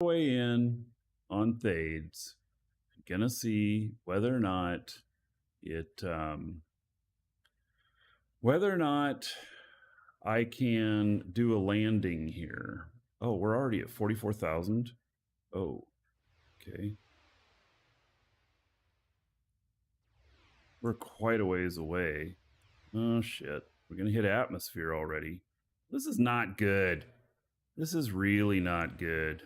way in on Thades. Gonna see whether or not it whether or not I can do a landing here. Oh, we're already at 44,000. Oh, okay. We're quite a ways away. Oh shit. We're gonna hit atmosphere already. This is not good. This is really not good.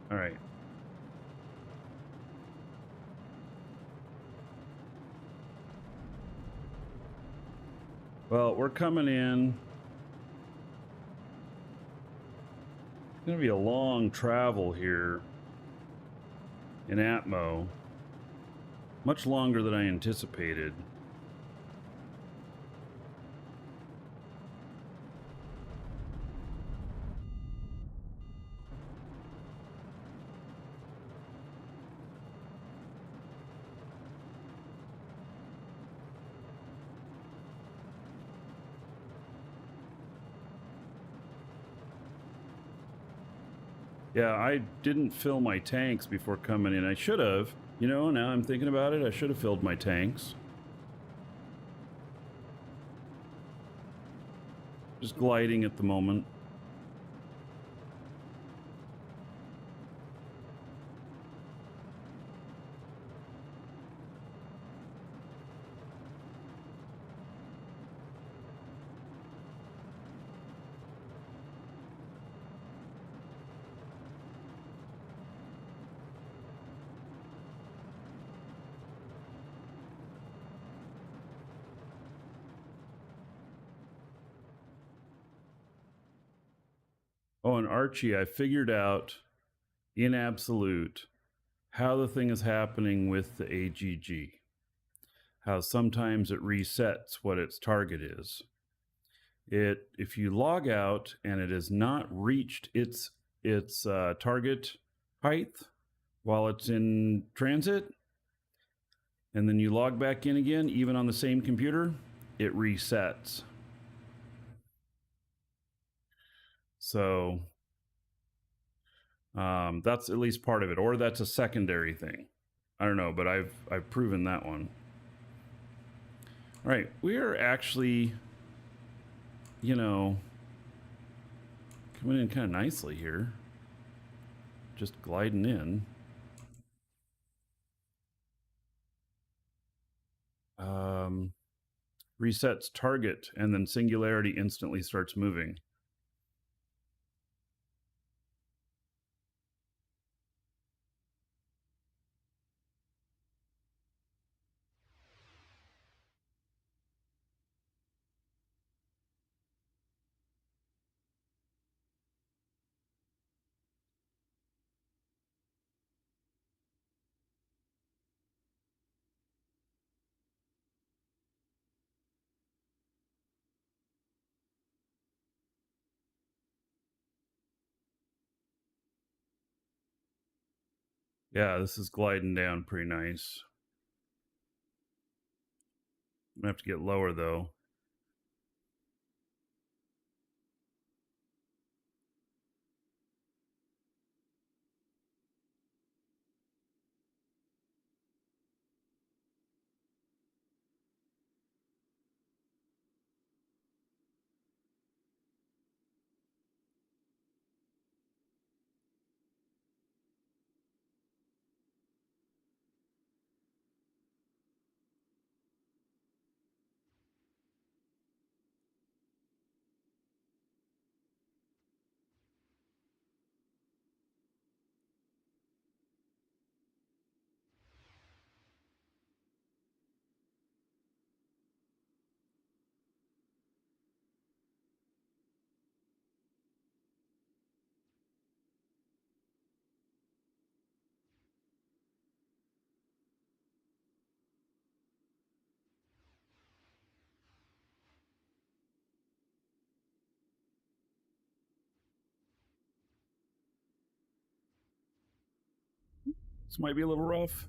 All right. Well, we're coming in. It's going to be a long travel here in Atmo. Much longer than I anticipated. Yeah, I didn't fill my tanks before coming in. I should have. You know, now I'm thinking about it, I should have filled my tanks. Just gliding at the moment. Oh, and Archie, I figured out in absolute how the thing is happening with the AGG. How sometimes it resets what its target is. If you log out and it has not reached its target height while it's in transit, and then you log back in again, even on the same computer, it resets. So that's at least part of it, or that's a secondary thing. I don't know, but I've proven that one. All right, we are actually, you know, coming in kind of nicely here. Just gliding in. Resets target, and then Singularity instantly starts moving. Yeah, this is gliding down pretty nice. I'm gonna have to get lower though. This might be a little rough.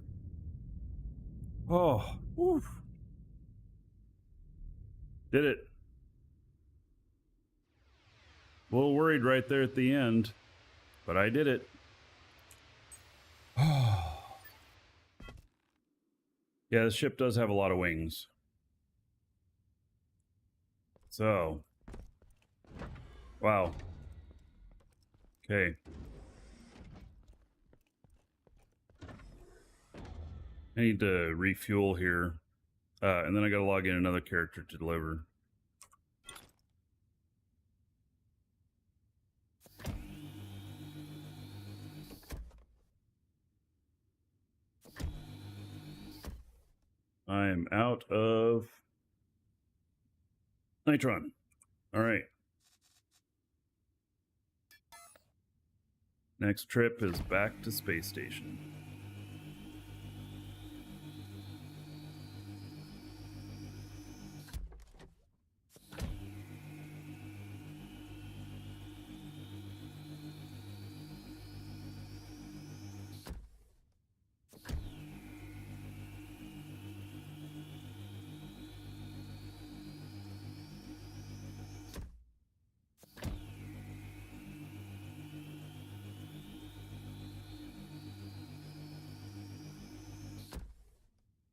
Oh, whew. Did it. A little worried right there at the end, but I did it. Yeah, the ship does have a lot of wings. So, wow. Okay. I need to refuel here. And then I gotta log in another character to deliver. I am out of nitron. All right. Next trip is back to space station.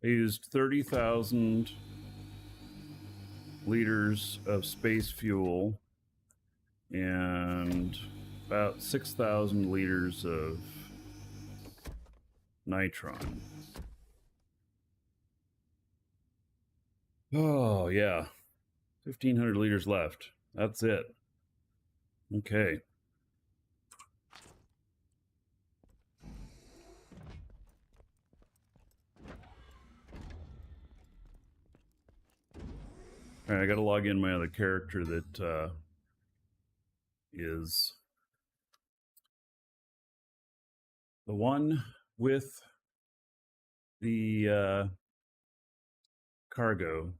I used 30,000 liters of space fuel and about 6,000 liters of nitron. Oh, yeah. 1,500 liters left. That's it. Okay. All right, I got to log in my other character that is the one with the cargo.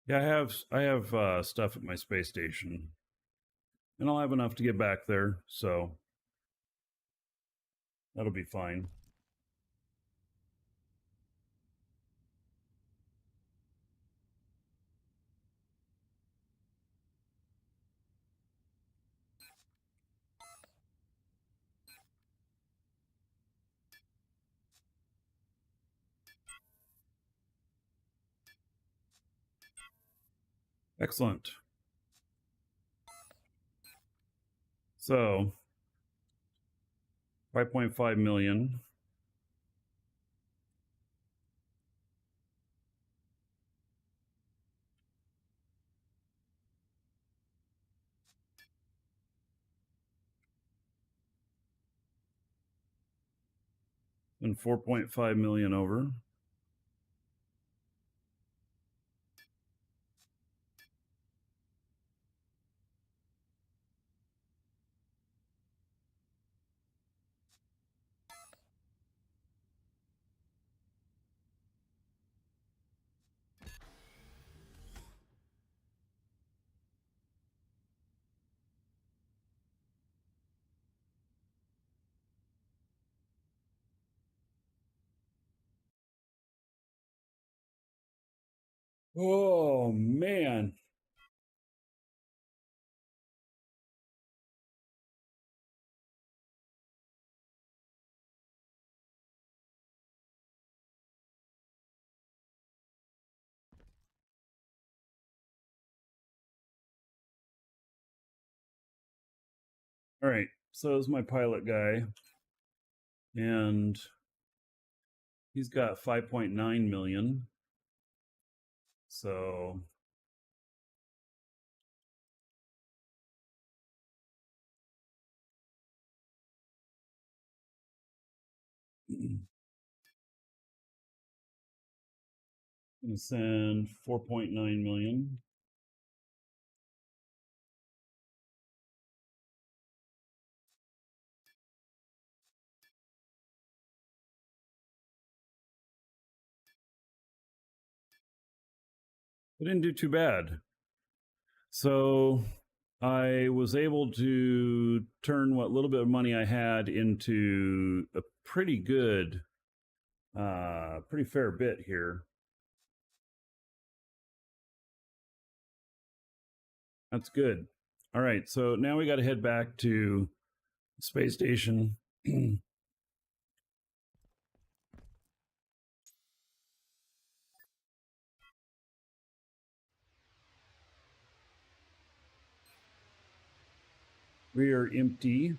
Yeah, I have stuff at my space station, and I'll have enough to get back there, so that'll be fine. Excellent. So 5.5 million. And 4.5 million over. Oh man. All right. So is my pilot guy, and he's got 5.9 million. So gonna send 4.9 million. I didn't do too bad. So I was able to turn what little bit of money I had into a pretty good, pretty fair bit here. That's good. All right, so now we got to head back to the space station. We are empty.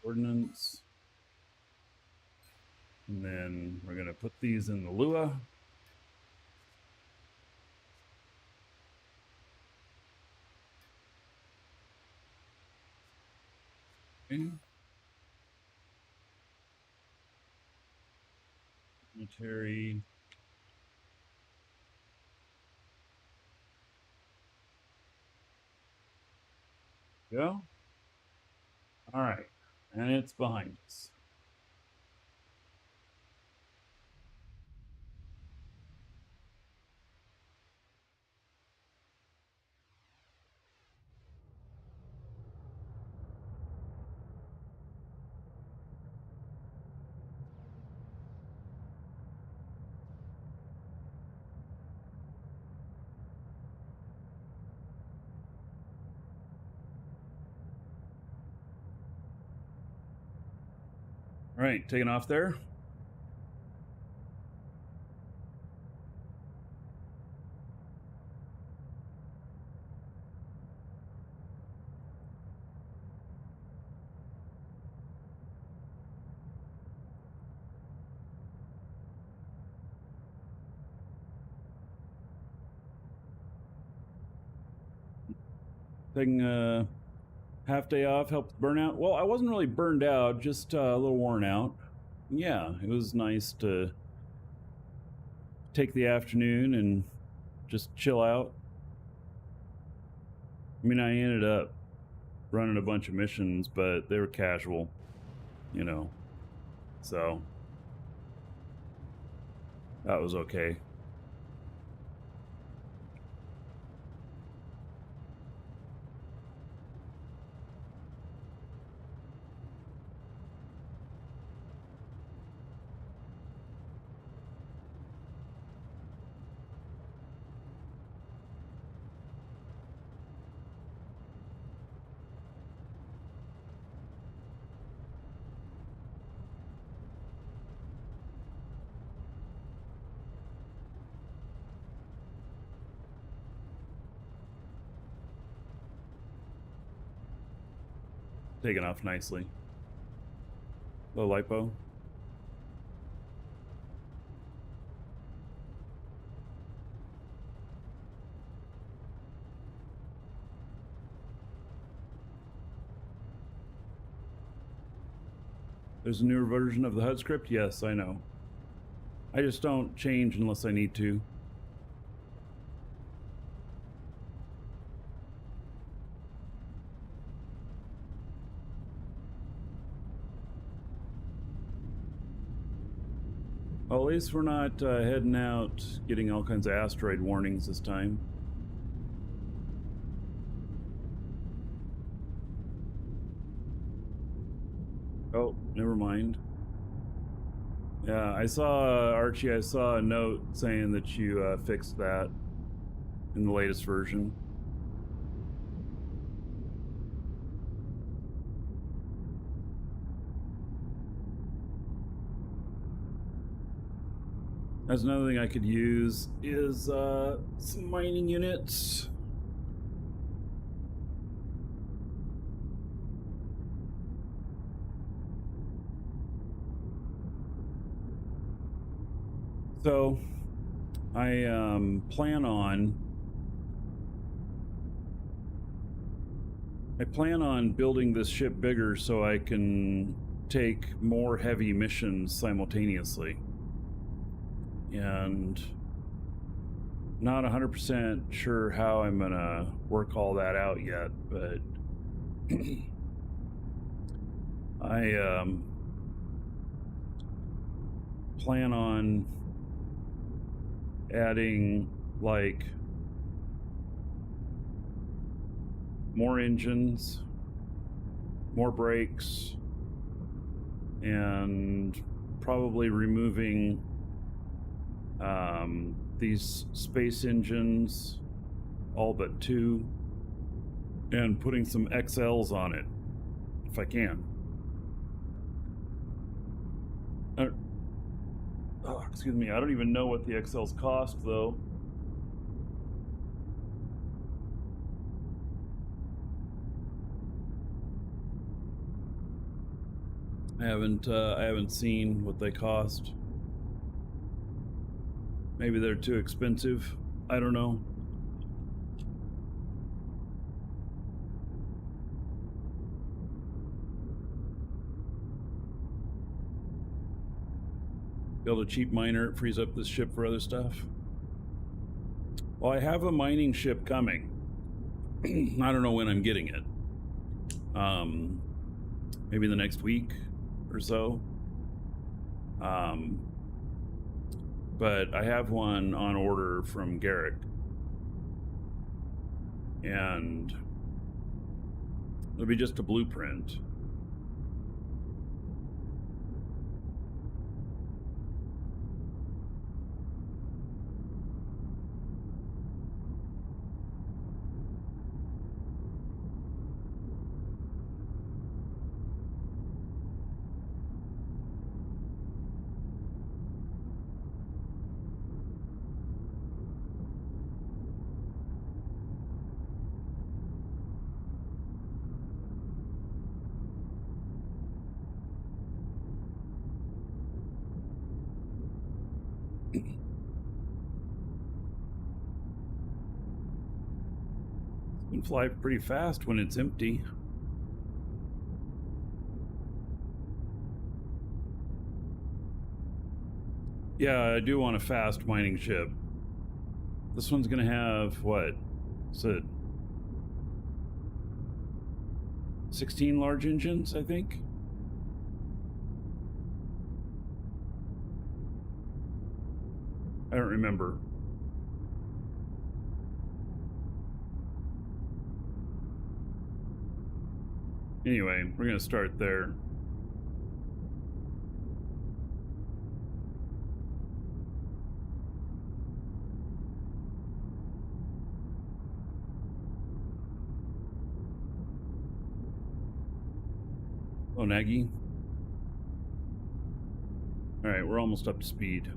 Ordnance. And then we're going to put these in the Lua. Okay. Military. Go. All right. And it's behind us. All right, taking off there. Taking a half day off helped burnout. Well, I wasn't really burned out, just a little worn out. Yeah, it was nice to take the afternoon and just chill out. I mean, I ended up running a bunch of missions, but they were casual, you know, so that was okay. Taken off nicely. Low lipo. There's a newer version of the HUD script? Yes, I know. I just don't change unless I need to. Well, at least we're not heading out getting all kinds of asteroid warnings this time. Oh, never mind. Yeah, I saw, Archie, I saw a note saying that you fixed that in the latest version. That's another thing I could use is some mining units. So I plan on building this ship bigger so I can take more heavy missions simultaneously. And Not 100% sure how I'm gonna work all that out yet, but I plan on adding like more engines, more brakes, and probably removing these space engines, all but 2, and putting some XLs on it if I can. Excuse me, I don't even know what the XLs cost though. I haven't seen what they cost. Maybe they're too expensive. I don't know. Build a cheap miner, it frees up this ship for other stuff. Well, I have a mining ship coming. I don't know when I'm getting it. Maybe the next week or so. But I have one on order from Garrick. And it'll be just a blueprint. It can fly pretty fast when it's empty. Yeah, I do want a fast mining ship. This one's gonna have what? Is it 16 large engines, I think? I don't remember. Anyway, we're gonna start there. Oh, Nagy. All right, we're almost up to speed.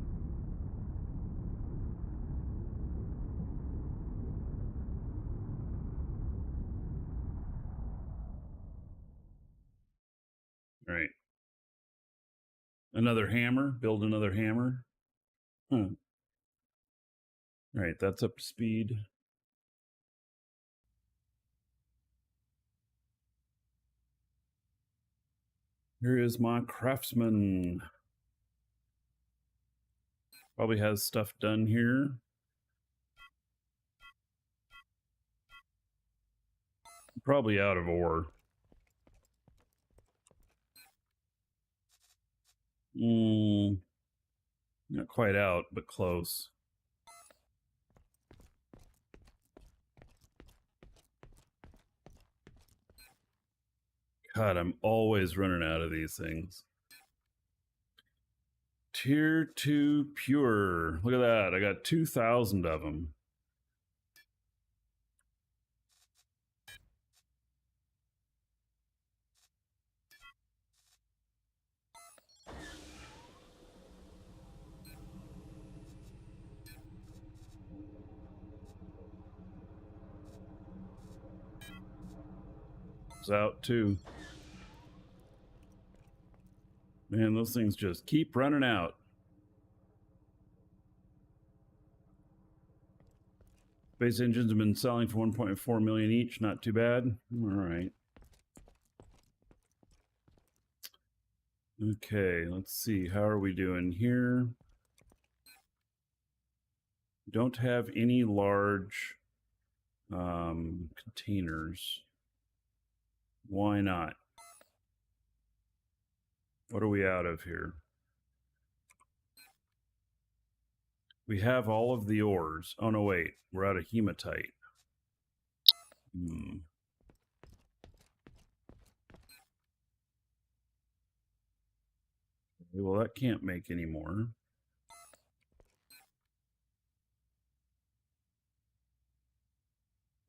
All right. Another hammer, build another hammer. Huh. All right, that's up to speed. Here is my craftsman. Probably has stuff done here. Probably out of ore. Not quite out, but close. God, I'm always running out of these things. Tier 2 pure. Look at that. I got 2,000 of them. It's out too. Man, those things just keep running out. Base engines have been selling for 1.4 million each. Not too bad. All right. Okay, let's see. How are we doing here? We don't have any large containers. Why not? What are we out of here? We have all of the ores. Oh, no, wait. We're out of hematite. Okay, well, that can't make any more.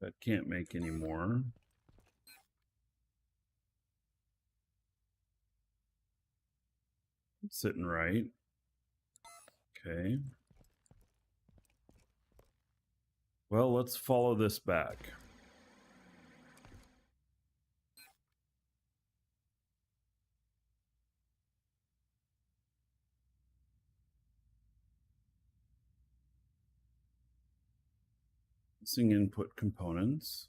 That can't make any more. It's sitting right. Okay. Well, let's follow this back. Missing input components.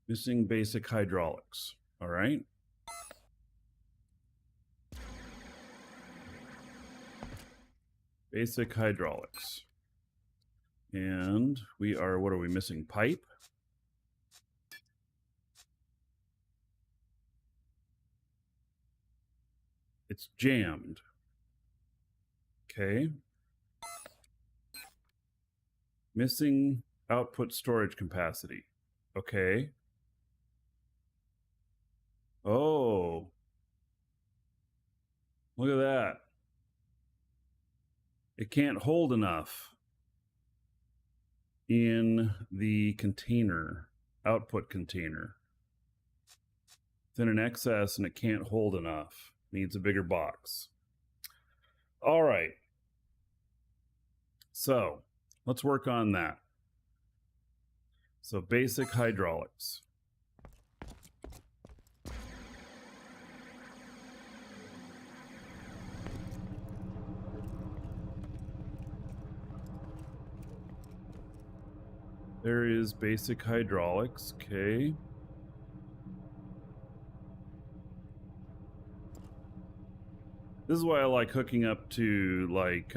Missing basic hydraulics. All right. Basic hydraulics. And we are, what are we missing? Pipe. It's jammed. Okay. Missing output storage capacity. Okay. Oh. Look at that. It can't hold enough in the container, output container. It's in an excess and it can't hold enough. Needs a bigger box. All right. So let's work on that. So basic hydraulics. There is basic hydraulics. Okay. This is why I like hooking up to like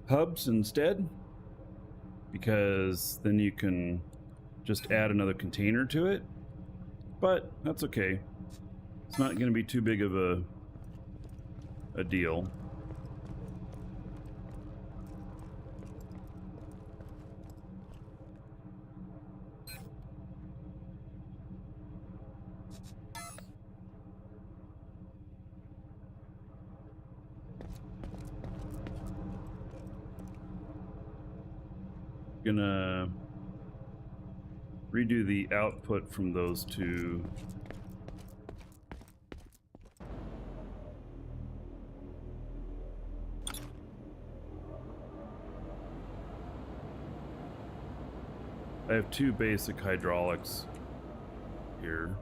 hubs instead, because then you can just add another container to it. But that's okay. It's not going to be too big of a deal. Gonna redo the output from those two. I have two basic hydraulics here.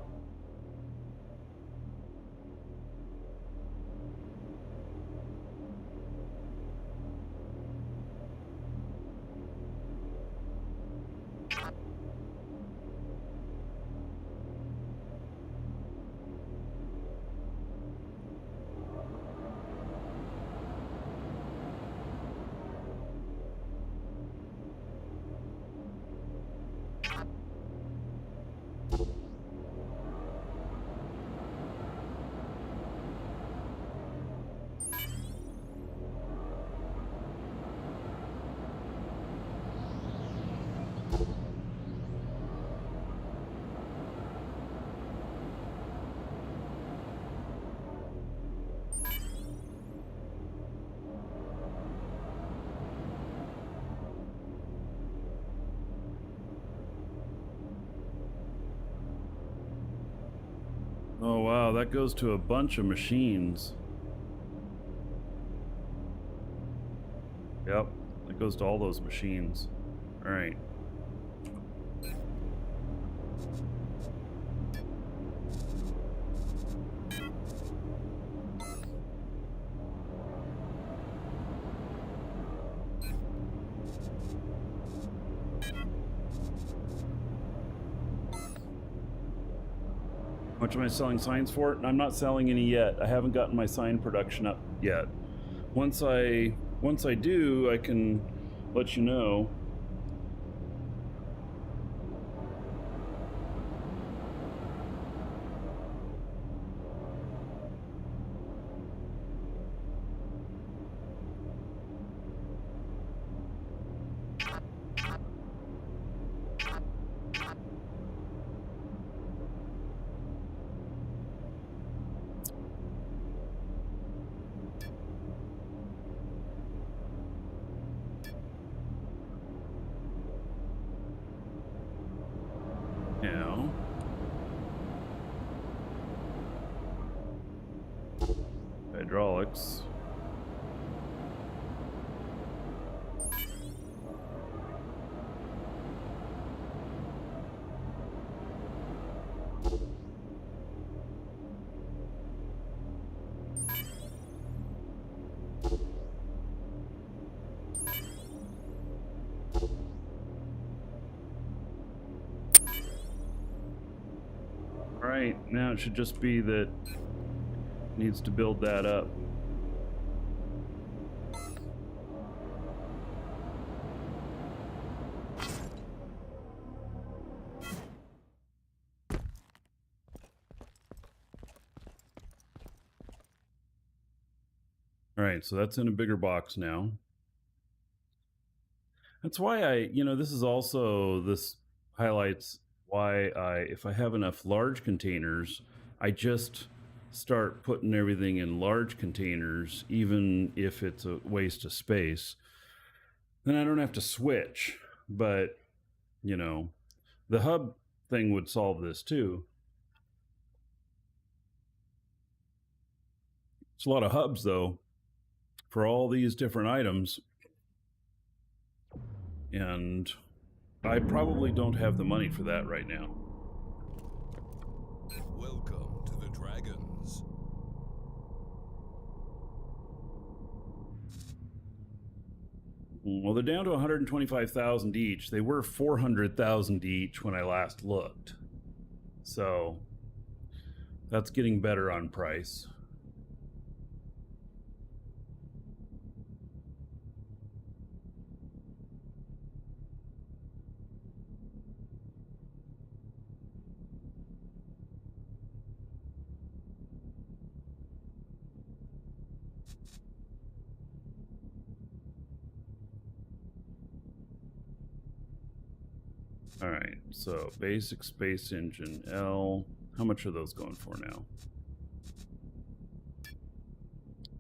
Oh wow, that goes to a bunch of machines. Yep, that goes to all those machines. All right. much am I selling signs for? I'm not selling any yet. I haven't gotten my sign production up yet. Once I do, I can let you know. Now, hydraulics. Right, now it should just be that it needs to build that up. All right, so that's in a bigger box now. That's why this highlights why if I have enough large containers, I just start putting everything in large containers, even if it's a waste of space. Then I don't have to switch. But, the hub thing would solve this too. It's a lot of hubs, though, for all these different items. And I probably don't have the money for that right now. Welcome to the Dragons. Well, they're down to 125,000 each. They were 400,000 each when I last looked. So that's getting better on price. All right, so basic space engine L. How much are those going for now?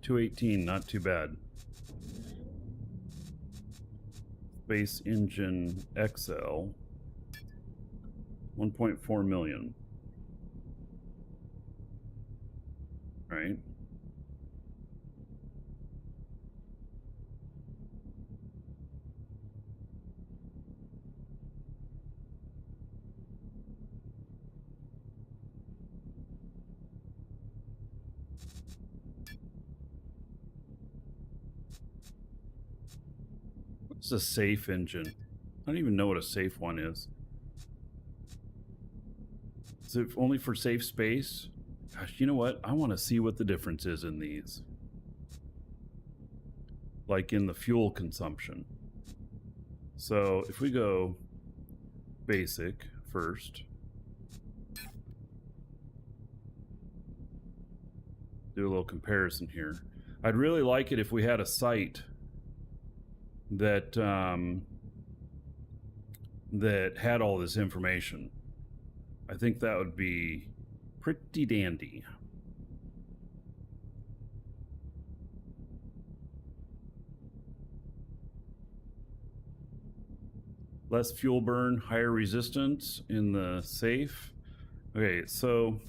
218, not too bad. Space engine XL, 1.4 million. Right. What's a safe engine? I don't even know what a safe one is. Is it only for safe space? Gosh, you know what? I want to see what the difference is in these. Like in the fuel consumption. So if we go basic first, do a little comparison here. I'd really like it if we had a site that that had all this information. I think that would be pretty dandy. Less fuel burn, higher resistance in the safe. Okay, so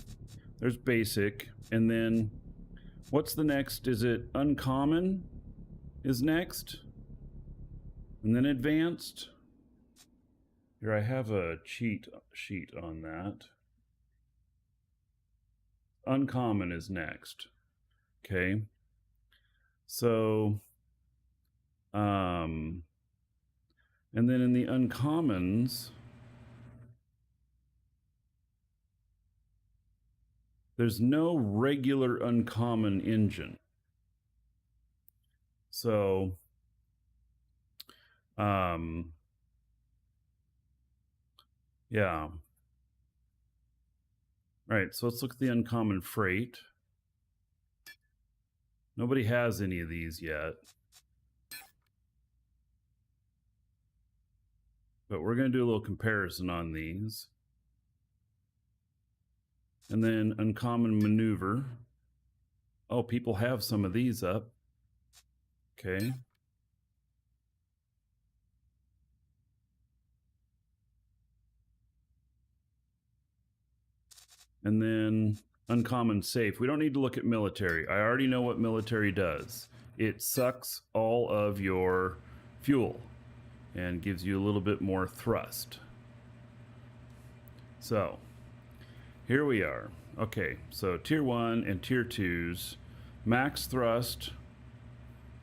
there's basic, and then what's the next? Is it uncommon is next? And then advanced? Here, I have a cheat sheet on that. Uncommon is next. Okay. So, and then in the uncommons, there's no regular uncommon engine. So, yeah. All right, so let's look at the uncommon freight. Nobody has any of these yet. But we're going to do a little comparison on these. And then uncommon maneuver. Oh, people have some of these up. Okay. And then uncommon safe. We don't need to look at military. I already know what military does. It sucks all of your fuel and gives you a little bit more thrust. So here we are. Okay, so tier 1 and tier 2's max thrust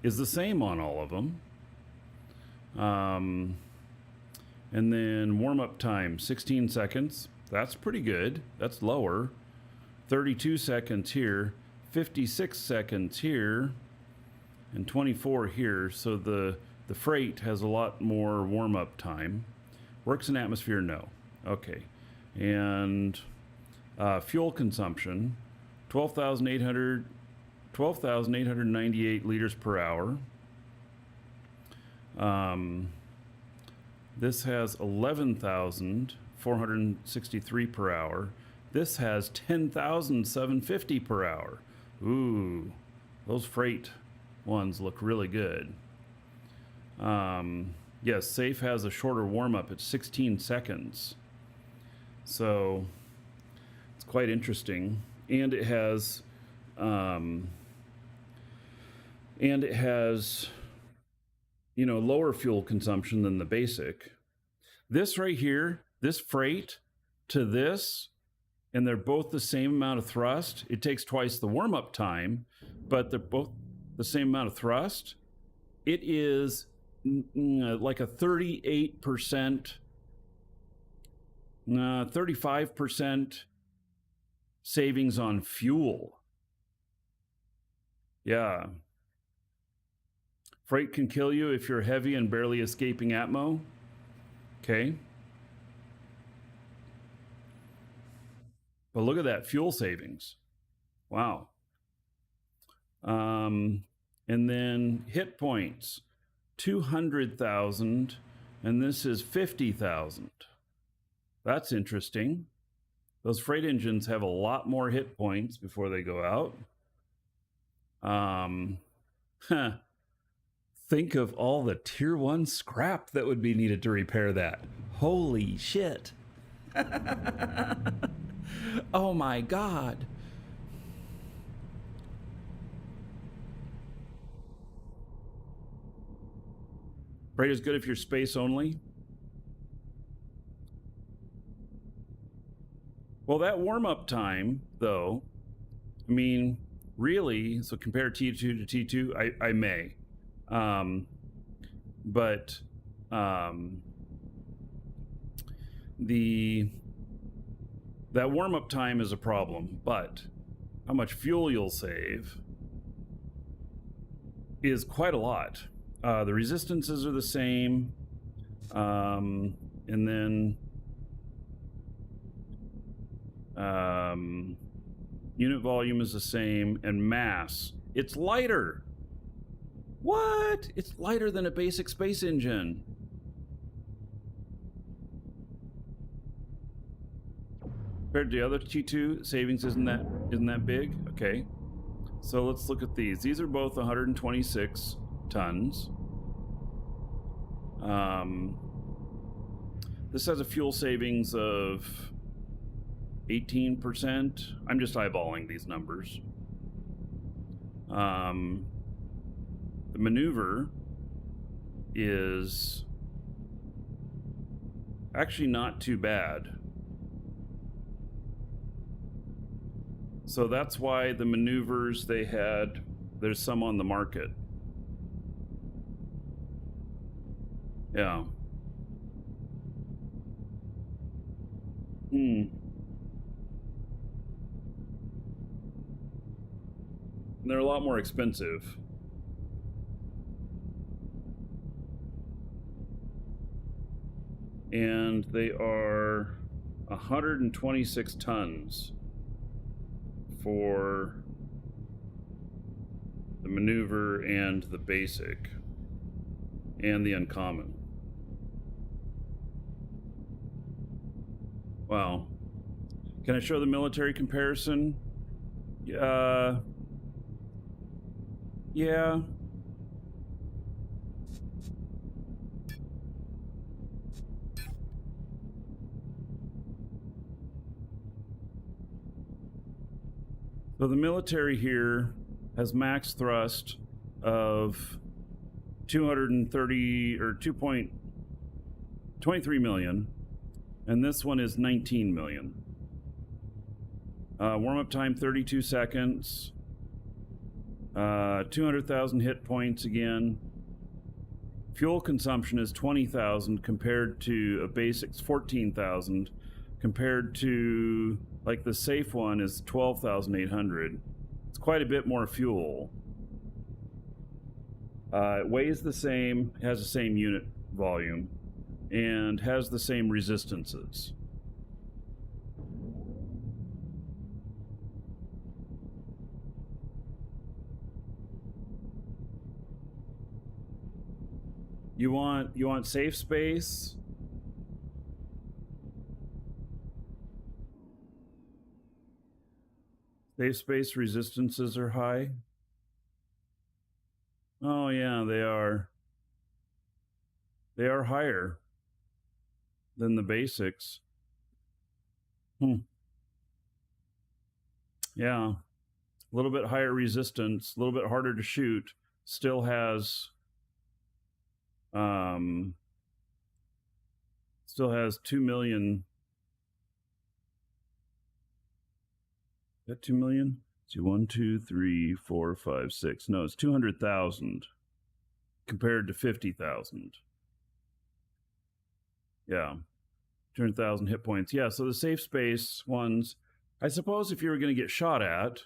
is the same on all of them. And then warm-up time, 16 seconds. That's pretty good. That's lower. 32 seconds here, 56 seconds here, and 24 here. So the freight has a lot more warm-up time. Works in atmosphere? No. Okay. And fuel consumption, 12,898 liters per hour. This has 11,463 per hour. This has 10,750 per hour. Ooh, those freight ones look really good. Yes, safe has a shorter warm-up at 16 seconds. So it's quite interesting. And it has lower fuel consumption than the basic. This right here, this freight to this, and they're both the same amount of thrust. It takes twice the warm-up time, but they're both the same amount of thrust. It is like a 38%, 35% savings on fuel. Yeah. Freight can kill you if you're heavy and barely escaping atmo. Okay. But look at that fuel savings. Wow. And then hit points, 200,000, and this is 50,000. That's interesting. Those freight engines have a lot more hit points before they go out. Think of all the tier 1 scrap that would be needed to repair that. Holy shit. Oh my God. Freight is good if you're space only. Well, that warm-up time, though, I mean, really, so compare T2 to T2, I may. But that warm-up time is a problem, but how much fuel you'll save is quite a lot. The resistances are the same, and then unit volume is the same, and mass, it's lighter. What? It's lighter than a basic space engine. Compared to the other T2, savings isn't that big. Okay, so let's look at these. These are both 126 tons. This has a fuel savings of 18%. I'm just eyeballing these numbers. The maneuver is actually not too bad. So that's why the maneuvers there's some on the market. Yeah. And they're a lot more expensive. And they are 126 tons for the maneuver and the basic and the uncommon. Wow. Can I show the military comparison? Yeah. So the military here has max thrust of 230 or 2.23 million, and this one is 19 million. Warm-up time 32 seconds. 200,000 hit points again. Fuel consumption is 20,000 compared to a basic's 14,000, compared to like the safe one is 12,800. It's quite a bit more fuel. It weighs the same, has the same unit volume, and has the same resistances. You want safe space? Safe space resistances are high. Oh yeah, they are. They are higher than the basics. Yeah. A little bit higher resistance, a little bit harder to shoot, still has 2 million. Is that 2 million? See, 1, 2, 3, 4, 5, 6. No, it's 200,000 compared to 50,000. Yeah, 200,000 hit points. Yeah, so the safe space ones, I suppose if you were going to get shot at,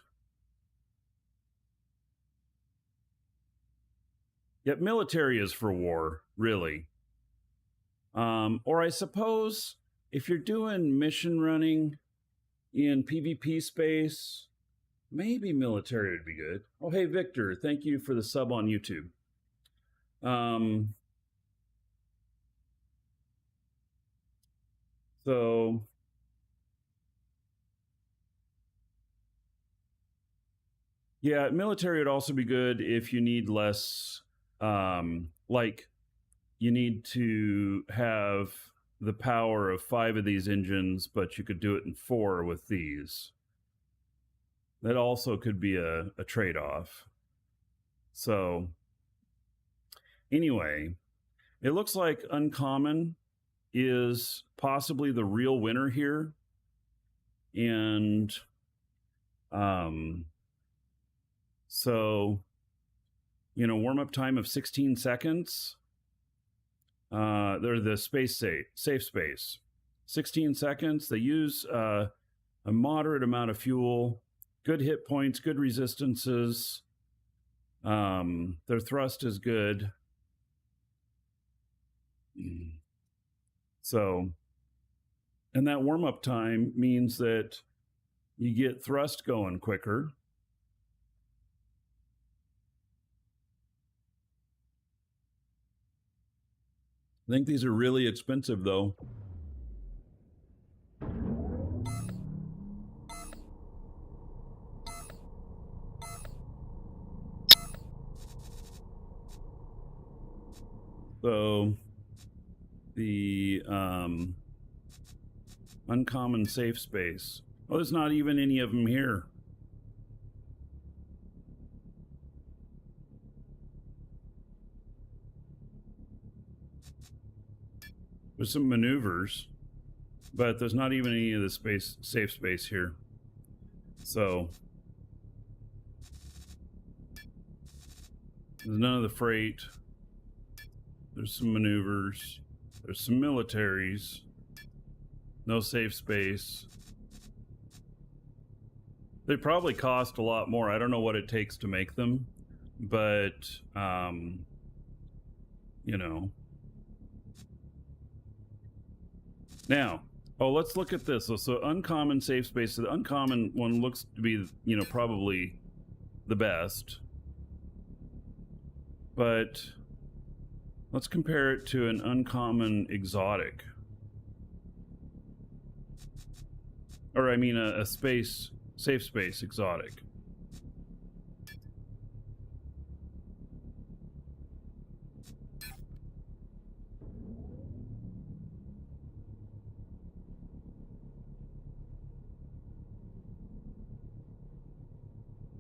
yet military is for war, really. Or I suppose if you're doing mission running in PvP space, maybe military would be good. Oh, hey, Victor, thank you for the sub on YouTube. So yeah, military would also be good if you need less, like you need to have the power of 5 of these engines, but you could do it in 4 with these. That also could be a trade-off. So anyway, it looks like uncommon is possibly the real winner here. And so, warm-up time of 16 seconds. They're the safe space. 16 seconds. They use a moderate amount of fuel, good hit points, good resistances. Their thrust is good. So, and that warm-up time means that you get thrust going quicker. I think these are really expensive, though. So the uncommon safe space. Oh, there's not even any of them here. There's some maneuvers, but there's not even any of the safe space here. So there's none of the freight. There's some maneuvers. There's some militaries. No safe space. They probably cost a lot more. I don't know what it takes to make them, but you know. Now, let's look at this. So uncommon safe space. The uncommon one looks to be, probably the best. But let's compare it to an uncommon exotic. Or I mean a safe space exotic.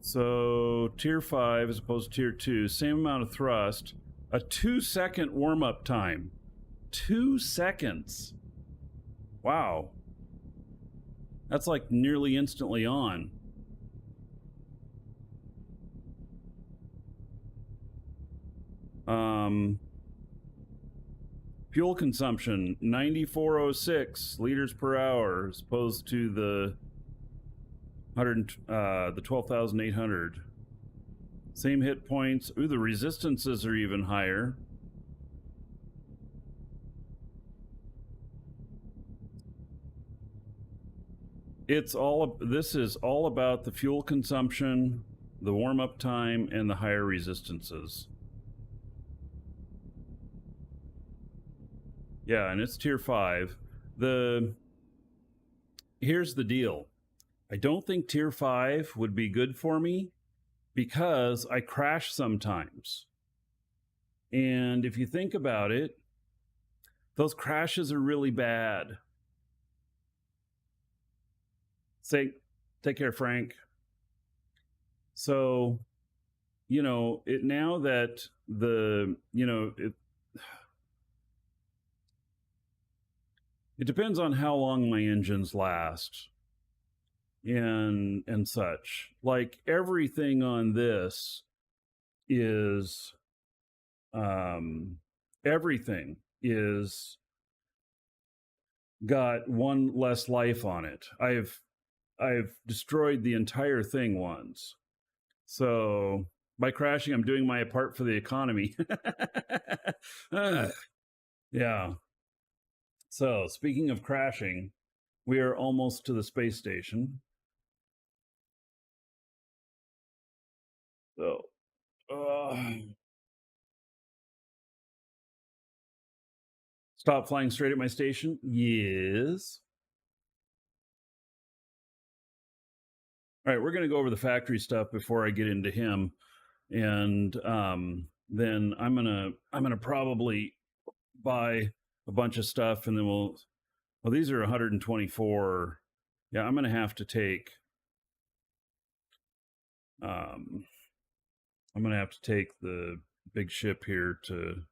So tier 5 as opposed to tier 2, same amount of thrust, a 2-second warm-up time. 2 seconds. Wow. That's like nearly instantly on. Fuel consumption 9406 liters per hour as opposed to the 12,800. Same hit points. Ooh, the resistances are even higher. This is all about the fuel consumption, the warm-up time, and the higher resistances. Yeah, and it's tier 5. Here's the deal. I don't think tier 5 would be good for me because I crash sometimes. And if you think about it, those crashes are really bad. Take care, Frank. So, now that it depends on how long my engines last and such. Like everything on this is everything is got one less life on it. I've destroyed the entire thing once. So by crashing, I'm doing my part for the economy. Yeah. So speaking of crashing, we are almost to the space station. So, stop flying straight at my station? Yes. All right, we're going to go over the factory stuff before I get into him, and then I'm gonna probably buy a bunch of stuff, and then well, these are 124. Yeah, I'm gonna have to take. I'm gonna have to take the big ship here to.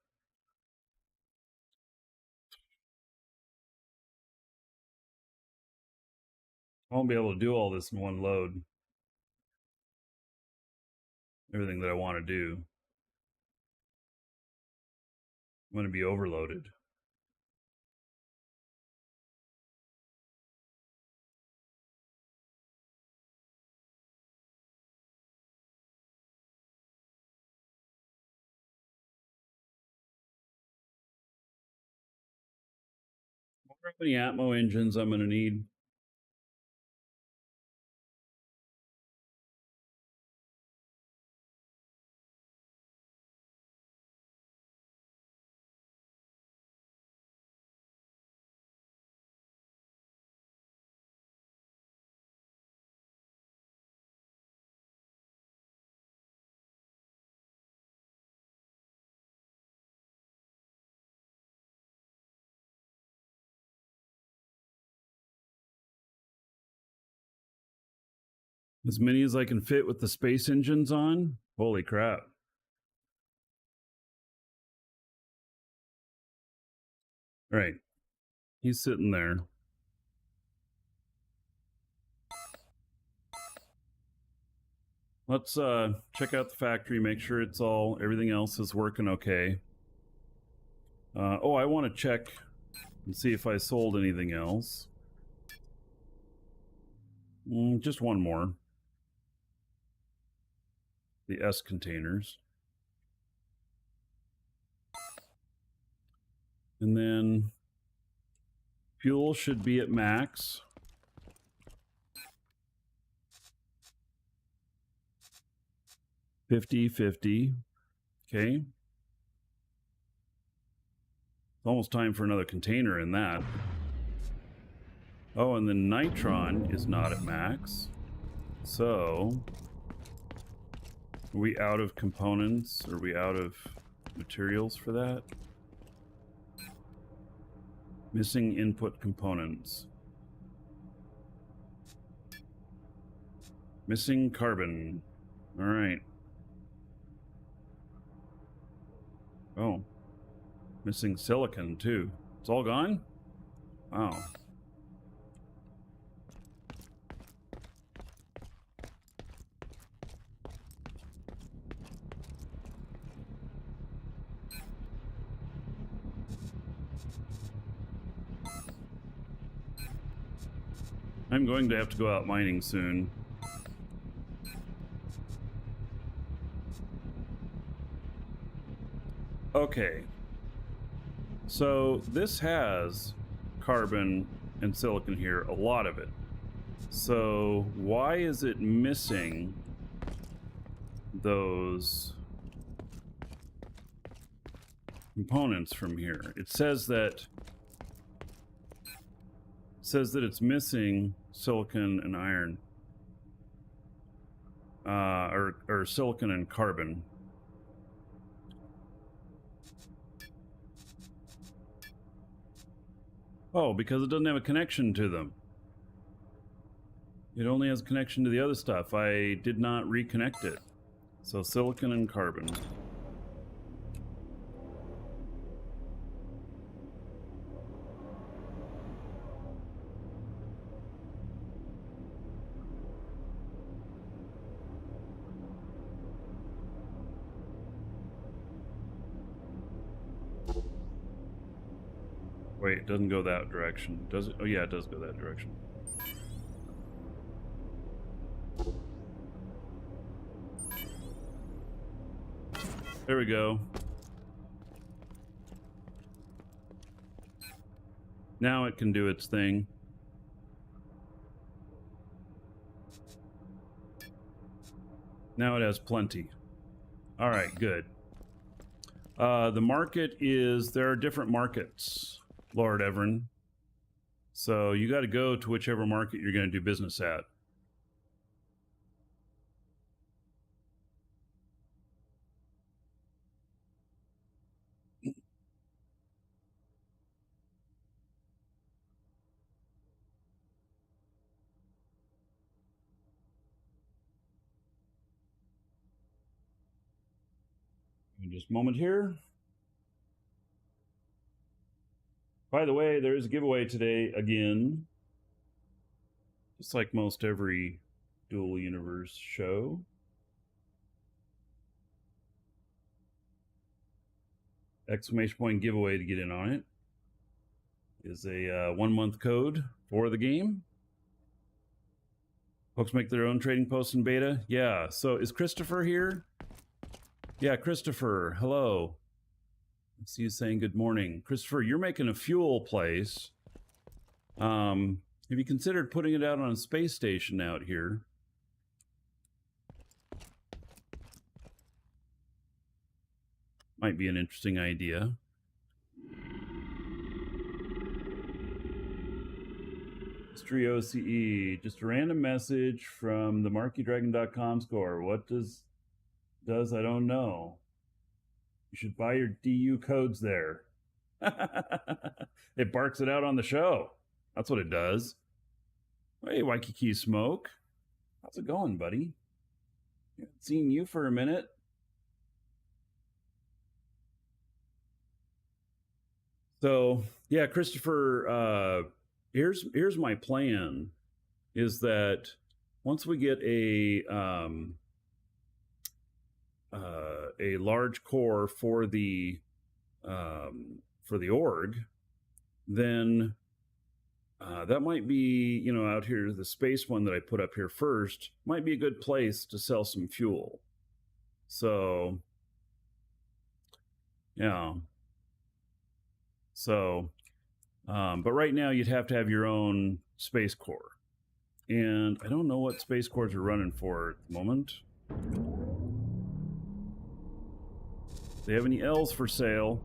I won't be able to do all this in one load. Everything that I want to do. I'm going to be overloaded. I wonder how many Atmo engines I'm going to need. As many as I can fit with the space engines on? Holy crap. All right. He's sitting there. Let's check out the factory, make sure everything else is working okay. I want to check and see if I sold anything else. Just one more. the S containers. And then fuel should be at max. $50.50. Okay. It's almost time for another container in that. Oh, and then nitron is not at max. So, are we out of components? Are we out of materials for that? Missing input components. Missing carbon. All right. Oh. Missing silicon, too. It's all gone? Wow. I'm going to have to go out mining soon. Okay. So this has carbon and silicon here, a lot of it. So why is it missing those components from here? It says that it's missing silicon and iron, or silicon and carbon. Oh, because it doesn't have a connection to them. It only has a connection to the other stuff. I did not reconnect it. So silicon and carbon. Wait, it doesn't go that direction. Does it? Oh yeah, it does go that direction. There we go. Now it can do its thing. Now it has plenty. All right, good. The market is, there are different markets, Lord Everin. So you got to go to whichever market you're going to do business at. Just a moment here. By the way, there is a giveaway today again. Just like most every Dual Universe show. Exclamation point giveaway to get in on it. Is a 1-month code for the game. Folks make their own trading posts in beta. Yeah, so is Christopher here? Yeah, Christopher, hello. I see you saying good morning. Christopher, you're making a fuel place. Have you considered putting it out on a space station out here? Might be an interesting idea. History OCE, just a random message from the markydragon.com score. What does I don't know. You should buy your DU codes there. It barks it out on the show. That's what it does. Hey, Waikiki Smoke. How's it going, buddy? Haven't seen you for a minute. So, yeah, Christopher, here's my plan, is that once we get a large core for the org, then that might be, out here, the space one that I put up here first might be a good place to sell some fuel. So, yeah. So, but right now you'd have to have your own space core. And I don't know what space cores are running for at the moment. They have any L's for sale?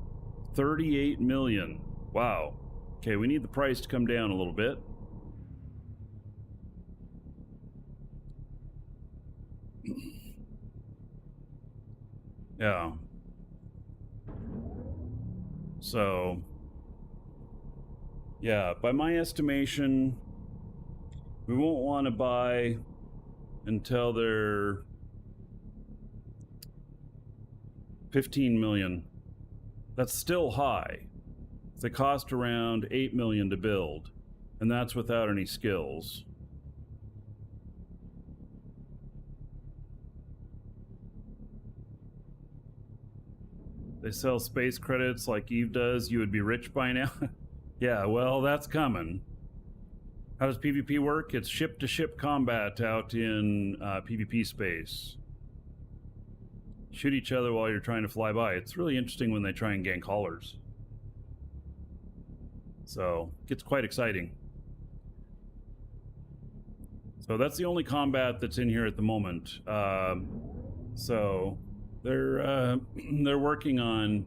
38 million. Wow. Okay, we need the price to come down a little bit. Yeah. So, yeah, by my estimation, we won't want to buy until they're 15 million. That's still high. They cost around 8 million to build, and that's without any skills. They sell space credits like Eve does. You would be rich by now. Yeah, well, that's coming. How does PvP work? It's ship-to-ship combat out in PvP space. Shoot each other while you're trying to fly by. It's really interesting when they try and gank haulers. So, it gets quite exciting. So that's the only combat that's in here at the moment. So they're working on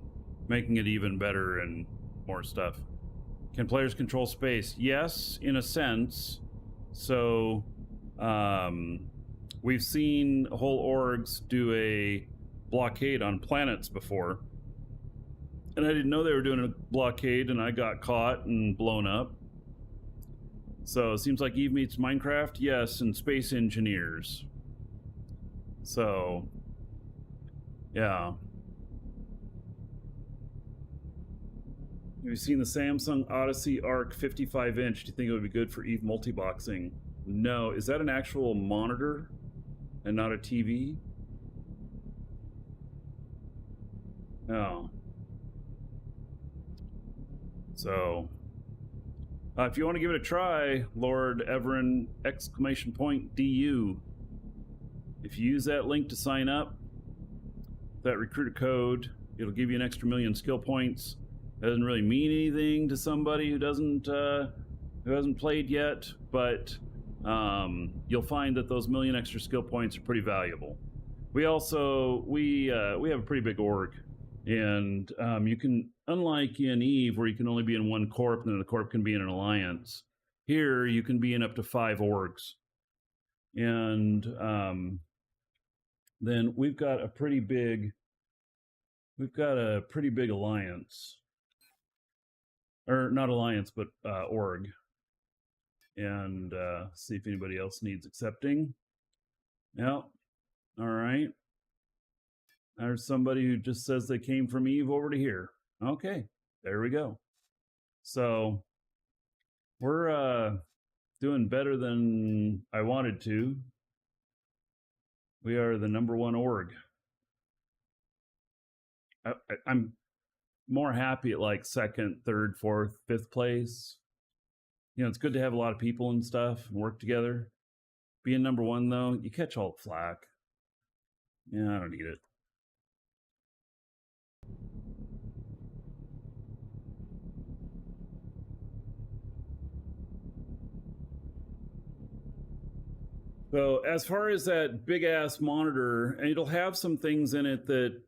making it even better and more stuff. Can players control space? Yes, in a sense. So we've seen whole orgs do a blockade on planets before. And I didn't know they were doing a blockade, and I got caught and blown up. So it seems like Eve meets Minecraft, yes, and space engineers. So, yeah. Have you seen the Samsung Odyssey Arc 55-inch? Do you think it would be good for Eve multiboxing? No. Is that an actual monitor and not a TV? No. So, if you want to give it a try, Lord Everin !DU. If you use that link to sign up, that recruiter code, it'll give you an extra 1,000,000 skill points. Doesn't really mean anything to somebody who hasn't played yet, but you'll find that those 1,000,000 extra skill points are pretty valuable. We also we have a pretty big org, and you can, unlike in Eve where you can only be in one corp and then the corp can be in an alliance, here you can be in up to 5 orgs, and then we've got a pretty big alliance, or not alliance, but org. And see if anybody else needs accepting. Yeah. All right. There's somebody who just says they came from Eve over to here. Okay, there we go. So we're doing better than I wanted to. We are the #1 org. I'm more happy at like 2nd, 3rd, 4th, 5th place. You know, it's good to have a lot of people and stuff and work together. Being #1 though, you catch all the flack. Yeah, I don't need it. So as far as that big ass monitor, and it'll have some things in it that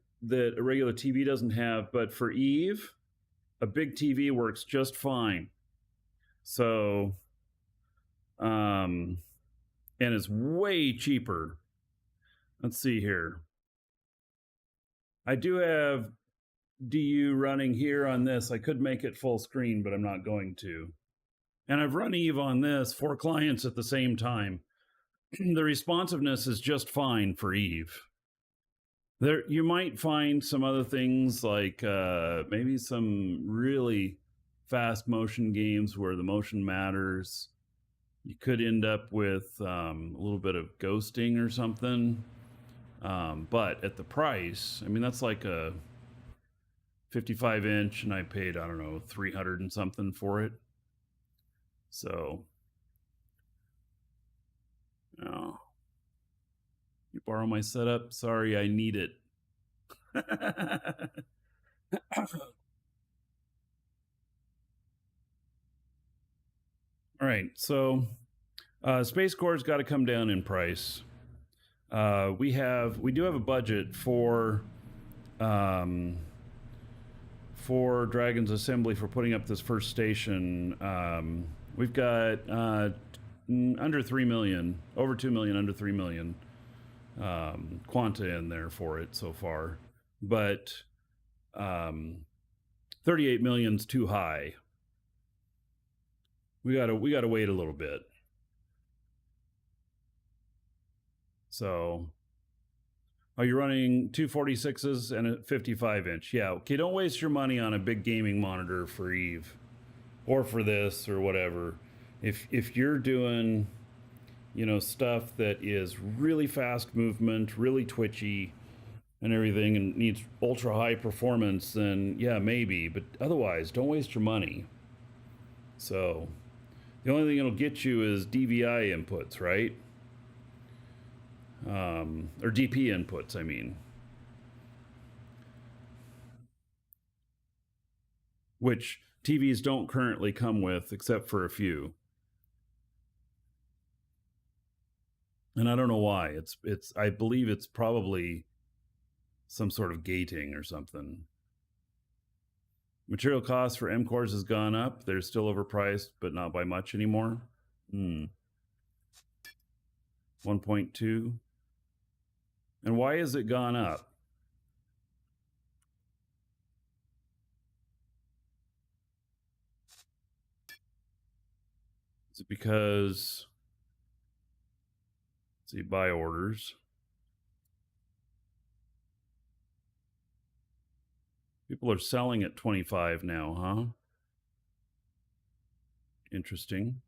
a regular TV doesn't have, but for Eve, a big TV works just fine. So, and it's way cheaper. Let's see here. I do have DU running here on this. I could make it full screen, but I'm not going to. And I've run Eve on this 4 clients at the same time. The responsiveness is just fine for Eve. There, you might find some other things like maybe some really fast motion games where the motion matters. You could end up with a little bit of ghosting or something. But at the price, I mean, that's like a 55-inch, and I paid, I don't know, 300 and something for it. So, no. You borrow my setup? Sorry, I need it. All right, so Space Core's got to come down in price. We do have a budget um, for Dragon's Assembly for putting up this first station. We've got under 3 million, over 2 million, under 3 million quanta in there for it so far, but 38 million's too high. We gotta wait a little bit. So, are you running 246s and a 55-inch? Yeah, okay, don't waste your money on a big gaming monitor for Eve or for this or whatever. If you're doing, stuff that is really fast movement, really twitchy and everything and needs ultra high performance, then yeah, maybe, but otherwise, don't waste your money. So, the only thing it'll get you is DVI inputs, right? Or DP inputs, I mean. Which TVs don't currently come with, except for a few. And I don't know why. I believe it's probably some sort of gating or something. Material costs for M cores has gone up. They're still overpriced, but not by much anymore. 1.2. And why has it gone up? Is it because, let's see, buy orders. People are selling at 25 now, huh? Interesting.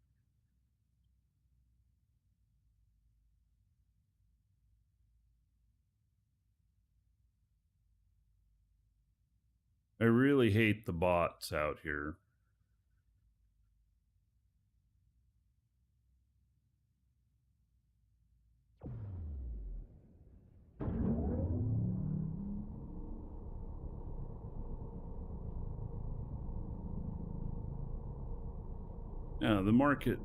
I really hate the bots out here. Yeah, the market,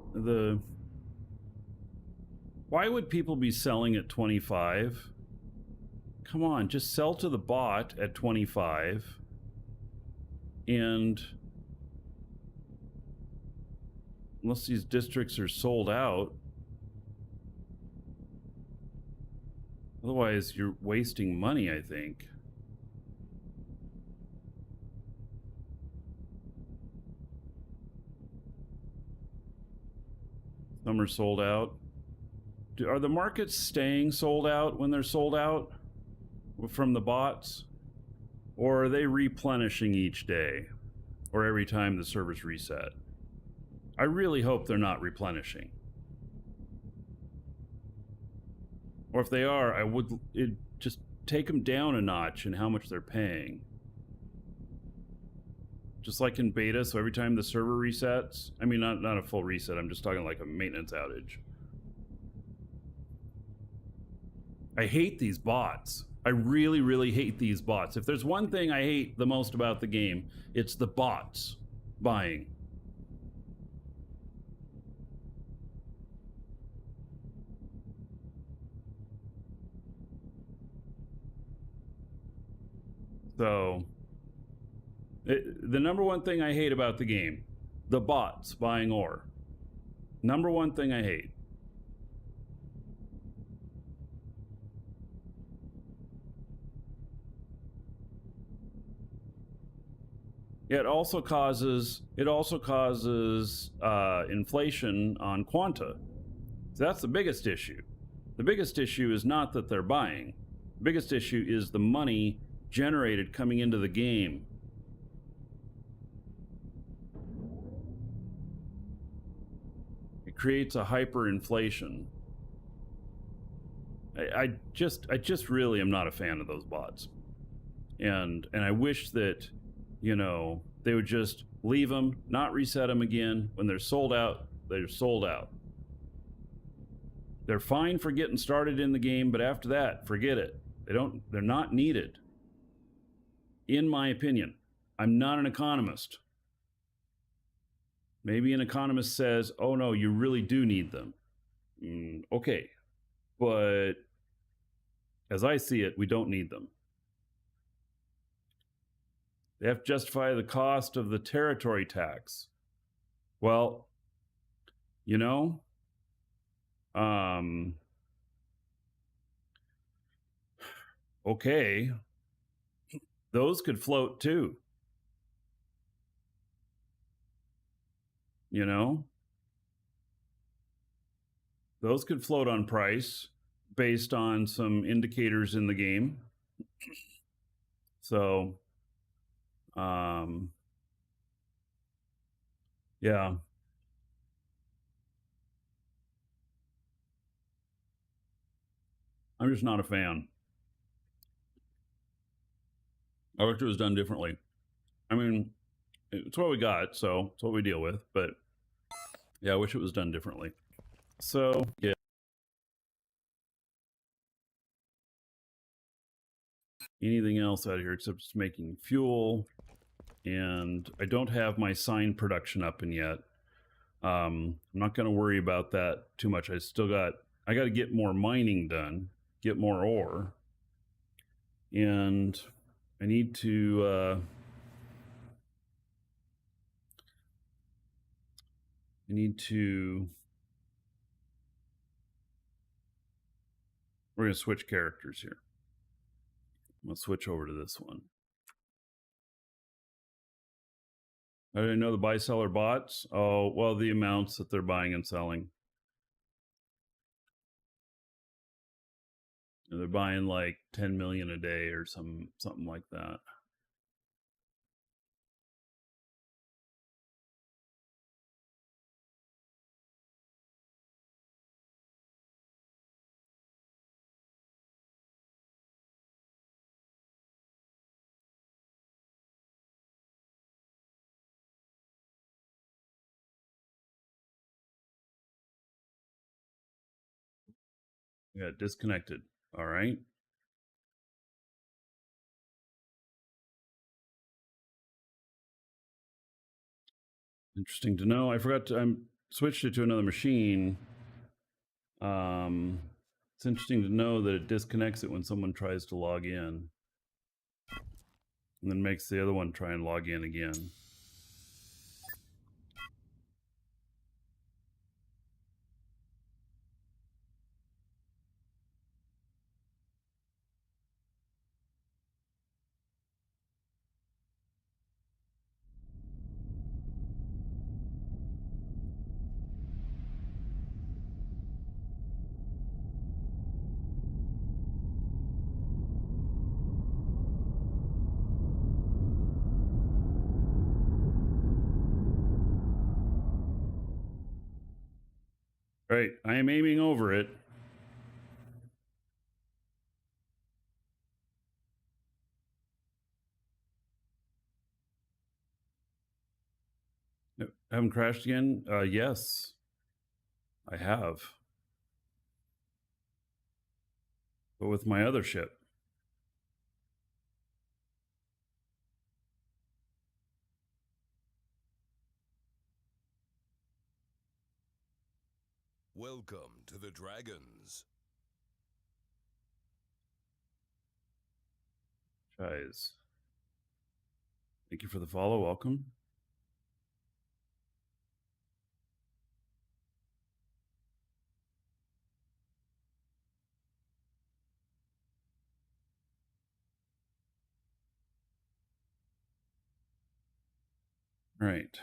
why would people be selling at 25? Come on, just sell to the bot at 25. And unless these districts are sold out, otherwise you're wasting money, I think. Some are sold out. Are the markets staying sold out when they're sold out from the bots? Or are they replenishing each day or every time the servers reset? I really hope they're not replenishing. Or if they are, I would just take them down a notch in how much they're paying. Just like in beta, so every time the server resets, I mean, not a full reset, I'm just talking like a maintenance outage. I hate these bots. I really, really hate these bots. If there's one thing I hate the most about the game, it's the bots buying. So, the number one thing I hate about the game, the bots buying ore. Number one thing I hate. It also causes inflation on quanta. So that's the biggest issue. The biggest issue is not that they're buying. The biggest issue is the money generated coming into the game. It creates a hyperinflation. I just really am not a fan of those bots. And I wish that, they would just leave them, not reset them again. When they're sold out, they're sold out. They're fine for getting started in the game, but after that, forget it. They're not needed. in my opinion, I'm not an economist. Maybe an economist says, oh no, you really do need them. Okay. But as I see it, we don't need them. They have to justify the cost of the territory tax. Well, you know, okay, those could float too. You know, those could float on price based on some indicators in the game. So, yeah. I'm just not a fan. I wish it was done differently. I mean, it's what we got, so it's what we deal with. But yeah, I wish it was done differently. So, yeah. Anything else out here except just making fuel. And I don't have my sign production up in yet. I'm not going to worry about that too much. I got to get more mining done, get more ore. And I need to, we're going to switch characters here. I'm going to switch over to this one. I didn't know the buy seller bots. Oh, well, the amounts that they're buying and selling. They're buying like 10 million a day or something like that. Yeah, disconnected. All right. Interesting to know. I forgot to. I switched it to another machine. It's interesting to know that it disconnects it when someone tries to log in, and then makes the other one try and log in again. Right. I am aiming over it. Haven't crashed again? Yes, I have. But with my other ship. Welcome to the Dragons. Guys. Thank you for the follow. Welcome. Right.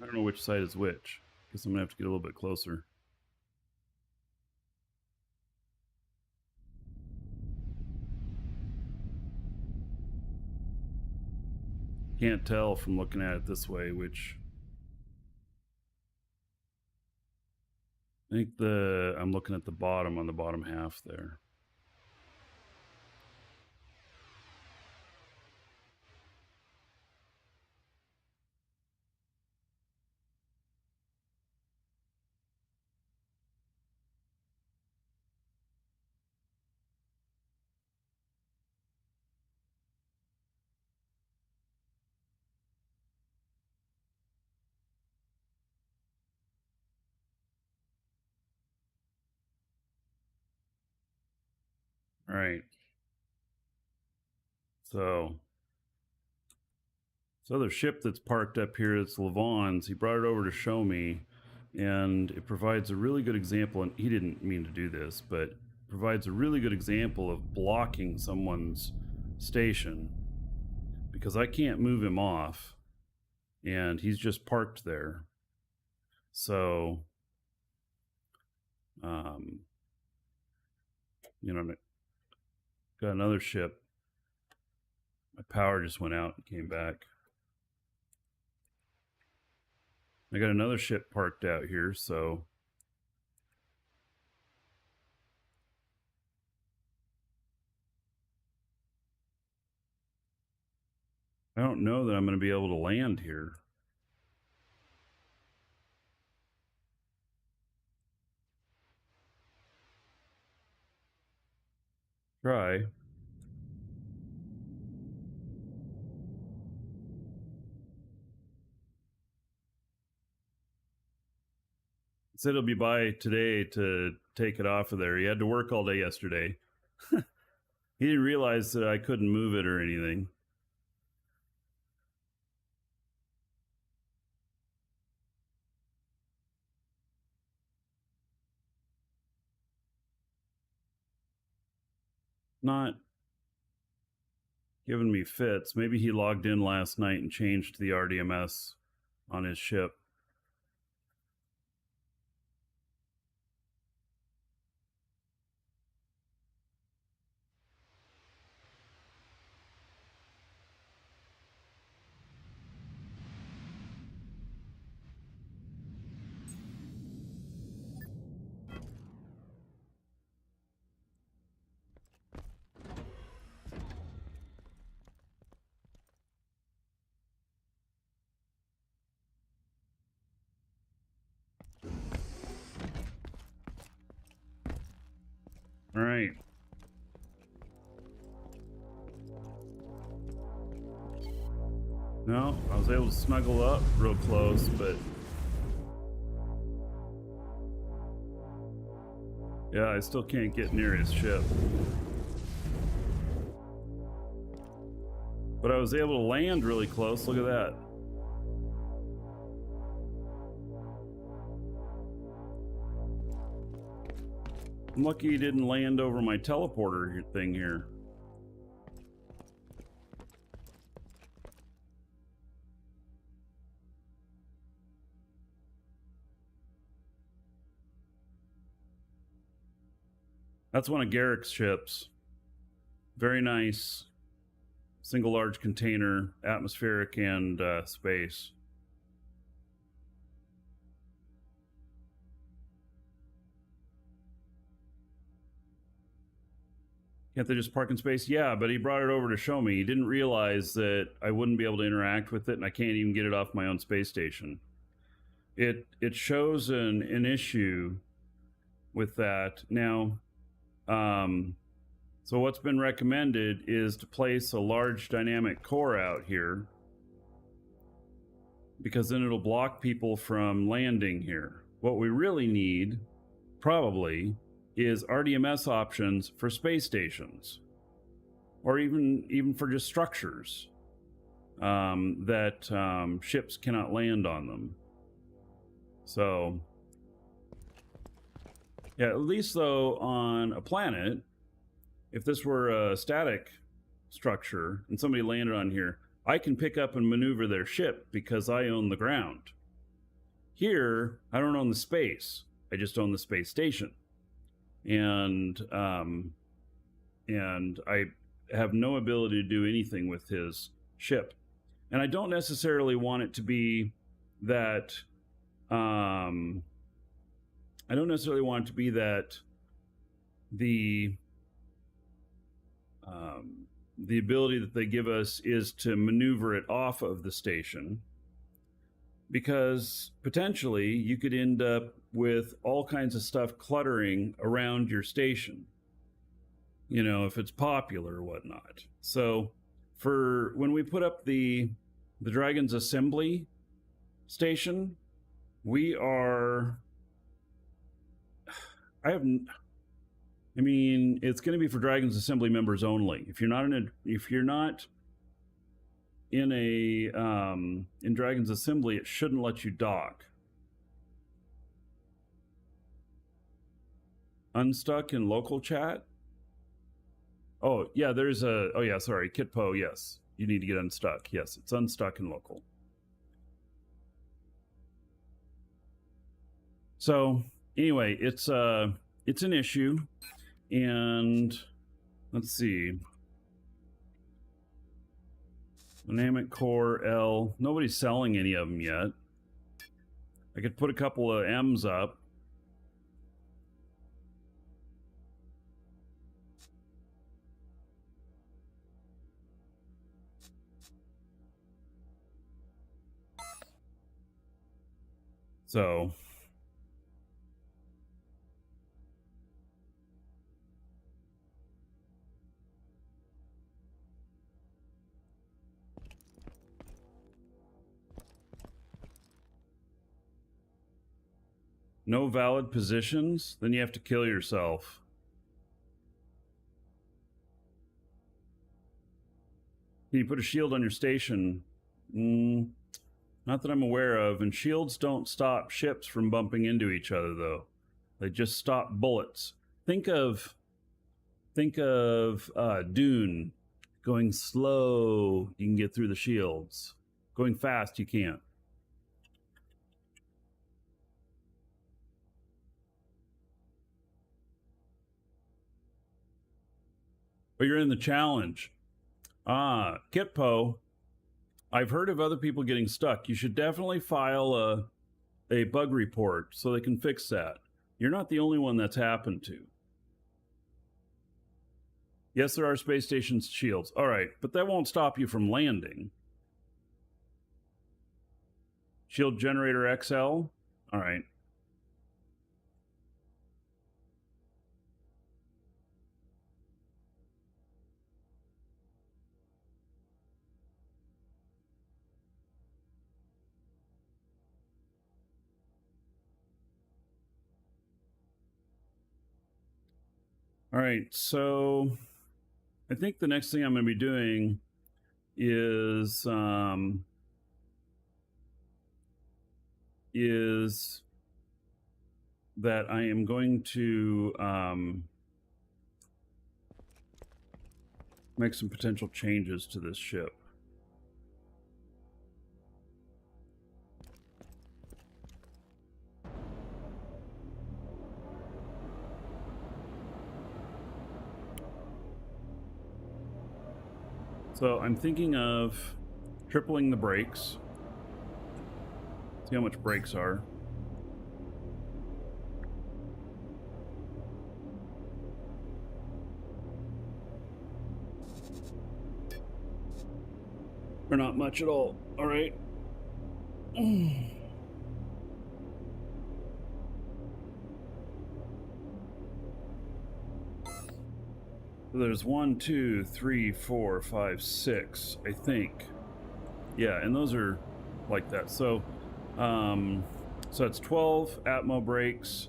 I don't know which side is which. Guess I'm gonna have to get a little bit closer. Can't tell from looking at it this way, which I think I'm looking at the bottom on the bottom half there. All right. So this other ship that's parked up here, it's Levon's. He brought it over to show me, and it provides a really good example. And he didn't mean to do this, but provides a really good example of blocking someone's station, because I can't move him off, and he's just parked there. So, you know, got another ship. My power just went out and came back. I got another ship parked out here, so I don't know that I'm going to be able to land here. Try. Said he'll be by today to take it off of there. He had to work all day yesterday. He didn't realize that I couldn't move it or anything. Not giving me fits. Maybe he logged in last night and changed the RDMS on his ship. All right. No, I was able to snuggle up real close, but yeah, I still can't get near his ship. But I was able to land really close. Look at that. I'm lucky he didn't land over my teleporter thing here. That's one of Garrick's ships. Very nice. Single large container, atmospheric and space. Can't they just park in space? Yeah, but he brought it over to show me. He didn't realize that I wouldn't be able to interact with it, and I can't even get it off my own space station. It shows an issue with that. Now, so what's been recommended is to place a large dynamic core out here, because then it'll block people from landing here. What we really need, probably, is RDMS options for space stations, or even for just structures that ships cannot land on them. So, yeah, at least though on a planet, if this were a static structure and somebody landed on here, I can pick up and maneuver their ship because I own the ground. Here, I don't own the space. I just own the space station. And I have no ability to do anything with his ship. And I don't necessarily want it to be that the ability that they give us is to maneuver it off of the station, because potentially you could end up with all kinds of stuff cluttering around your station, you know, if it's popular or whatnot. So for when we put up the Dragon's assembly station, we are, maybe I mean, it's going to be for Dragons Assembly members only. If you're not in Dragons Assembly, it shouldn't let you dock. Unstuck in local chat? Oh, yeah, there's a... Oh, yeah, sorry. Kitpo, yes. You need to get unstuck. Yes, it's unstuck in local. So, anyway, it's an issue. And let's see. Dynamic Core L. Nobody's selling any of them yet. I could put a couple of M's up. So no valid positions? Then you have to kill yourself. Can you put a shield on your station? Not that I'm aware of. And shields don't stop ships from bumping into each other, though. They just stop bullets. Think of Dune. Going slow, you can get through the shields. Going fast, you can't. But you're in the challenge. Kitpo, I've heard of other people getting stuck. You should definitely file a bug report so they can fix that. You're not the only one that's happened to. Yes, there are space station shields. All right, but that won't stop you from landing. Shield generator XL? All right. All right, so I think the next thing I'm going to be doing is that I am going to make some potential changes to this ship. So I'm thinking of tripling the brakes. See how much brakes are. Or not much at all. All right. There's 1, 2, 3, 4, 5, 6, I think. Yeah, and those are like that. So, so it's 12 Atmo brakes.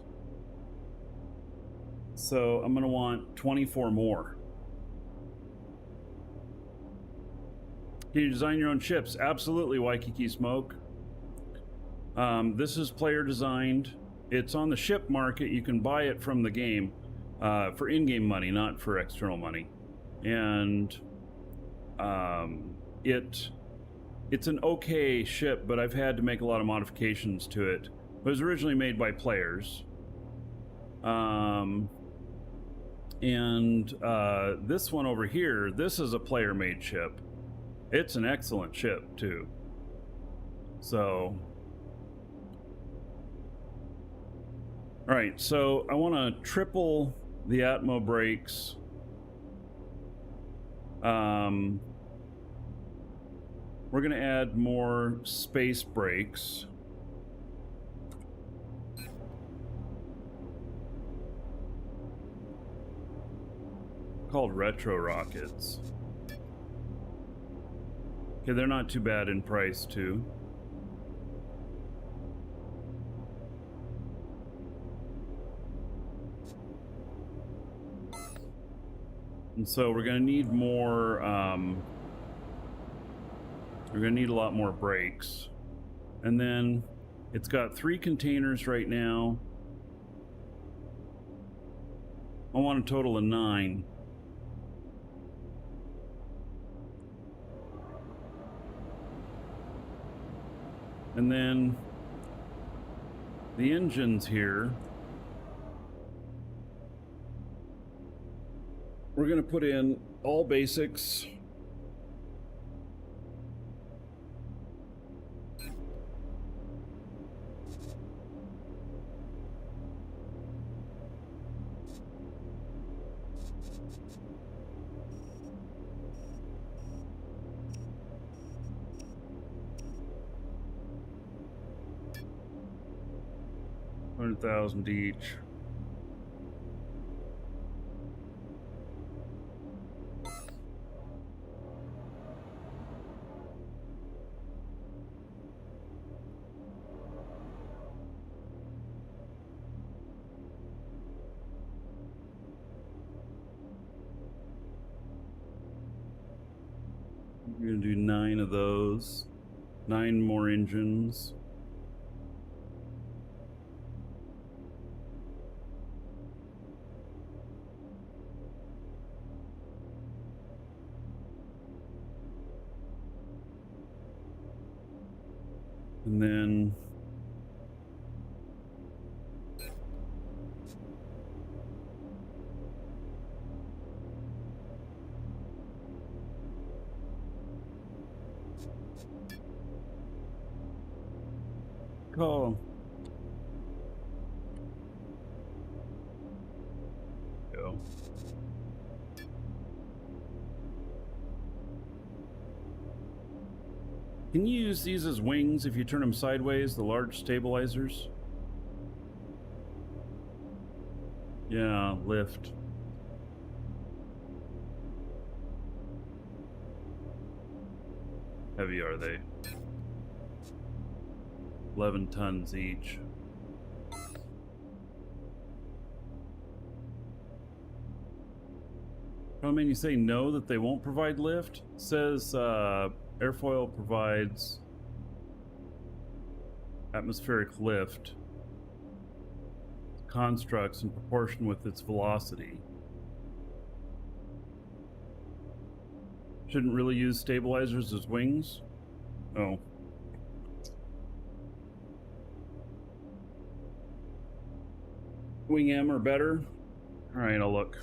So I'm gonna want 24 more. Can you design your own ships? Absolutely, Waikiki Smoke. This is player designed. It's on the ship market. You can buy it from the game. For in-game money, not for external money. And it's an okay ship, but I've had to make a lot of modifications to it. It was originally made by players. This one over here, this is a player-made ship. It's an excellent ship, too. So... Alright, so I want to triple the Atmo brakes. We're going to add more space brakes. Called retro rockets. Okay, they're not too bad in price, too. And so we're going to need more, we're going to need a lot more brakes. And then it's got 3 containers right now. I want a total of 9. And then the engines here, we're going to put in all basics. $100,000 each. We're going to do 9 of those. 9 more engines. And then go. Can you use these as wings if you turn them sideways, the large stabilizers? Yeah, lift. Heavy are they? 11 tons each. I mean, you say no, that they won't provide lift? It says airfoil provides atmospheric lift. Constructs in proportion with its velocity. Shouldn't really use stabilizers as wings? Oh. Wing M or better? Alright, I'll look.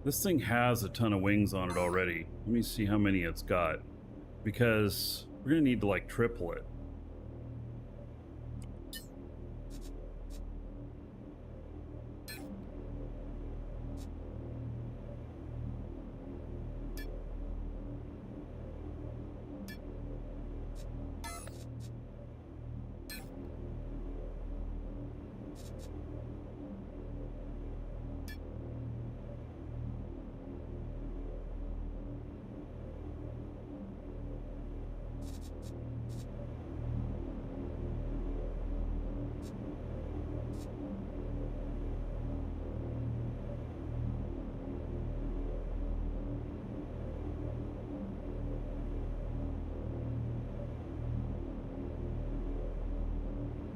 This thing has a ton of wings on it already. Let me see how many it's got, because we're gonna need to like triple it.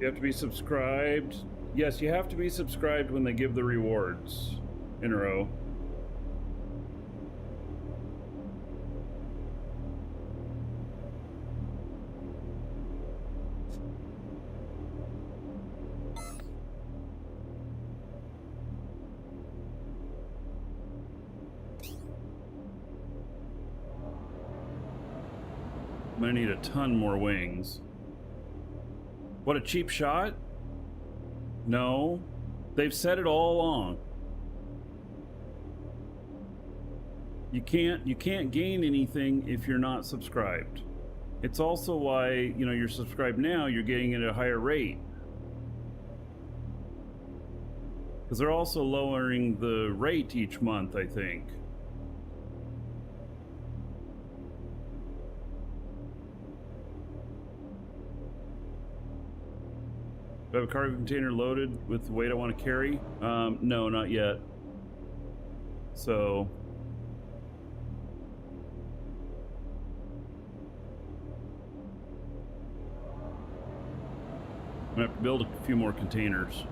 You have to be subscribed. Yes, you have to be subscribed when they give the rewards in a row. I'm gonna need a ton more wings. What a cheap shot? No, they've said it all along. You can't gain anything if you're not subscribed. It's also why, you know, you're subscribed now, you're getting it at a higher rate. Because they're also lowering the rate each month, I think. Do I have a cargo container loaded with the weight I want to carry? No, not yet. So I'm gonna have to build a few more containers.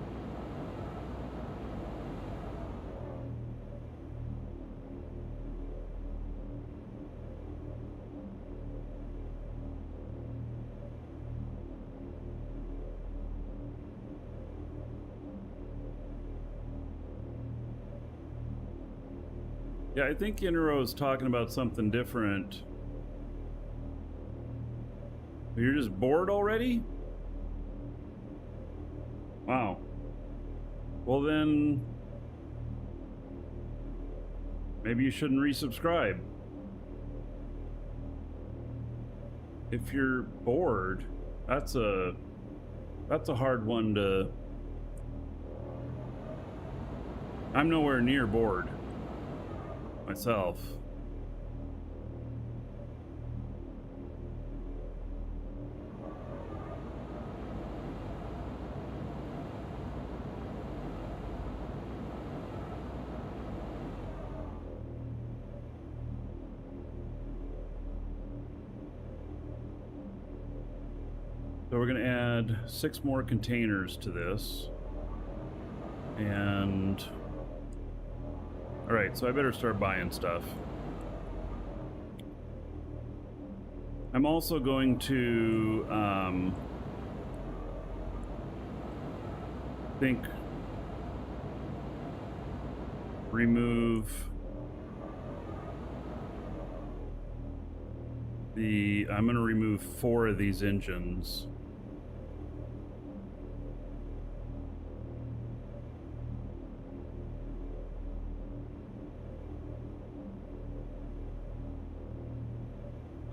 Yeah, I think Inro is talking about something different. You're just bored already? Wow. Well then, maybe you shouldn't resubscribe. If you're bored, that's a hard one to... I'm nowhere near bored myself. So we're going to add 6 more containers to this. And... Alright, so I better start buying stuff. I'm also going to, remove I'm going to remove 4 of these engines.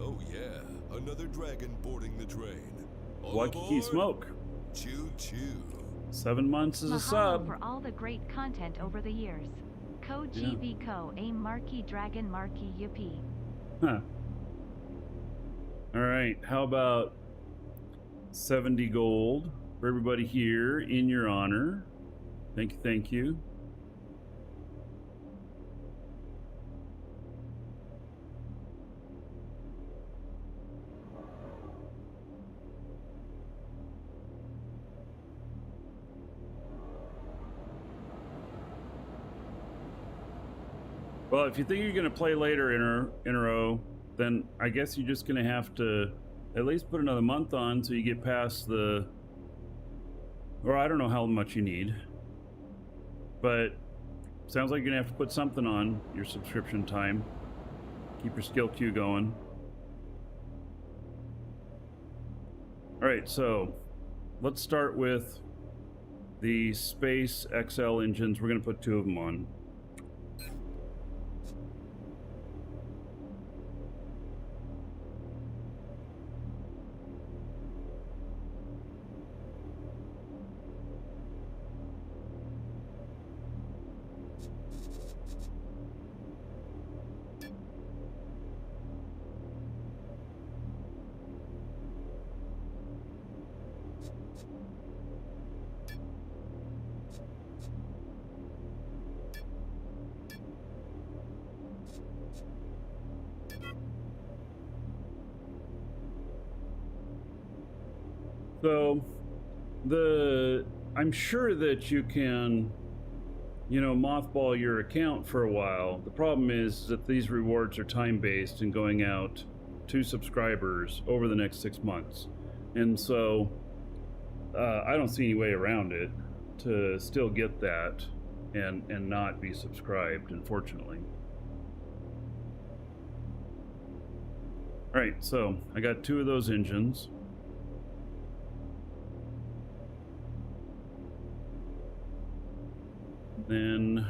Oh yeah, another dragon boarding the train. All Waikiki aboard? Smoke. Choo choo. 7 months as a Mahalo sub. for all the great content over the years. Code Yeah. GV Co. A Marquee Dragon Marquee Yippee. Huh. Alright, how about 70 gold for everybody here in your honor? Thank you, thank you. Well, if you think you're going to play later in a row, then I guess you're just going to have to at least put another month on so you get past the... Or I don't know how much you need. But sounds like you're going to have to put something on your subscription time. Keep your skill queue going. Alright, so let's start with the Space XL engines. We're going to put 2 of them on. So I'm sure that you can, you know, mothball your account for a while. The problem is that these rewards are time-based and going out to subscribers over the next 6 months. And so I don't see any way around it to still get that and not be subscribed, unfortunately. All right, so I got 2 of those engines. Then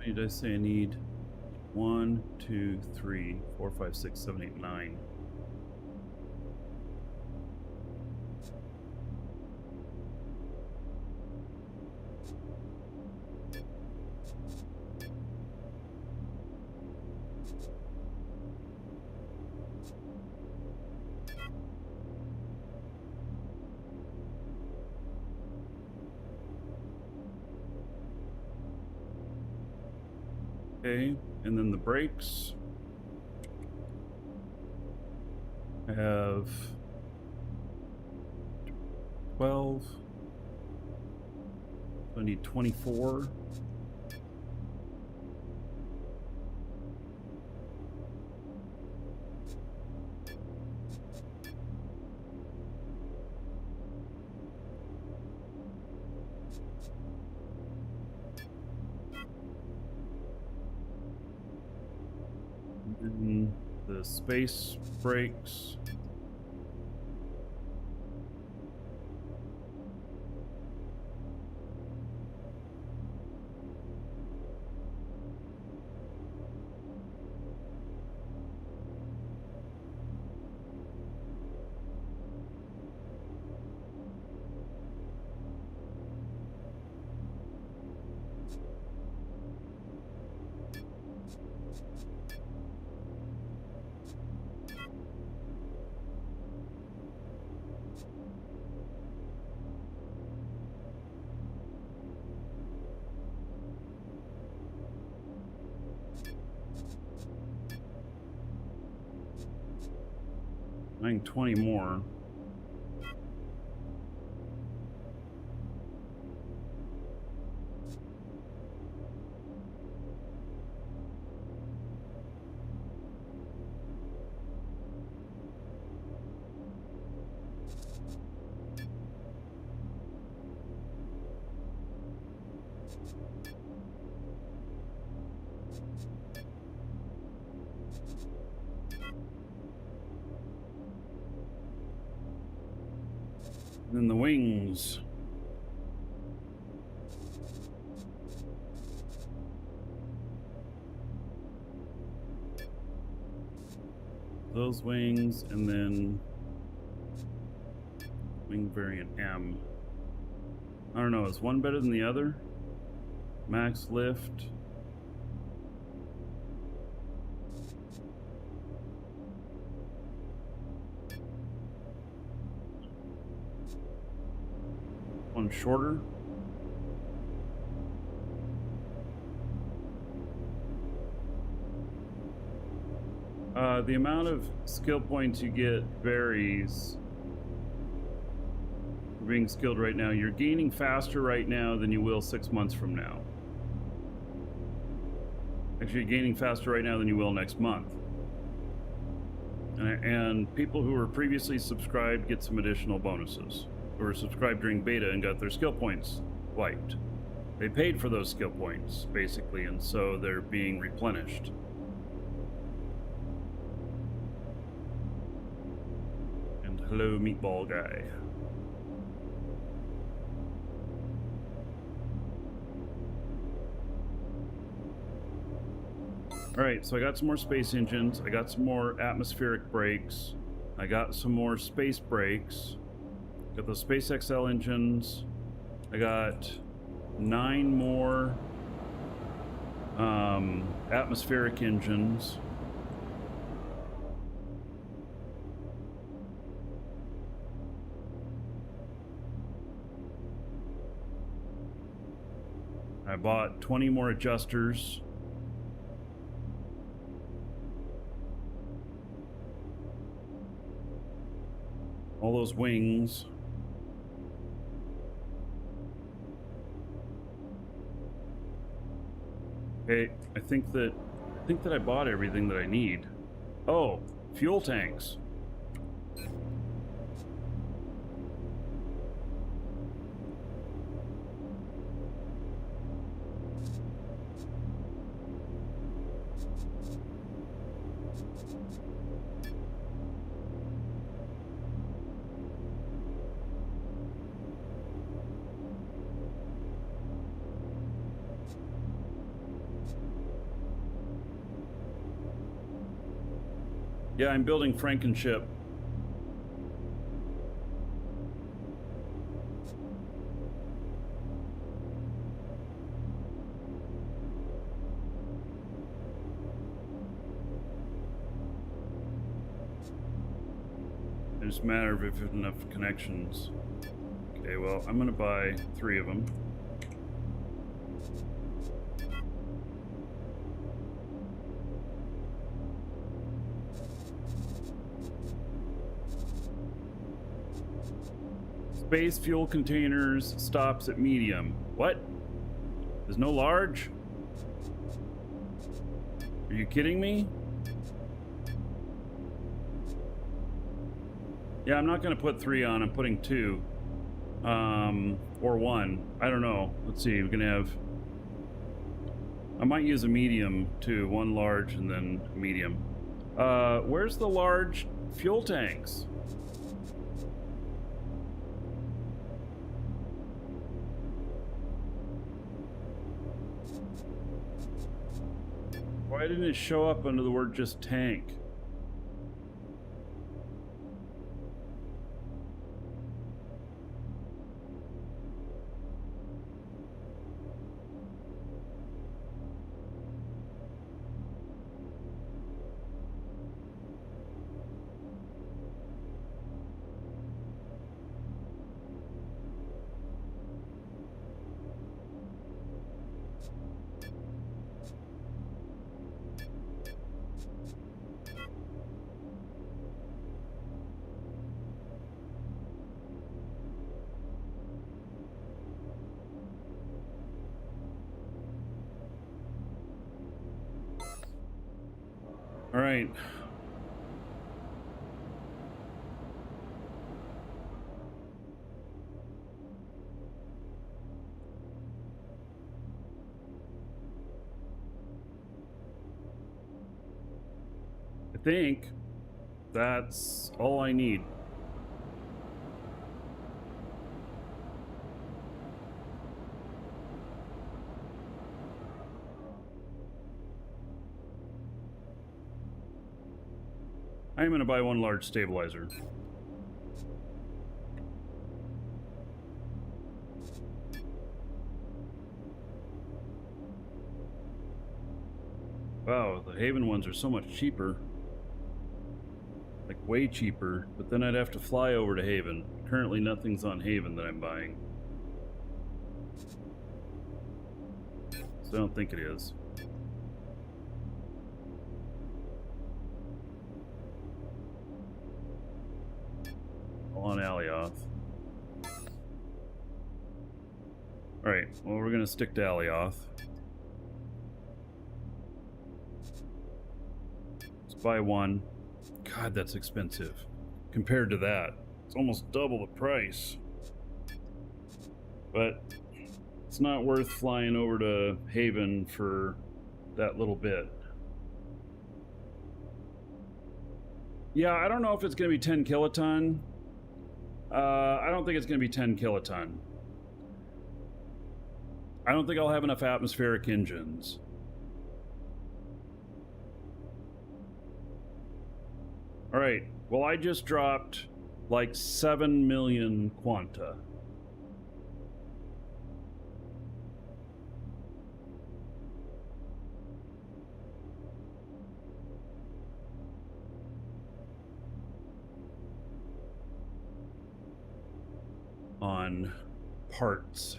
many did I say I need? 1, 2, 3, 4, 5, 6, 7, 8, 9. Okay, and then the brakes. I have 12. So I need 24. And then the space brakes. I need 20 more. And then the wings. Those wings, and then wing variant M. I don't know, is one better than the other? Max lift. One shorter. The amount of skill points you get varies for being skilled right now. You're gaining faster right now than you will 6 months from now. Actually, you're gaining faster right now than you will next month. And people who were previously subscribed get some additional bonuses. Who were subscribed during beta and got their skill points wiped. They paid for those skill points, basically, and so they're being replenished. Hello, meatball guy. All right, so I got some more space engines. I got some more atmospheric brakes. I got some more space brakes. Got those Space XL engines. I got 9 more atmospheric engines. I bought 20 more adjusters. All those wings. Okay, I think that I bought everything that I need. Oh, fuel tanks. Yeah, I'm building Frankenship. It's just a matter of if there's enough connections. Okay, well, I'm gonna buy 3 of them. Space fuel containers stops at medium. What? There's no large? Are you kidding me? Yeah, I'm not gonna put 3 on, I'm putting 2. Or 1. I don't know. Let's see, we're gonna have... I might use a medium too, 1 large and then medium. Where's the large fuel tanks? Why didn't it show up under the word just tank? All right. I think that's all I need. I'm going to buy 1 large stabilizer. Wow, the Haven ones are so much cheaper. Like way cheaper, but then I'd have to fly over to Haven. Currently nothing's on Haven that I'm buying. So I don't think it is. On Alioth. Alright, well, we're gonna stick to Alioth. Let's buy 1. God, that's expensive. Compared to that, it's almost double the price. But it's not worth flying over to Haven for that little bit. Yeah, I don't know if it's gonna be 10 kiloton. I don't think it's going to be 10 kiloton. I don't think I'll have enough atmospheric engines. All right. Well, I just dropped like 7 million quanta. On parts.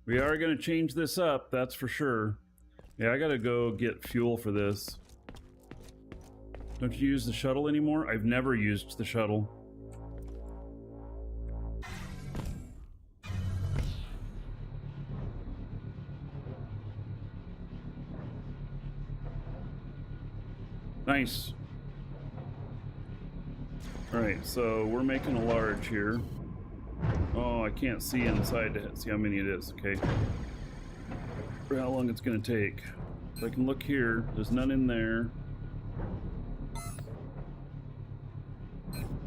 We are going to change this up, that's for sure. Yeah, I gotta go get fuel for this. Don't you use the shuttle anymore? I've never used the shuttle. Nice. Alright, so we're making a large here. Oh, I can't see inside to see how many it is, okay. For how long it's gonna take. So I can look here, there's none in there.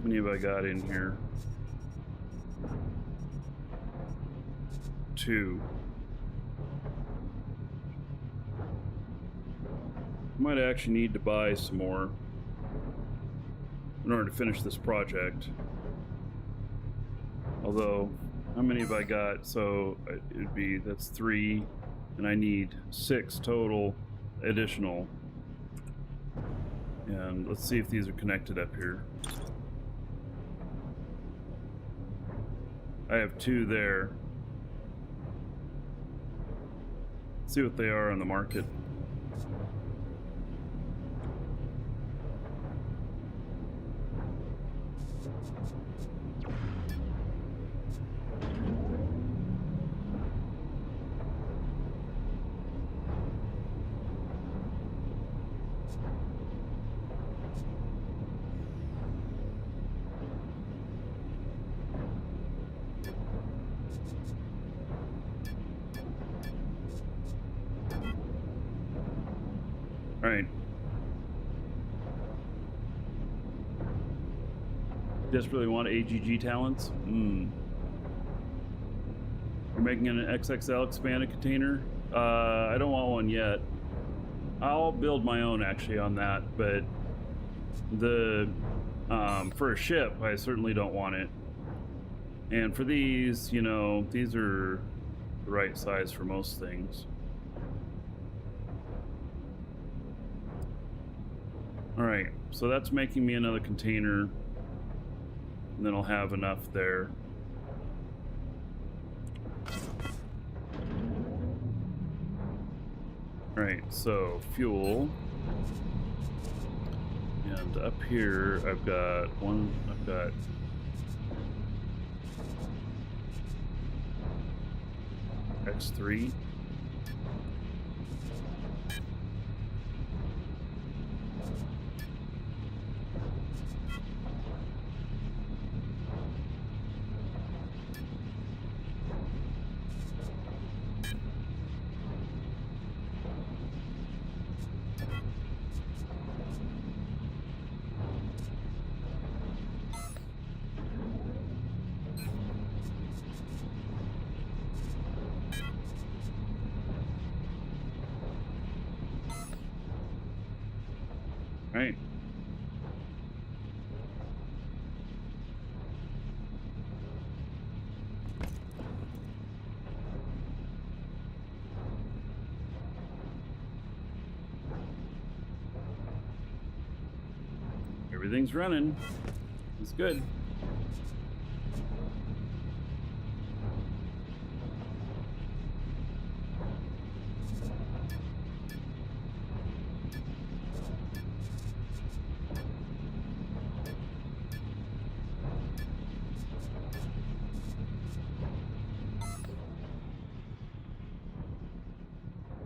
many have I got in here? 2. Might actually need to buy some more in order to finish this project. Although, how many have I got? So it'd be, that's 3, and I need 6 total additional. And let's see if these are connected up here. I have 2 there. Let's see what they are on the market. All right. Desperately want AGG talents? You're making an XXL expanded container? I don't want one yet. I'll build my own actually on that, but the for a ship, I certainly don't want it. And for these, you know, these are the right size for most things. All right, so that's making me another container, and then I'll have enough there. All right, so fuel, and up here I've got X3. Right. Everything's running. It's good.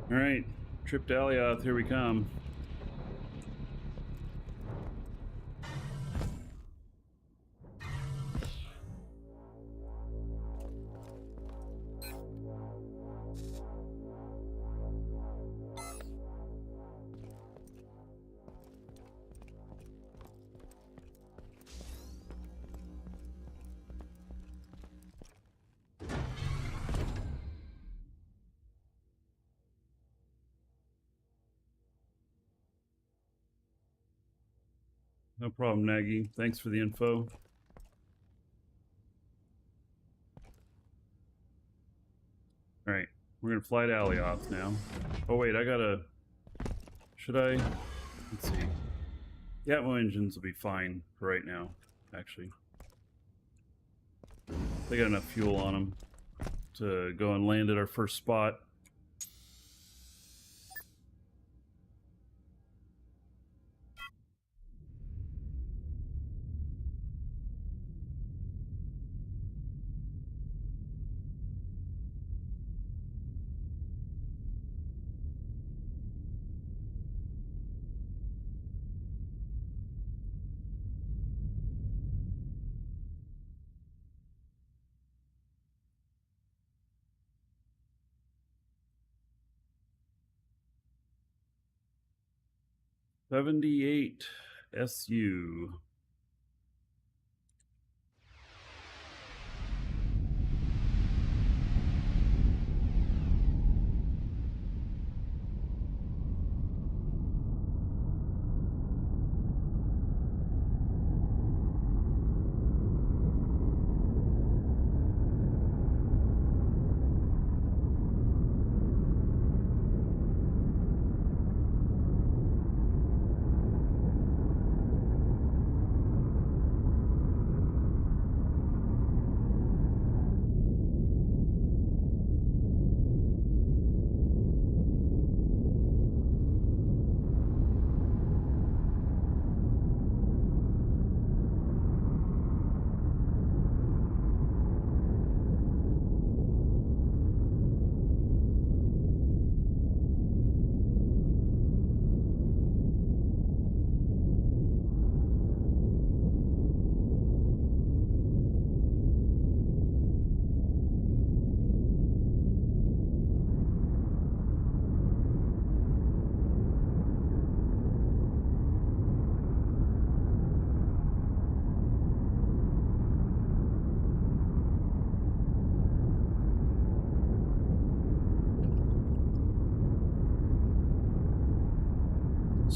All right, trip to Alioth, here we come. No problem, Nagy. Thanks for the info. All right, we're gonna fly to Alioth now. Oh wait, I gotta. Should I? Let's see. The Atmo engines will be fine for right now, actually. They got enough fuel on them to go and land at our first spot. $78 SU.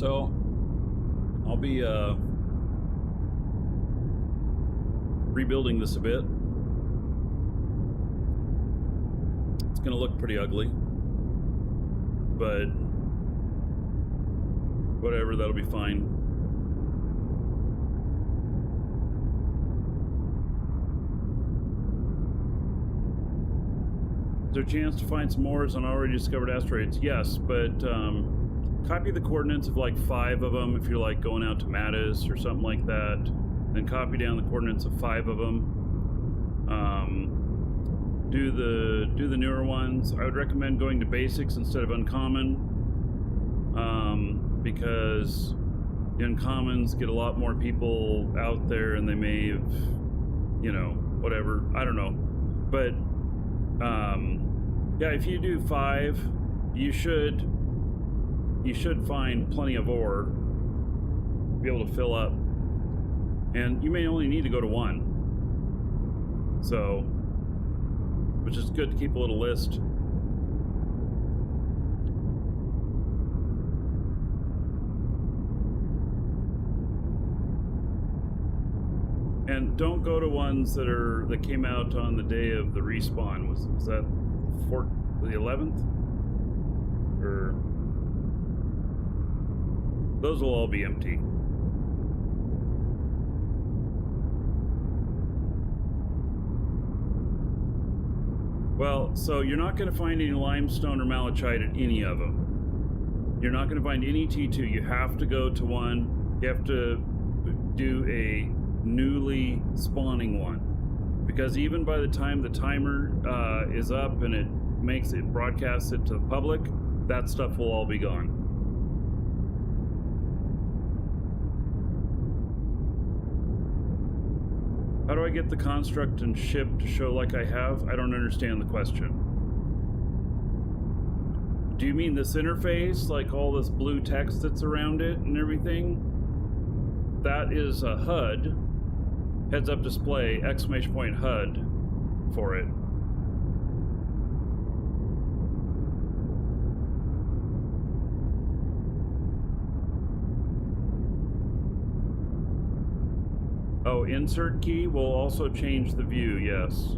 So I'll be rebuilding this a bit. It's going to look pretty ugly, but whatever, that'll be fine. Is there a chance to find some more on already discovered asteroids? Yes, but copy the coordinates of like 5 of them if you're like going out to Mattis or something like that. Then copy down the coordinates of 5 of them. Do the newer ones. I would recommend going to basics instead of uncommon, because the uncommons get a lot more people out there, and they may have, you know, whatever. I don't know, but yeah, if you do 5, you should find plenty of ore, be able to fill up, and you may only need to go to 1. So, which is good to keep a little list. And don't go to ones that came out on the day of the respawn. Was that the 11th? Or those will all be empty. Well, so you're not going to find any limestone or malachite at any of them. You're not going to find any T2. You have to go to one. You have to do a newly spawning one, because even by the time the timer is up and it broadcasts it to the public, that stuff will all be gone. How do I get the construct and ship to show like I have? I don't understand the question. Do you mean this interface, like all this blue text that's around it and everything? That is a HUD, heads up display, exclamation point HUD for it. Oh, insert key will also change the view, yes.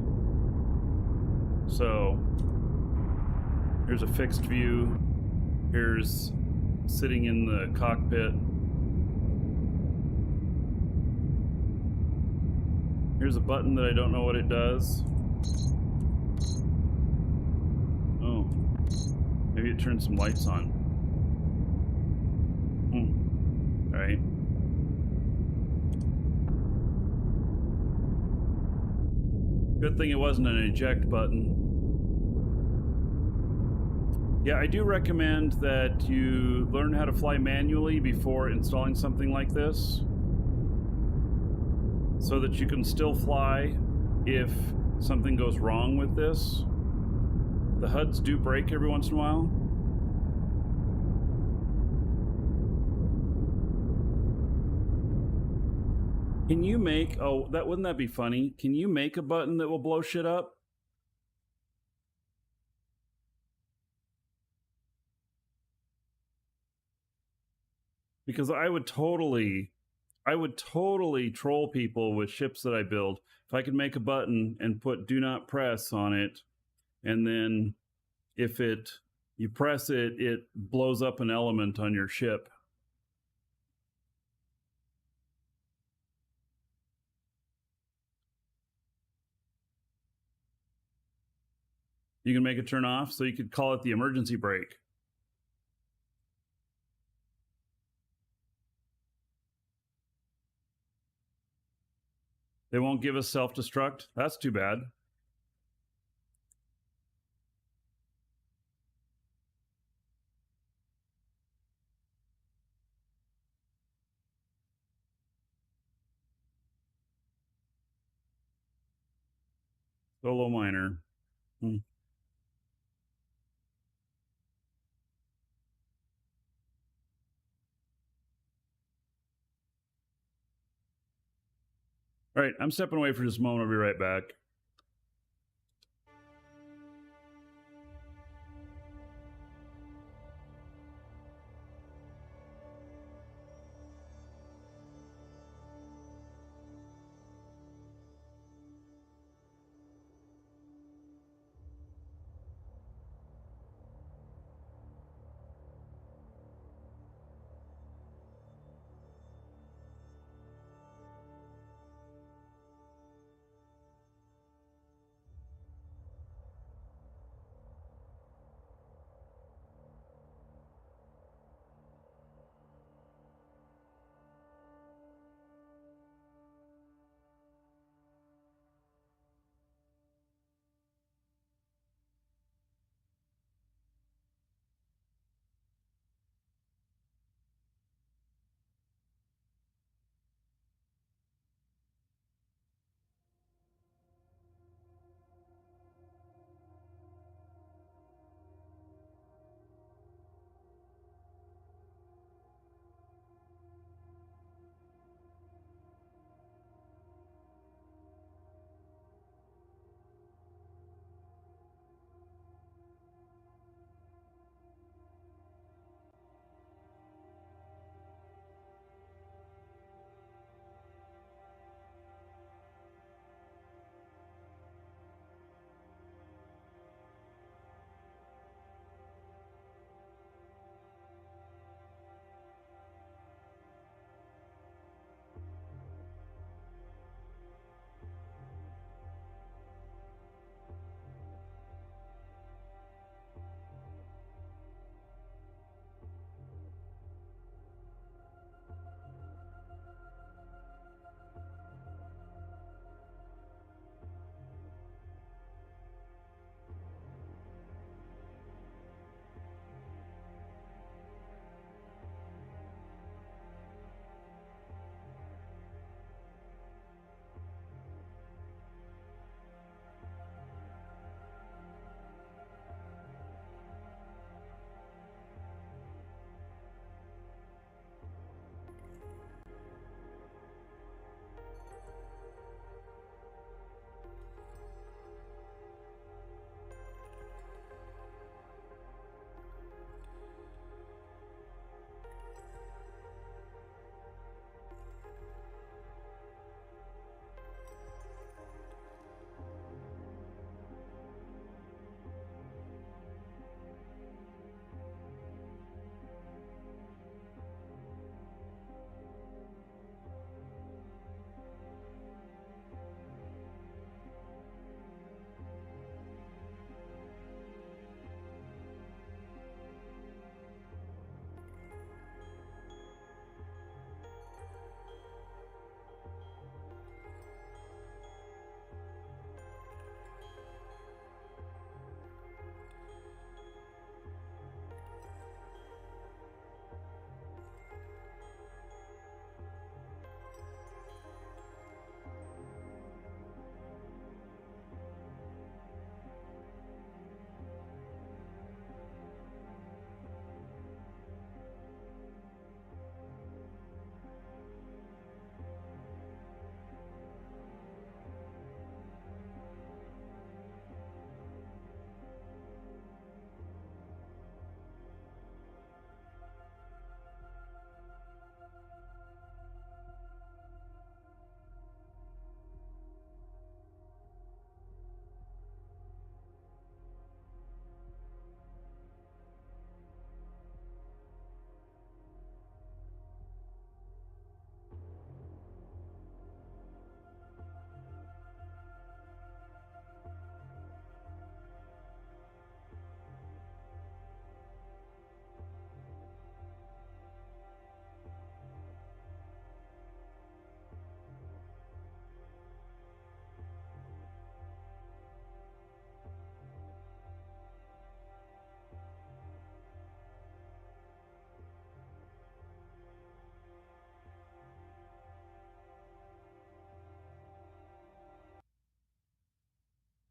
So, here's a fixed view. Here's sitting in the cockpit. Here's a button that I don't know what it does. Oh, maybe it turns some lights on. All right. Good thing it wasn't an eject button. Yeah, I do recommend that you learn how to fly manually before installing something like this, so that you can still fly if something goes wrong with this. The HUDs do break every once in a while. Can you make, wouldn't that be funny? Can you make a button that will blow shit up? Because I would totally troll people with ships that I build. If I could make a button and put do not press on it, and then if you press it, it blows up an element on your ship. You can make it turn off, so you could call it the emergency brake. They won't give us self-destruct? That's too bad. Solo miner. All right, I'm stepping away for just a moment. I'll be right back.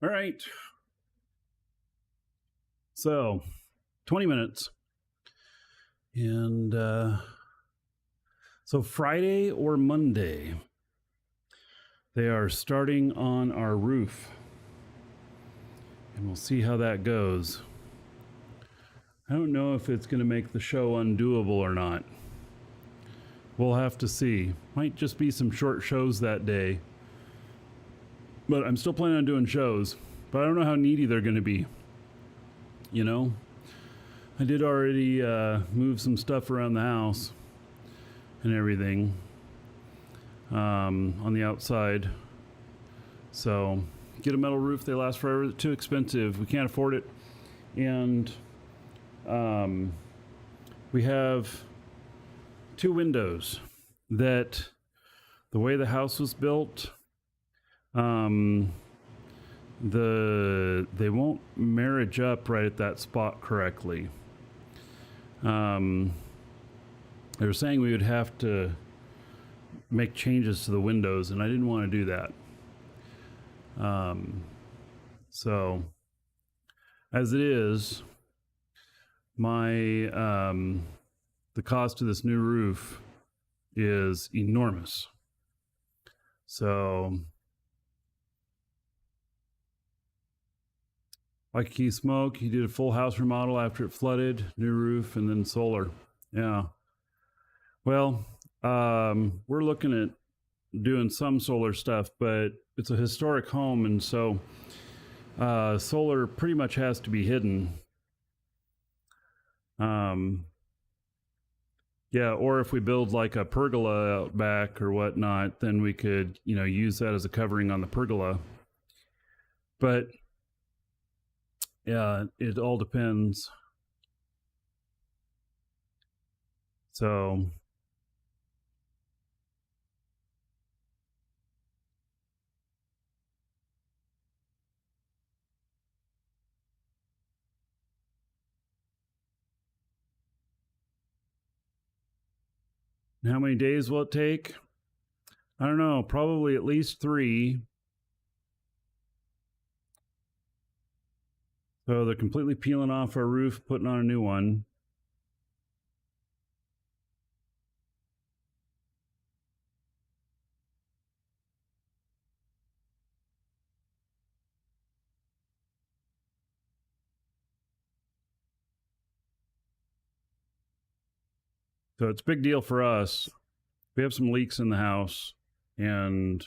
All right. So 20 minutes. And so Friday or Monday, they are starting on our roof. And we'll see how that goes. I don't know if it's going to make the show undoable or not. We'll have to see. Might just be some short shows that day. But I'm still planning on doing shows. But I don't know how needy they're going to be. You know? I did already move some stuff around the house and everything on the outside. So get a metal roof. They last forever. They're too expensive. We can't afford it. And we have 2 windows that the way the house was built, they won't marriage up right at that spot correctly. They were saying we would have to make changes to the windows, and I didn't want to do that. So as it is, my the cost of this new roof is enormous. So like Keith Smoke, he did a full house remodel after it flooded, new roof, and then solar. Yeah. Well, we're looking at doing some solar stuff, but it's a historic home, and so solar pretty much has to be hidden. Yeah, or if we build like a pergola out back or whatnot, then we could, use that as a covering on the pergola. But yeah, it all depends. So how many days will it take? I don't know, probably at least 3. So they're completely peeling off our roof, putting on a new one. So it's a big deal for us. We have some leaks in the house, and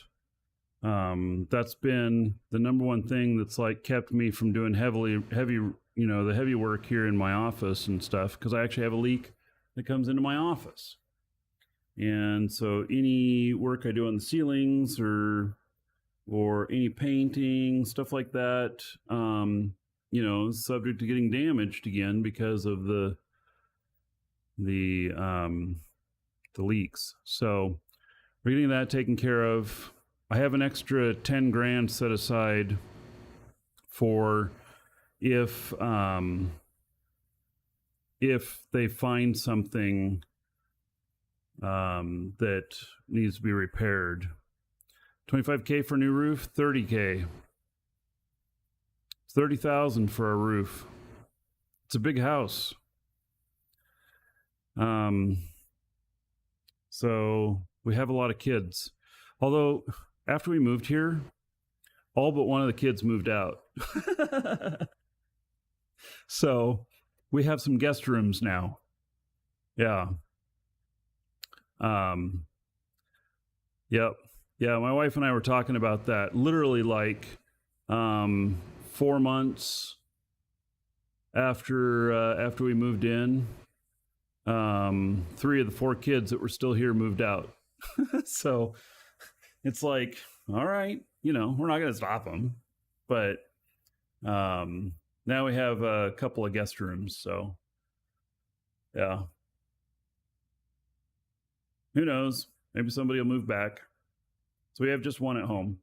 that's been the number one thing that's like kept me from doing the heavy work here in my office and stuff, because I actually have a leak that comes into my office. And so any work I do on the ceilings or any painting, stuff like that, is subject to getting damaged again because of the leaks. So we're getting that taken care of. I have an extra 10 grand set aside for if they find something that needs to be repaired. $25K for a new roof, $30K. It's $30,000 for a roof. It's a big house. So we have a lot of kids. Although after we moved here, all but one of the kids moved out. So we have some guest rooms now. Yeah. Yep. Yeah, my wife and I were talking about that. Literally like 4 months after we moved in, 3 of the 4 kids that were still here moved out. So it's like, all right, we're not going to stop them. But now we have a couple of guest rooms. So yeah. Who knows? Maybe somebody will move back. So we have just one at home.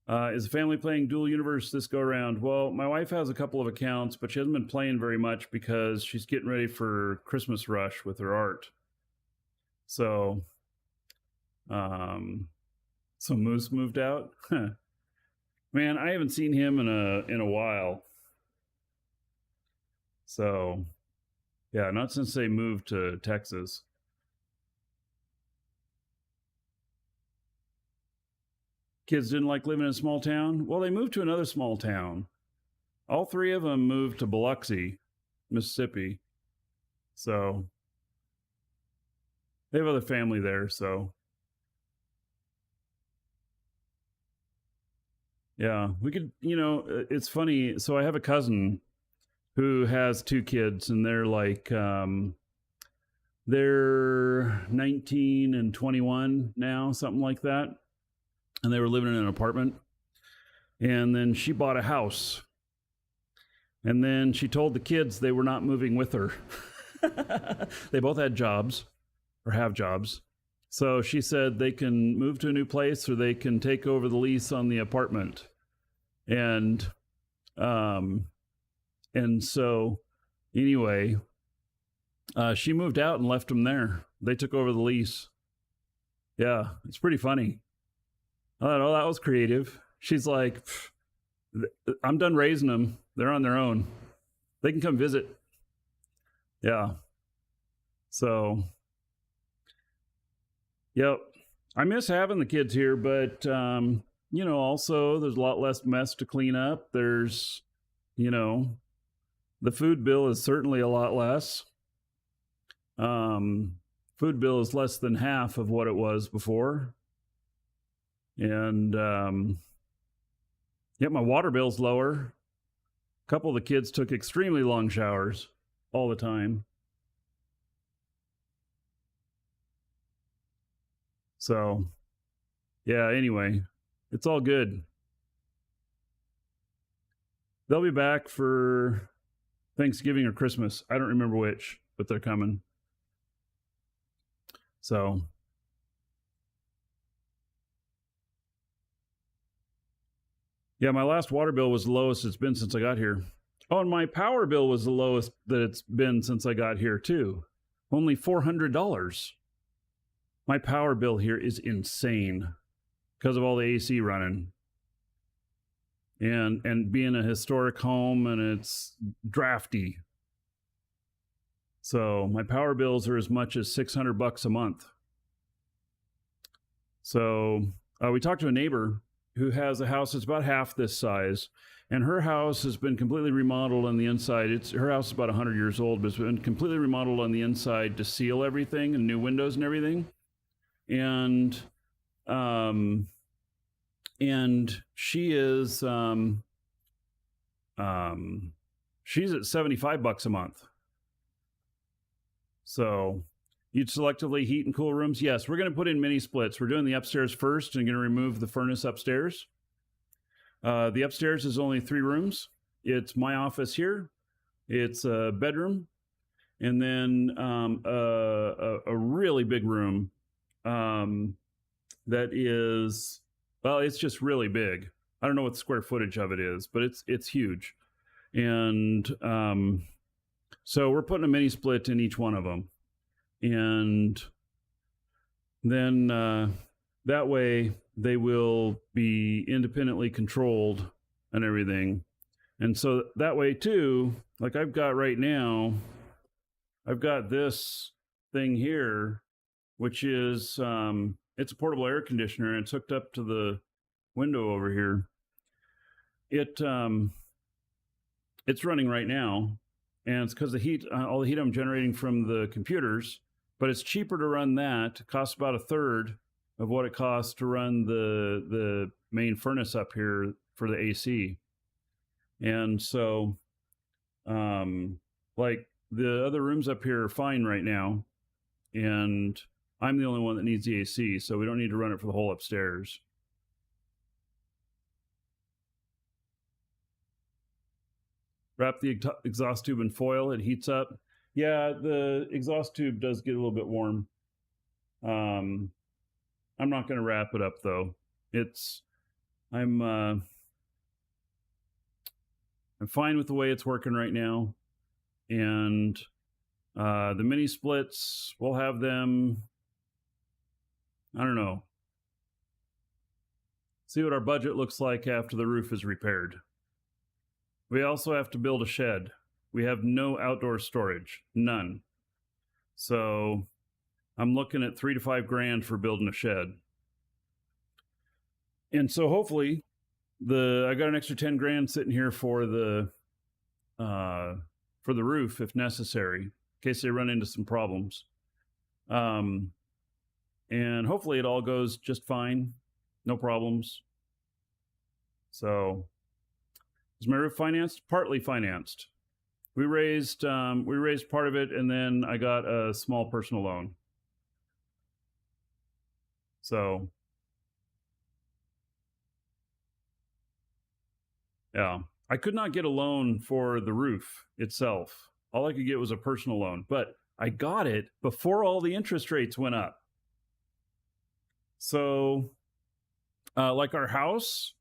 Is the family playing Dual Universe this go around? Well, my wife has a couple of accounts, but she hasn't been playing very much because she's getting ready for Christmas rush with her art. So Moose moved out. Man, I haven't seen him in a while. So, yeah, not since they moved to Texas. Kids didn't like living in a small town. Well, they moved to another small town. All three of them moved to Biloxi, Mississippi. So they have other family there. So yeah, we could, it's funny. So I have a cousin who has two kids, and they're like, they're 19 and 21 now, something like that. And they were living in an apartment. And then she bought a house. And then she told the kids they were not moving with her. They both had jobs or have jobs. So she said they can move to a new place or they can take over the lease on the apartment. And so anyway, she moved out and left them there. They took over the lease. Yeah, it's pretty funny. I thought, oh, that was creative. She's like, I'm done raising them. They're on their own. They can come visit. Yeah. So, yep. I miss having the kids here, but, also there's a lot less mess to clean up. There's, the food bill is certainly a lot less. Food bill is less than half of what it was before. And, my water bill's lower. A couple of the kids took extremely long showers all the time. So, yeah, anyway, it's all good. They'll be back for Thanksgiving or Christmas. I don't remember which, but they're coming. So, yeah, my last water bill was the lowest it's been since I got here. Oh, and my power bill was the lowest that it's been since I got here, too. Only $400. My power bill here is insane because of all the AC running. And being a historic home, and it's drafty. So my power bills are as much as $600 a month. So we talked to a neighbor who has a house that's about half this size, and her house has been completely remodeled on the inside. Her house is about 100 years old, but it's been completely remodeled on the inside to seal everything and new windows and everything. And she is she's at $75 a month. So you'd selectively heat and cool rooms. Yes, we're going to put in mini splits. We're doing the upstairs first and going to remove the furnace upstairs. The upstairs is only 3 rooms. It's my office here. It's a bedroom. And then a really big room that is, well, it's just really big. I don't know what the square footage of it is, but it's huge. And so we're putting a mini split in each one of them. And then that way they will be independently controlled and everything. And so that way too, like I've got right now, I've got this thing here, which is, it's a portable air conditioner, and it's hooked up to the window over here. It's running right now, and it's because the heat, all the heat I'm generating from the computers, but it's cheaper to run that. It costs about a third of what it costs to run the main furnace up here for the AC. And so, like the other rooms up here are fine right now, and I'm the only one that needs the AC, so we don't need to run it for the whole upstairs. Wrap the exhaust tube in foil, it heats up. Yeah, the exhaust tube does get a little bit warm. I'm not going to wrap it up though. I'm fine with the way it's working right now. And the mini splits, we'll have them, I don't know, see what our budget looks like after the roof is repaired. We also have to build a shed. We have no outdoor storage, none. So I'm looking at $3 to $5 grand for building a shed. And so hopefully I got an extra 10 grand sitting here for the roof if necessary, in case they run into some problems. And hopefully it all goes just fine, no problems. So is my roof financed? Partly financed. We raised part of it, and then I got a small personal loan. So yeah, I could not get a loan for the roof itself. All I could get was a personal loan, but I got it before all the interest rates went up. So, like our house,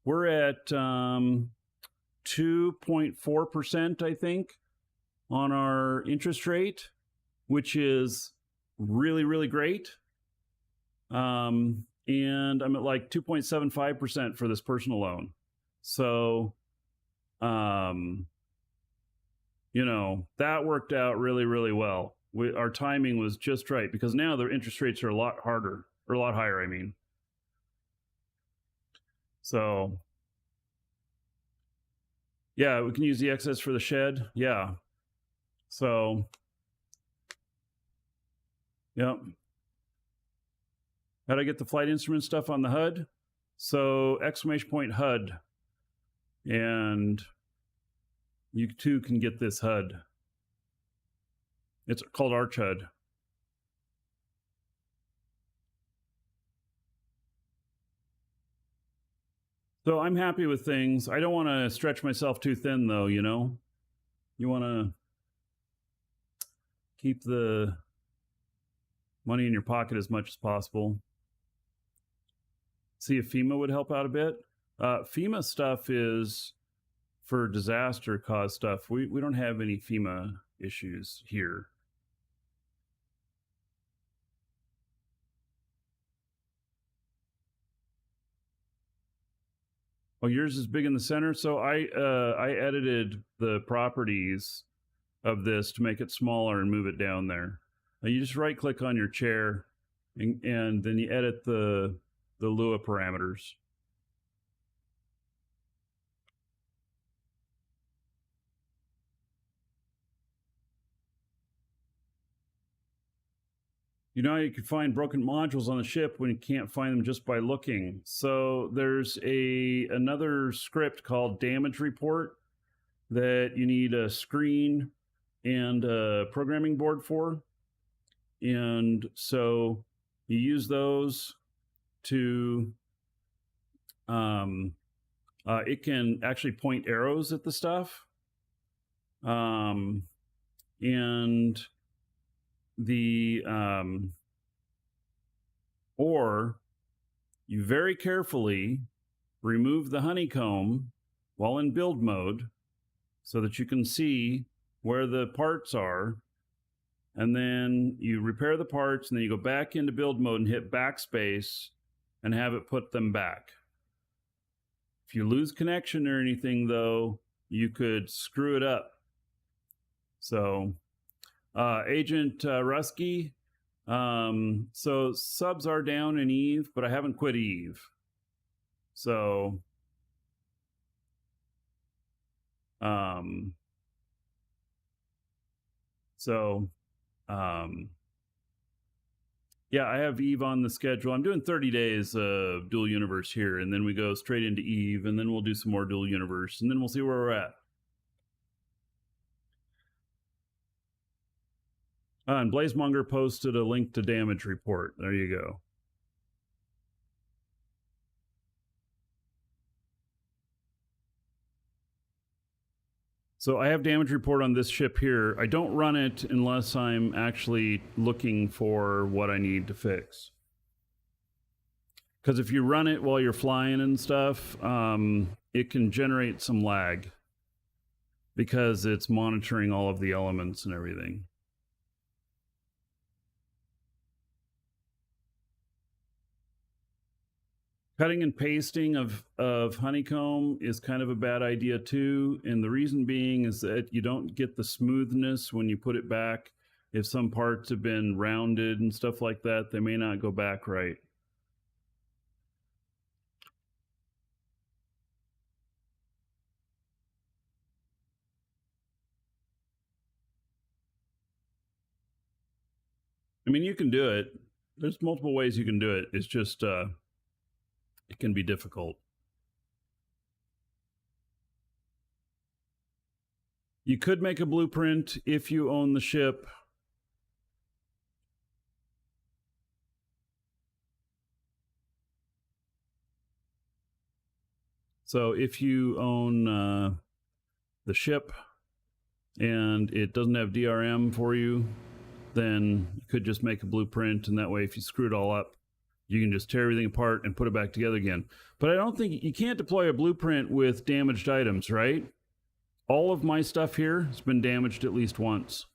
we're at 2.4%, I think, on our interest rate, which is really, really great. And I'm at like 2.75% for this personal loan. So, that worked out really, really well. Our timing was just right, because now the interest rates are a lot higher, I mean. So, yeah, we can use the excess for the shed. Yeah. So, yep. How'd I get the flight instrument stuff on the HUD? So, !HUD. And you too can get this HUD. It's called Arch HUD. So I'm happy with things. I don't want to stretch myself too thin, though, You want to keep the money in your pocket as much as possible. See if FEMA would help out a bit. FEMA stuff is for disaster cause stuff. We don't have any FEMA issues here. Oh, yours is big in the center. So I edited the properties of this to make it smaller and move it down there. Now you just right click on your chair and then you edit the Lua parameters. You can find broken modules on the ship when you can't find them just by looking. So there's another script called damage report that you need a screen and a programming board for. And so you use those to, it can actually point arrows at the stuff. And or you very carefully remove the honeycomb while in build mode so that you can see where the parts are, and then you repair the parts, and then you go back into build mode and hit backspace and have it put them back. If you lose connection or anything, though, you could screw it up. So Agent Rusky, so subs are down in Eve, but I haven't quit Eve. So yeah, I have Eve on the schedule. I'm doing 30 days of dual universe here, and then we go straight into Eve, and then we'll do some more dual universe, and then we'll see where we're at. And Blazemonger posted a link to damage report. There you go. So I have damage report on this ship here. I don't run it unless I'm actually looking for what I need to fix. Because if you run it while you're flying and stuff, it can generate some lag because it's monitoring all of the elements and everything. Cutting and pasting of honeycomb is kind of a bad idea too. And the reason being is that you don't get the smoothness when you put it back. If some parts have been rounded and stuff like that, they may not go back right. I mean, you can do it. There's multiple ways you can do it. It's just, it can be difficult. You could make a blueprint if you own the ship. So if you own the ship and it doesn't have DRM for you, then you could just make a blueprint, and that way if you screw it all up, you can just tear everything apart and put it back together again. But I don't think you can't deploy a blueprint with damaged items, right? All of my stuff here has been damaged at least once.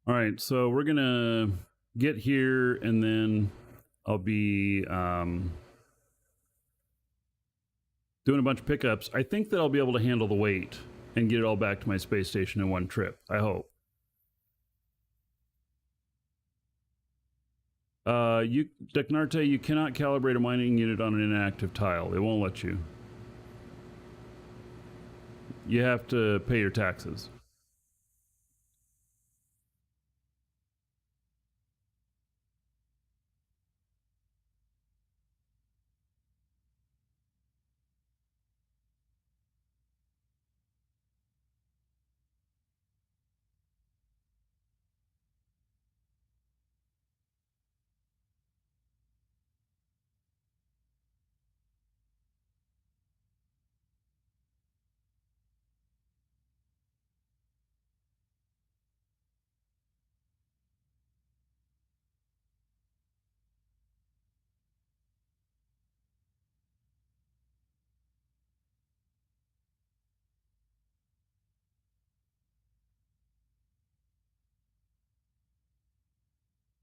All right, so we're gonna get here, and then I'll be doing a bunch of pickups. I think that I'll be able to handle the weight and get it all back to my space station in one trip. I hope. Deknarte, you cannot calibrate a mining unit on an inactive tile. It won't let you. You have to pay your taxes.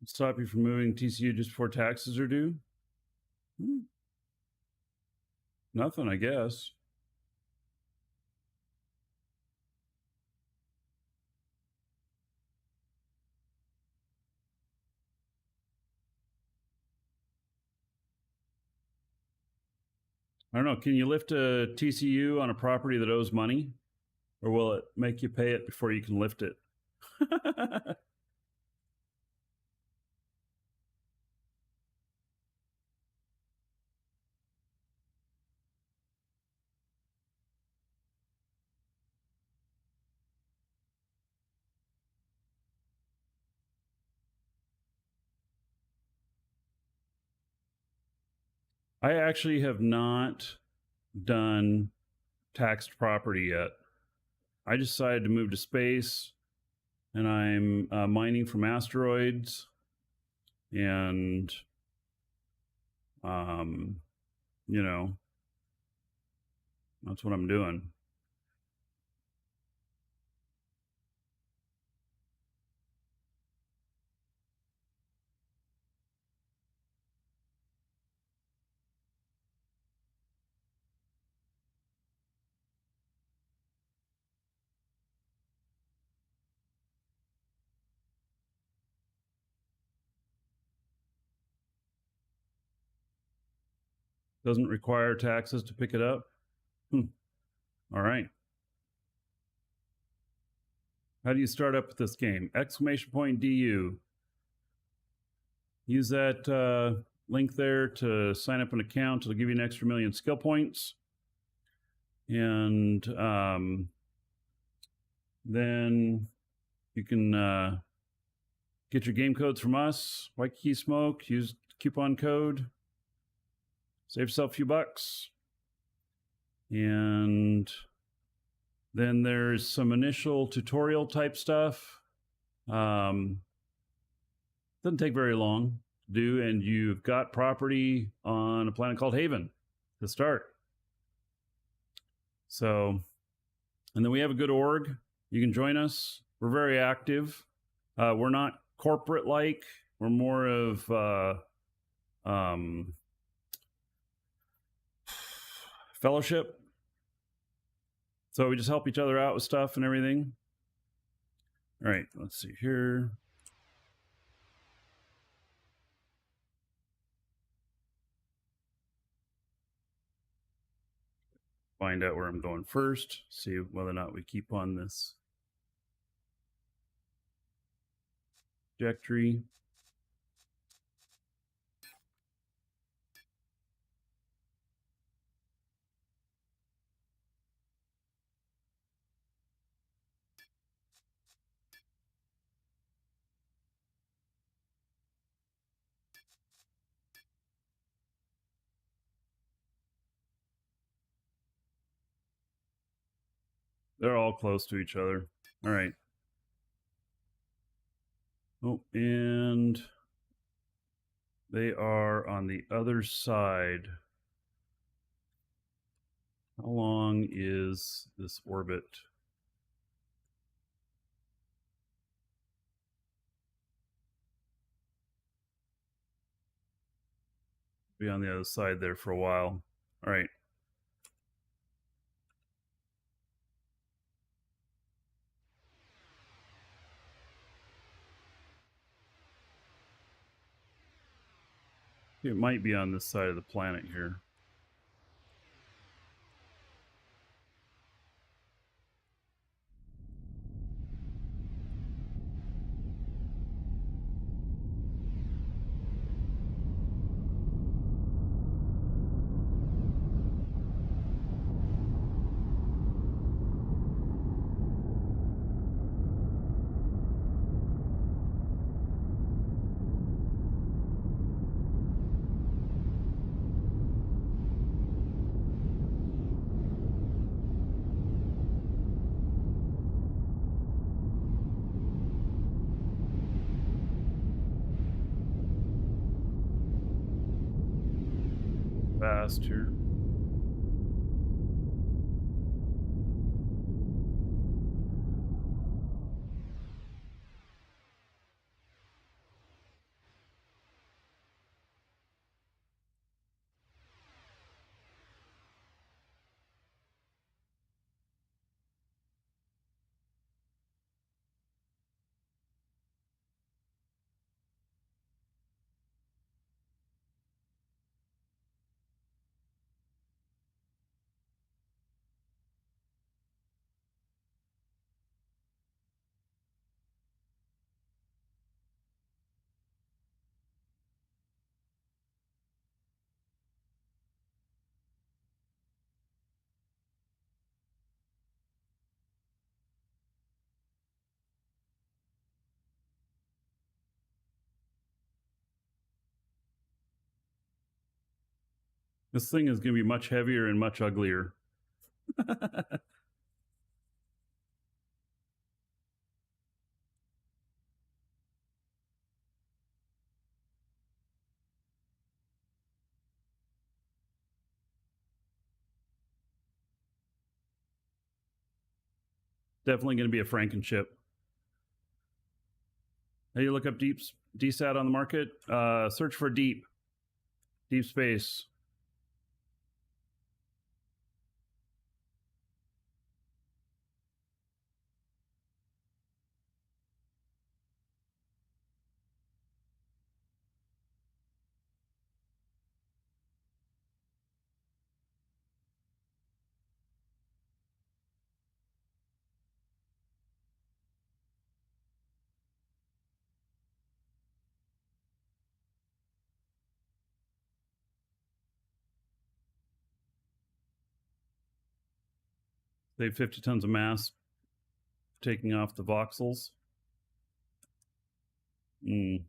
Stop you from moving TCU just before taxes are due? Nothing, I guess. I don't know. Can you lift a TCU on a property that owes money? Or will it make you pay it before you can lift it? I actually have not done taxed property yet. I decided to move to space, and I'm mining from asteroids, and you know, that's what I'm doing. Doesn't require taxes to pick it up. All right. How do you start up with this game? !DU. Use that link there to sign up an account. It'll give you an extra 1,000,000 skill points. And then you can get your game codes from us. Waikiki Smoke. Use coupon code. Save yourself a few bucks. And then there's some initial tutorial type stuff. Doesn't take very long to do, and you've got property on a planet called Haven to start. So, and then we have a good org. You can join us. We're very active. We're not corporate like. We're more of fellowship. So we just help each other out with stuff and everything. All right, let's see here. Find out where I'm going first. See whether or not we keep on this trajectory. They're all close to each other. All right. Oh, and they are on the other side. How long is this orbit? Be on the other side there for a while. All right. It might be on this side of the planet here. Fast here. This thing is going to be much heavier and much uglier. Definitely going to be a Frankenship. Hey, you look up DSAT on the market. Search for deep space. They have 50 tons of mass taking off the voxels. I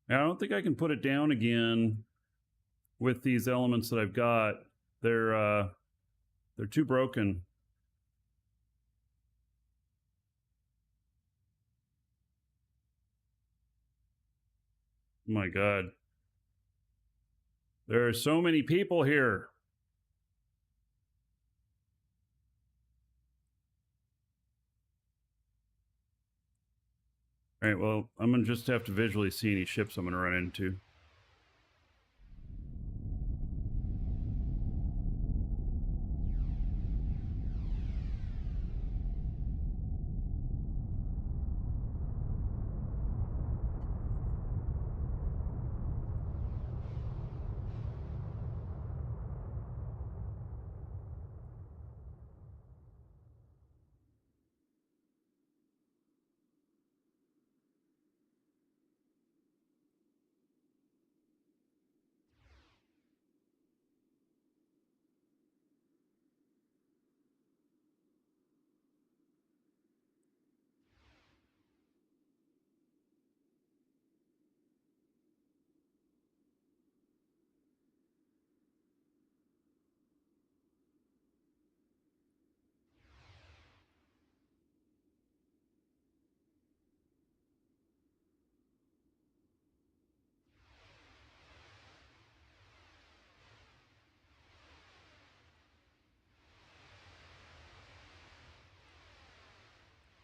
don't think I can put it down again with these elements that I've got. They're too broken. Oh my God. There are so many people here. All right, well, I'm going to just have to visually see any ships I'm going to run into.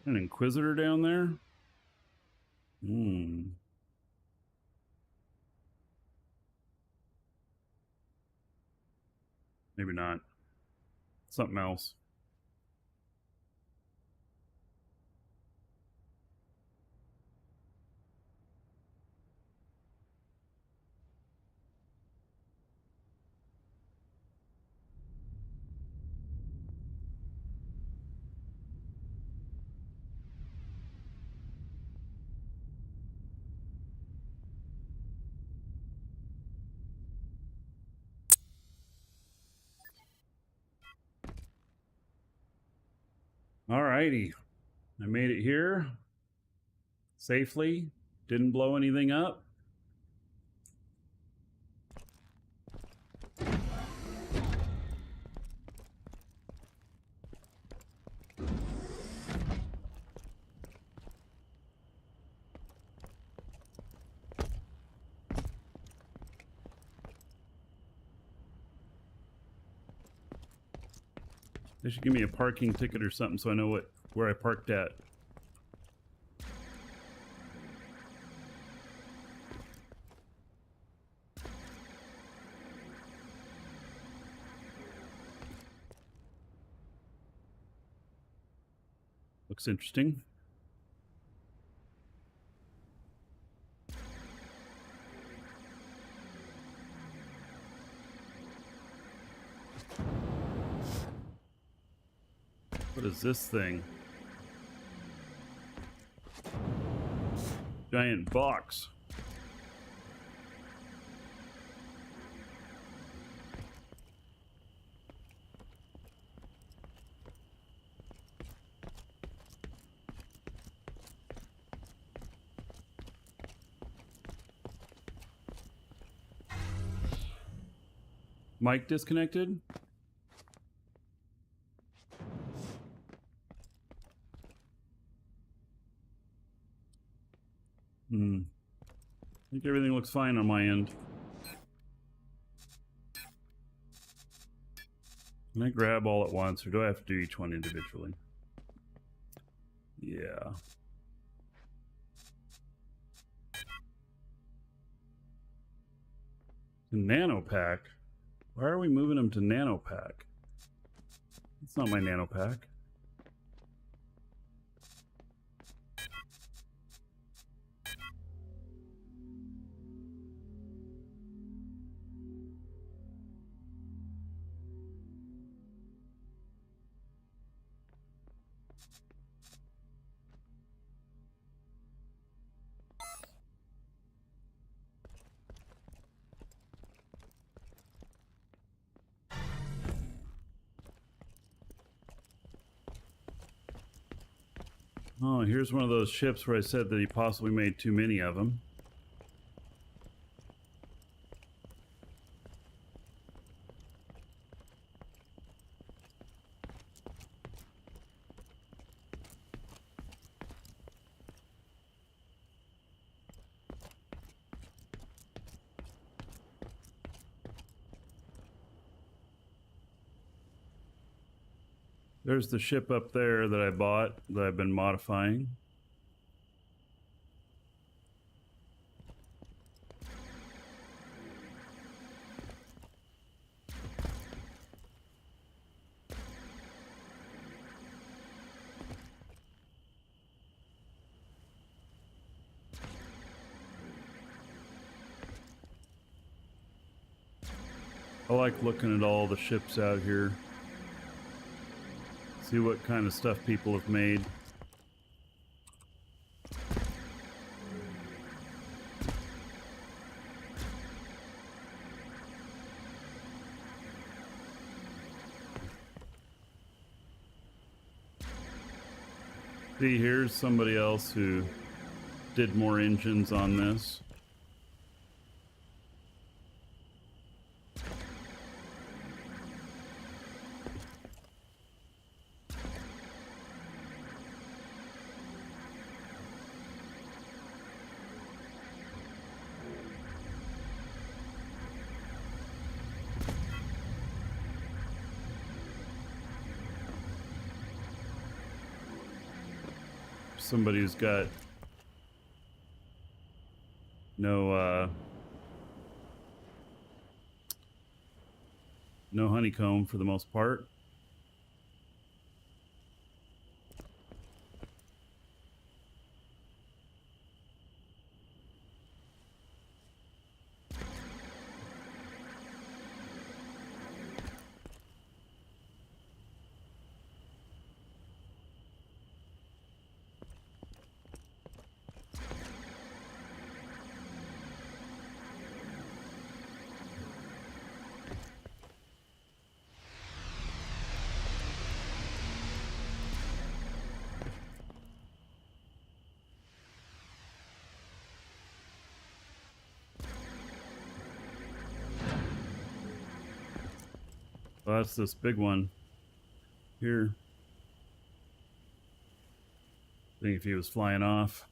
An Inquisitor down there? Maybe not. Something else. All righty. I made it here safely. Didn't blow anything up. They should give me a parking ticket or something so I know where I parked at. Looks interesting. What is this thing? Giant box. Mic disconnected? I think everything looks fine on my end. Can I grab all at once, or do I have to do each one individually? Yeah. Nano pack? Why are we moving them to nano pack? It's not my nano pack. Oh, here's one of those ships where I said that he possibly made too many of them. There's the ship up there that I bought that I've been modifying. I like looking at all the ships out here. See what kind of stuff people have made. See, here's somebody else who did more engines on this. Somebody who's got no honeycomb for the most part. Well, that's this big one here. I think if he was flying off.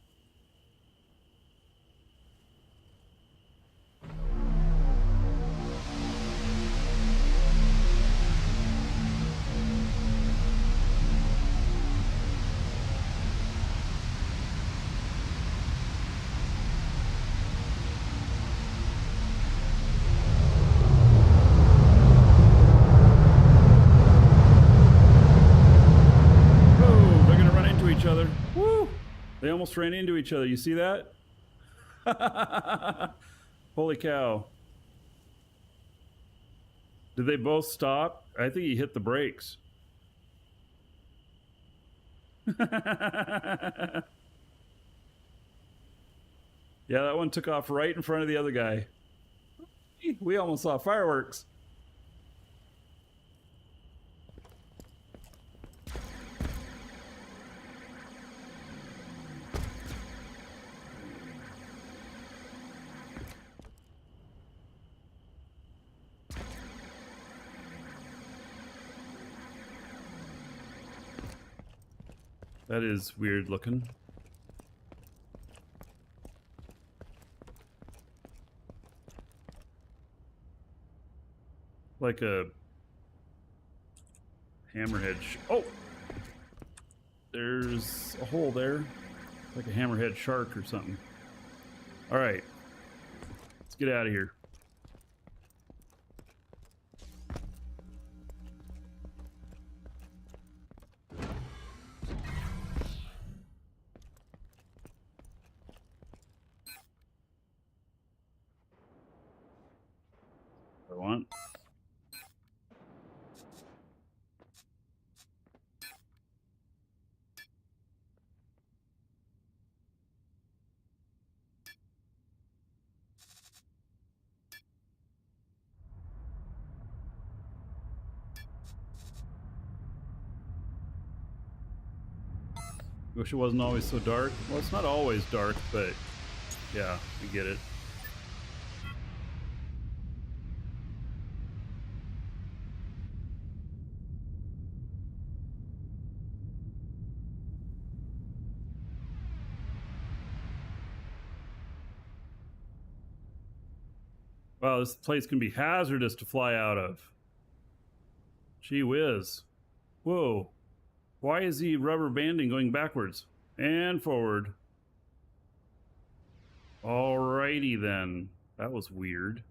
They almost ran into each other. You see that? Holy cow. Did they both stop? I think he hit the brakes. Yeah, that one took off right in front of the other guy. We almost saw fireworks. That is weird looking. Like a hammerhead. Oh! There's a hole there. It's like a hammerhead shark or something. Alright. Let's get out of here. I want. Wish it wasn't always so dark. Well, it's not always dark, but yeah, I get it. Wow, this place can be hazardous to fly out of. Gee whiz. Whoa. Why is he rubber banding going backwards and forward? Alrighty then. That was weird.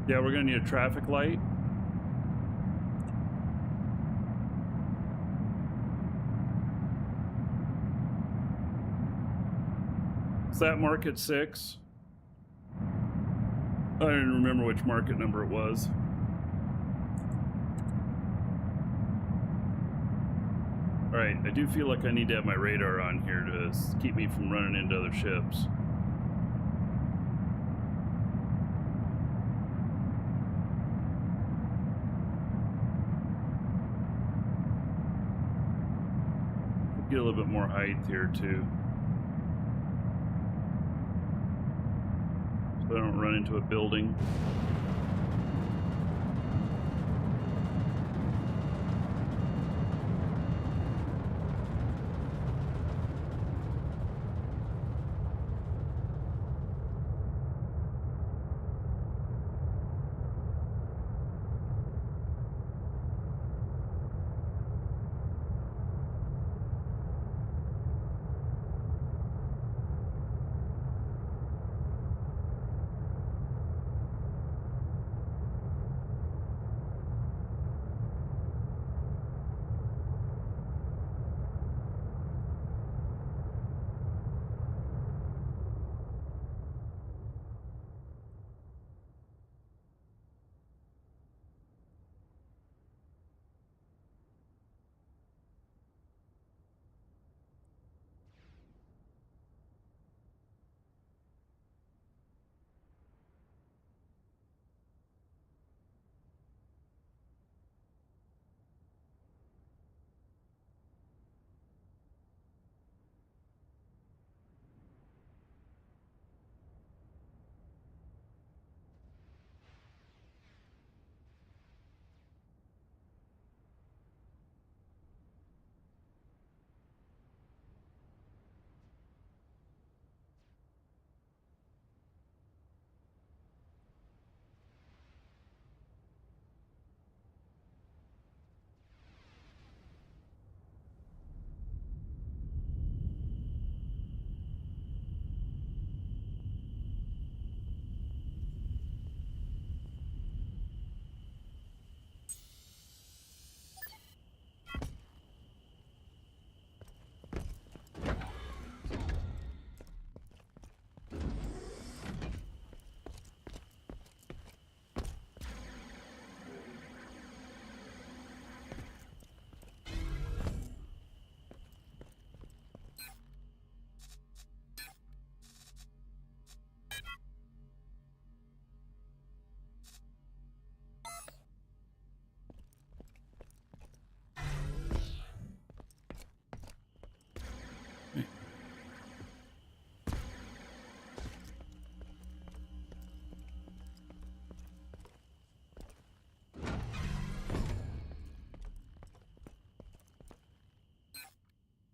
Yeah, we're gonna need a traffic light. Is that market 6? I don't remember which market number it was. Alright, I do feel like I need to have my radar on here to keep me from running into other ships. Get a little bit more height here too, so I don't run into a building.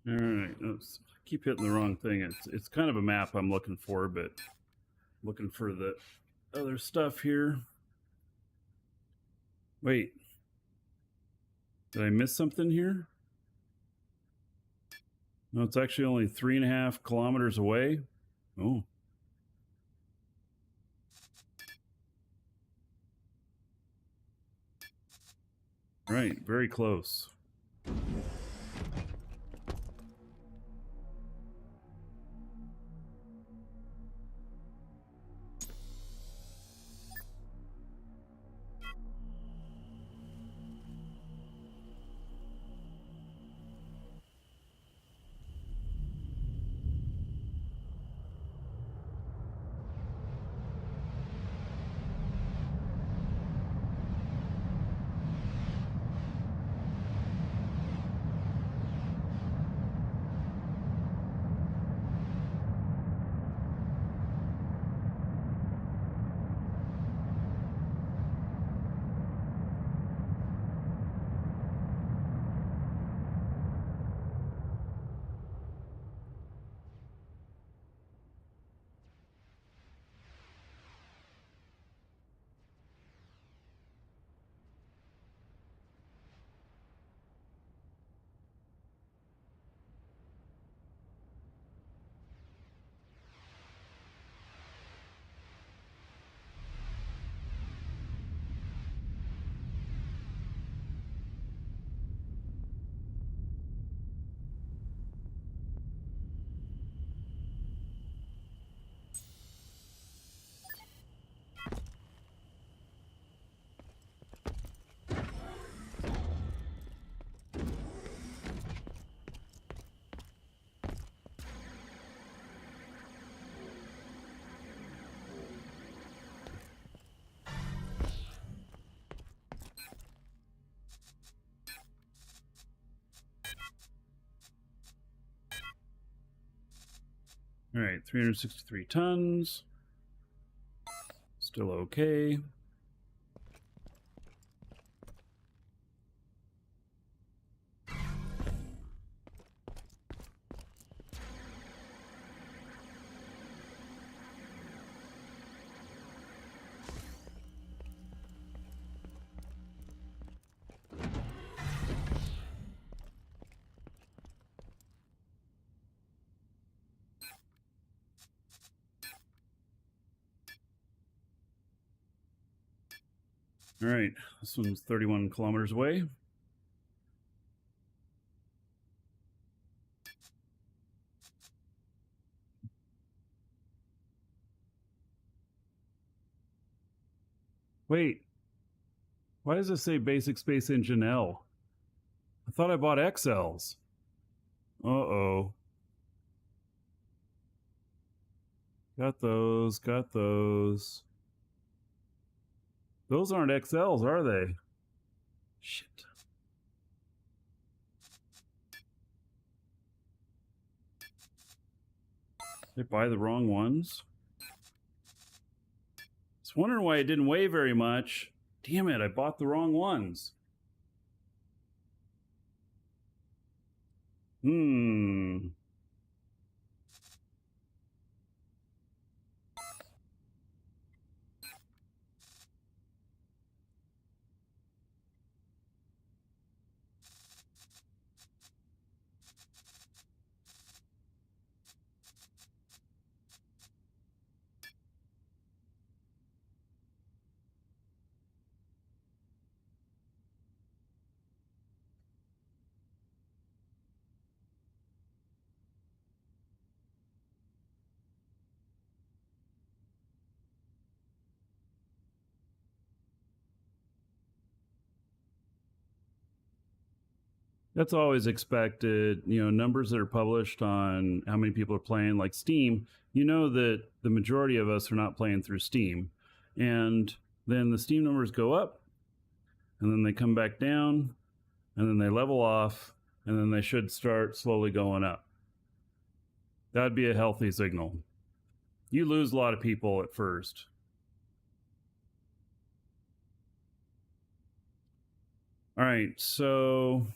All right, let's keep hitting the wrong thing. It's kind of a map I'm looking for, but looking for the other stuff here. Wait, did I miss something here? No, it's actually only 3.5 kilometers away. Oh. Right, very close. All right, 363 tons. Still okay. All right, this one's 31 kilometers away. Wait, why does it say basic space engine L? I thought I bought XLs. Uh-oh. Got those, got those. Those aren't XLs, are they? Shit. Did I buy the wrong ones? I was wondering why it didn't weigh very much. Damn it, I bought the wrong ones. That's always expected. You know, numbers that are published on how many people are playing, like Steam, you know that the majority of us are not playing through Steam. And then the Steam numbers go up, and then they come back down, and then they level off, and then they should start slowly going up. That'd be a healthy signal. You lose a lot of people at first. All right, so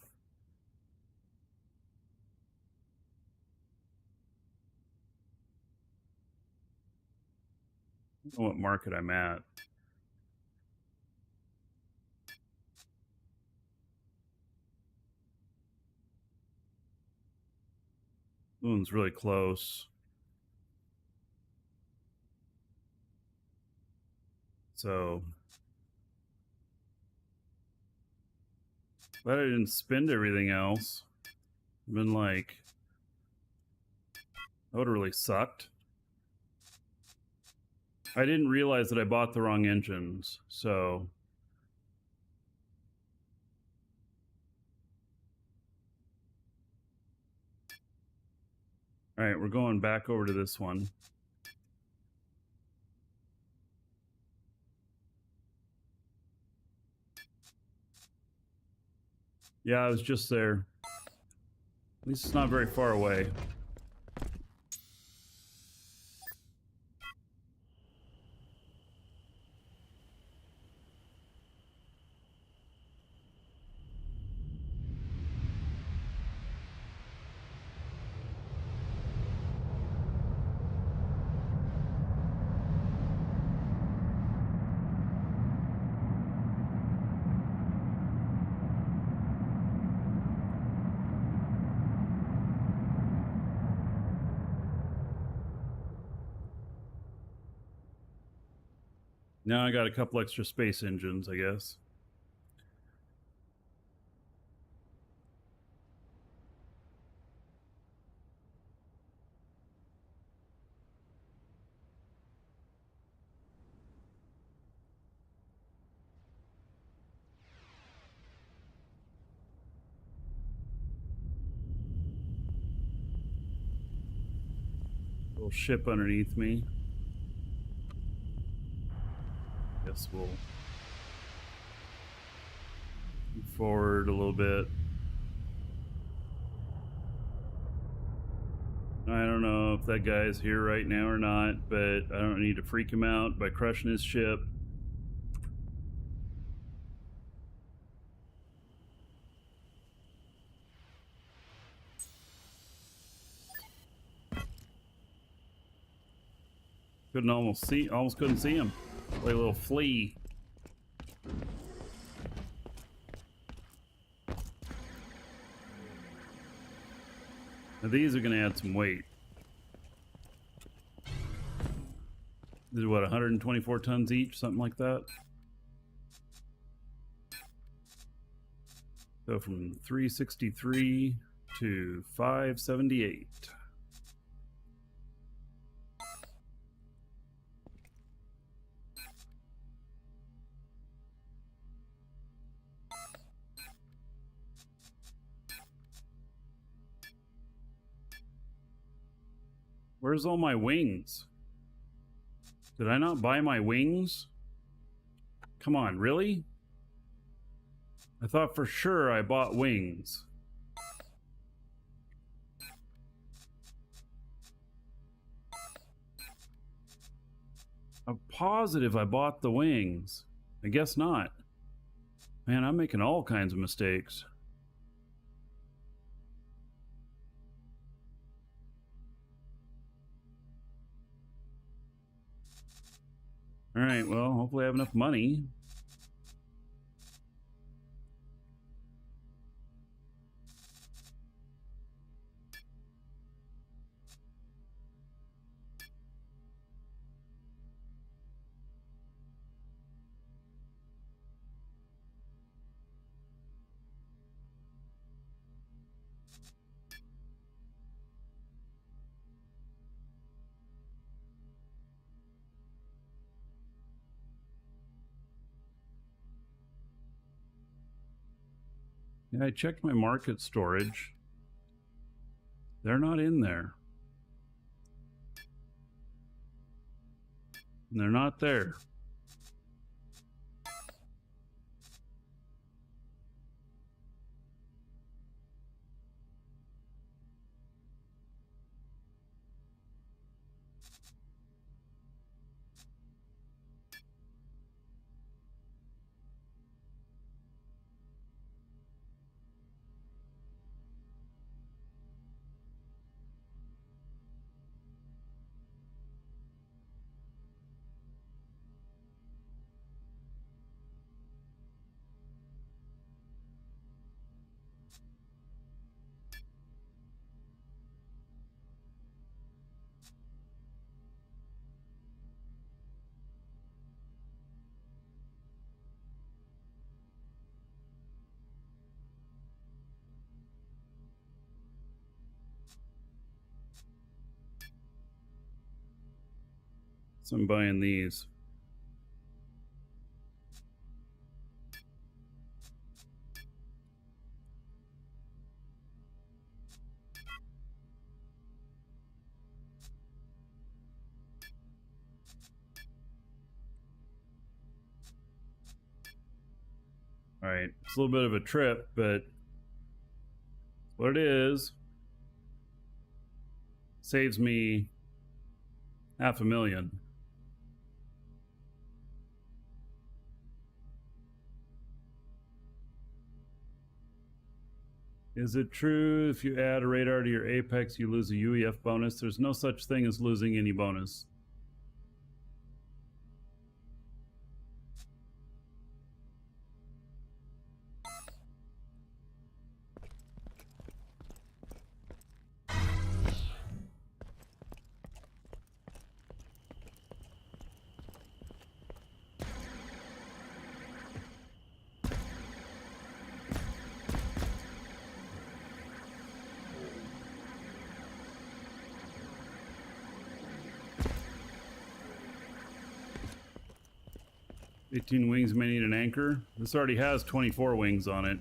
I don't know what market I'm at. This one's really close. So glad I didn't spend everything else. I've been like, that would have really sucked. I didn't realize that I bought the wrong engines, so all right, we're going back over to this one. Yeah, I was just there. At least it's not very far away. Now I got a couple extra space engines, I guess. Little ship underneath me. Guess we'll move forward a little bit. I don't know if that guy's here right now or not, but I don't need to freak him out by crushing his ship. Almost couldn't see him. Like a little flea. Now these are going to add some weight. This is what, 124 tons each, something like that. So from 363 to 578. Where's all my wings? Did I not buy my wings? Come on, really? I thought for sure I bought wings. I'm positive I bought the wings. I guess not. Man, I'm making all kinds of mistakes. Alright, well, hopefully I have enough money. Yeah, I checked my market storage. They're not in there. And they're not there. So I'm buying these. Alright, it's a little bit of a trip, but what it is, saves me $500,000. Is it true if you add a radar to your Apex, you lose a UEF bonus? There's no such thing as losing any bonus. "18 wings may need an anchor." This already has 24 wings on it.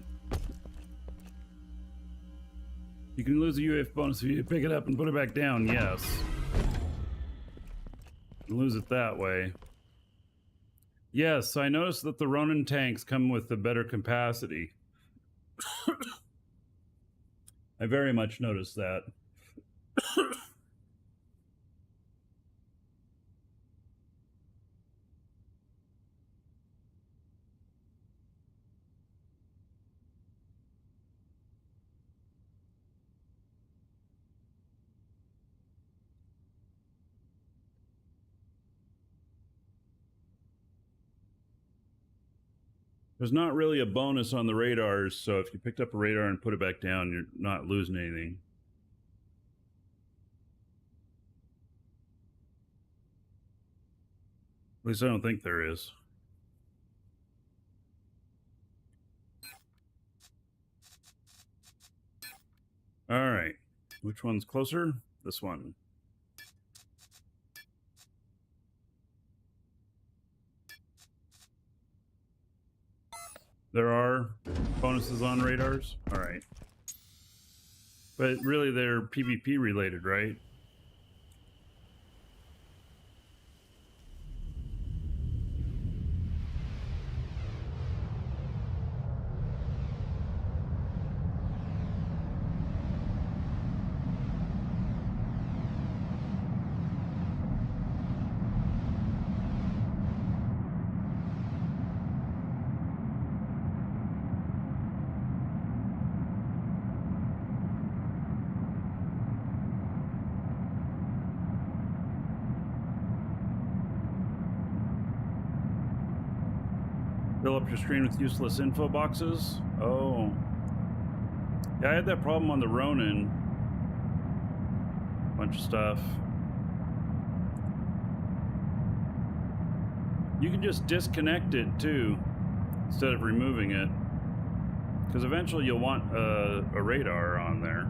You can lose a UF bonus if you pick it up and put it back down. Yes. Lose it that way. Yes, I noticed that the Ronin tanks come with a better capacity. I very much noticed that. There's not really a bonus on the radars, so if you picked up a radar and put it back down, you're not losing anything. At least I don't think there is. All right. Which one's closer? This one. There are bonuses on radars? All right. But really, they're PvP related, right? Fill up your screen with useless info boxes? Oh. Yeah, I had that problem on the Ronin. Bunch of stuff. You can just disconnect it too, instead of removing it. Because eventually you'll want a radar on there.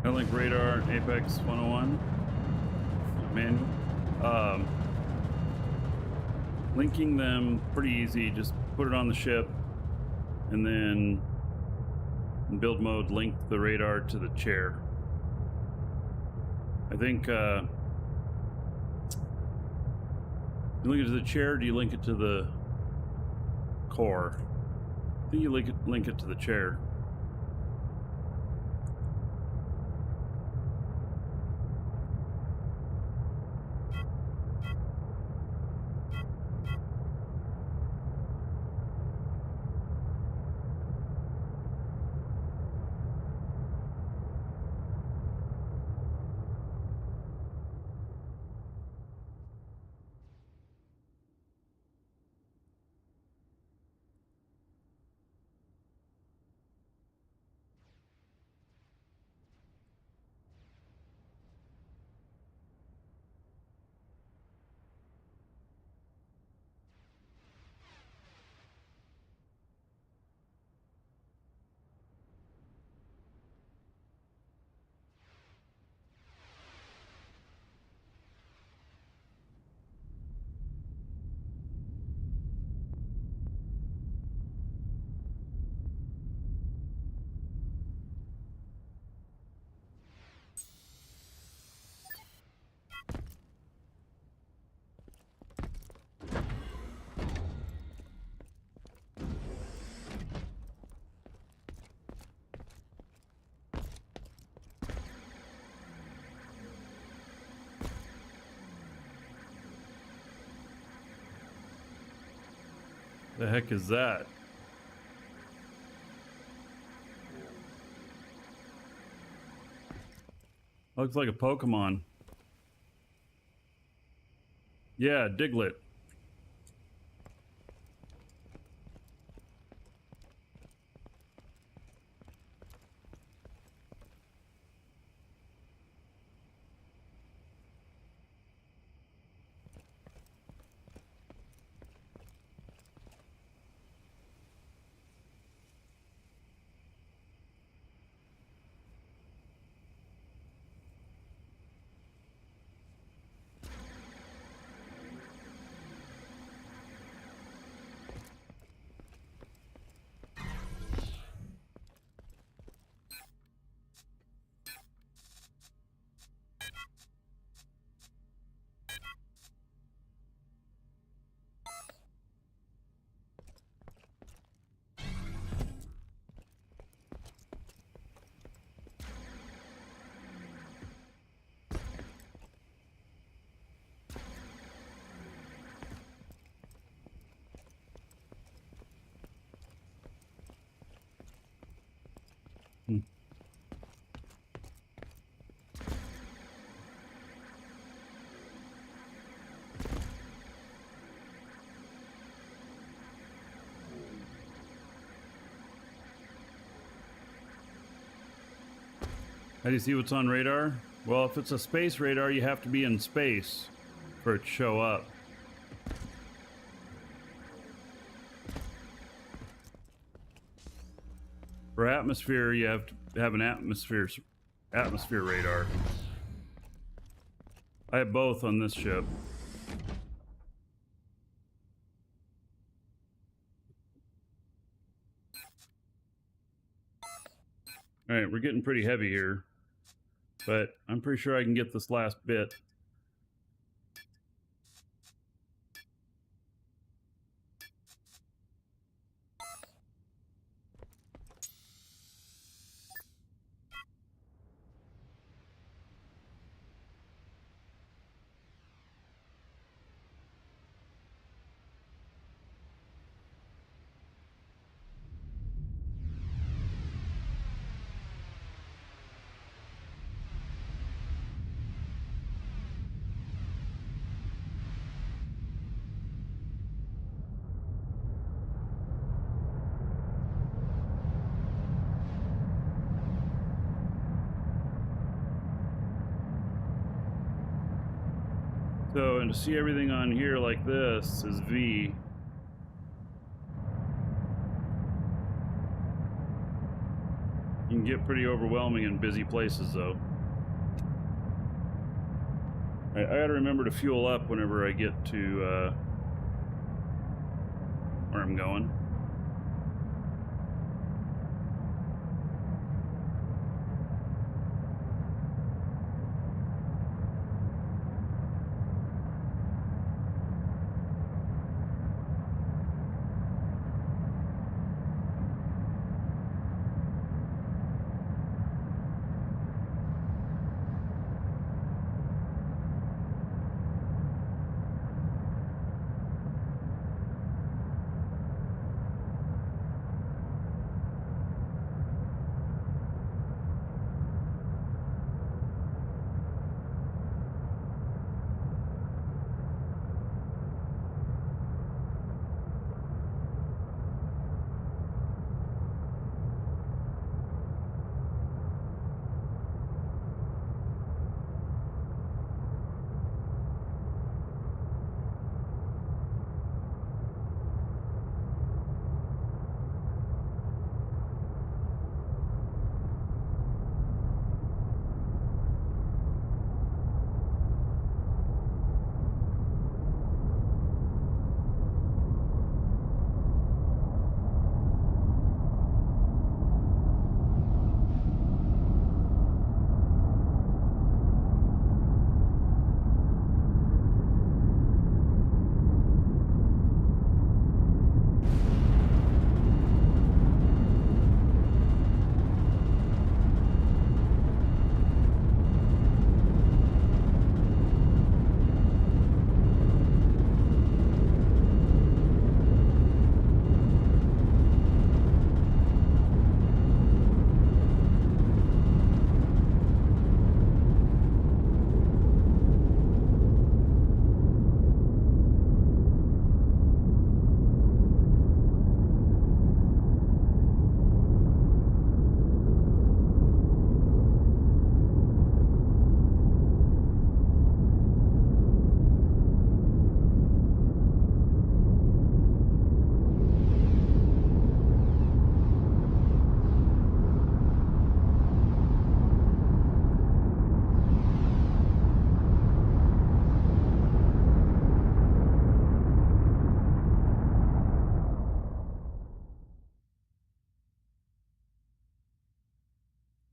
Link radar, Apex 101, manual. Linking them pretty easy. Just put it on the ship, and then in build mode, link the radar to the chair. I think you link it to the chair. Or do you link it to the core? I think you link it to the chair. The heck is that? Looks like a Pokemon. Yeah, Diglett. How do you see what's on radar? Well, if it's a space radar, you have to be in space for it to show up. For atmosphere, you have to have an atmosphere radar. I have both on this ship. All right, we're getting pretty heavy here, but I'm pretty sure I can get this last bit. So, and to see everything on here like this is V. You can get pretty overwhelming in busy places, though. I gotta remember to fuel up whenever I get to where I'm going.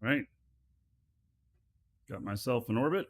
Right. Got myself in orbit.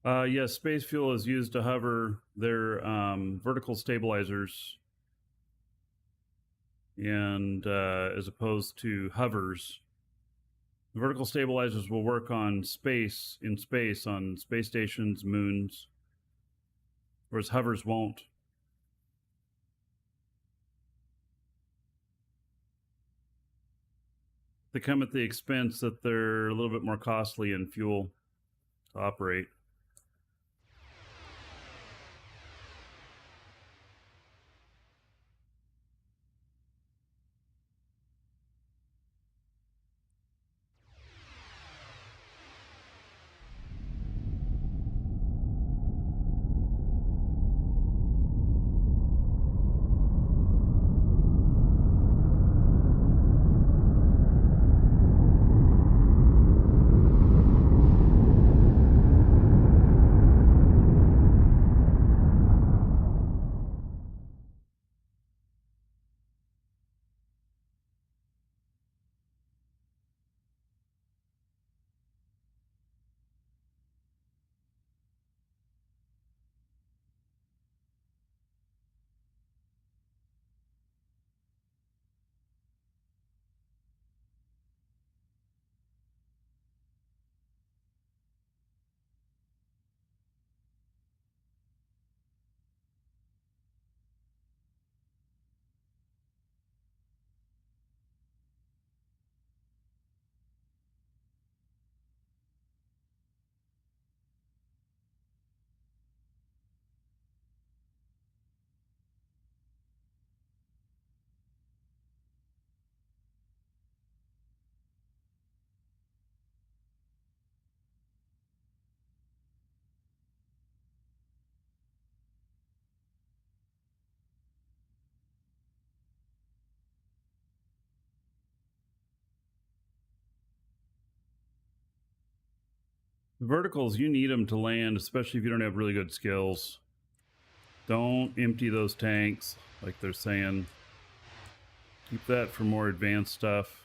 Yes, space fuel is used to hover. They're vertical stabilizers, and as opposed to hovers. The vertical stabilizers will work on space, on space stations, moons, whereas hovers won't. They come at the expense that they're a little bit more costly in fuel to operate. Verticals, you need them to land, especially if you don't have really good skills. Don't empty those tanks like they're saying. Keep that for more advanced stuff.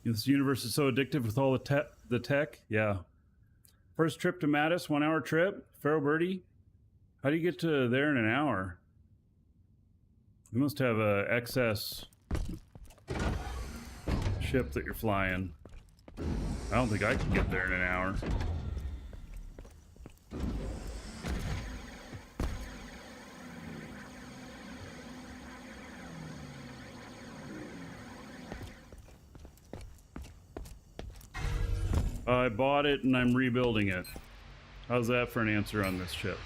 This universe is so addictive with all the tech. Yeah. First trip to Mattis, 1 hour trip. Pharaoh Birdie, how do you get to there in an hour? You must have a excess ship that you're flying. I don't think I can get there in an hour. I bought it and I'm rebuilding it. How's that for an answer on this ship?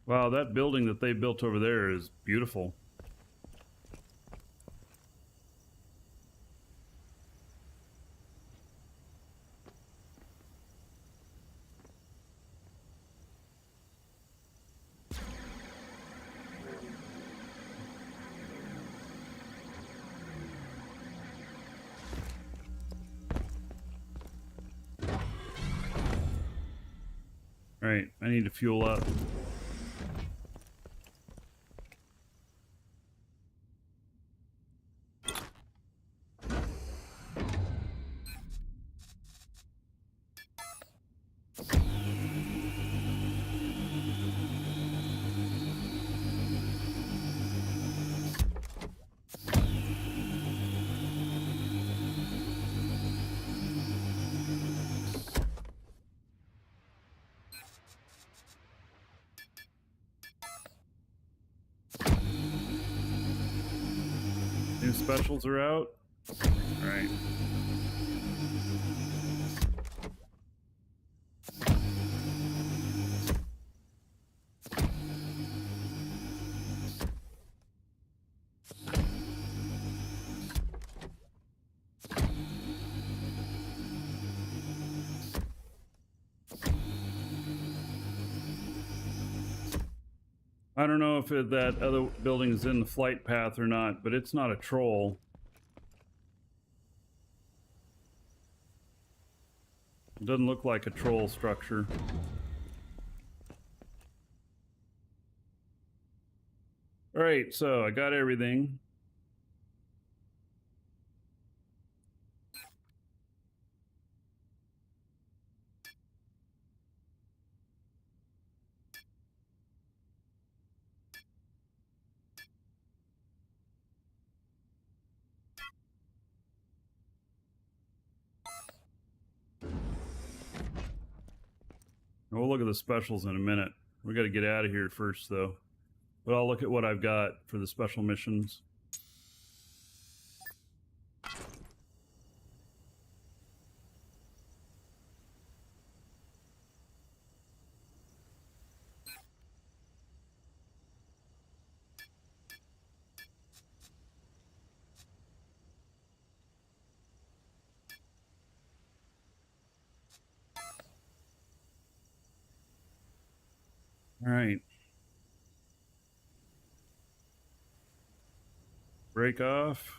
Wow, that building that they built over there is beautiful. Alright, I need to fuel up. New specials are out. All right. I don't know if that other building is in the flight path or not, but it's not a troll. It doesn't look like a troll structure. All right, so I got everything. We'll look at the specials in a minute. We got to get out of here first, though. But I'll look at what I've got for the special missions. All right. Break off.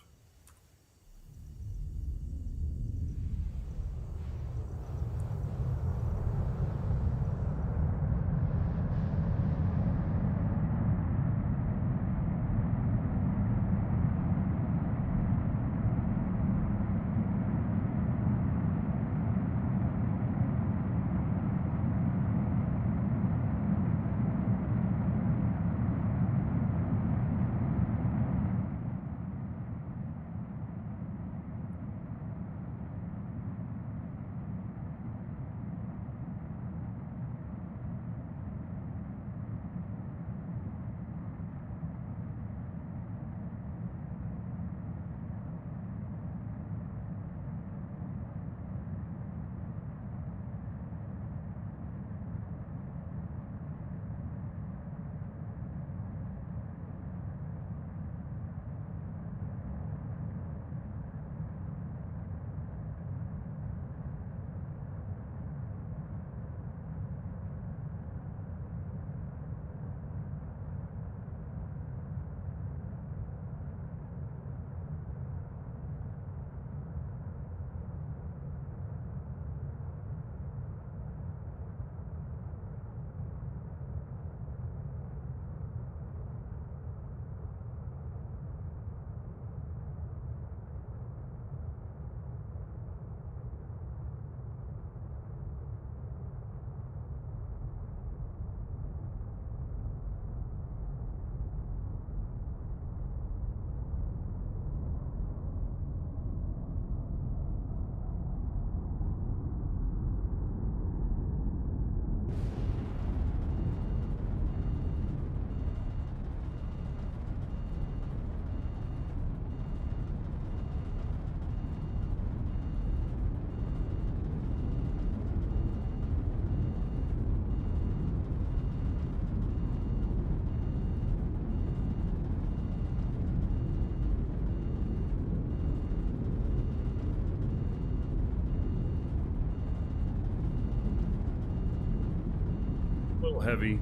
A little heavy,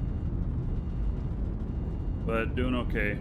but doing okay.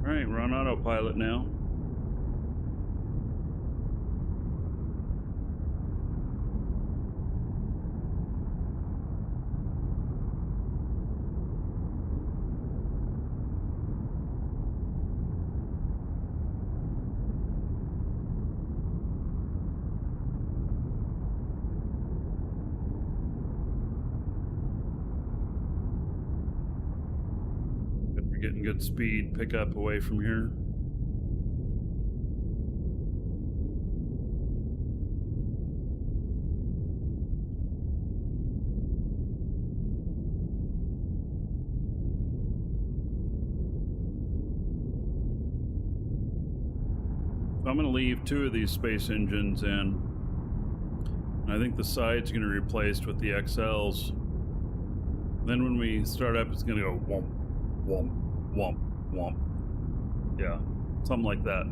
All right, we're on autopilot now. We're getting good speed pickup away from here. So I'm going to leave 2 of these space engines in. I think the side's going to be replaced with the XLs. Then when we start up, it's going to go womp, womp, womp, womp. Yeah, something like that.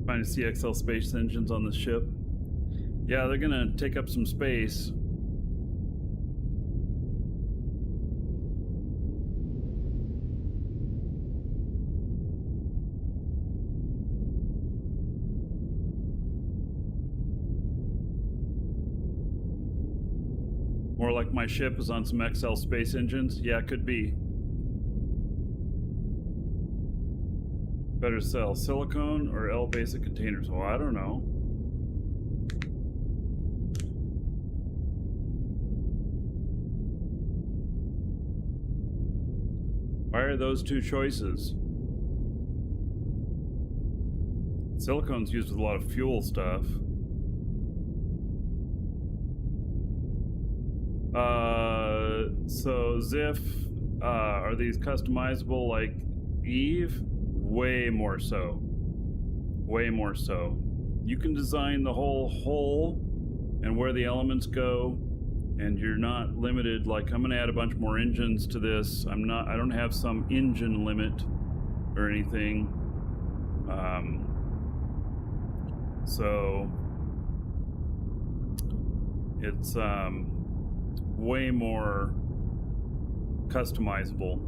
Find CXL space engines on the ship. Yeah, they're gonna take up some space. More like my ship is on some XL space engines. Yeah, it could be. Better sell silicone or L basic containers? Well, I don't know. Why are those 2 choices? Silicone's used with a lot of fuel stuff. So Ziff, are these customizable like Eve? Way more so. Way more so. You can design the whole hull and where the elements go, and you're not limited. Like, I'm gonna add a bunch more engines to this. I don't have some engine limit or anything. So it's way more customizable.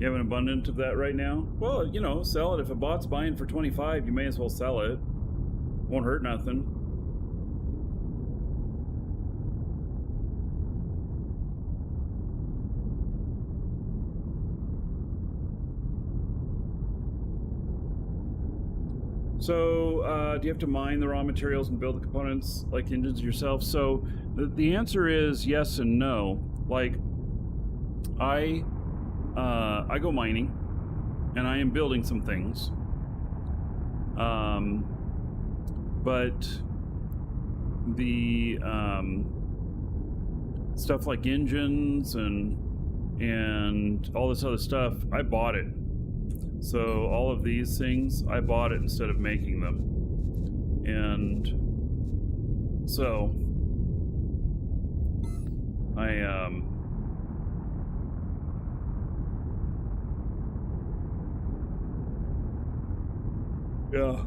You have an abundance of that right now? Well, you know, sell it. If a bot's buying for 25, you may as well sell it. Won't hurt nothing. So, do you have to mine the raw materials and build the components like engines yourself? So, the answer is yes and no. Like, I go mining, and I am building some things. But the stuff like engines and all this other stuff, I bought it. So all of these things, I bought it instead of making them. And so yeah.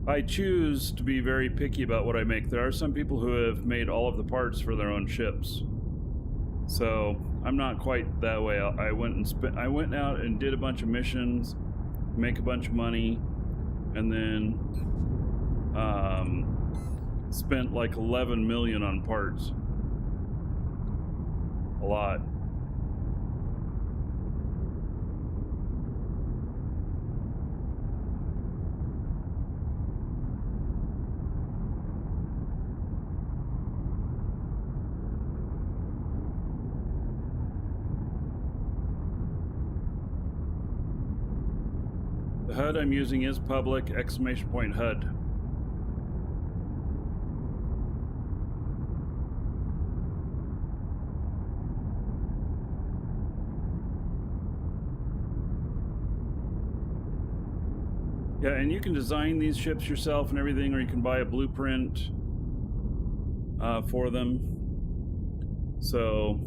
I choose to be very picky about what I make. There are some people who have made all of the parts for their own ships. So I'm not quite that way. I went out and did a bunch of missions, make a bunch of money, and then spent like 11 million on parts. A lot. The HUD I'm using is public, exclamation point HUD. Yeah, and you can design these ships yourself and everything, or you can buy a blueprint for them. So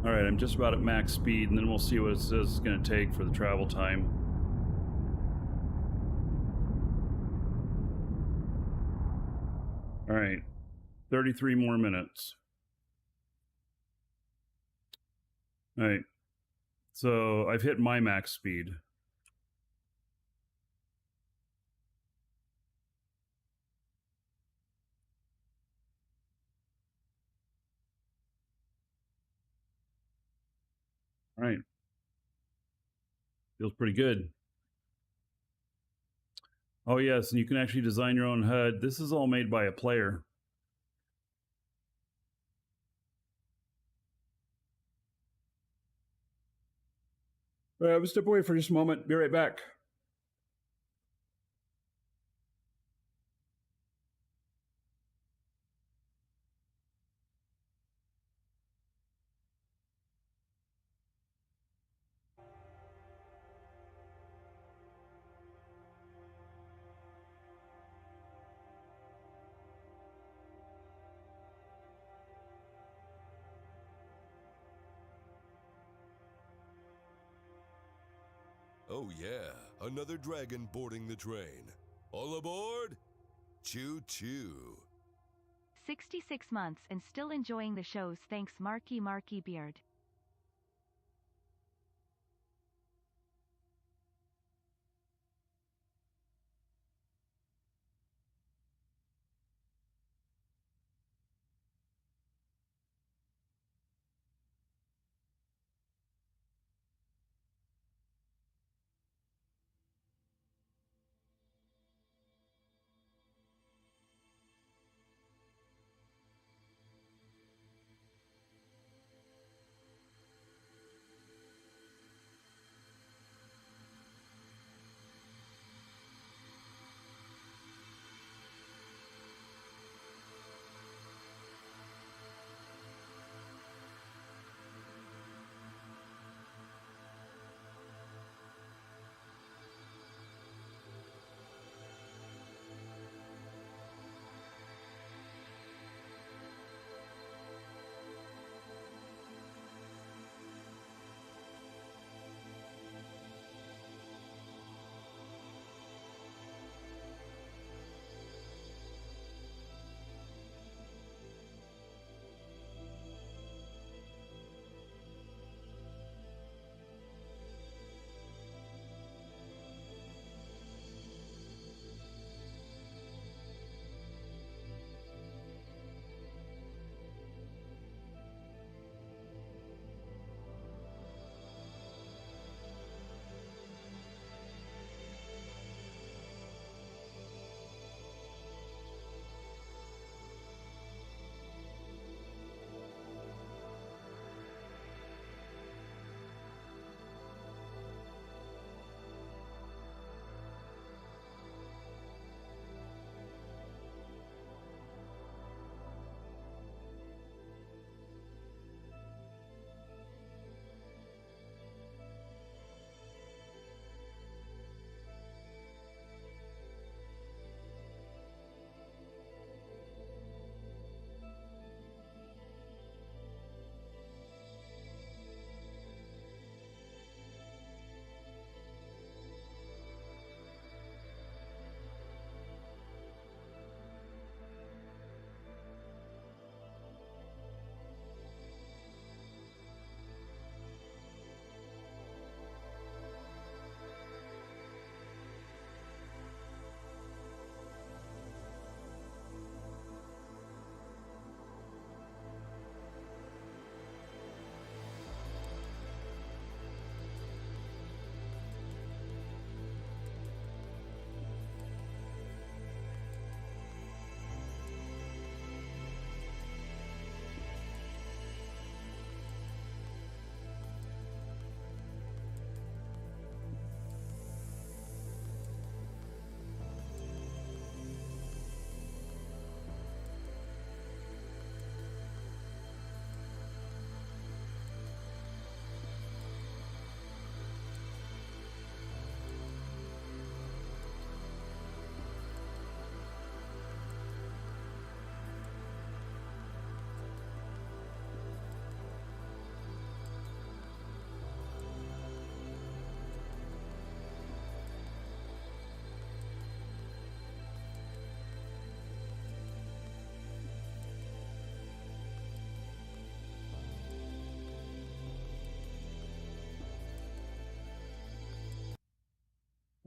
all right, I'm just about at max speed, and then we'll see what it says it's going to take for the travel time. All right, 33 more minutes. All right, so I've hit my max speed. All right, feels pretty good. Oh yes, and you can actually design your own HUD. This is all made by a player. All right, I will step away for just a moment. Be right back. Oh yeah, another dragon boarding the train. All aboard? Choo choo. 66 months and still enjoying the shows, thanks Marky Beard.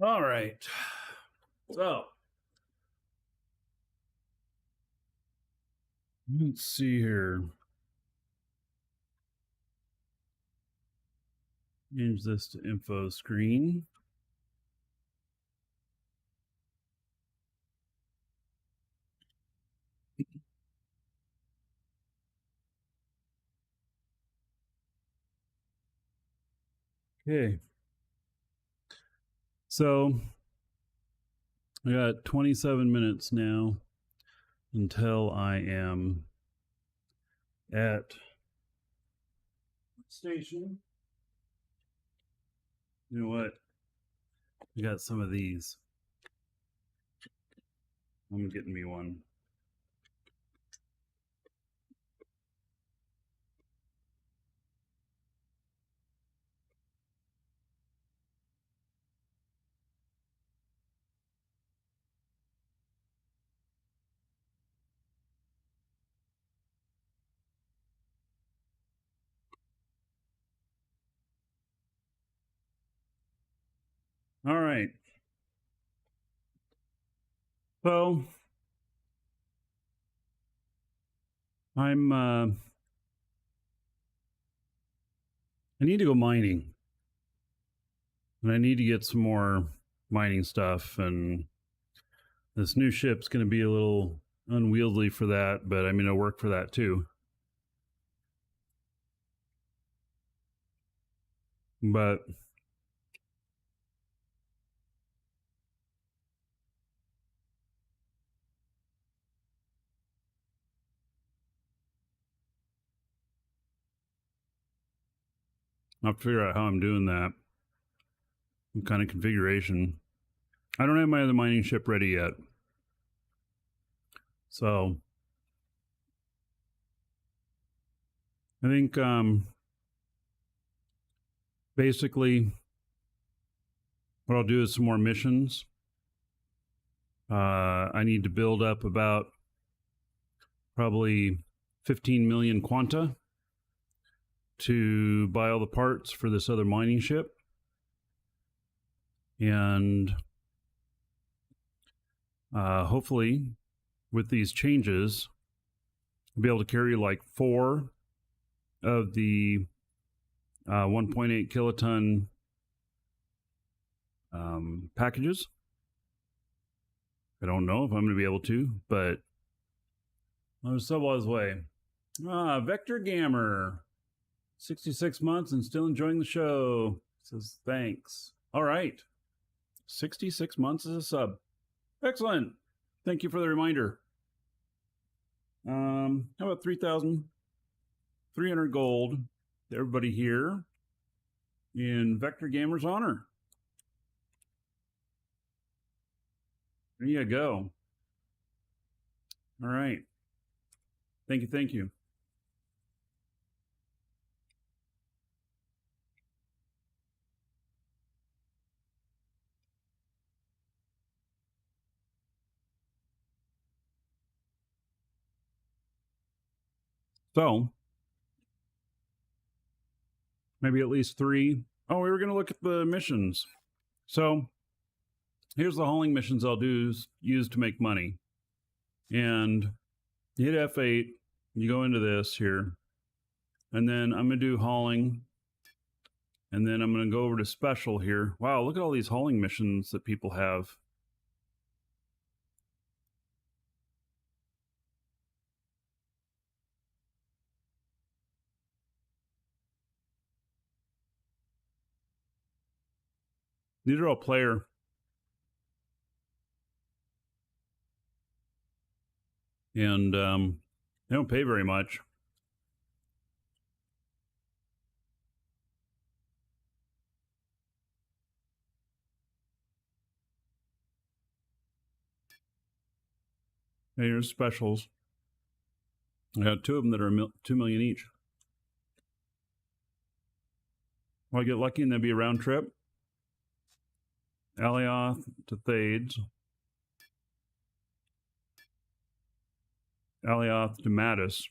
All right. So let's see here. Change this to info screen. Okay. So I got 27 minutes now until I am at station. You know what? I got some of these. I'm getting me one. All right. So I need to go mining. And I need to get some more mining stuff, and this new ship's going to be a little unwieldy for that, but I mean, it'll work for that too. But I'll have to figure out how I'm doing that. What kind of configuration. I don't have my other mining ship ready yet. So I think basically what I'll do is some more missions. I need to build up about probably 15 million quanta to buy all the parts for this other mining ship. And hopefully with these changes, I'll be able to carry like 4 of the 1.8 kiloton packages. I don't know if I'm going to be able to, but I'll sub his way. Vector Gammer, 66 months and still enjoying the show. Says thanks. All right. 66 months as a sub. Excellent. Thank you for the reminder. How about 3,300 gold to everybody here in Vector Gammer's honor? There you go. All right. Thank you. Thank you. So, maybe at least 3. Oh, we were going to look at the missions. So, here's the hauling missions I'll use to make money. And you hit F8, you go into this here, and then I'm going to do hauling, and then I'm going to go over to special here. Wow, look at all these hauling missions that people have. These are all player. And they don't pay very much. And here's specials. I got 2 of them that are 2 million each. Well, I get lucky and there'll be a round trip. Alioth to Thades. Alioth to Mattis.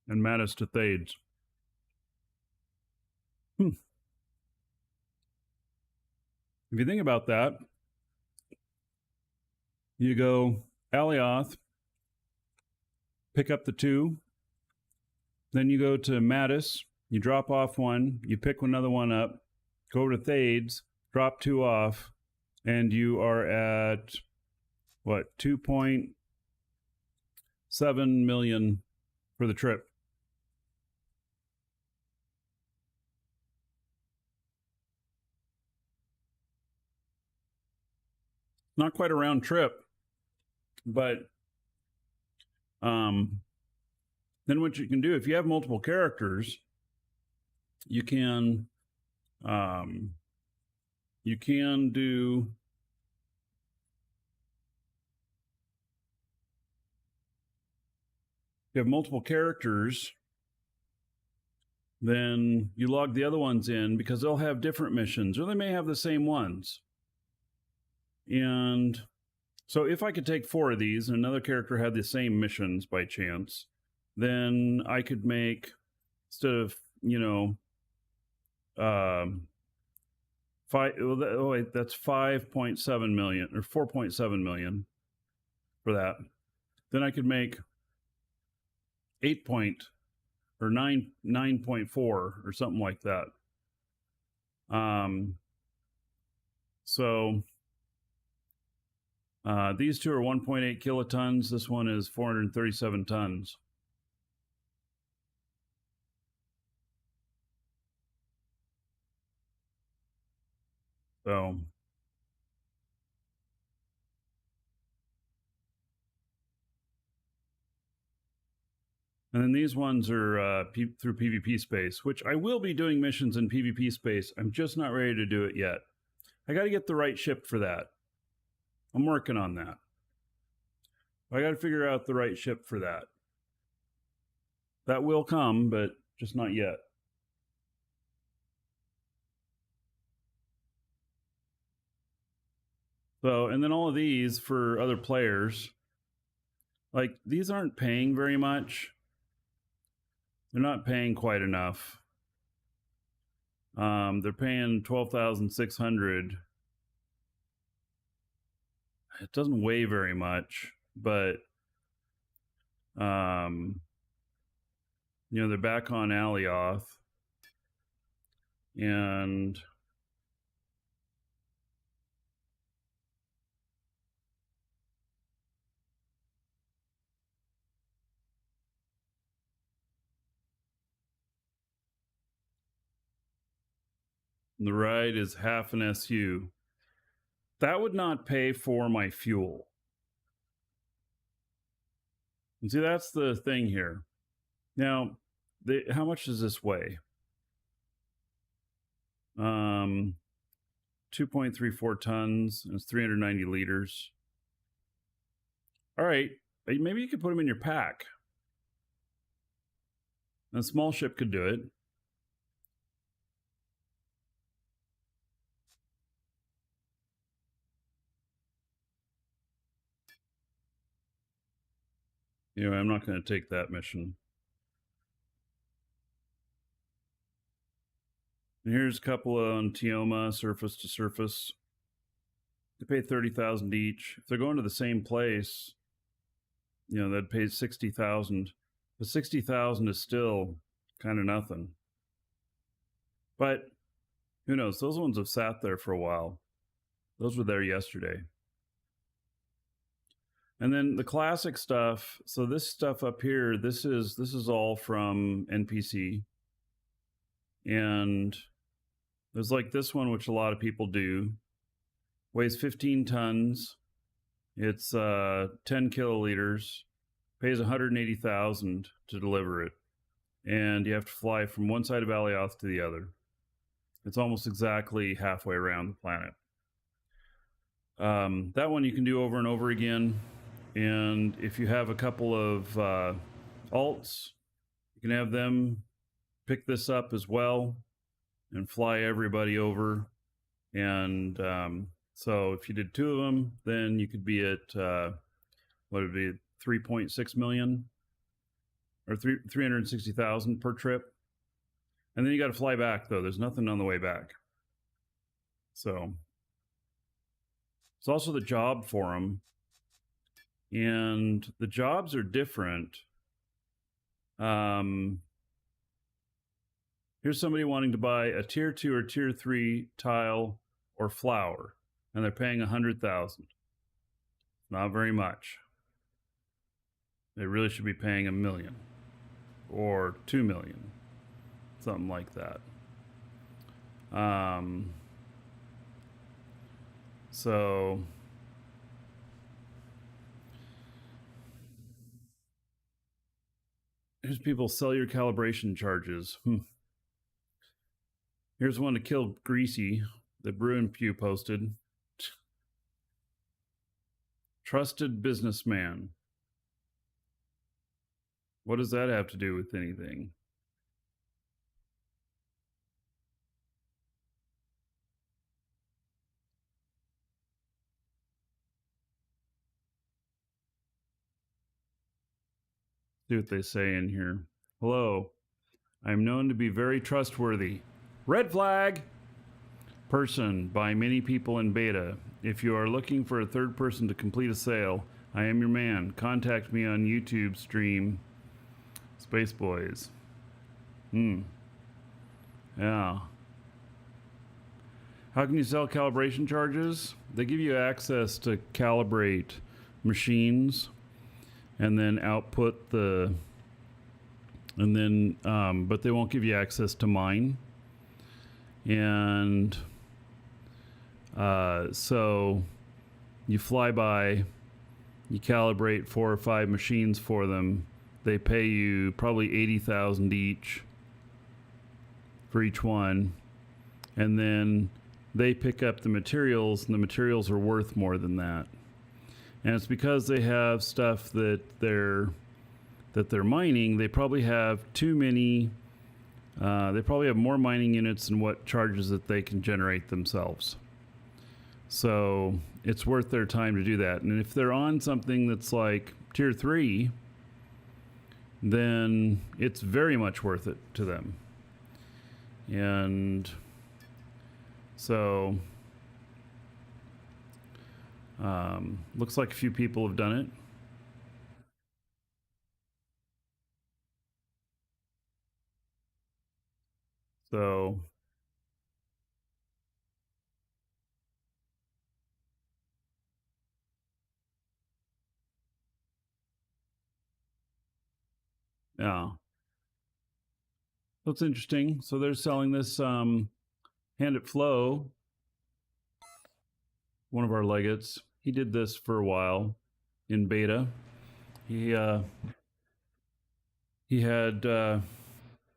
And Mattis to Thades. If you think about that, you go Alioth, pick up the 2, then you go to Mattis, you drop off 1, you pick another one up, go to Thades, drop 2 off, and you are at, what, 2.7 million for the trip. Not quite a round trip, but then what you can do, if you have multiple characters, you can do you have multiple characters, then you log the other ones in because they'll have different missions, or they may have the same ones. And so if I could take 4 of these and another character had the same missions by chance, then I could make, instead of, that's 5.7 million or 4.7 million for that. Then I could make 9.4 or something like that. So these 2 are 1.8 kilotons. This one is 437 tons. So and then these ones are through PvP space, which I will be doing missions in PvP space. I'm just not ready to do it yet. I got to get the right ship for that. I'm working on that. I got to figure out the right ship for that. That will come, but just not yet. So, and then all of these for other players, like these aren't paying very much. They're not paying quite enough. They're paying 12,600. It doesn't weigh very much, but they're back on Alioth, and the ride is half an SU. That would not pay for my fuel. And see, that's the thing here. Now, how much does this weigh? 2.34 tons, and it's 390 liters. All right, maybe you could put them in your pack. A small ship could do it. Anyway, I'm not going to take that mission. And here's a couple on Tioma, surface to surface. They pay 30,000 each. If they're going to the same place, they'd pay 60,000. But 60,000 is still kind of nothing. But who knows? Those ones have sat there for a while. Those were there yesterday. And then the classic stuff. So this stuff up here, this is all from NPC. And there's like this one, which a lot of people do. Weighs 15 tons. It's 10 kiloliters. Pays 180,000 to deliver it. And you have to fly from one side of Alioth to the other. It's almost exactly halfway around the planet. That one you can do over and over again. And if you have a couple of alts, you can have them pick this up as well and fly everybody over. And so if you did 2 of them, then you could be at, what would it be, 3.6 million or 360,000 per trip. And then you got to fly back, though. There's nothing on the way back. So It's also the job for them. And the jobs are different. Here's somebody wanting to buy a tier 2 or tier 3 tile or flower, and they're paying $100,000. Not very much. They really should be paying $1 million or $2 million, something like that. So here's people sell your calibration charges. Here's one to kill Greasy that Bruin Pew posted. Trusted businessman. What does that have to do with anything? See what they say in here. Hello. I am known to be very trustworthy. Red flag! Person by many people in beta. If you are looking for a third person to complete a sale, I am your man. Contact me on YouTube stream. Space Boys. Yeah. How can you sell calibration charges? They give you access to calibrate machines and then output the, and then, but they won't give you access to mine. And so you fly by, you calibrate 4 or 5 machines for them. They pay you probably $80,000 each for each one, and then they pick up the materials, and the materials are worth more than that. And it's because they have stuff that they're mining. They probably have too many. They probably have more mining units than what charges that they can generate themselves. So it's worth their time to do that. And if they're on something that's like tier 3, then it's very much worth it to them. And so looks like a few people have done it. So yeah, that's interesting. So they're selling this Hand It Flow, one of our legates. He did this for a while in beta. He had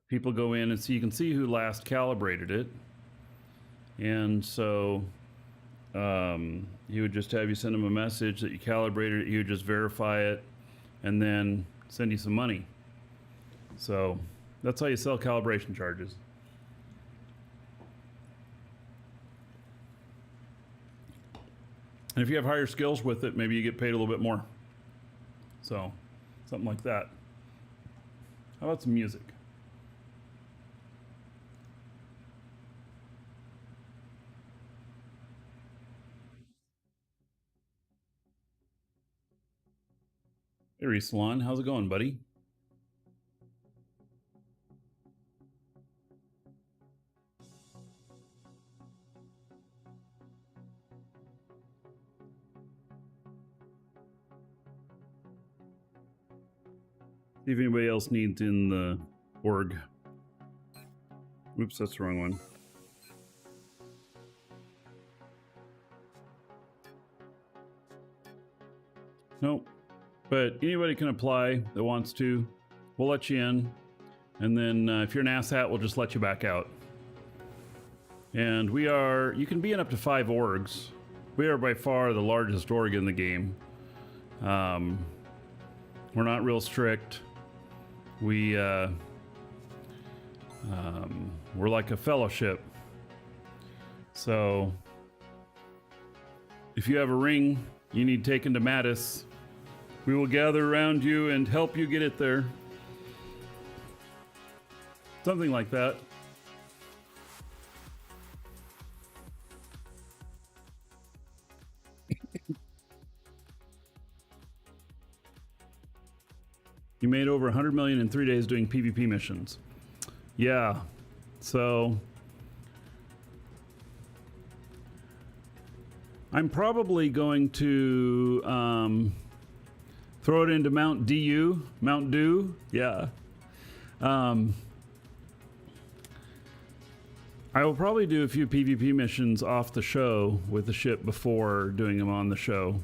people go in and see. You can see who last calibrated it, and so he would just have you send him a message that you calibrated it. He would just verify it, and then send you some money. So that's how you sell calibration charges. And if you have higher skills with it, maybe you get paid a little bit more. So, something like that. How about some music? Hey, Resalon, how's it going, buddy? See if anybody else needs in the org. Oops, that's the wrong one. Nope. But anybody can apply that wants to. We'll let you in. And then if you're an asshat, we'll just let you back out. And you can be in up to 5 orgs. We are by far the largest org in the game. We're not real strict. We're like a fellowship. So if you have a ring you need taken to Mattis, we will gather around you and help you get it there. Something like that. You made over 100 million in 3 days doing PvP missions. Yeah. So I'm probably going to throw it into Mount Dew. Yeah. I will probably do a few PvP missions off the show with the ship before doing them on the show.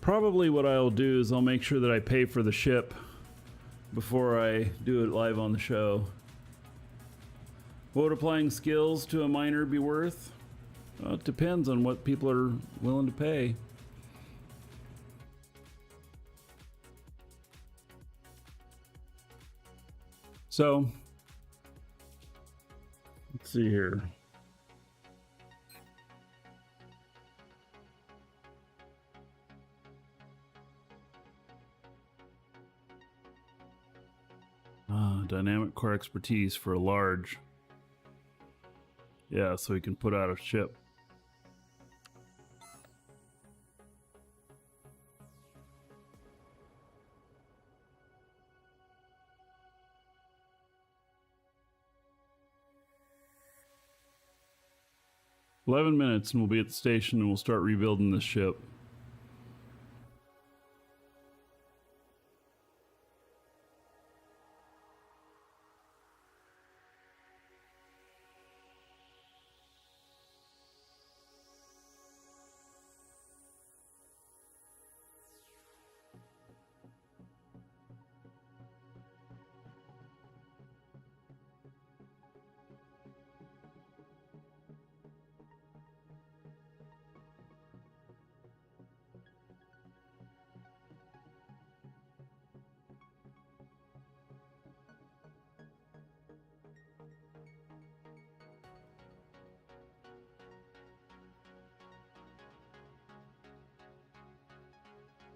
Probably what I'll do is I'll make sure that I pay for the ship before I do it live on the show. What would applying skills to a miner be worth? Well, it depends on what people are willing to pay. So, let's see here. Dynamic core expertise for a large. Yeah, so we can put out a ship. "11 minutes and we'll be at the station and we'll start rebuilding this ship."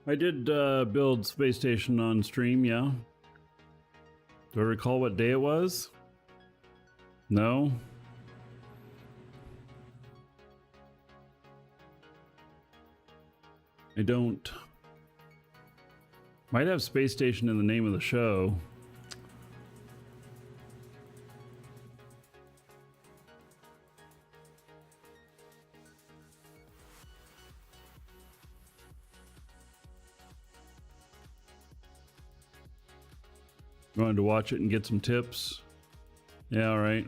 I did build Space Station on stream, yeah. Do I recall what day it was? No. I don't. Might have Space Station in the name of the show. Wanted to watch it and get some tips. Yeah, all right.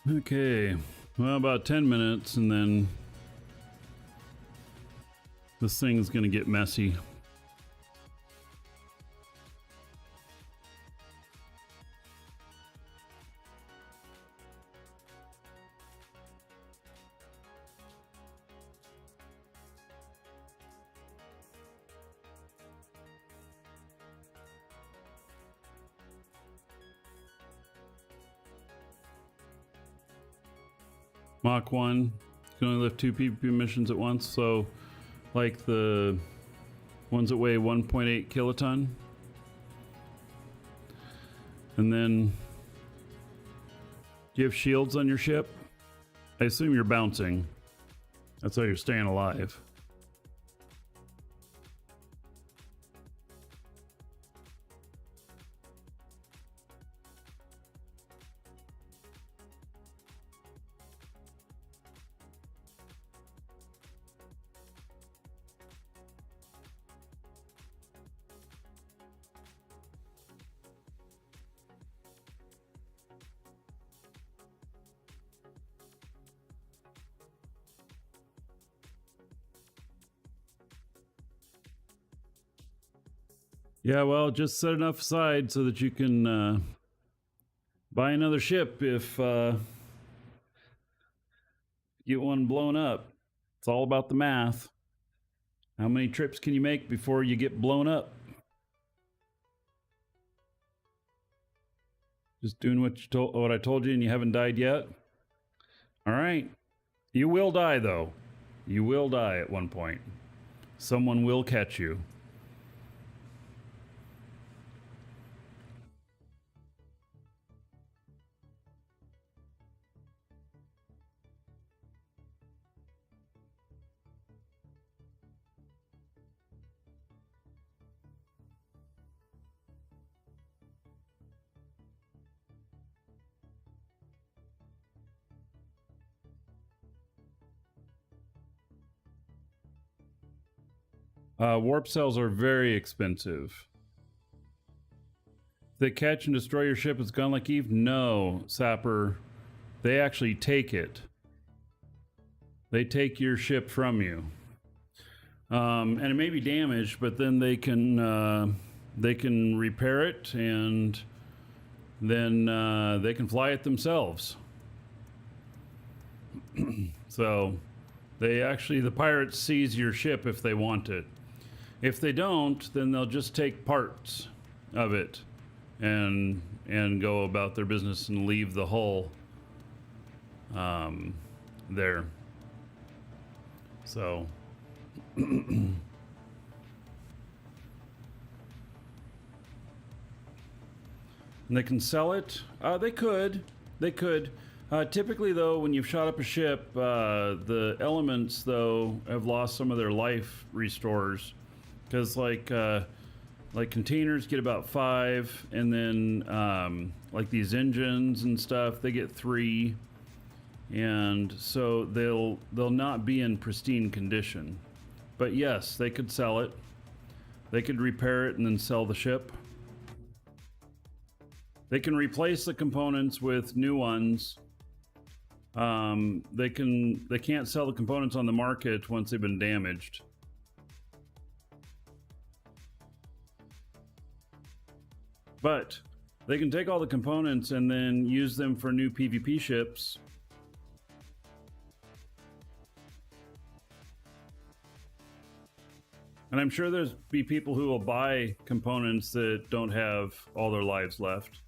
Okay, well, about 10 minutes and then this thing's gonna get messy. Mach 1, you can only lift 2 PvP missions at once, so like the ones that weigh 1.8 kiloton. And then, do you have shields on your ship? I assume you're bouncing. That's how you're staying alive. Yeah, well, just set enough aside so that you can Buy another ship if get one blown up. It's all about the math. How many trips can you make before you get blown up? Just doing what I told you and you haven't died yet? All right. You will die, though. You will die at one point. Someone will catch you. Warp cells are very expensive. If they catch and destroy your ship, it's gone like Eve? No, Sapper. They actually take it. They take your ship from you. And it may be damaged, but then they can repair it, and then they can fly it themselves. So the pirates seize your ship if they want it. If they don't, then they'll just take parts of it and go about their business and leave the hull there. So and they can sell it. They could. Typically, though, when you've shot up a ship, the elements, though, have lost some of their life restores. Because, like containers get about 5, and then, like these engines and stuff, they get 3. And so they'll not be in pristine condition. But yes, they could sell it. They could repair it and then sell the ship. They can replace the components with new ones. They can't sell the components on the market once they've been damaged. But they can take all the components and then use them for new PvP ships. And I'm sure there's be people who will buy components that don't have all their lives left.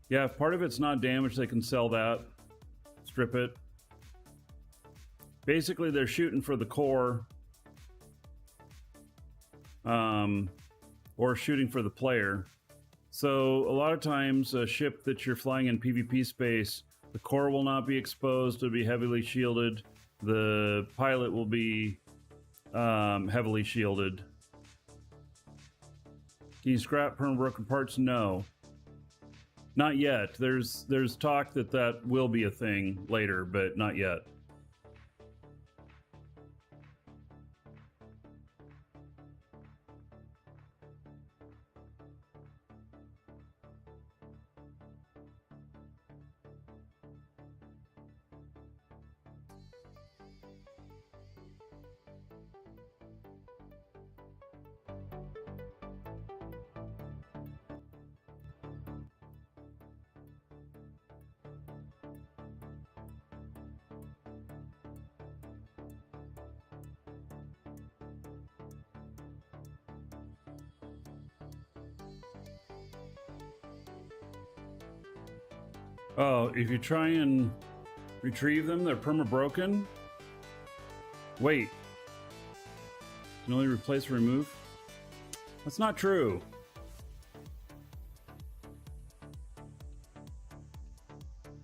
Yeah, if part of it's not damaged, they can sell that, strip it. Basically, they're shooting for the core, or shooting for the player. So a lot of times, a ship that you're flying in PvP space, the core will not be exposed, it'll be heavily shielded. The pilot will be heavily shielded. Can you scrap perma-broken parts? No. Not yet. There's talk that will be a thing later, but not yet. Oh, if you try and retrieve them, they're perma-broken? Wait. You can only replace or remove? That's not true.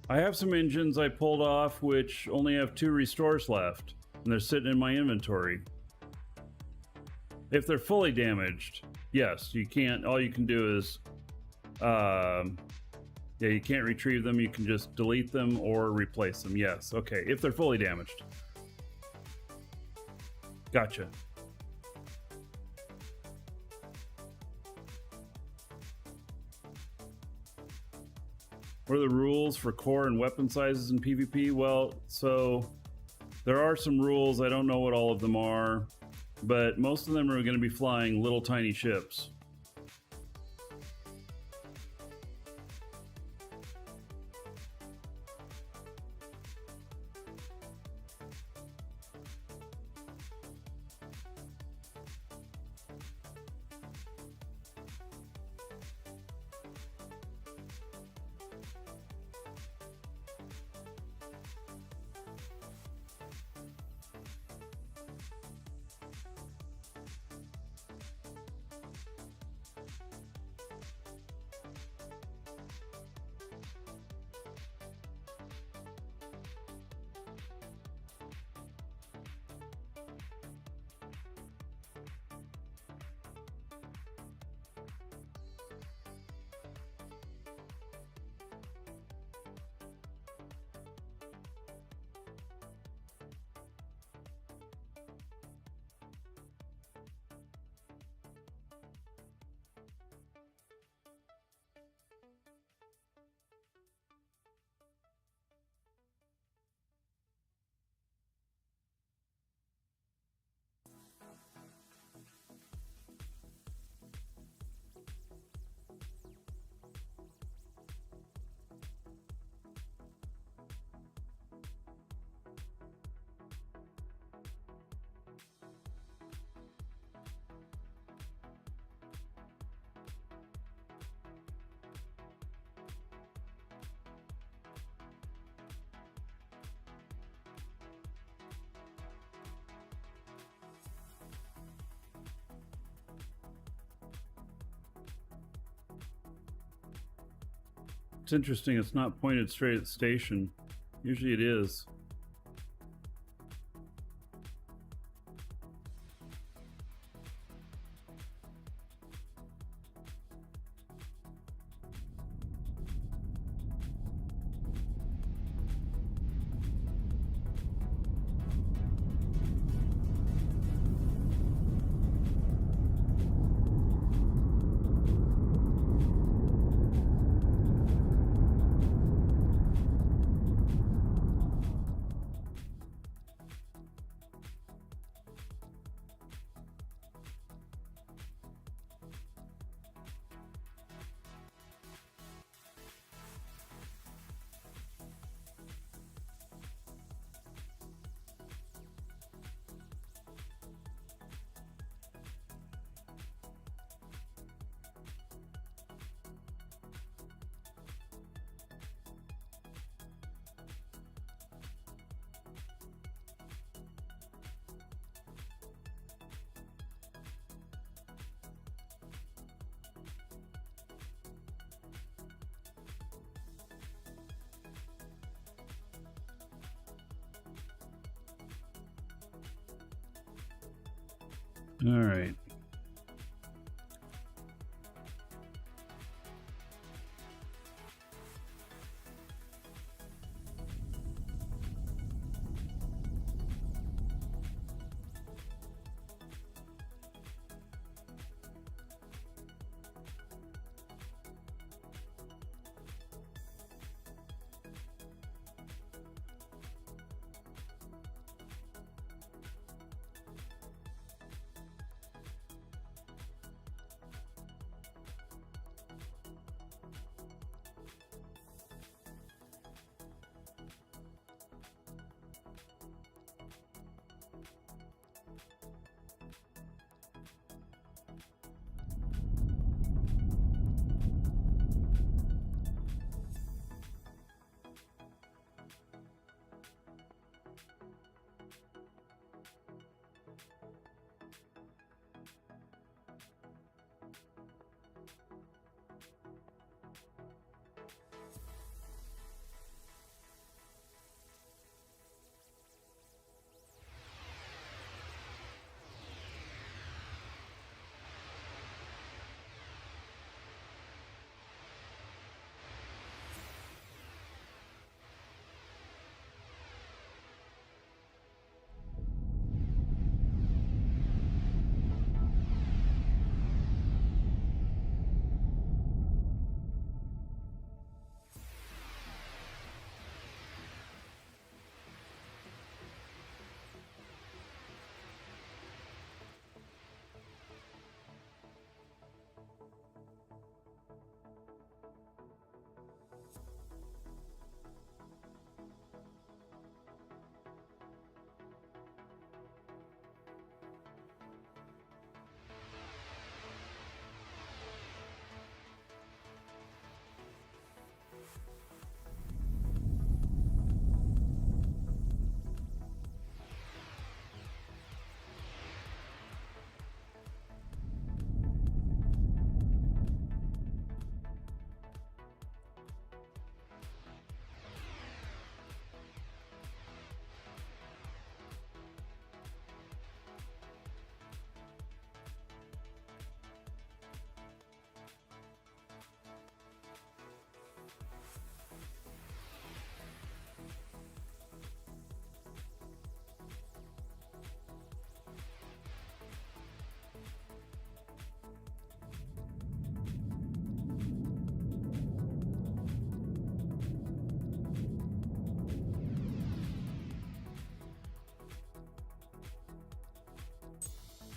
I have some engines I pulled off which only have 2 restores left, and they're sitting in my inventory. If they're fully damaged, yes, you can't. All you can do is yeah, you can't retrieve them. You can just delete them or replace them. Yes. Okay. If they're fully damaged. Gotcha. What are the rules for core and weapon sizes in PvP? Well, so there are some rules. I don't know what all of them are. but most of them are going to be flying little tiny ships. It's interesting, it's not pointed straight at the station. Usually it is. All right.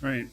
Right.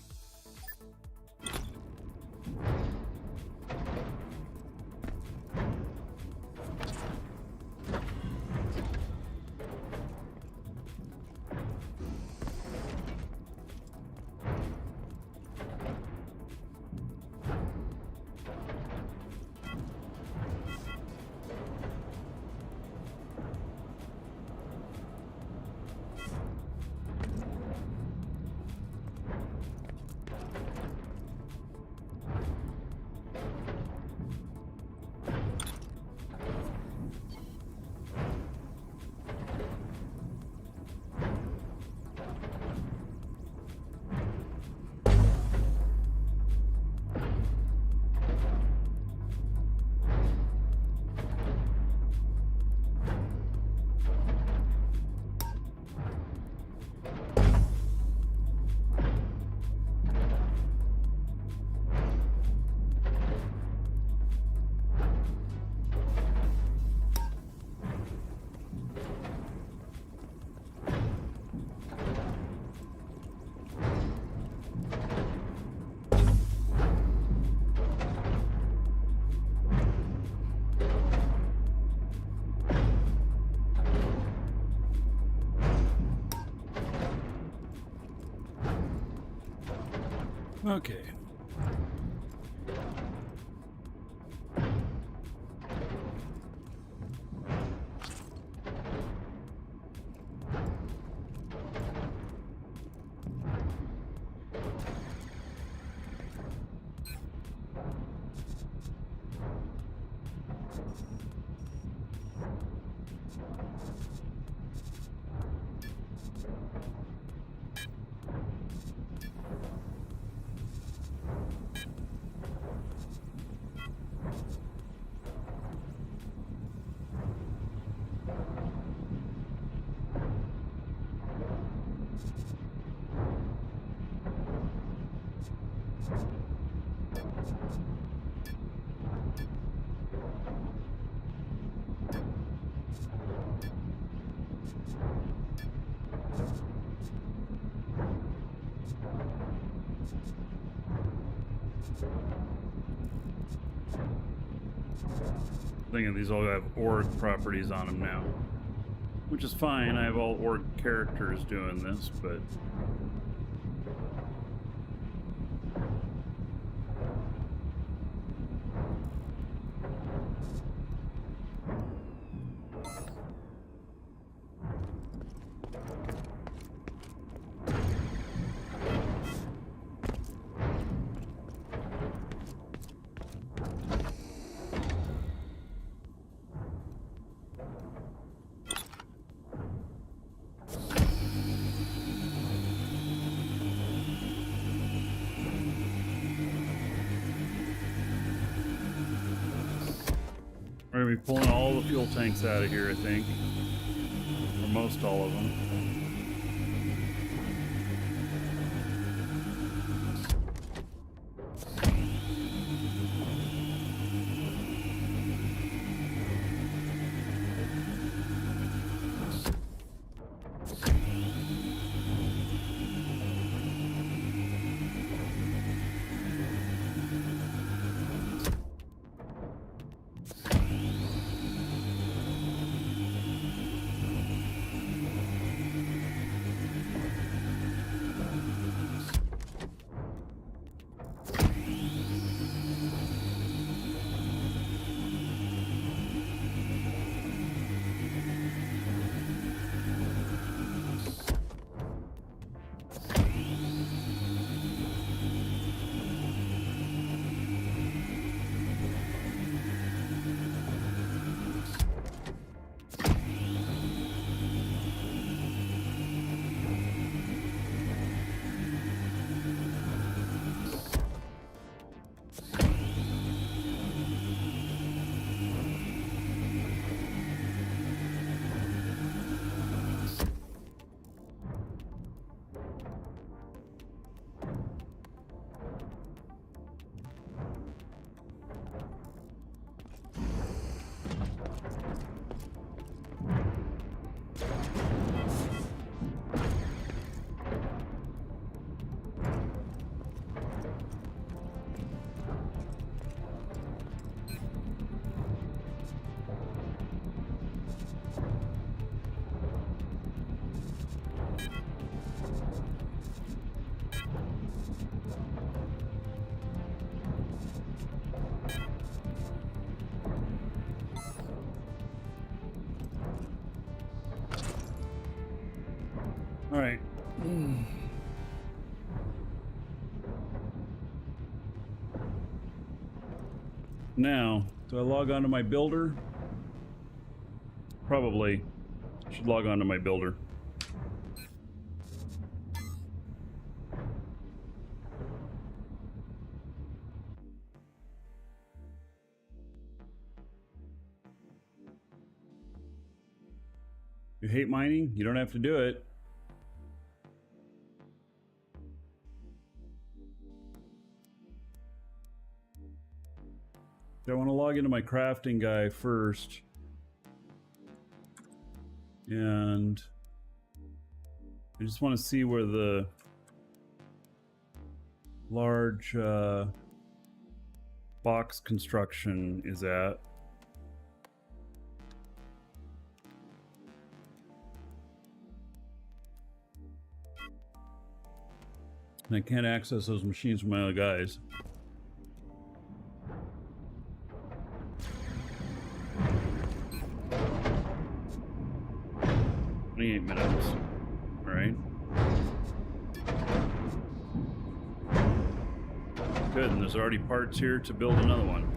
Okay. Thinking these all have org properties on them now, which is fine. I have all org characters doing this, but we're gonna be pulling all the fuel tanks out of here, I think, or most all of them. Now, do I log on to my builder? Probably. Should log on to my builder. You hate mining? You don't have to do it. I want to log into my crafting guy first. And I just want to see where the large box construction is at. And I can't access those machines with my other guys. Minutes. All right. Good, and there's already parts here to build another one.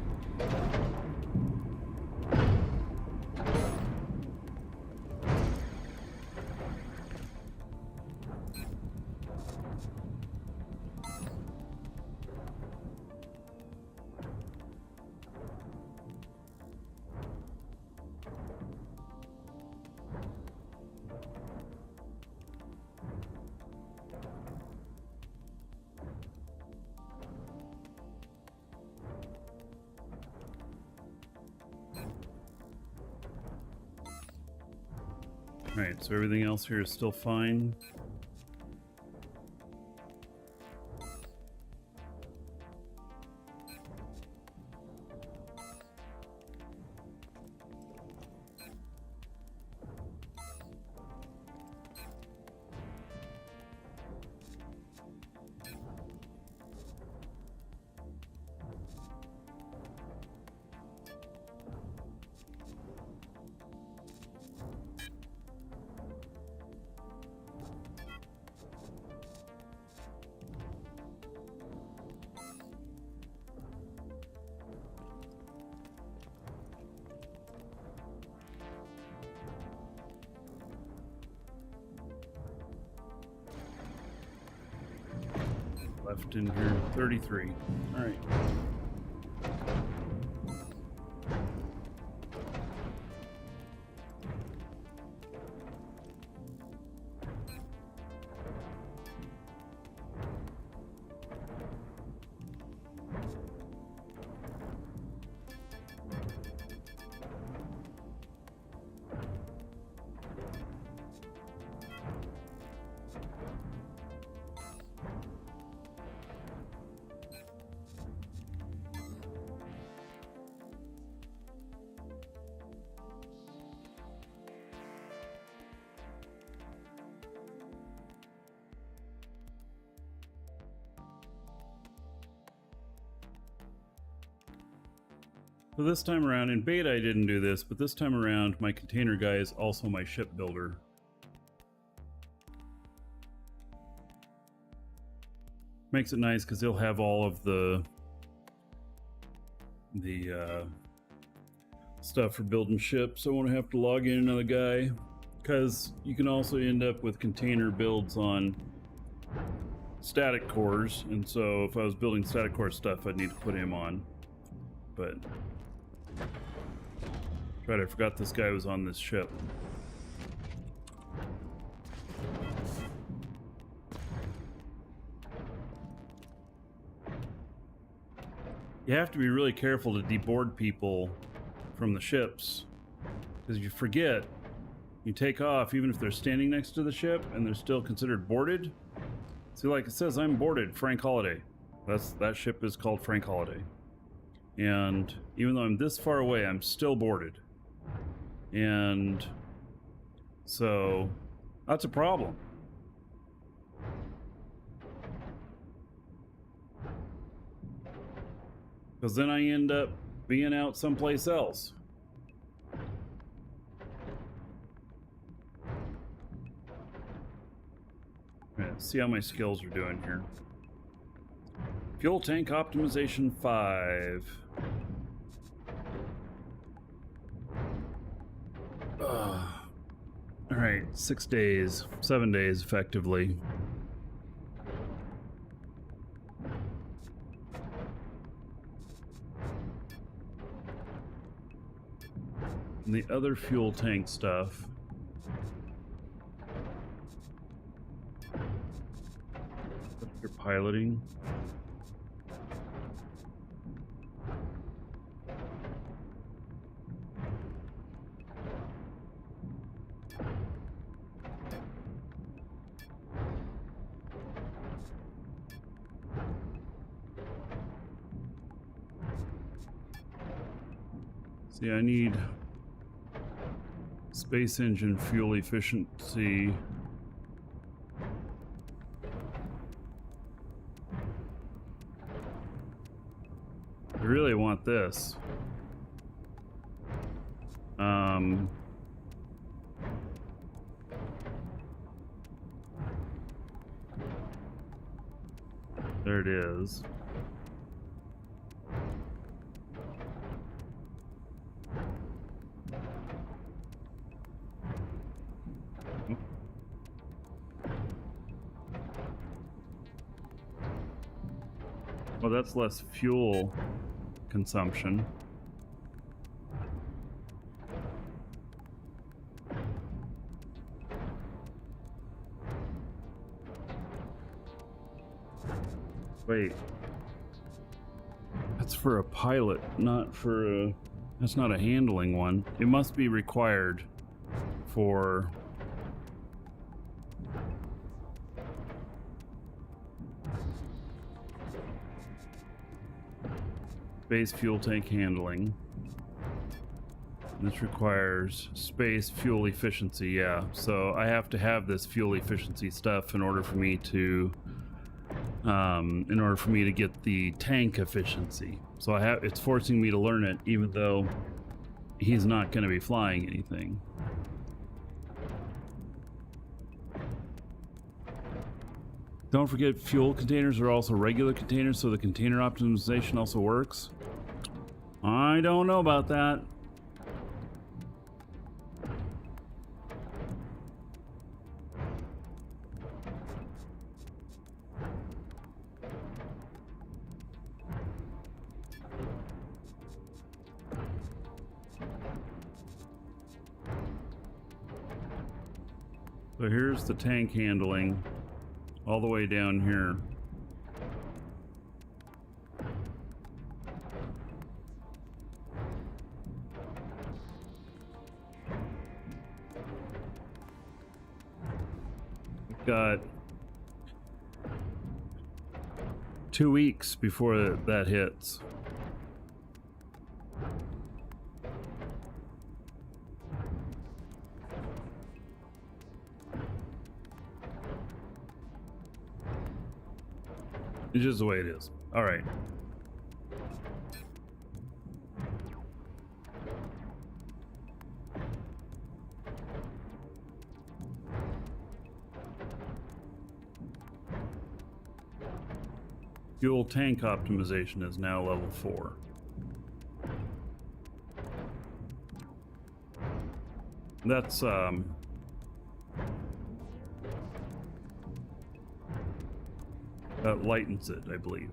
Alright, so everything else here is still fine. Left in here 33. All right. So this time around, in beta I didn't do this, but this time around my container guy is also my ship builder. Makes it nice because he'll have all of the stuff for building ships. I won't have to log in another guy, because you can also end up with container builds on static cores, and so if I was building static core stuff I'd need to put him on. But right, I forgot this guy was on this ship. You have to be really careful to deboard people from the ships, because if you forget, you take off even if they're standing next to the ship and they're still considered boarded. See, like it says, I'm boarded, Frank Holiday. That ship is called Frank Holiday. And even though I'm this far away, I'm still boarded. And so that's a problem. Because then I end up being out someplace else. Let's see how my skills are doing here. Fuel tank optimization 5. All right, 6 days, 7 days effectively. And the other fuel tank stuff. You're piloting. See, I need space engine fuel efficiency. I really want this. There it is. Well, that's less fuel consumption. Wait. That's for a pilot, not for a... That's not a handling one. It must be required for... Space fuel tank handling. This requires space fuel efficiency, yeah. So I have to have this fuel efficiency stuff in order for me to get the tank efficiency. So it's forcing me to learn it, even though he's not going to be flying anything. Don't forget, fuel containers are also regular containers, so the container optimization also works. I don't know about that. So here's the tank handling all the way down here. We've got 2 weeks before that hits. It's just the way it is. All right. Fuel tank optimization is now level 4. That's that lightens it, I believe.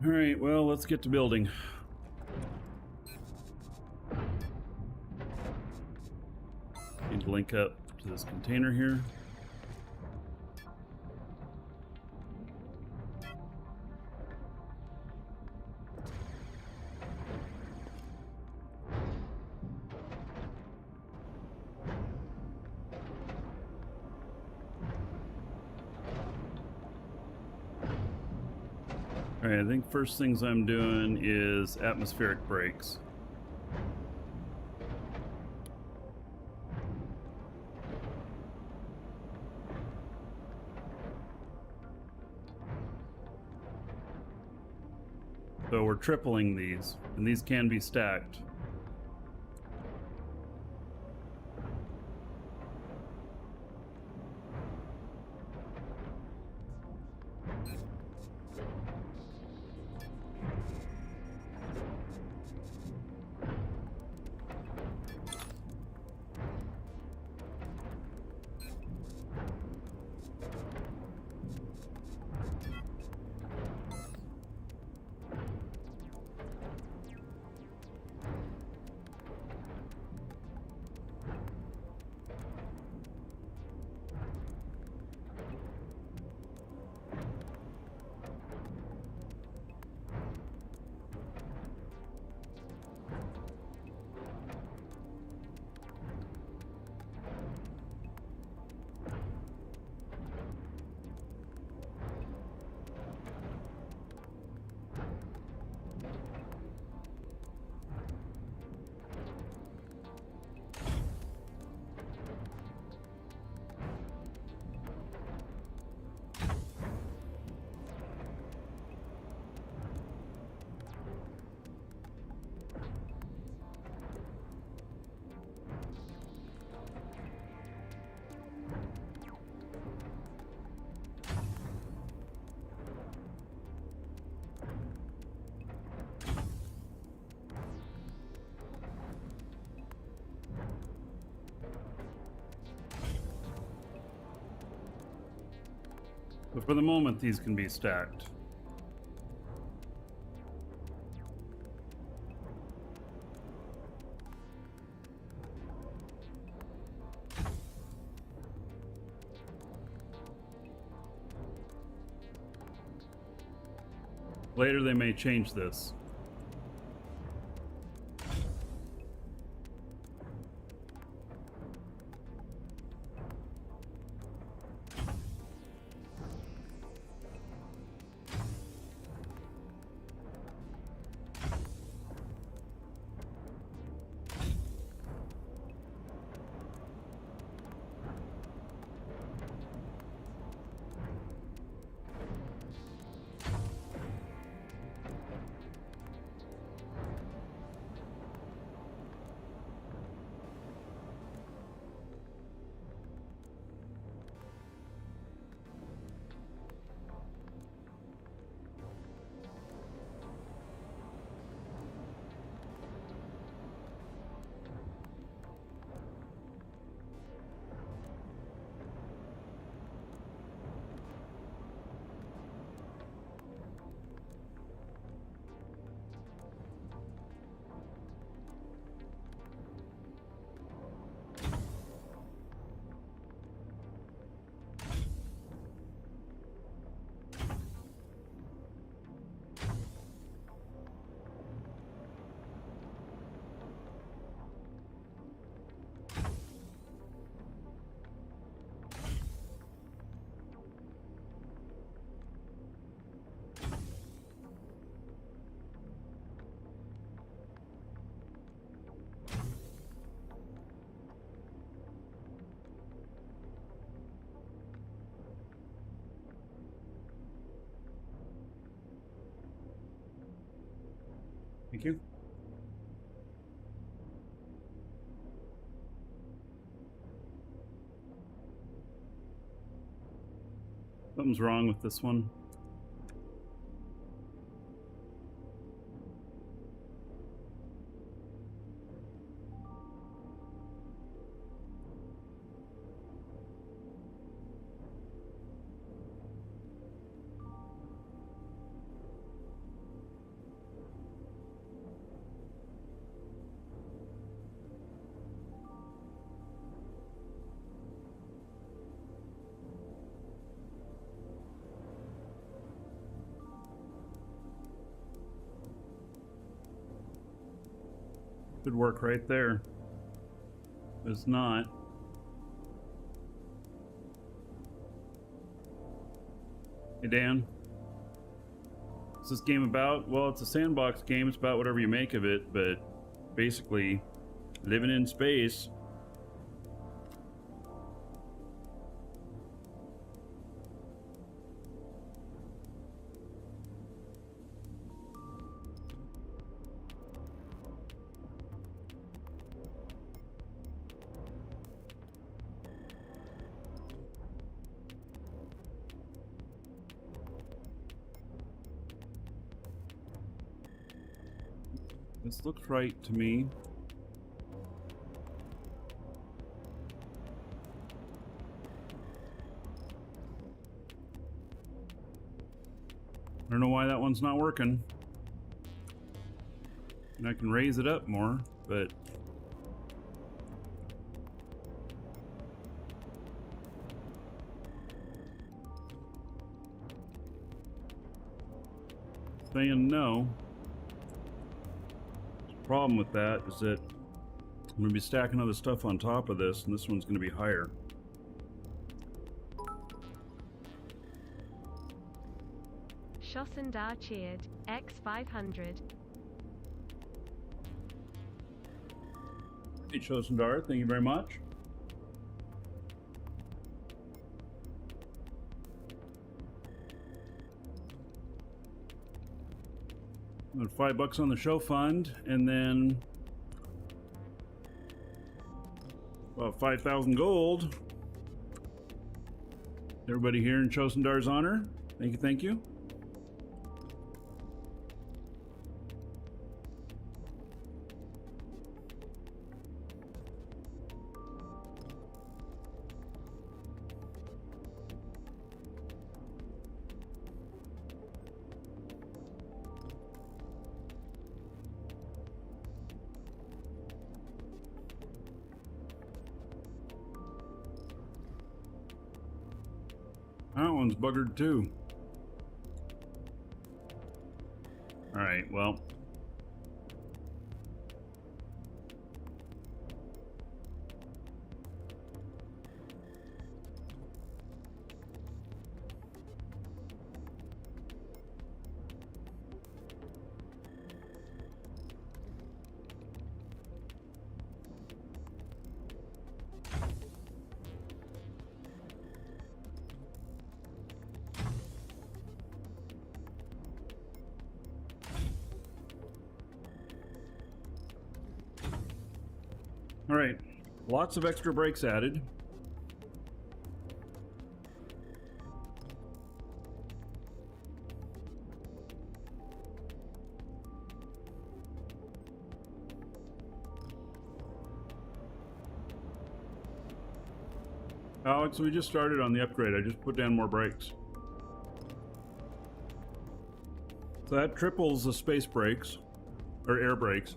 All right, well, let's get to building. Need to link up to this container here. All right, I think first things I'm doing is atmospheric brakes. So we're tripling these, and these can be stacked. But for the moment, these can be stacked. Later, they may change this. Thank you. Something's wrong with this one. Could work right there. It's not. Hey Dan, what's this game about? Well, it's a sandbox game. It's about whatever you make of it, but basically living in space. This looks right to me. I don't know why that one's not working. And I can raise it up more, but saying no. The problem with that is that I'm going to be stacking other stuff on top of this, and this one's going to be higher. Schossendar cheered, X500. Hey, Schossendar, thank you very much. $5 on the show fund, and then about 5,000 gold. Everybody here in Chosendar's honor. Thank you, thank you. That one's buggered too. All right, well. All right, lots of extra brakes added. Alex, we just started on the upgrade. I just put down more brakes. So that triples the space brakes, or air brakes.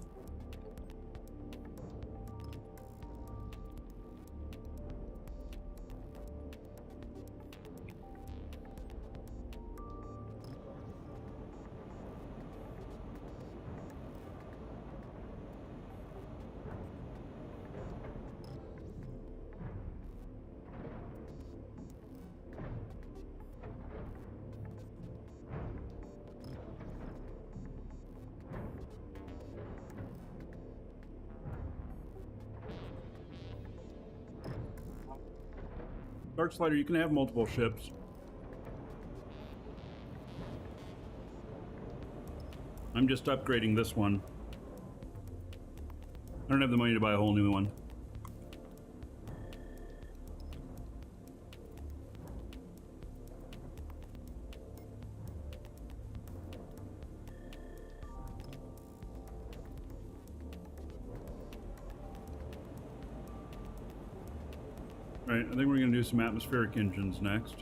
Dark Slider, you can have multiple ships. I'm just upgrading this one. I don't have the money to buy a whole new one. Right, I think we're going to do some atmospheric engines next.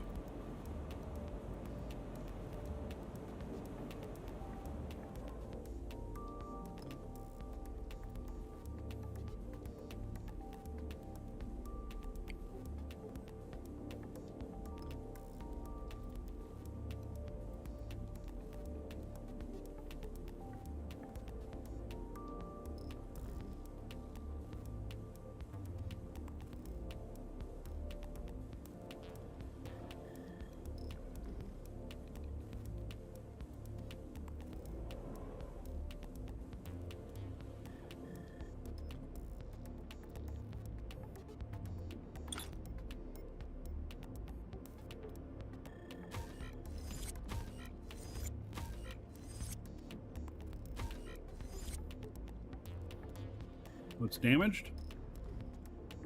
What's damaged?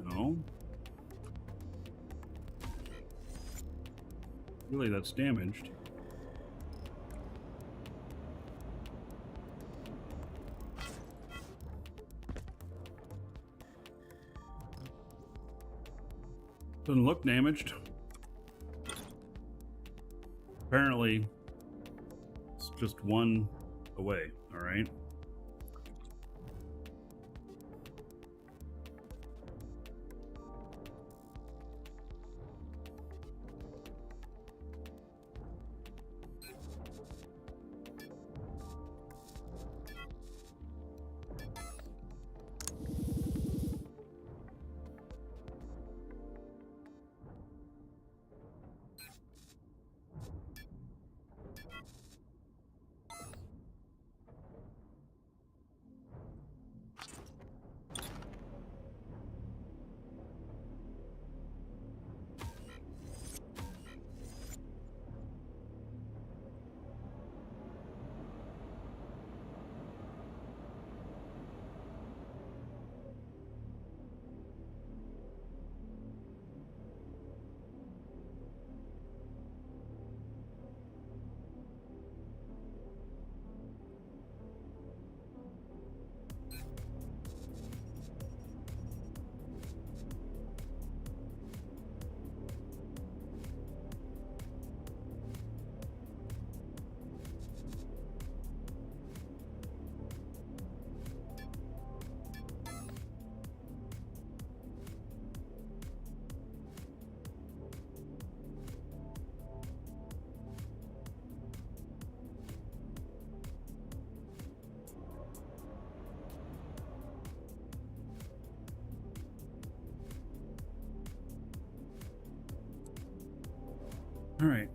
No. Really, that's damaged. Doesn't look damaged. Apparently, it's just one away, all right? All right.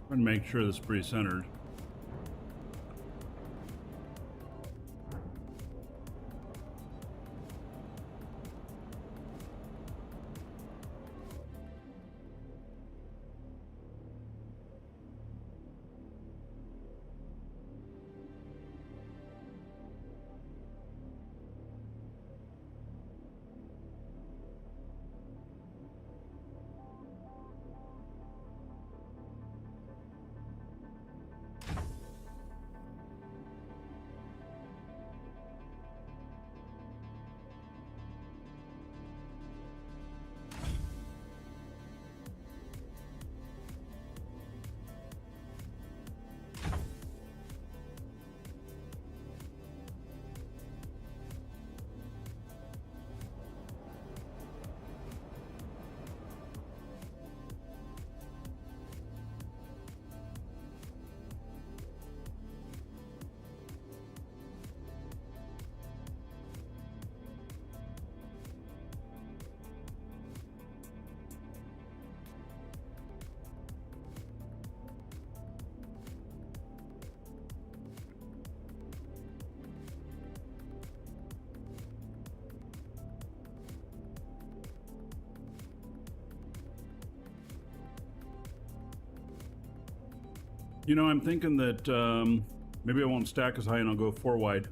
Trying to make sure this is pretty centered. You know, I'm thinking that maybe I won't stack as high and I'll go 4 wide.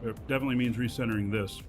It definitely means recentering this.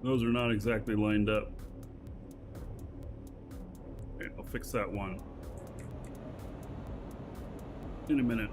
Those are not exactly lined up. Okay, I'll fix that one in a minute.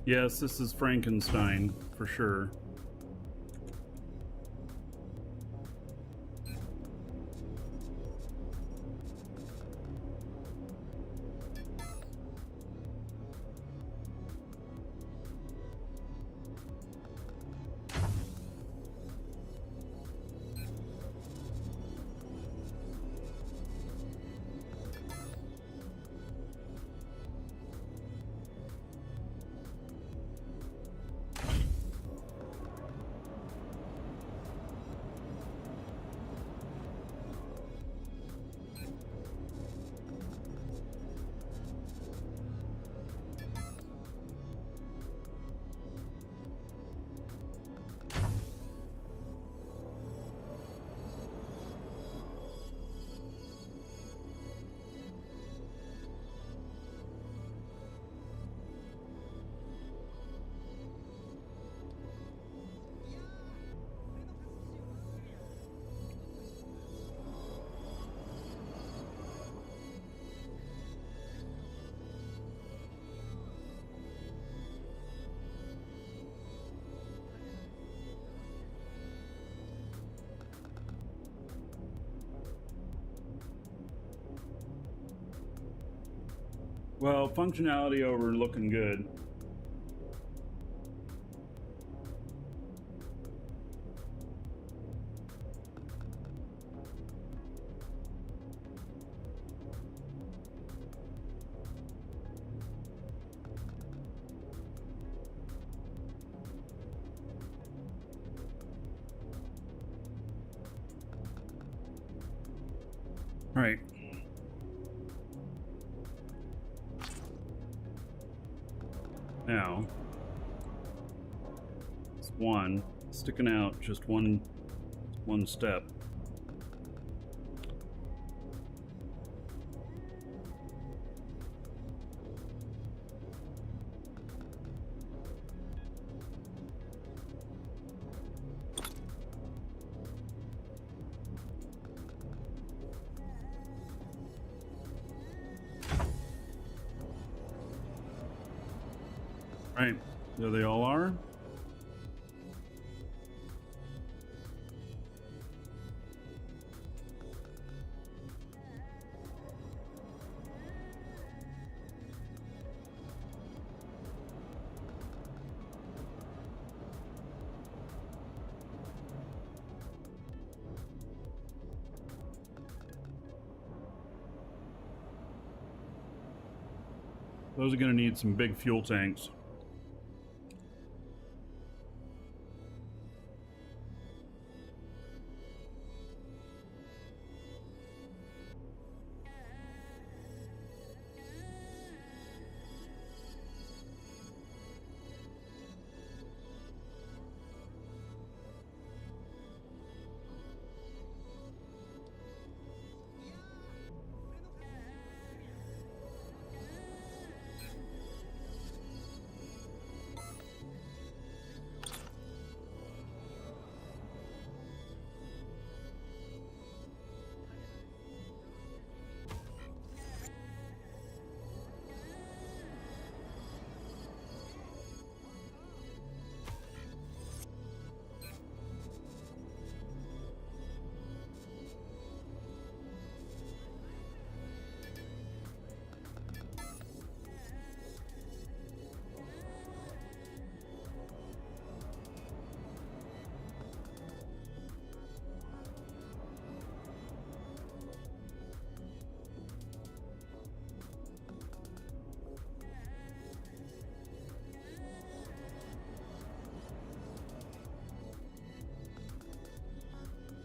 Yes, this is Frankenstein for sure. Well, functionality over looking good. All right. Now, it's one sticking out just one step. Right, there they all are. Those are going to need some big fuel tanks.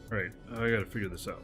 Right, I gotta figure this out.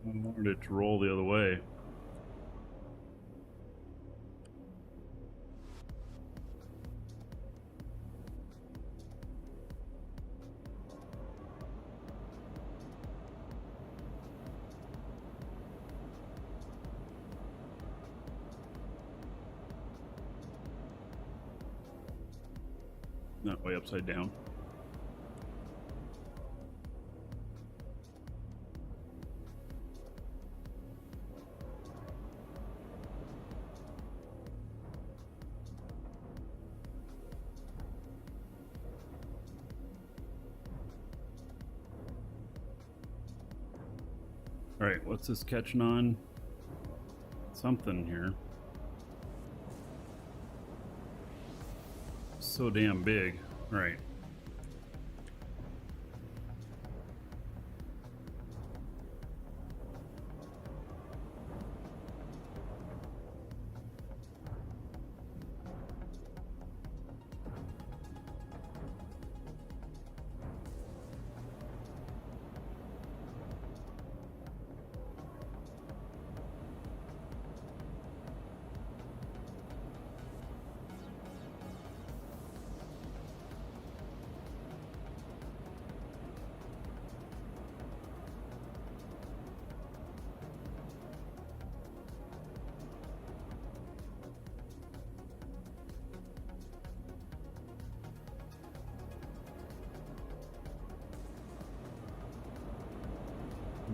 I wanted it to roll the other way. Not way upside down. All right, what's this catching on? Something here. So damn big. All right.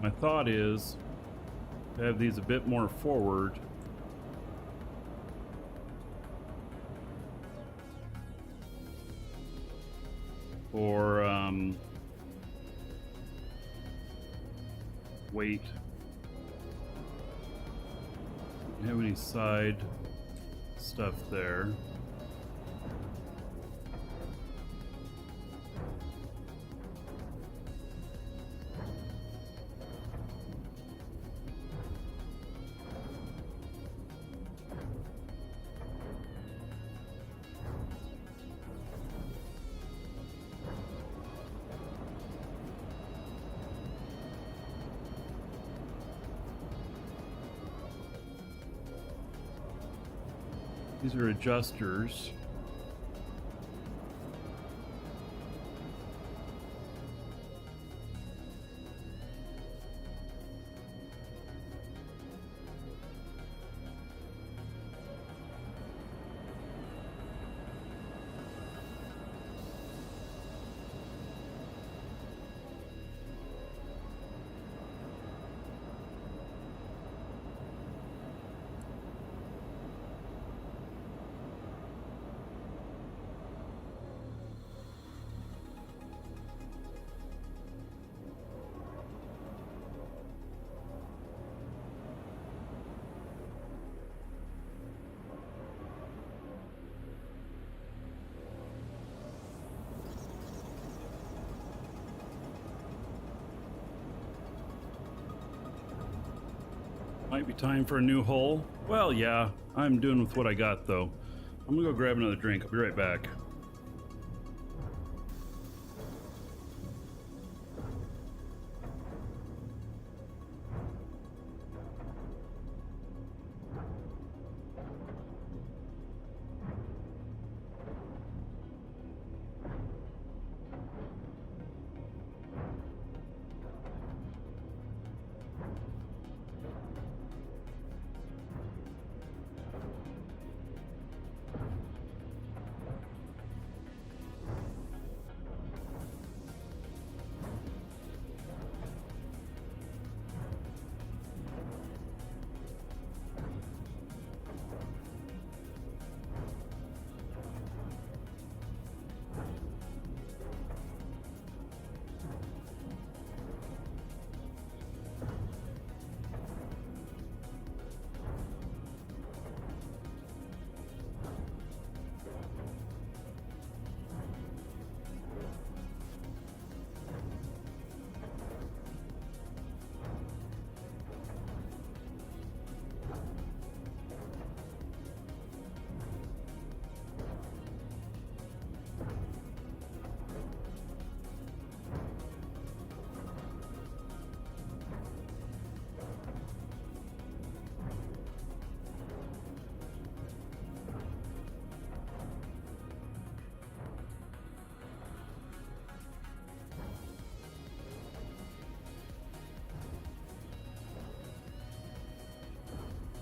My thought is to have these a bit more forward. Or weight. Don't have any side stuff there. These are adjusters. Might be time for a new hole. Well, yeah, I'm doing with what I got, though. I'm gonna go grab another drink. I'll be right back.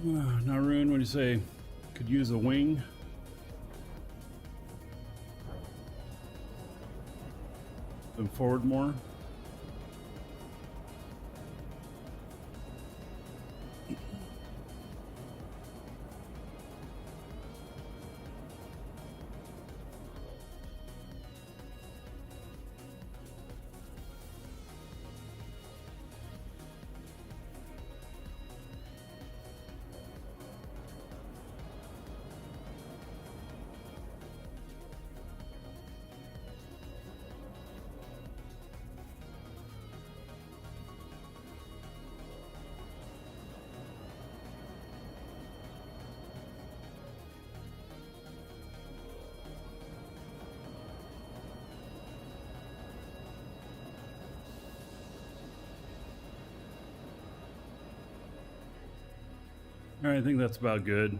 Narun, what do you say? Could use a wing. Move forward more. All right, I think that's about good.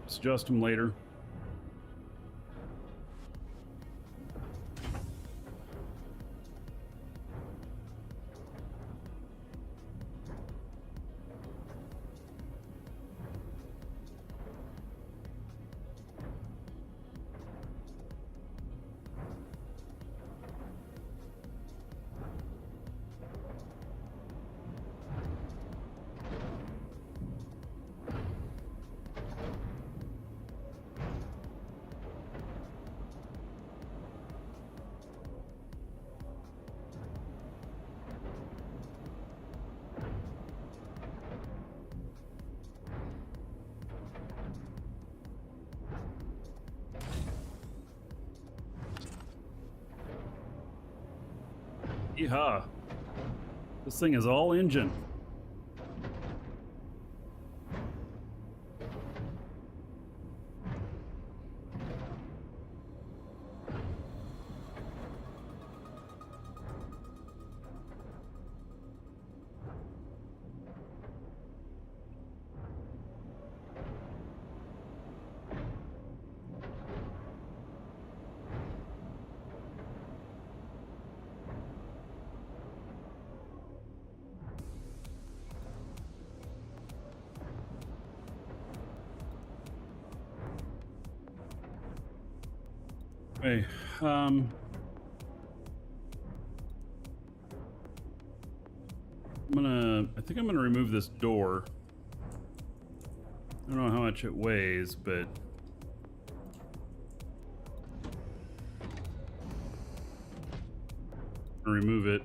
Let's adjust them later. Yeehaw. This thing is all engine. Okay, I think I'm gonna remove this door. I don't know how much it weighs, but I'll remove it.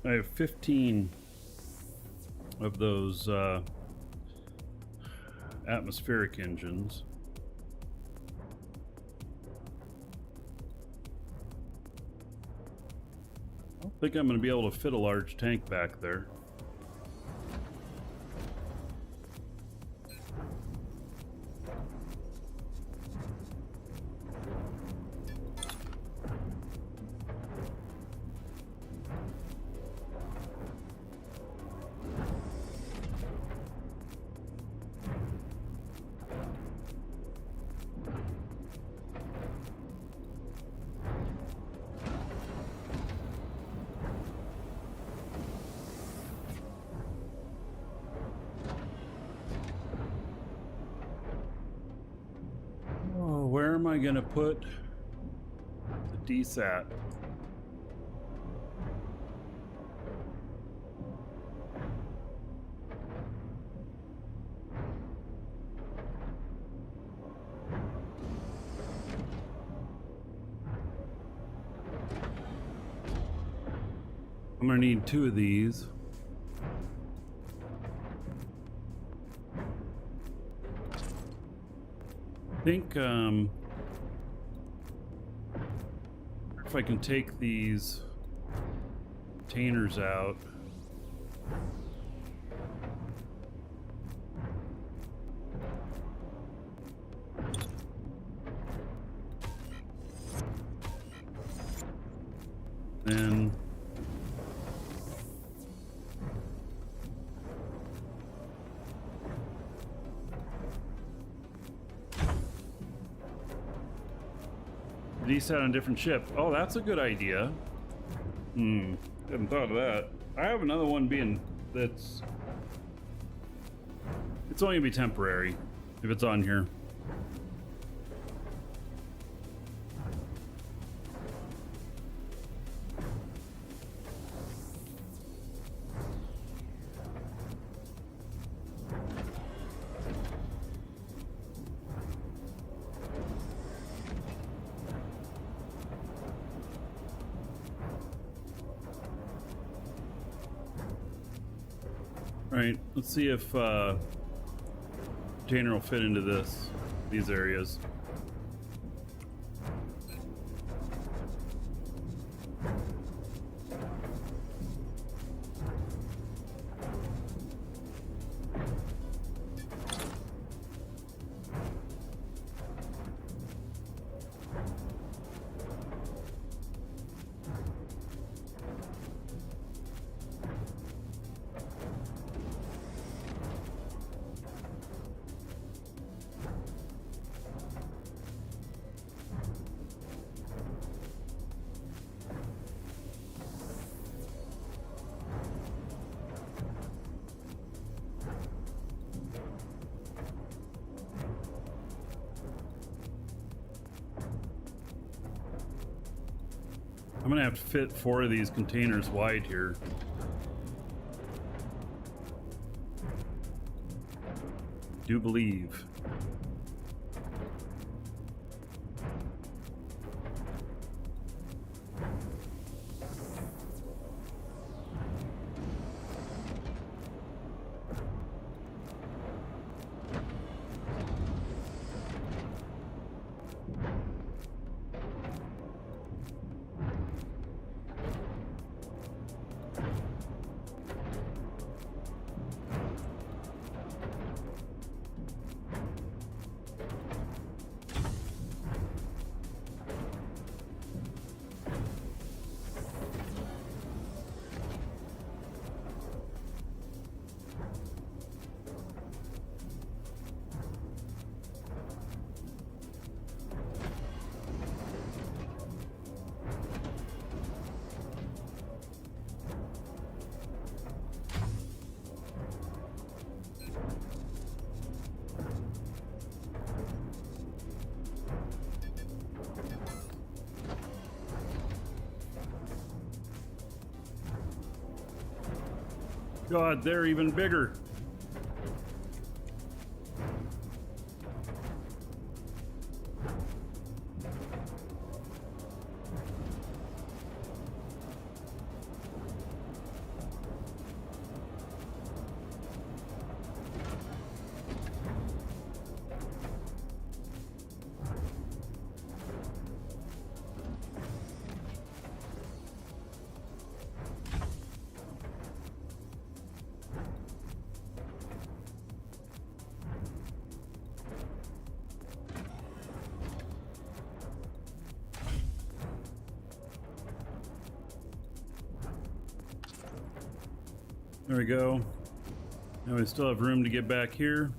I have 15 of those atmospheric engines. I don't think I'm going to be able to fit a large tank back there. Where am I going to put the DSAT? I'm going to need 2 of these. think if I can take these containers out. Then reset on a different ship. Oh, that's a good idea. Hadn't thought of that. I have another one it's only gonna be temporary if it's on here. Alright, let's see if container will fit into these areas. I'm gonna have to fit 4 of these containers wide here. Do believe. God, they're even bigger. There we go. Now we still have room to get back here.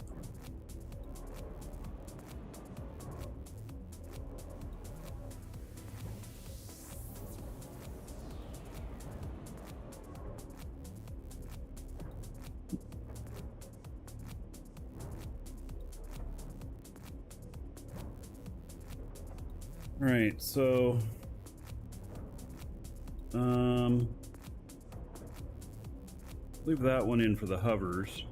All right, so leave that one in for the hovers.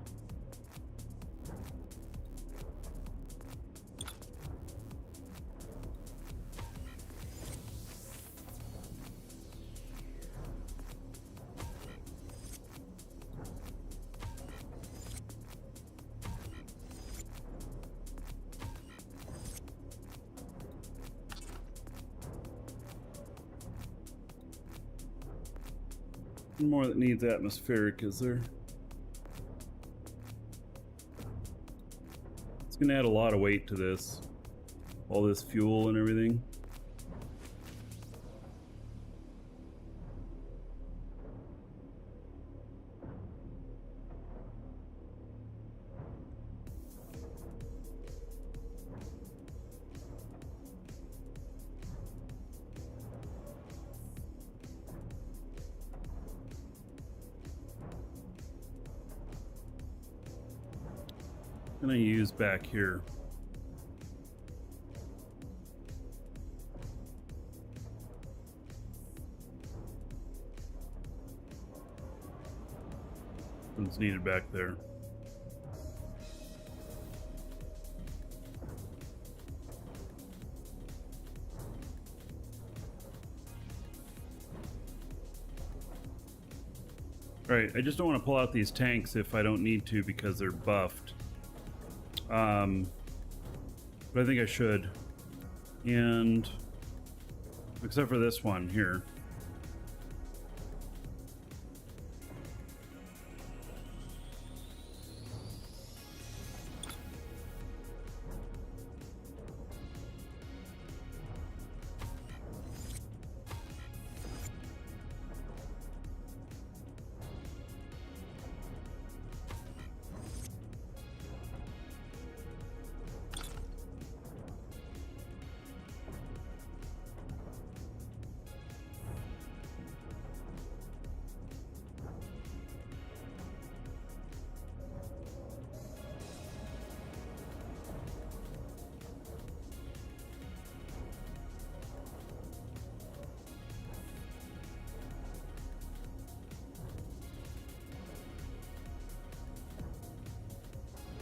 One more that needs atmospheric, is there? It's gonna add a lot of weight to this. All this fuel and everything. I'm gonna use back here. What's needed back there. Right, I just don't want to pull out these tanks if I don't need to because they're buffed. But I think I should. And except for this one here.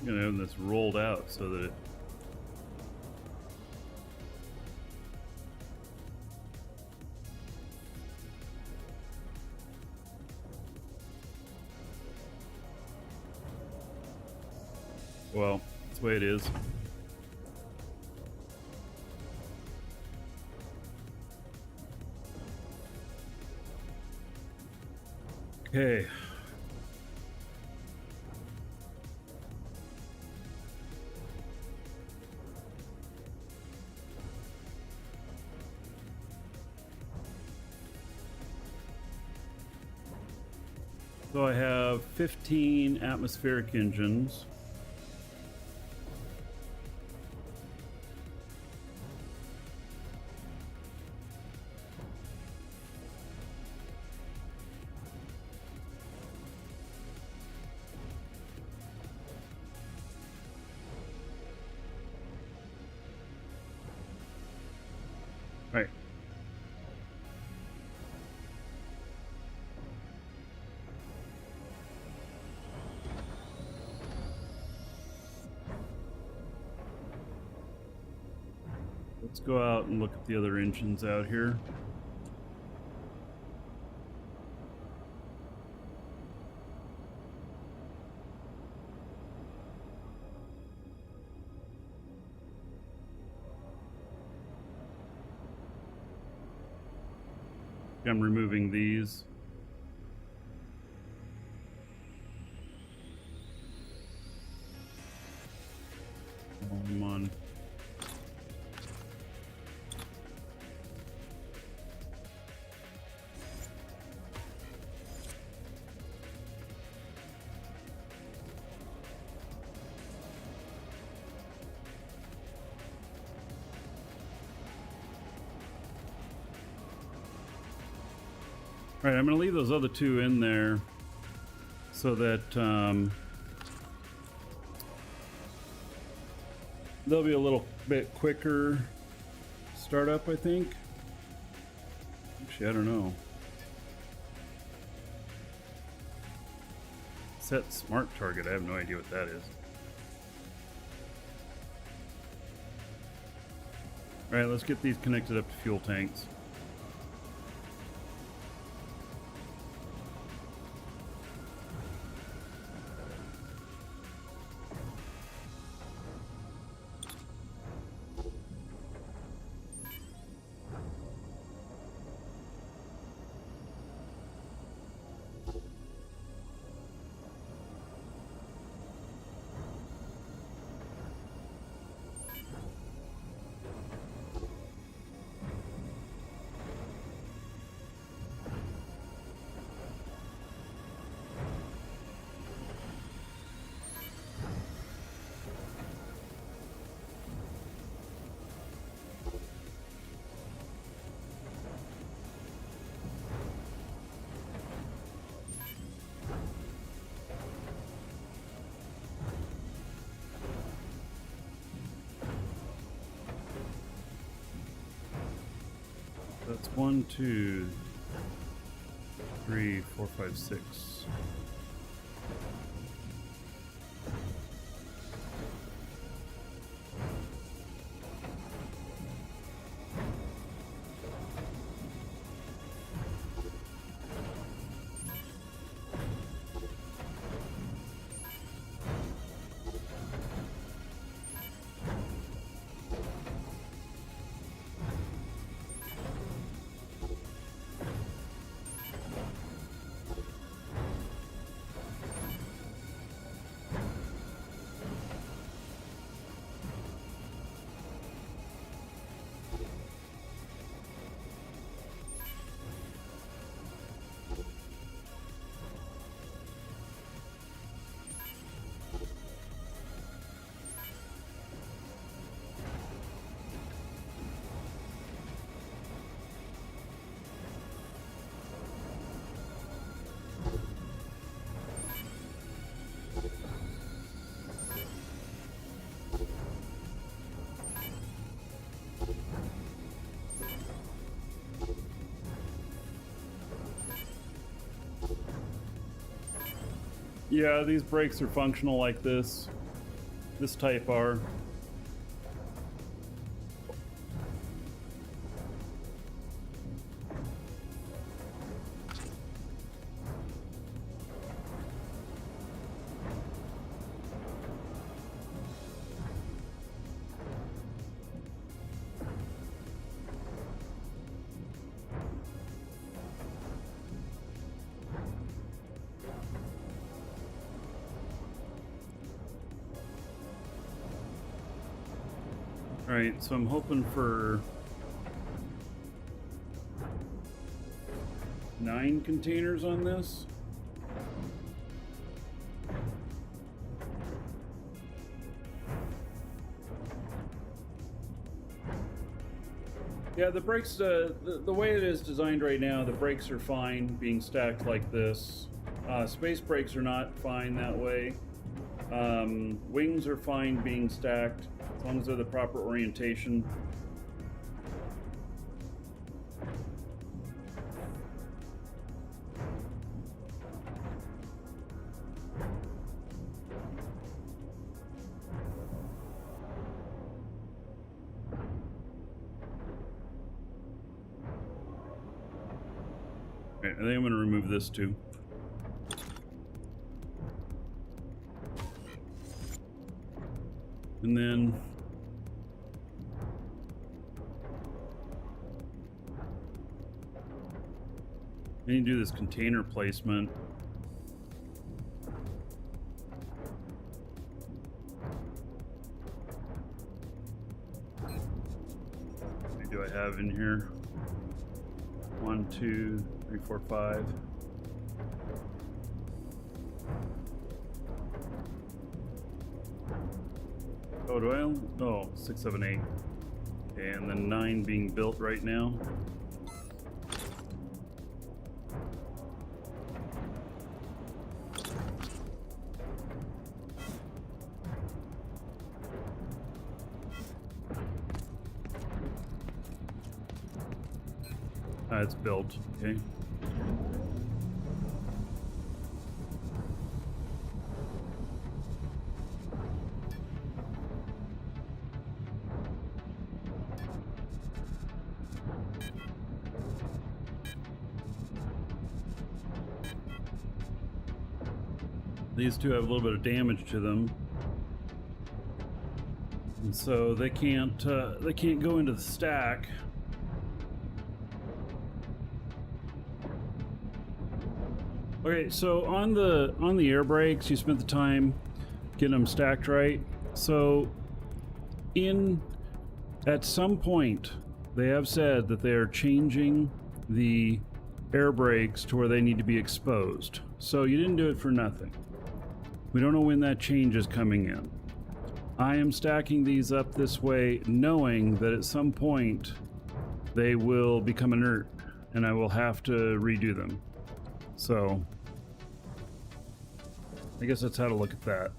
I'm gonna have this rolled out so that it well, that's the way it is. Okay. So I have 15 atmospheric engines. Right. Let's go out and look at the other engines out here. I'm removing these. Come on. All right, I'm going to leave those other two in there so that they'll be a little bit quicker startup, I think. Actually, I don't know. Set smart target. I have no idea what that is. All right, let's get these connected up to fuel tanks. That's 1, 2, 3, 4, 5, 6. Yeah, these brakes are functional like this. This type are. Alright, so I'm hoping for 9 containers on this. Yeah, the brakes, the way it is designed right now, the brakes are fine being stacked like this. Space brakes are not fine that way. Wings are fine being stacked, as long as they're the proper orientation. Okay, I think I'm going to remove this too. And then I need to do this container placement. How many do I have in here? 1, 2, 3, 4, 5. Oh, do I? Oh, 6, 7, 8. Okay, and then 9 being built right now. It's built, okay. These two have a little bit of damage to them, and so they can't go into the stack. Okay, so on the air brakes, you spent the time getting them stacked right. So at some point, they have said that they are changing the air brakes to where they need to be exposed. So you didn't do it for nothing. We don't know when that change is coming in. I am stacking these up this way, knowing that at some point they will become inert and I will have to redo them. So I guess that's how to look at that.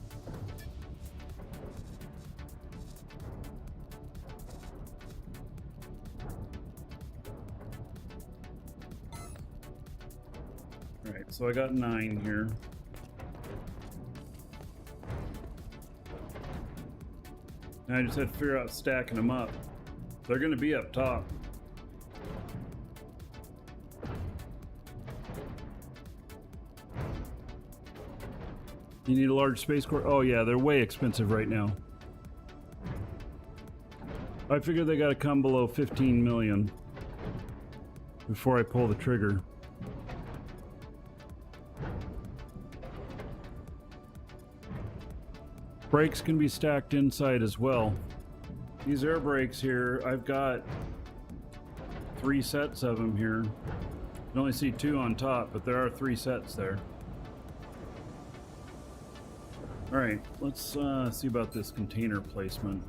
All right, so I got 9 here. Now I just had to figure out stacking them up. They're going to be up top. You need a large space core? Oh yeah, they're way expensive right now. I figure they got to come below 15 million before I pull the trigger. Brakes can be stacked inside as well. These air brakes here, I've got 3 sets of them here. You can only see 2 on top, but there are 3 sets there. All right, let's see about this container placement.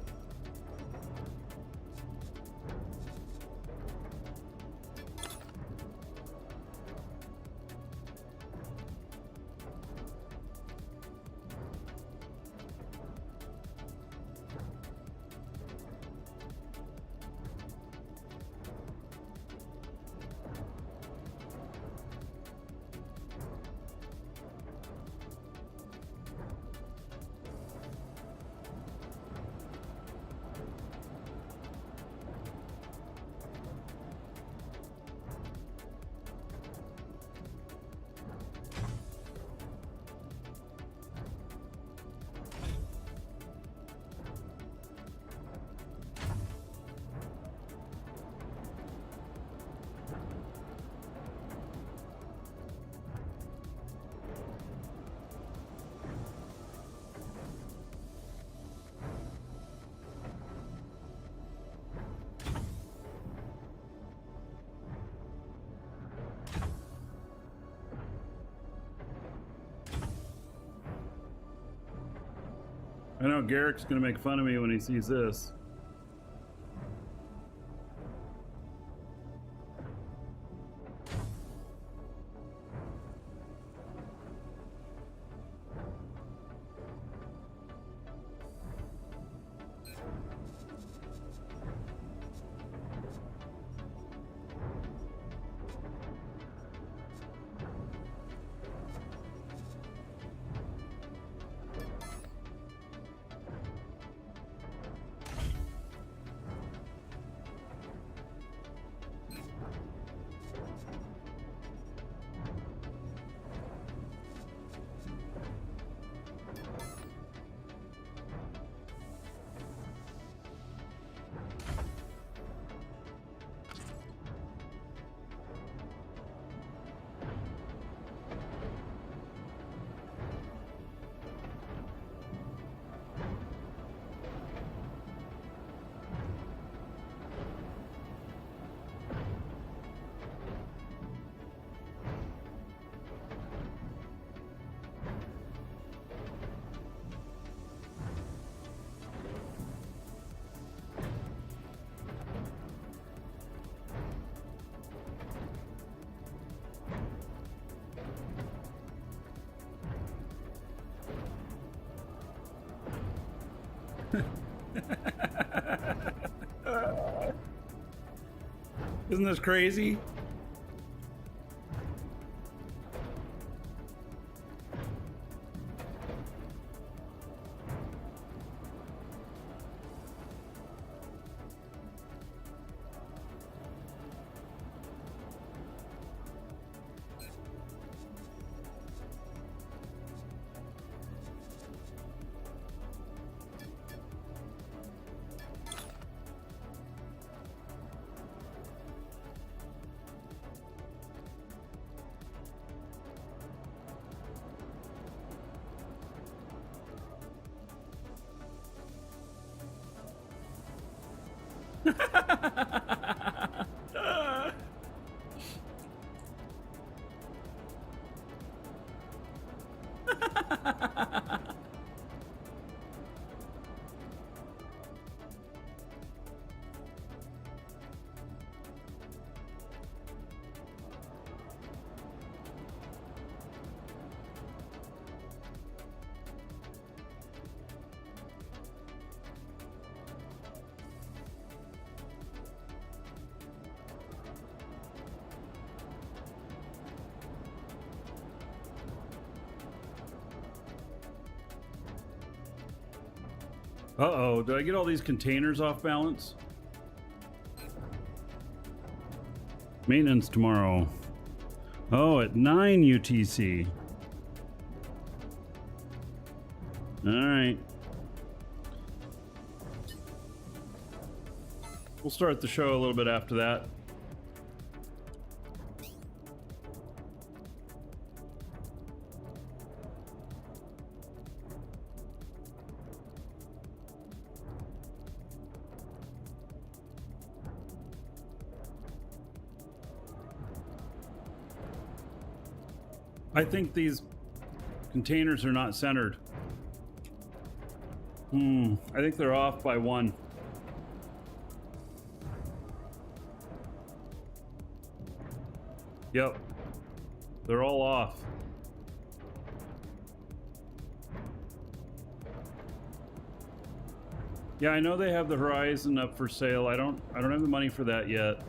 I know Garrick's gonna make fun of me when he sees this. Isn't this crazy? Uh-oh, did I get all these containers off balance? Maintenance tomorrow. Oh, at 9 UTC. All right. We'll start the show a little bit after that. I think these containers are not centered. I think they're off by 1. Yep. They're all off. Yeah, I know they have the Horizon up for sale. I don't have the money for that yet.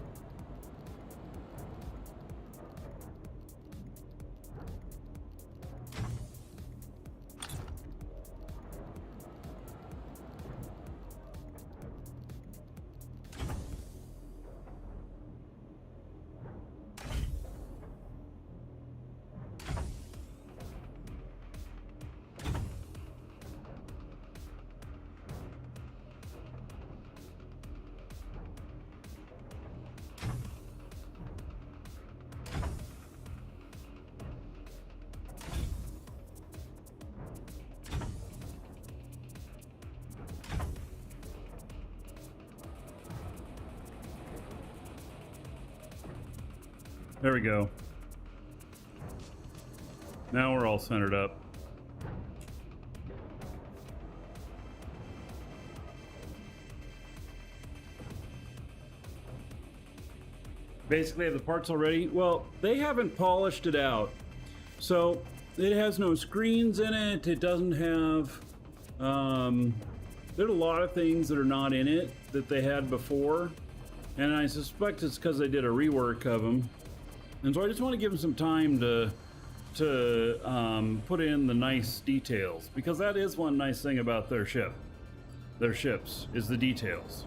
There we go. Now we're all centered up. Basically have the parts already. Well, they haven't polished it out. So it has no screens in it. It doesn't have, there's a lot of things that are not in it that they had before. And I suspect it's because they did a rework of them. And so I just want to give them some time to put in the nice details, because that is one nice thing about their ships, is the details.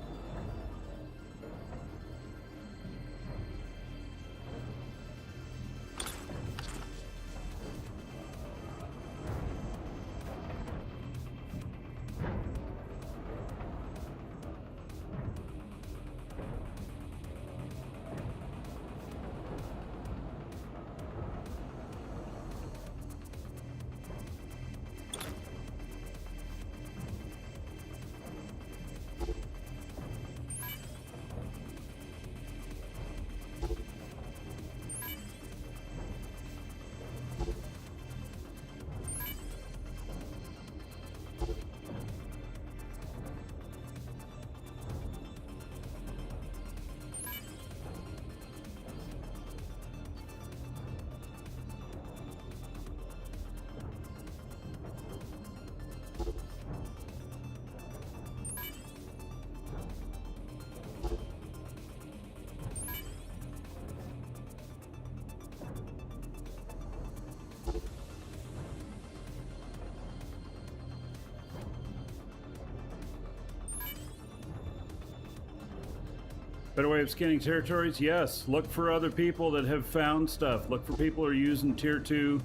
Better way of scanning territories? Yes. Look for other people that have found stuff. Look for people who are using tier 2.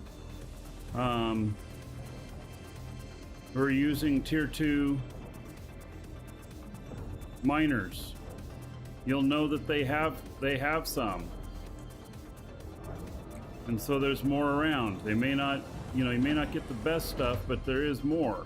Who are using tier 2 miners. You'll know that they have some. And so there's more around. They may not, you may not get the best stuff, but there is more.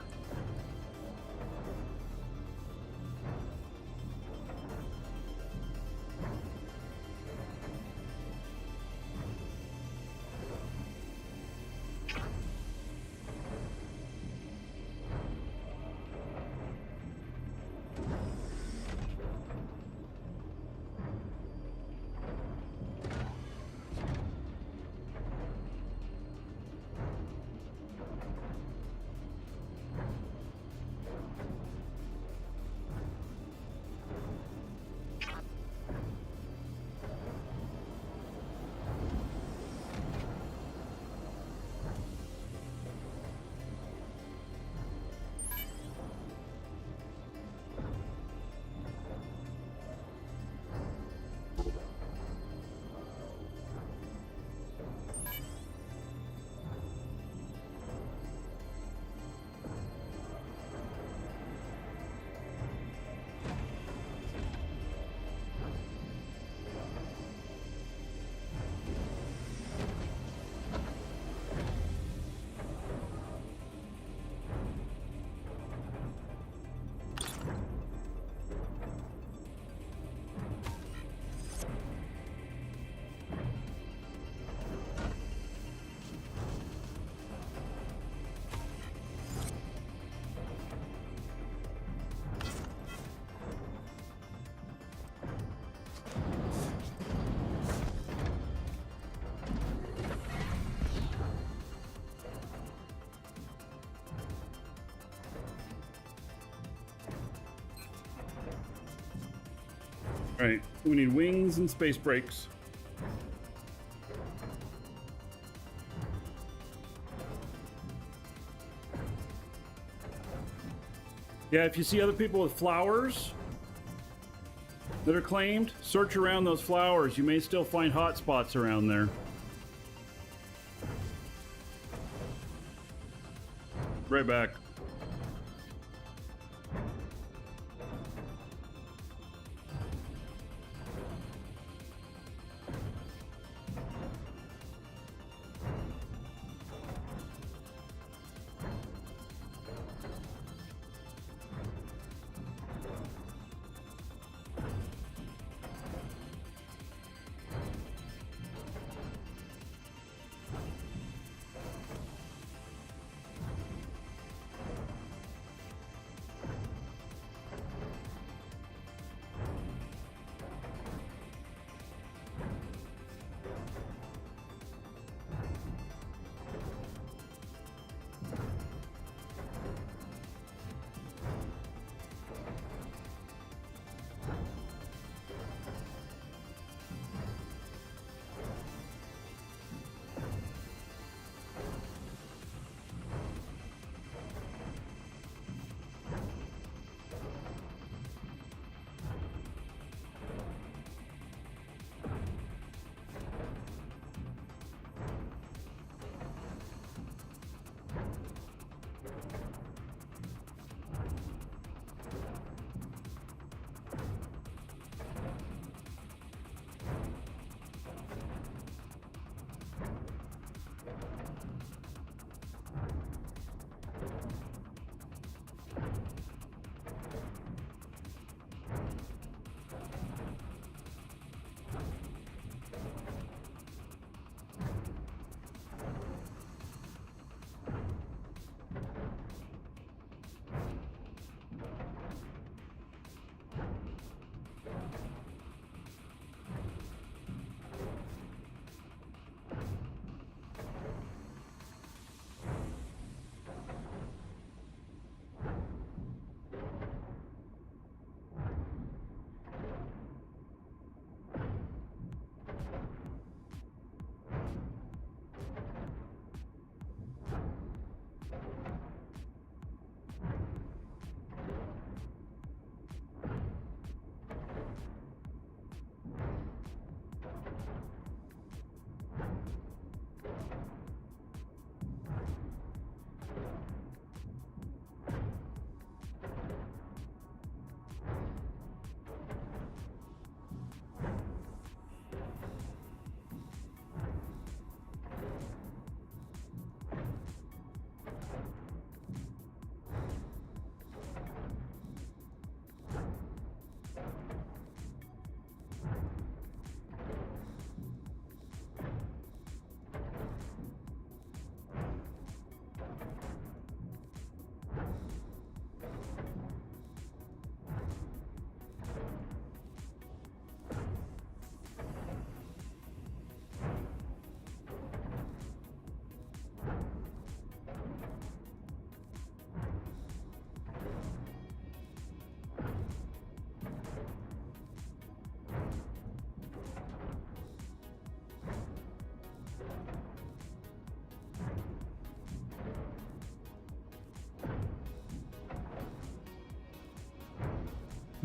All right, we need wings and space brakes. Yeah, if you see other people with flowers that are claimed, search around those flowers. You may still find hot spots around there. Right back.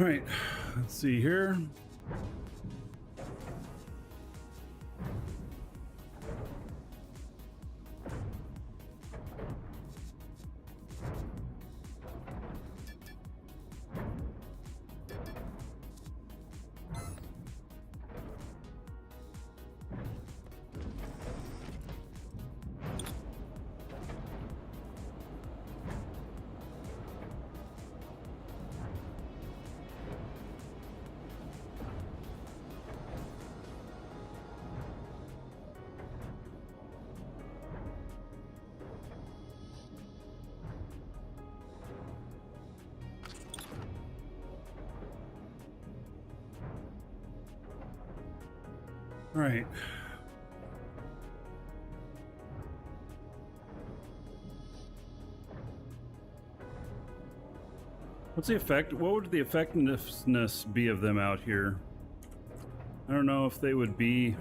All right, let's see here. All right. What's the effect? What would the effectiveness be of them out here? I don't know if they would be...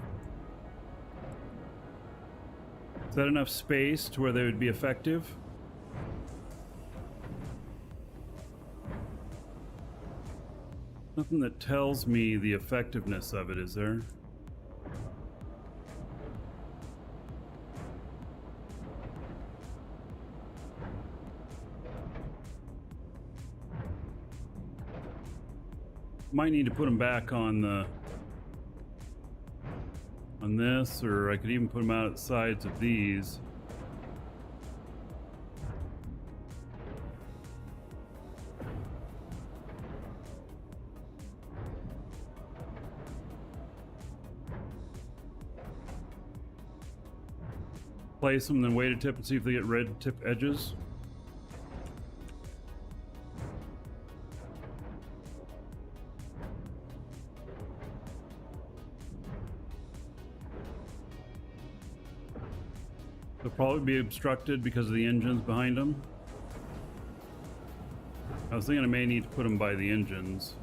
Is that enough space to where they would be effective? Nothing that tells me the effectiveness of it, is there? Might need to put them back on the... on this, or I could even put them out at the sides of these. Place them, then wait a tip and see if they get red tip edges. They'll probably be obstructed because of the engines behind them. I was thinking I may need to put them by the engines.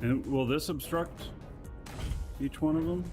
And will this obstruct each one of them?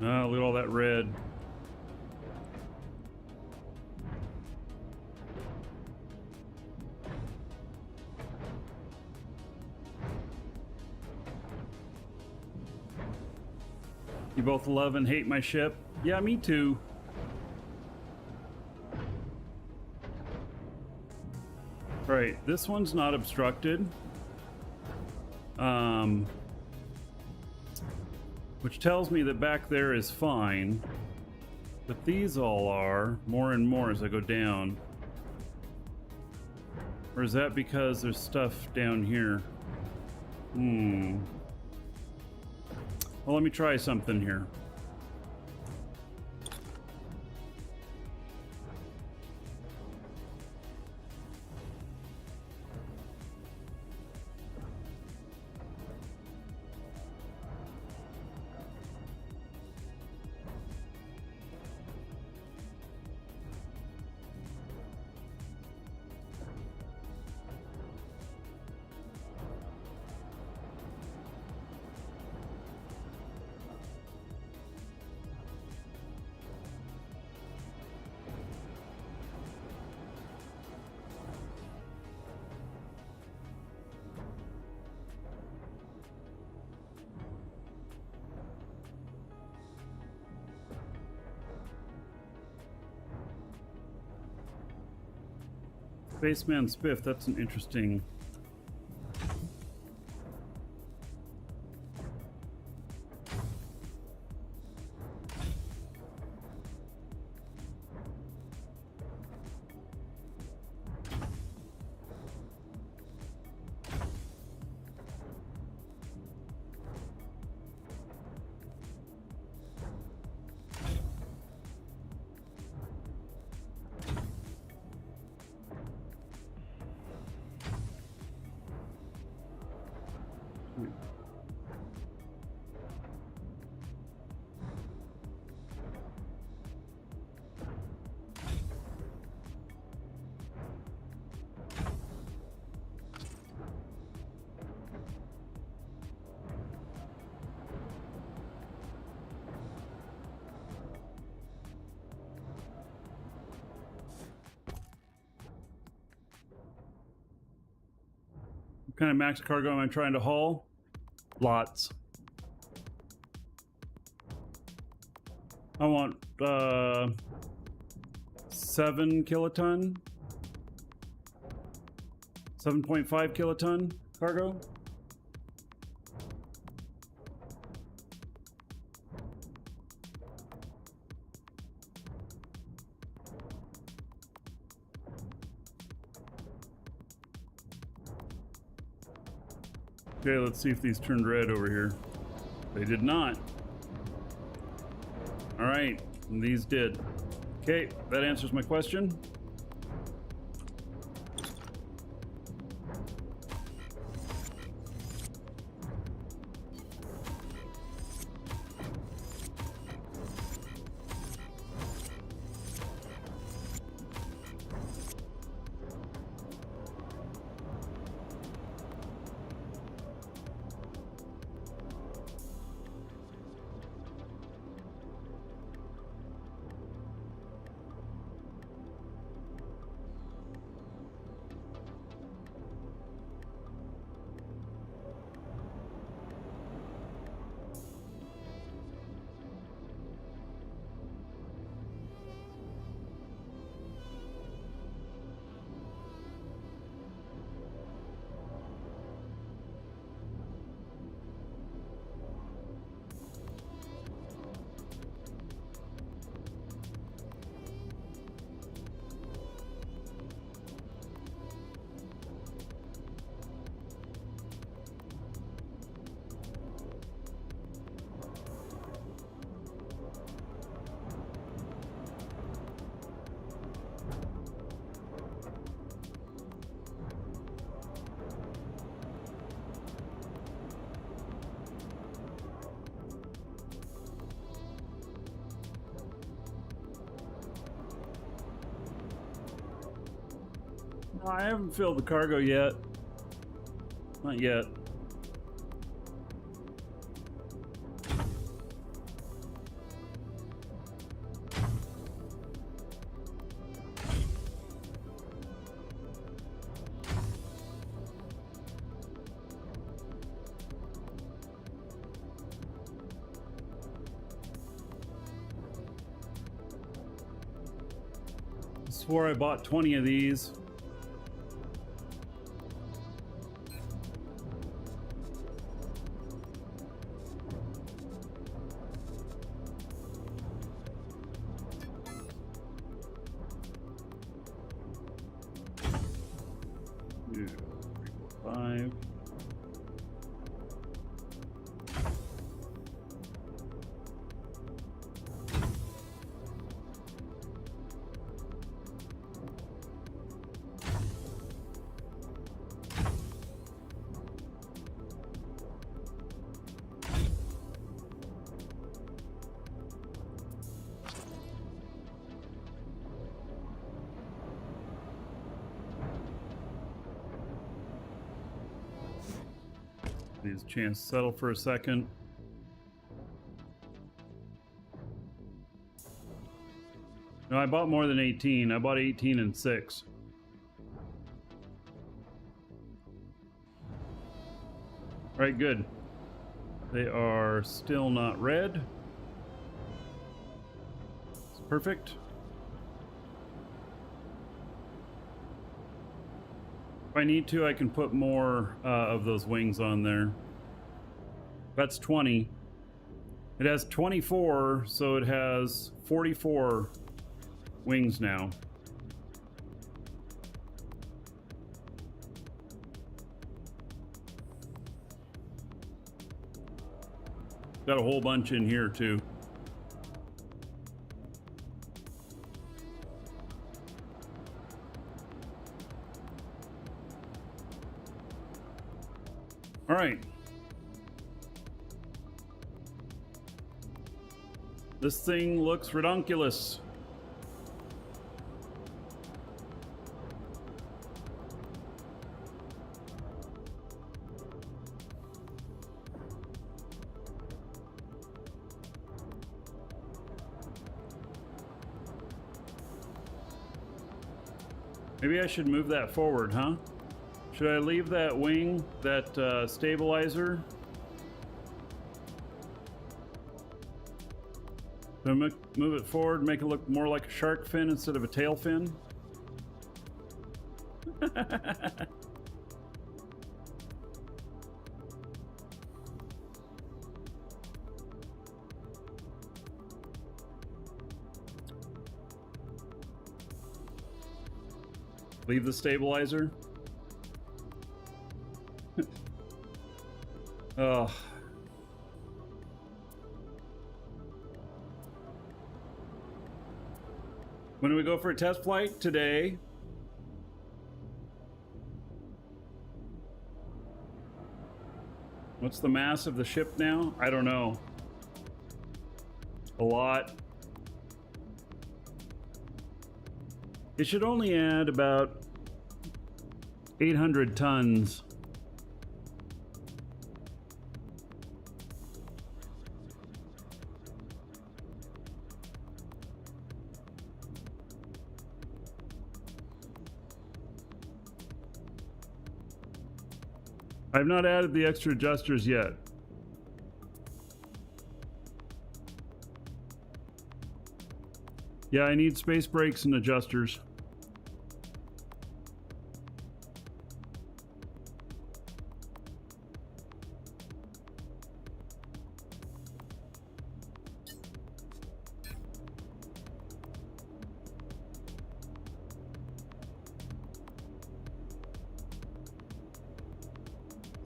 Ah, look at all that red. You both love and hate my ship? Yeah, me too. Right, this one's not obstructed. Which tells me that back there is fine. But these all are, more and more as I go down. Or is that because there's stuff down here? Well, let me try something here. Spaceman Spiff, that's an interesting... kind of max cargo am I trying to haul? Lots. I want 7 kiloton, 7.5 kiloton cargo. Okay, let's see if these turned red over here. They did not. All right, and these did. Okay, that answers my question. No, I haven't filled the cargo yet. Not yet. I swore I bought 20 of these. Two, 3, 4, 5. These chance to settle for a second. No, I bought more than 18. I bought 18 and 6. All right, good. They are still not red. It's perfect. If I need to, I can put more of those wings on there. That's 20. It has 24, so it has 44 wings now. Got a whole bunch in here too. All right. This thing looks redonkulous. Maybe I should move that forward, huh? Should I leave that wing, that stabilizer? So move it forward, make it look more like a shark fin instead of a tail fin. Leave the stabilizer. Oh. When do we go for a test flight? Today. What's the mass of the ship now? I don't know. A lot. It should only add about 800 tons. I've not added the extra adjusters yet. Yeah, I need space brakes and adjusters.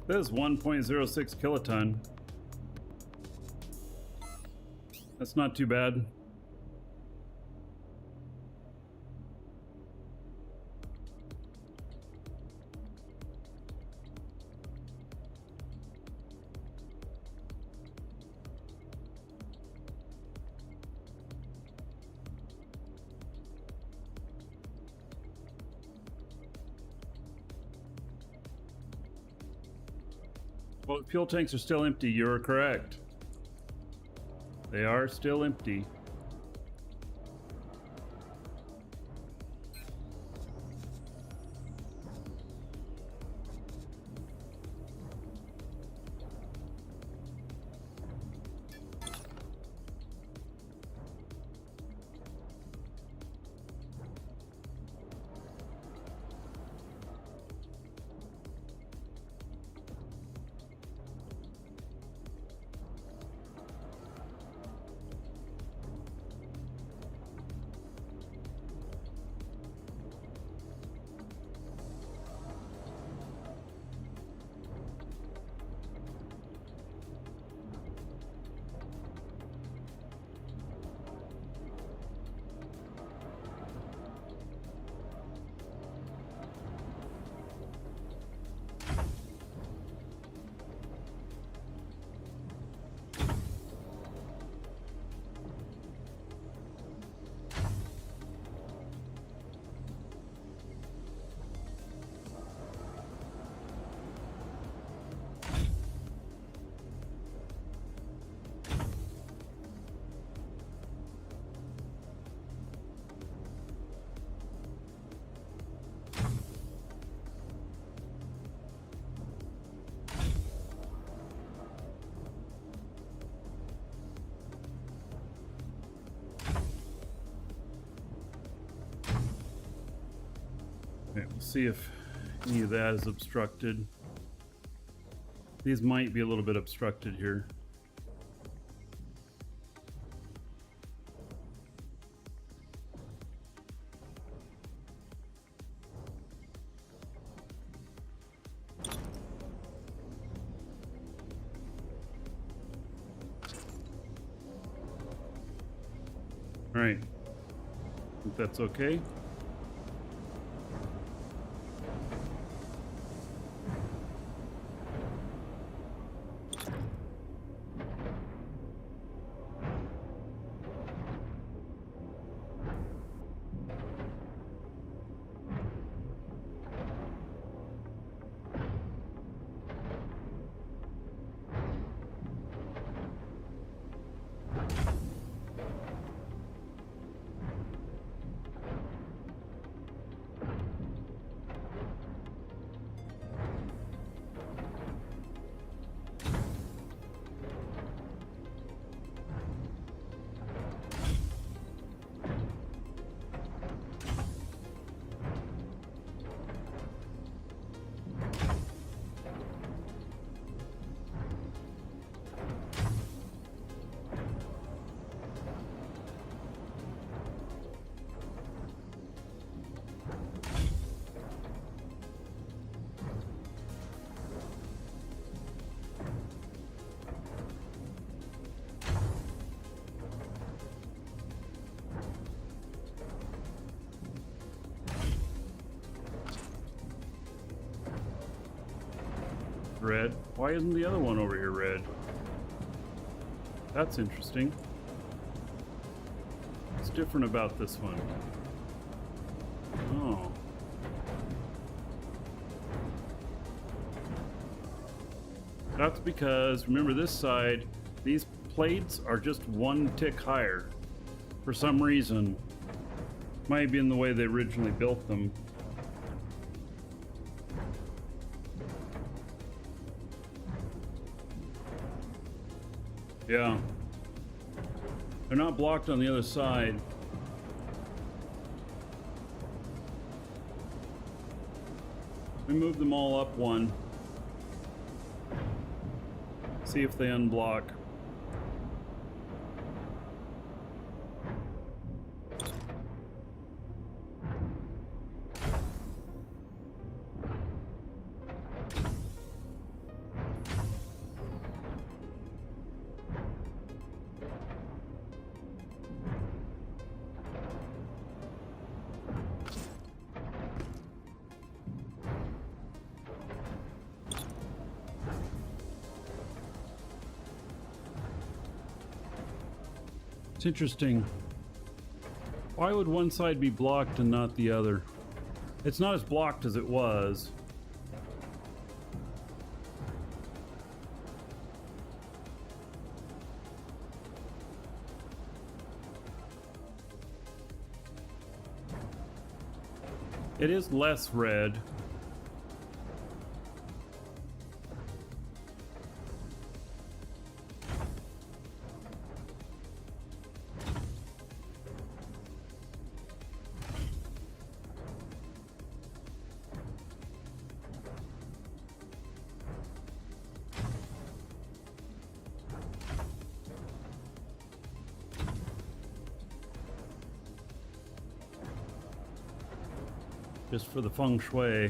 That is 1.06 kiloton. That's not too bad. Well, the fuel tanks are still empty. You're correct. They are still empty. Okay, we'll see if any of that is obstructed. These might be a little bit obstructed here. All right, I think that's okay. red. Why isn't the other one over here red? That's interesting. What's different about this one? Oh. That's because, remember this side, these plates are just one tick higher. For some reason. Might have been the way they originally built them. Yeah. They're not blocked on the other side. We move them all up one. See if they unblock. It's interesting. Why would one side be blocked and not the other? It's not as blocked as it was. It is less red. Just for the feng shui.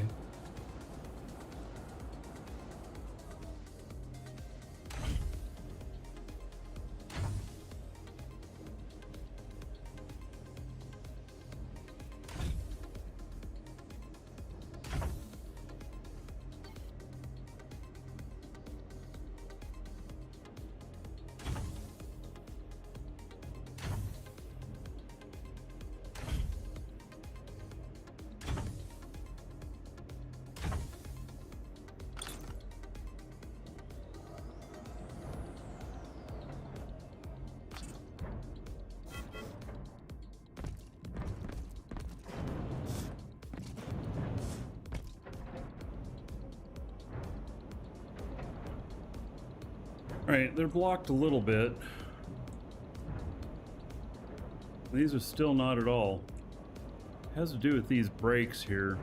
Right, they're blocked a little bit. These are still not at all. It has to do with these brakes here.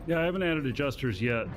Yeah, I haven't added adjusters yet.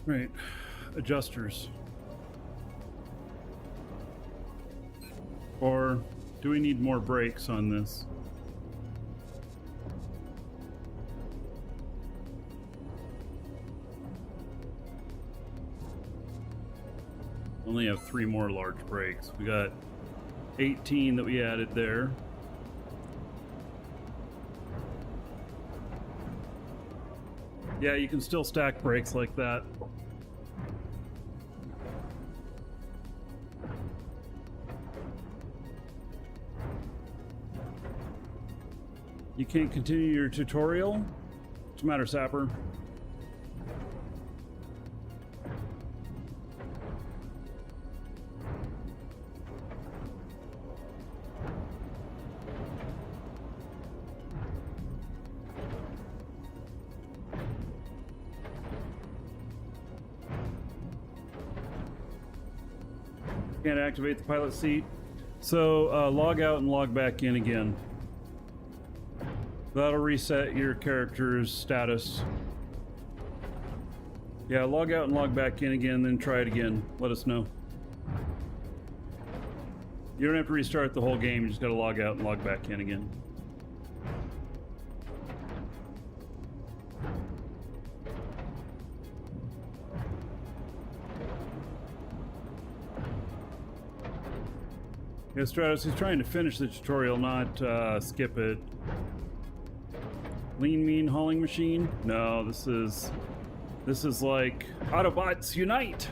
Right, adjusters. Or do we need more brakes on this? Only have 3 more large brakes. We got 18 that we added there. Yeah, you can still stack brakes like that. You can't continue your tutorial? What's the matter, Sapper? Can't activate the pilot seat. So log out and log back in again. That'll reset your character's status. Yeah, log out and log back in again, then try it again. Let us know. You don't have to restart the whole game, you just gotta log out and log back in again. Yeah, Stratus, he's trying to finish the tutorial, not skip it. Lean Mean Hauling Machine? No, this is like Autobots Unite!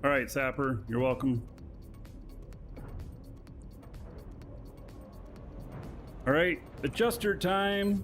All right, Sapper, you're welcome. All right, adjuster time.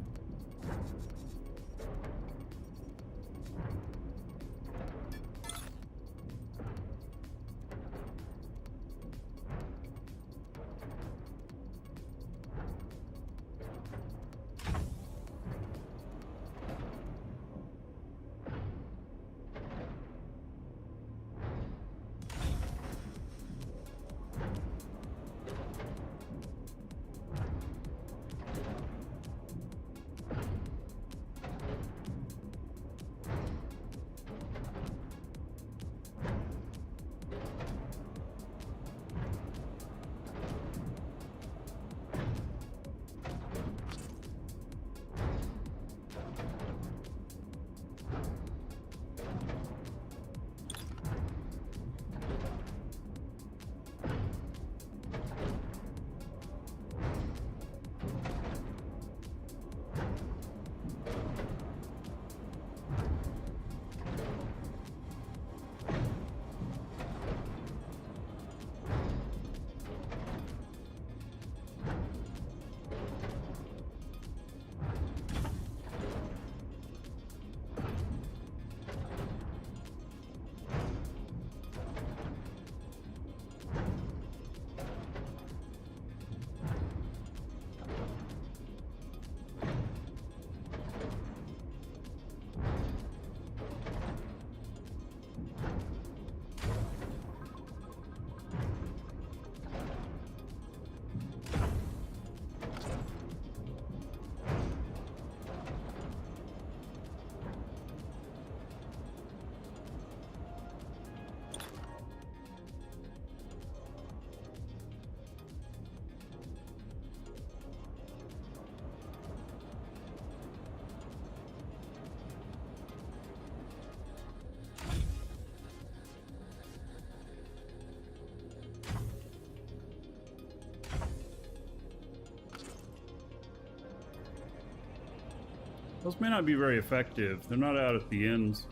Those may not be very effective. They're not out at the ends.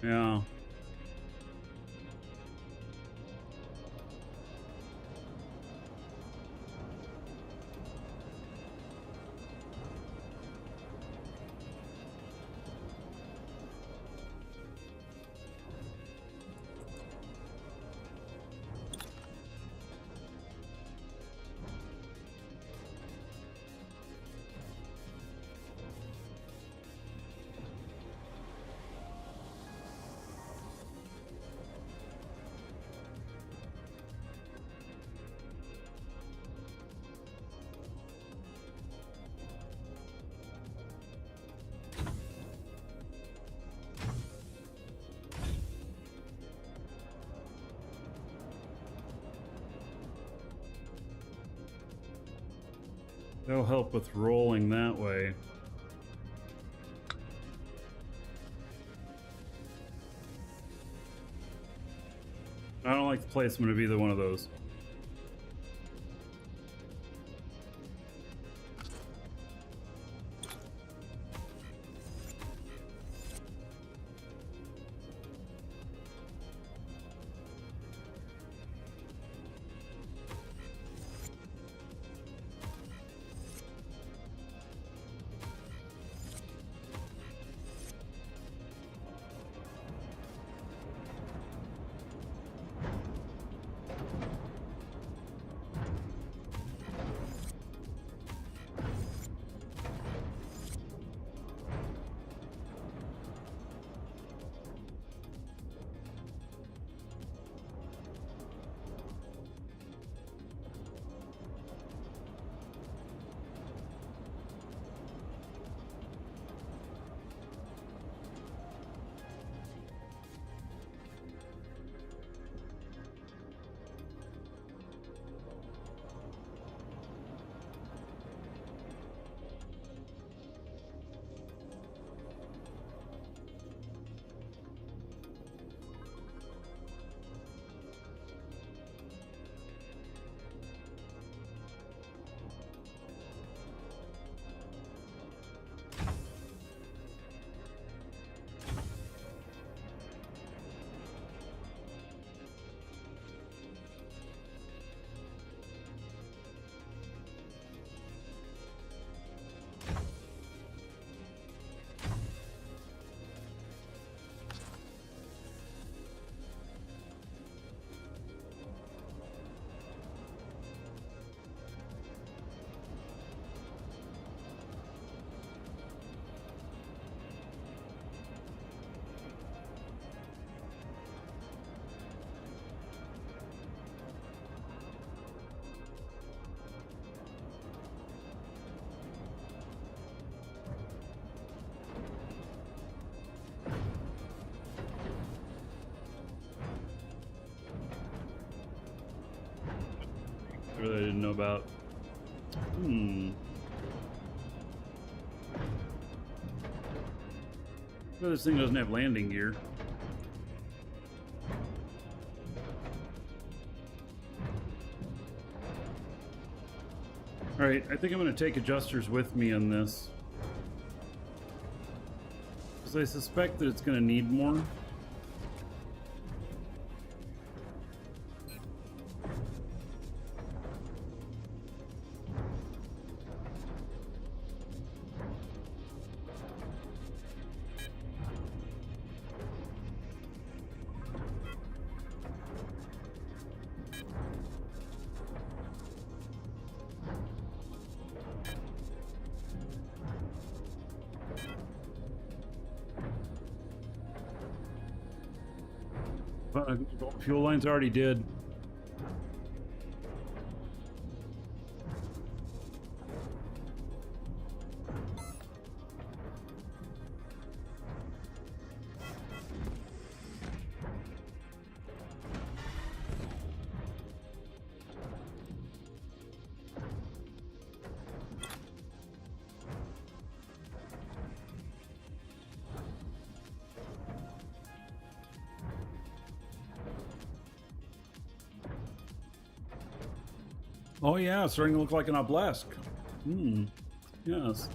Yeah. They'll help with rolling that way. I don't like the placement of either one of those. That I didn't know about. Well, this thing doesn't have landing gear. Alright, I think I'm going to take adjusters with me on this, because I suspect that it's going to need more. Fuel line's already did. Oh yeah, it's starting to look like an obelisk. Yes.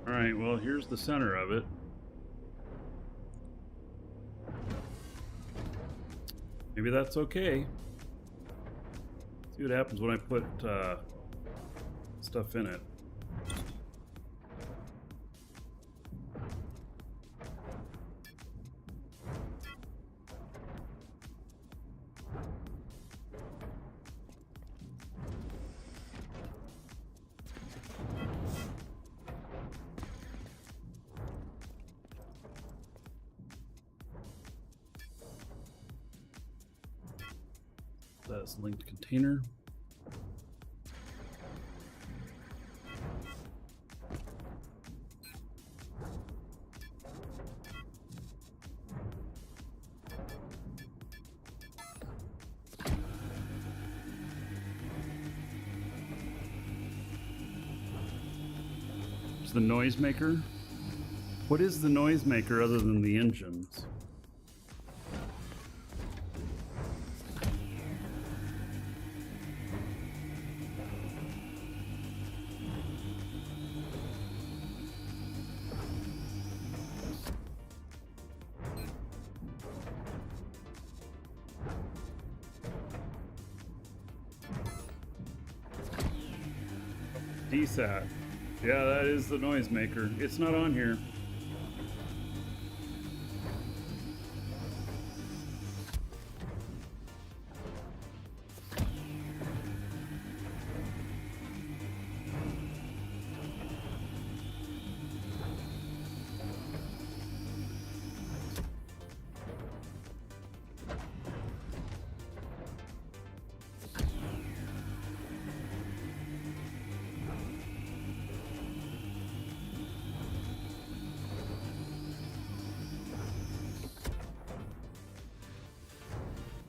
All right, well, here's the center of it. Maybe that's okay. See what happens when I put stuff in it. That's linked container. It's the noisemaker. What is the noisemaker other than the engines? DSAT. Yeah, that is the noisemaker. It's not on here.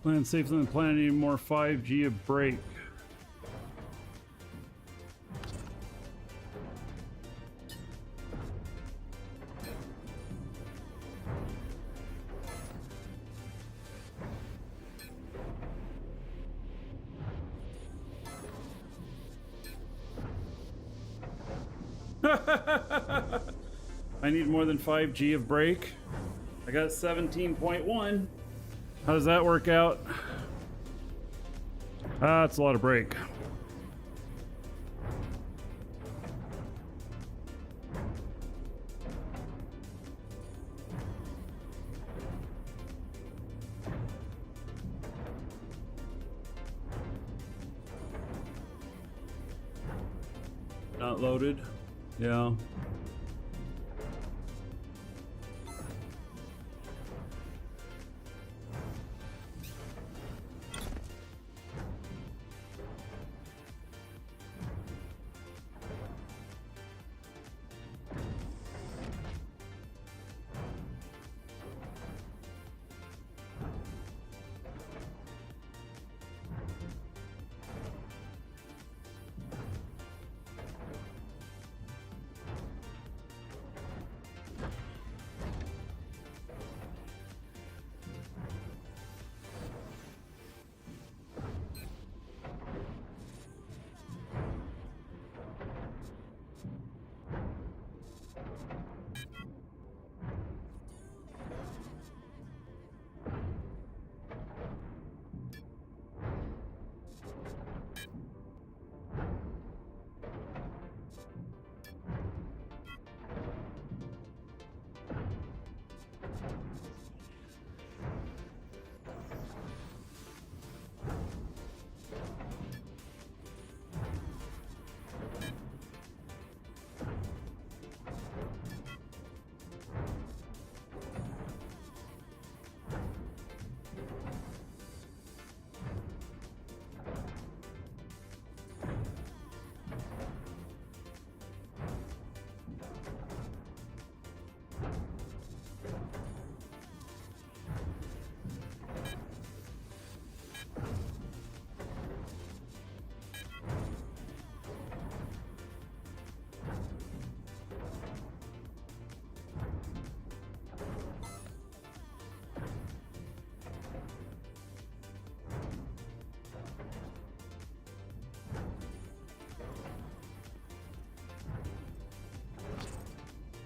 Plan safer than planning any more 5G of break. I need more than 5G of break. I got 17.1. How does that work out? It's a lot of break. Not loaded. Yeah.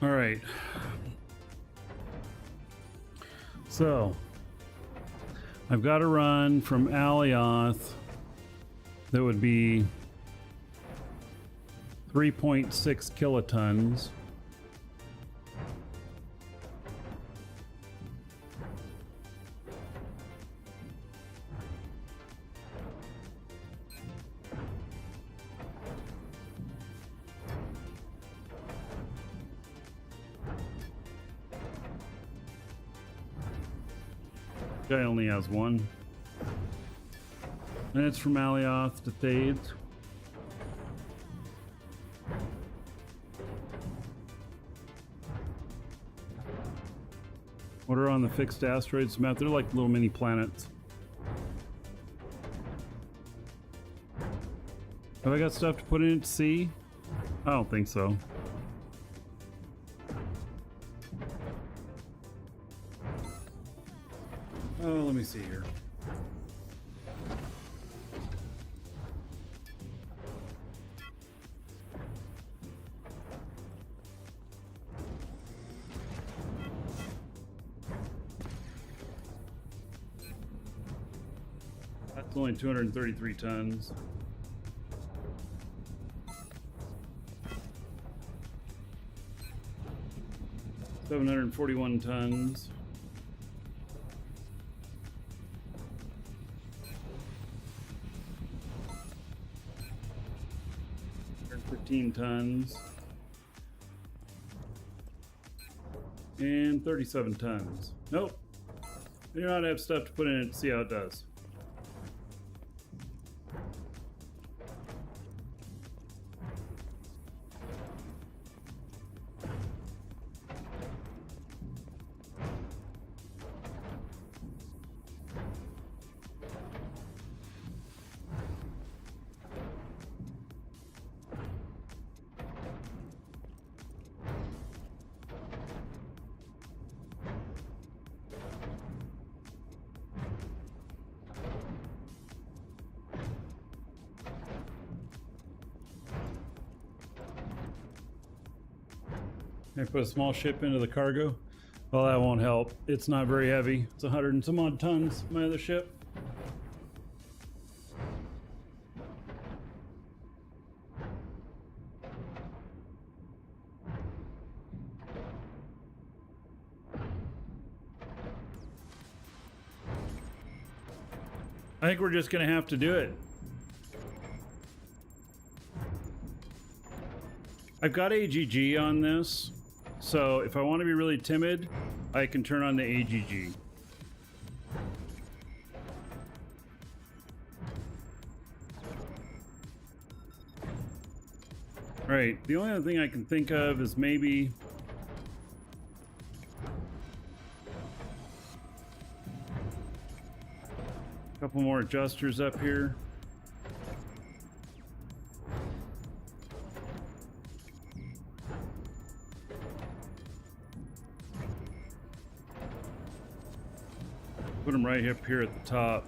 All right. So I've got to run from Alioth. That would be 3.6 kilotons. Guy only has one. And it's from Alioth to Thades. What are on the fixed asteroids map? They're like little mini planets. Have I got stuff to put in at sea? I don't think so. Oh, let me see here. That's only 233 tons. $741 tons. Tons and 37 tons. Nope. I do not have stuff to put in it to see how it does. I put a small ship into the cargo. Well, that won't help. It's not very heavy. It's 100 and some odd tons, my other ship. I think we're just gonna have to do it. I've got AGG on this, so if I want to be really timid, I can turn on the AGG. Alright, the only other thing I can think of is maybe a couple more adjusters up here. Put them right up here at the top.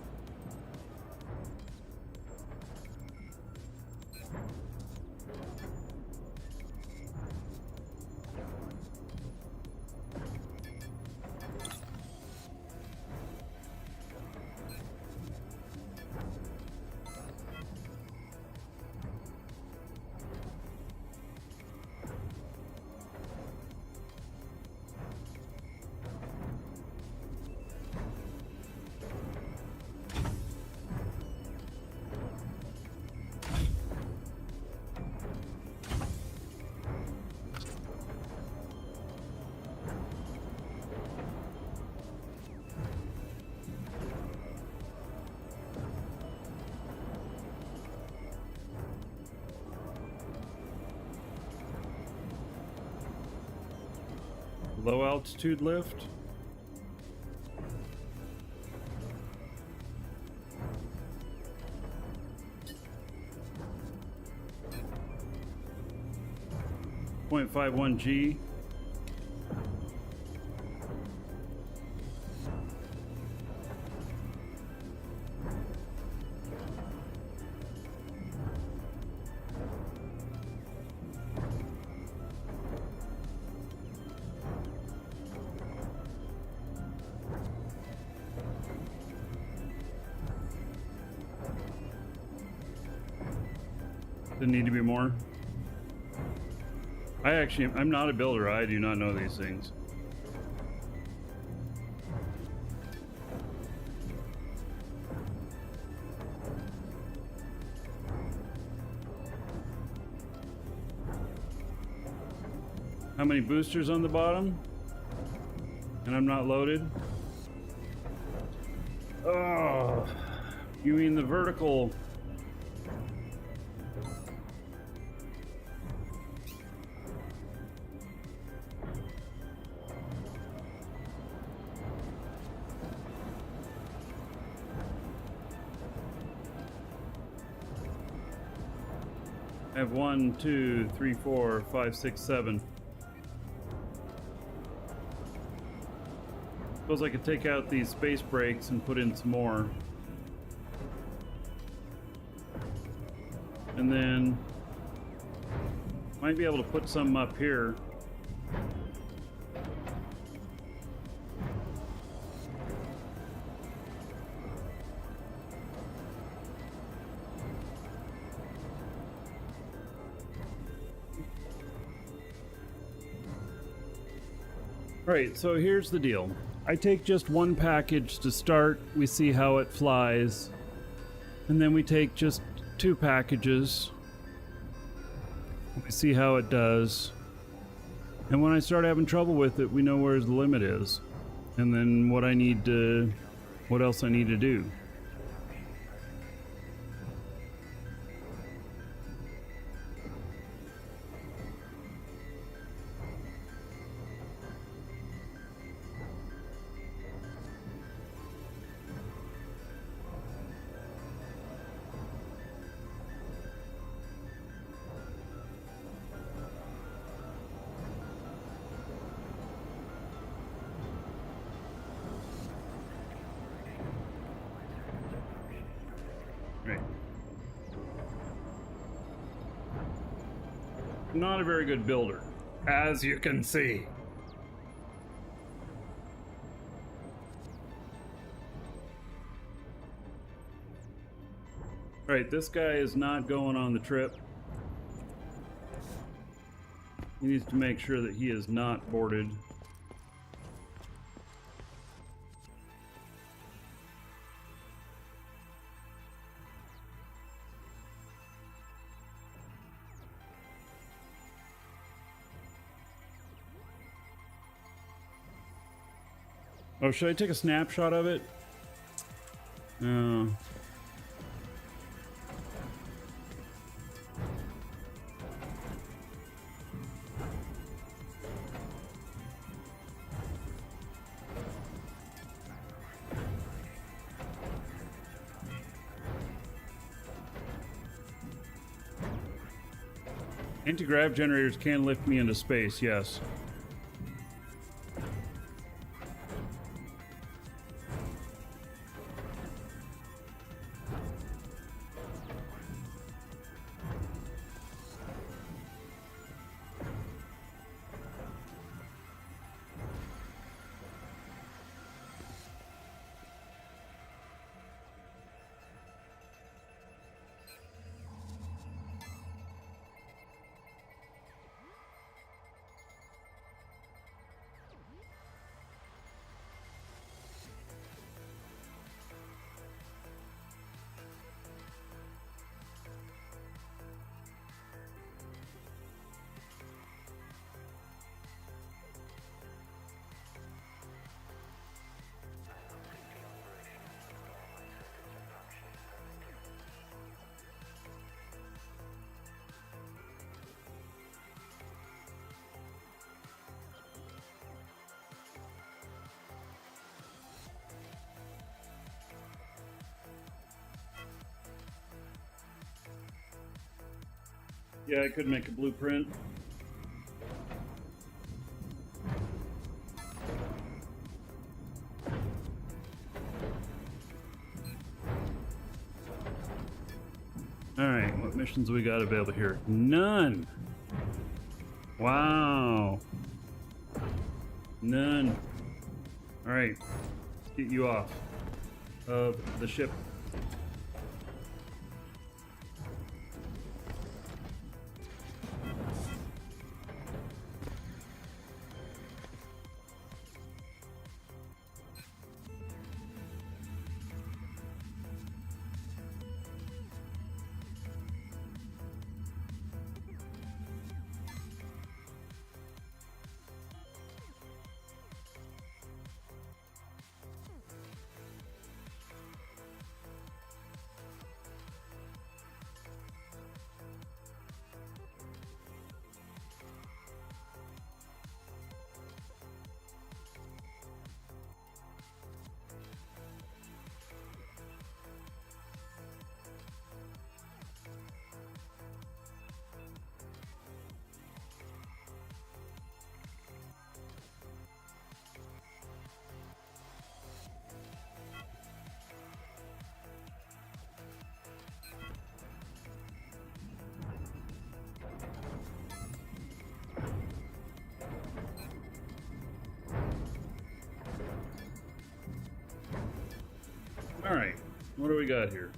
Low altitude lift. .51G. Didn't need to be more. I'm not a builder. I do not know these things. How many boosters on the bottom? And I'm not loaded? Oh, you mean the vertical? I have 1, 2, 3, 4, 5, 6, 7. Suppose I could take out these space brakes and put in some more. And then might be able to put some up here. Alright, so here's the deal. I take just one package to start, we see how it flies, and then we take just 2 packages, we see how it does, and when I start having trouble with it, we know where the limit is, and then what else I need to do. Right. I'm not a very good builder, as you can see. Right, this guy is not going on the trip. He needs to make sure that he is not boarded. Oh, should I take a snapshot of it? Anti-grav generators can lift me into space, yes. Yeah, I could make a blueprint. Alright, what missions we got available here? None! Wow! None. Alright, let's get you off of the ship. All right, what do we got here?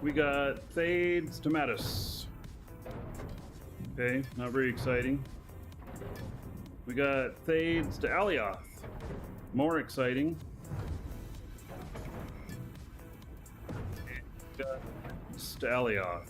We got Thades to Mattis. Okay, not very exciting. We got Thades to Alioth. More exciting. We got Thades to Alioth.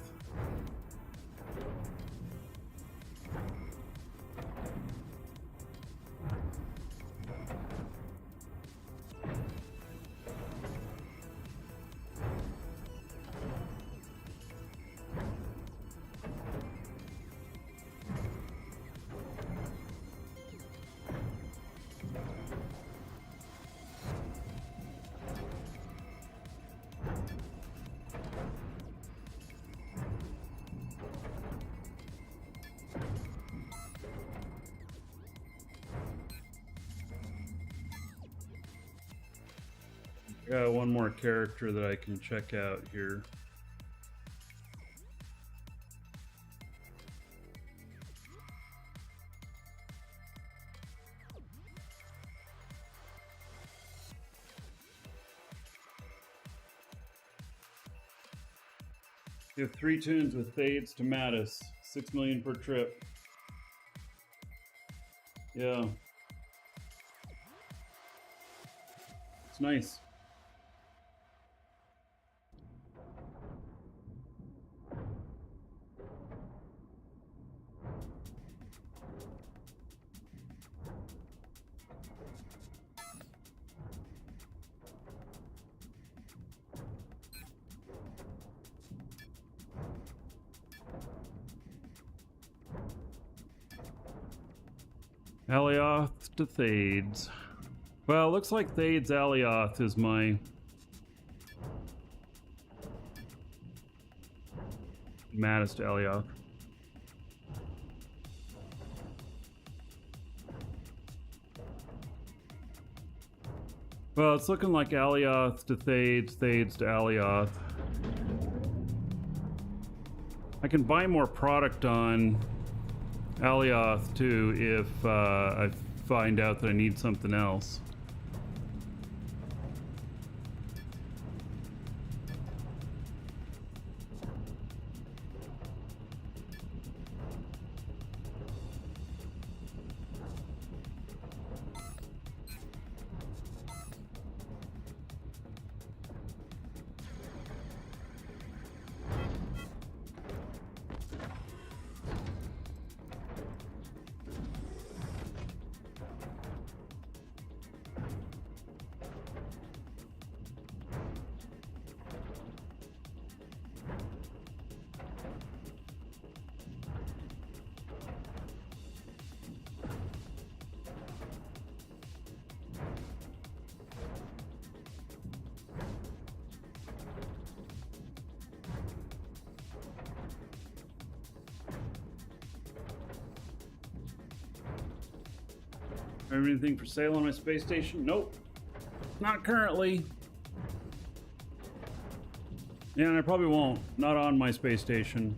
Got one more character that I can check out here. You have 3 tunes with Thades to Mattis, 6 million per trip. Yeah. It's nice. Alioth to Thades. Well, it looks like Thades Alioth is my Mattis to Alioth. Well, it's looking like Alioth to Thades, Thades to Alioth. I can buy more product on Alioth too if I find out that I need something else. Anything for sale on my space station? Nope. Not currently. Yeah, and I probably won't. Not on my space station.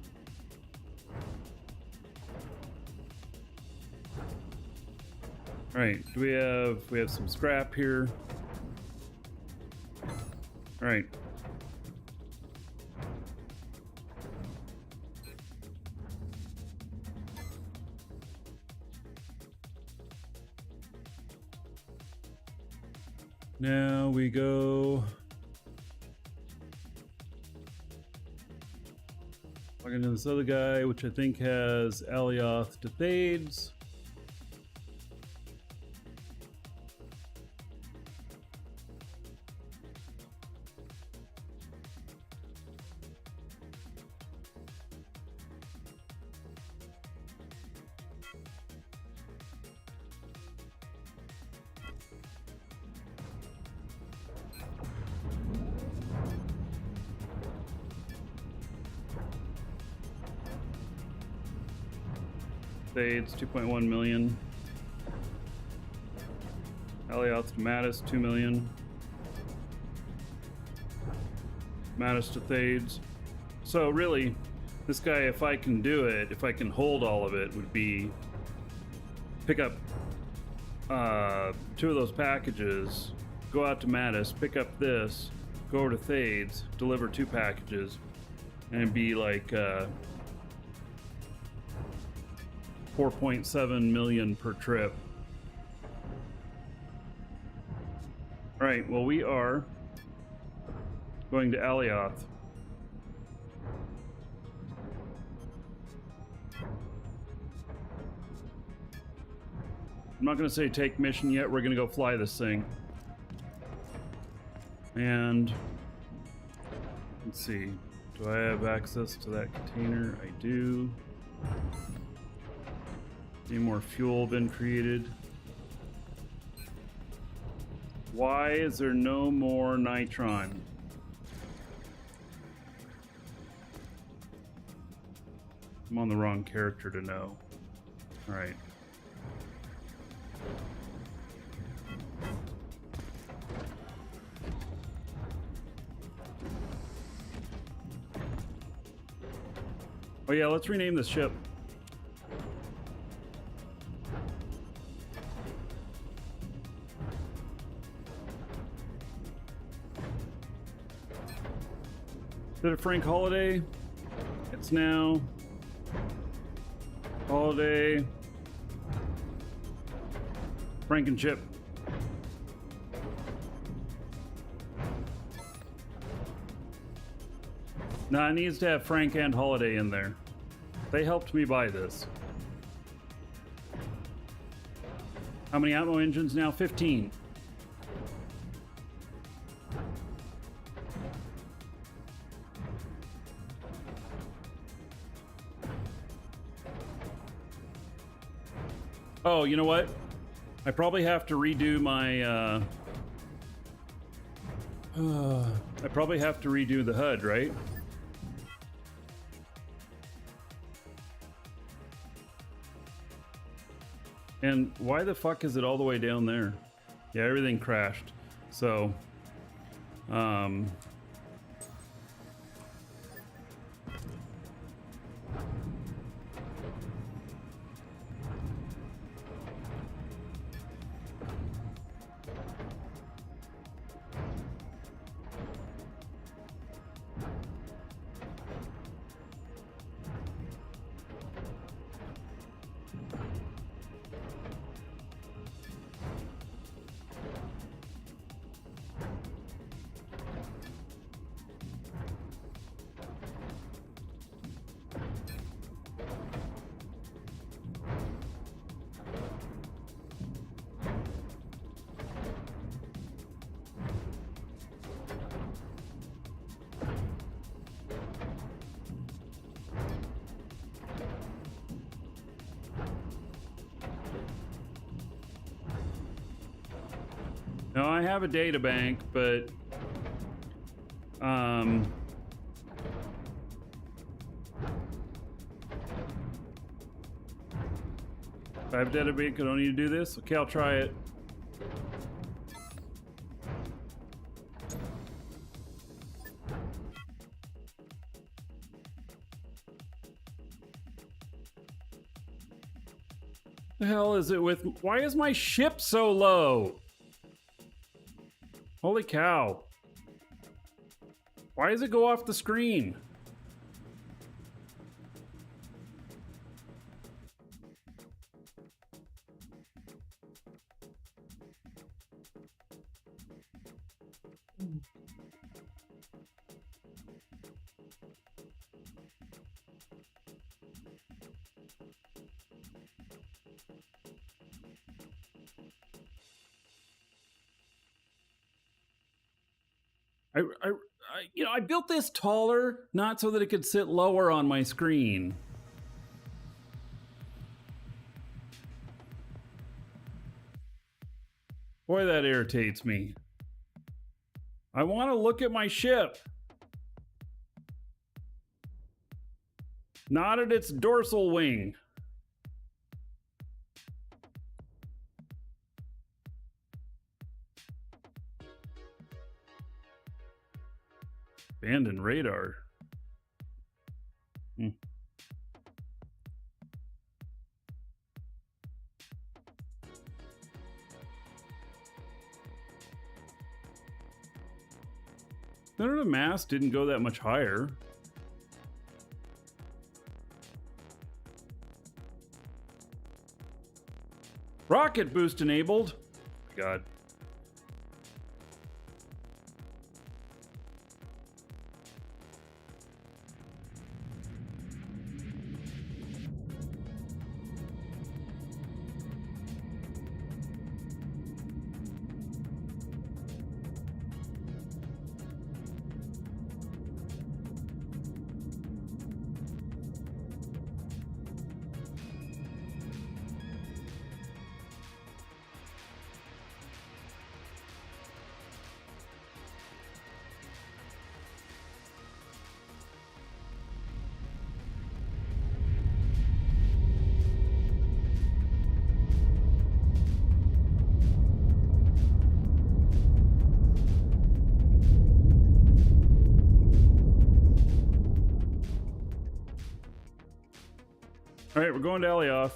Alright, we have some scrap here. Alright. Now we go plug into this other guy, which I think has Alioth to Thades. Thades, 2.1 million. Alioth to Mattis, 2 million. Mattis to Thades. So really, this guy, if I can do it, if I can hold all of it, would be pick up 2 of those packages, go out to Mattis, pick up this, go over to Thades, deliver 2 packages, and it'd be like 4.7 million per trip. All right, well, we are going to Alioth. I'm not going to say take mission yet. We're going to go fly this thing. And let's see. Do I have access to that container? I do. Any more fuel been created? Why is there no more nitron? I'm on the wrong character to know. All right. Oh yeah, let's rename this ship. Is it Frank Holiday? It's now Holiday Frankenship. Nah, it needs to have Frank and Holiday in there. They helped me buy this. How many Atmo engines now? 15. Oh, you know what? I probably have to redo my I probably have to redo the HUD, right? And why the fuck is it all the way down there? Yeah, everything crashed. So, now I have a data bank, but if I have a data bank, I don't need to do this. Okay, I'll try it. The hell is it with? Why is my ship so low? Holy cow. Why does it go off the screen? I built this taller, not so that it could sit lower on my screen. Boy, that irritates me. I want to look at my ship. Not at its dorsal wing. Abandoned radar. Center of the mass didn't go that much higher. Rocket boost enabled. God. All right, we're going to Elioth.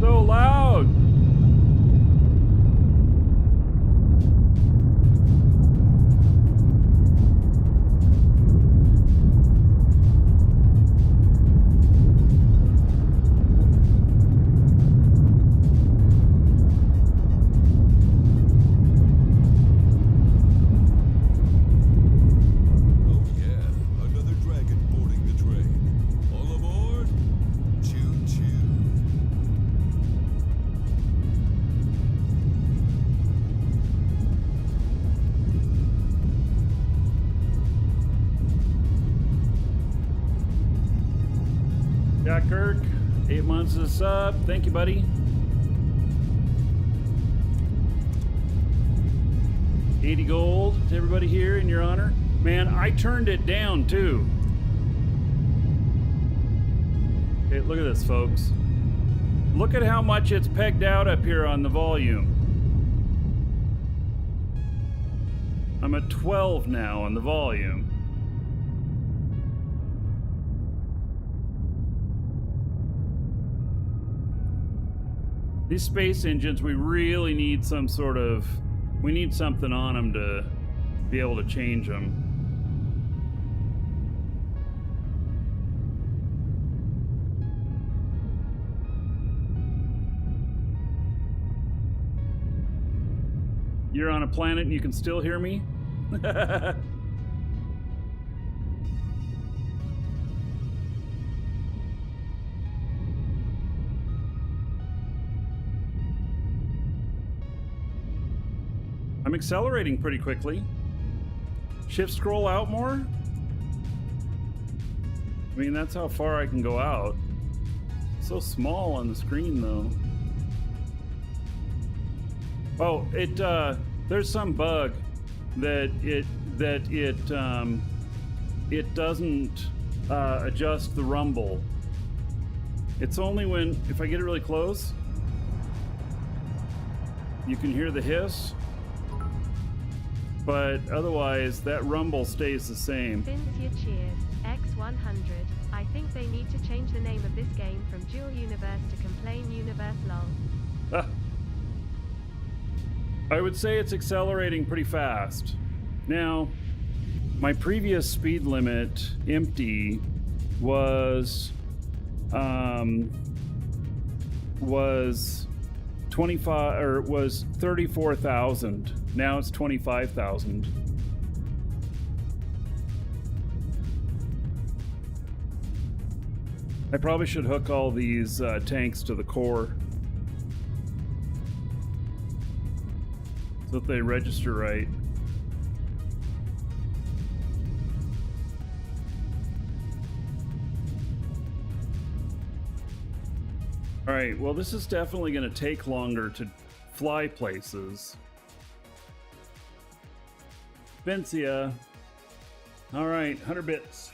So loud. Oh yeah, another dragon boarding the train. All aboard! Choo-choo. Jack Kirk, 8 months as a sub. Thank you, buddy. 80 gold to everybody here in your honor. Man, I turned it down too. Okay, look at this, folks. Look at how much it's pegged out up here on the volume. I'm at 12 now on the volume. These space engines, we really need some sort of... We need something on them to be able to change them. You're on a planet and you can still hear me? I'm accelerating pretty quickly. Shift scroll out more? I mean, that's how far I can go out. So small on the screen, though. Oh, there's some bug that it doesn't adjust the rumble. It's only when, if I get it really close, you can hear the hiss. But otherwise, that rumble stays the same. Cynthia cheers. X100. I think they need to change the name of this game from Dual Universe to Complain Universe lol. Ah. I would say it's accelerating pretty fast. Now, my previous speed limit, empty, was 25 or was 34,000. Now it's 25,000. I probably should hook all these tanks to the core so that they register right. All right, well, this is definitely going to take longer to fly places. Vincia. All right, 100 bits.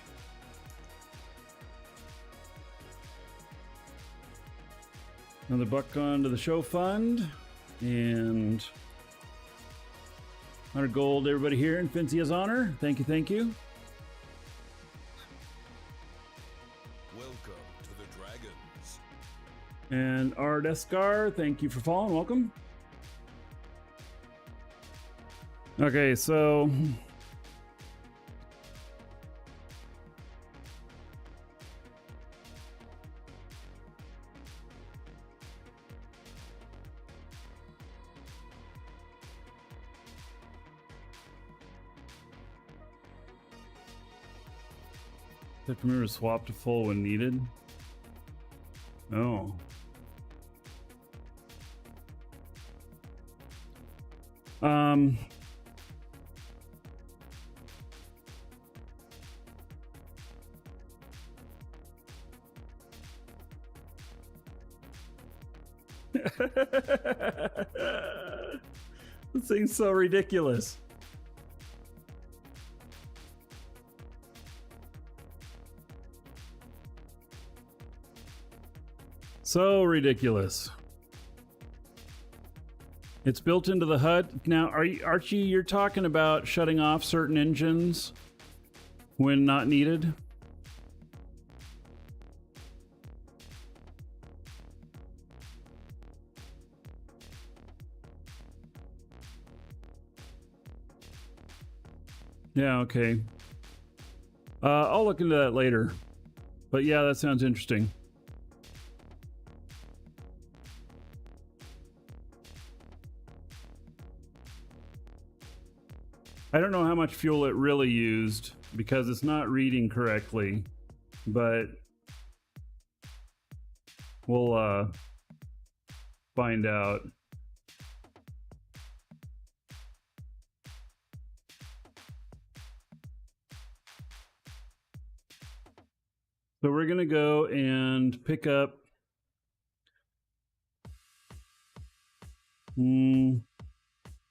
Another buck onto the show fund. And 100 gold, everybody here in Vincia's honor. Thank you, thank you. Welcome to the Dragons. And Ardeskar, thank you for following. Welcome. Okay, so the premier was swapped to full when needed. Oh. This thing's so ridiculous. So ridiculous. It's built into the HUD. Now, Archie, you're talking about shutting off certain engines when not needed? Yeah, okay. I'll look into that later. But yeah, that sounds interesting. I don't know how much fuel it really used because it's not reading correctly, but we'll find out. So we're gonna go and pick up. Am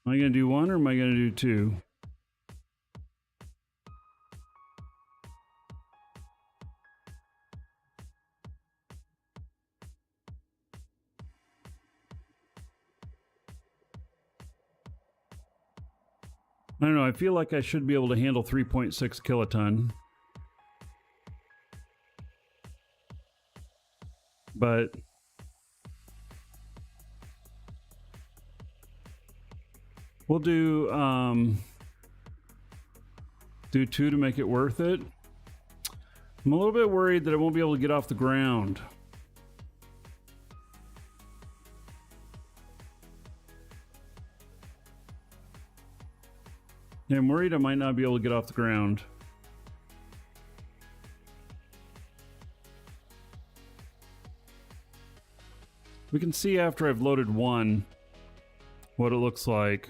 I gonna do one or am I gonna do two? I don't know. I feel like I should be able to handle 3.6 kiloton. But we'll do two to make it worth it. I'm a little bit worried that I won't be able to get off the ground. Yeah, I'm worried I might not be able to get off the ground. We can see after I've loaded one what it looks like.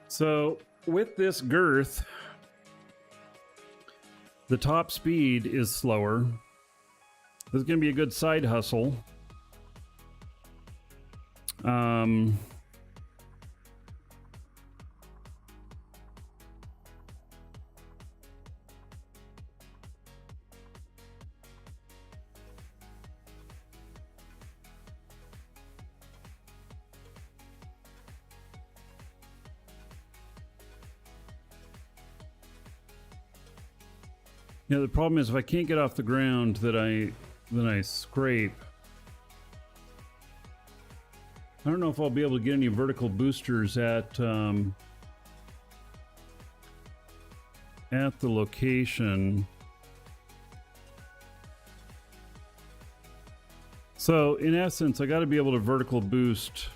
So with this girth, the top speed is slower. This is going to be a good side hustle. Yeah, the problem is if I can't get off the ground, then I scrape. I don't know if I'll be able to get any vertical boosters at the location. So in essence, I got to be able to vertical boost.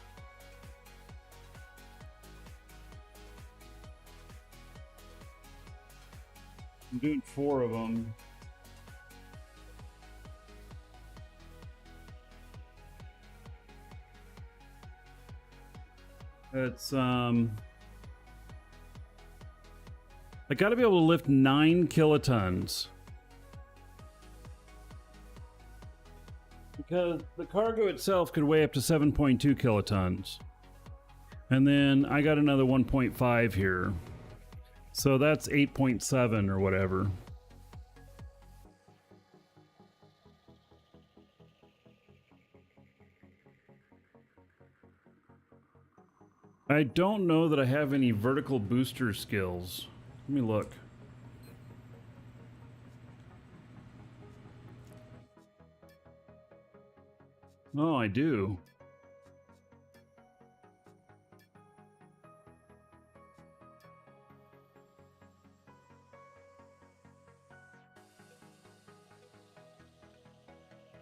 I'm doing 4 of them. It's I got to be able to lift 9 kilotons. Because the cargo itself could weigh up to 7.2 kilotons. And then I got another 1.5 here. So that's 8.7 or whatever. I don't know that I have any vertical booster skills. Let me look. Oh, I do.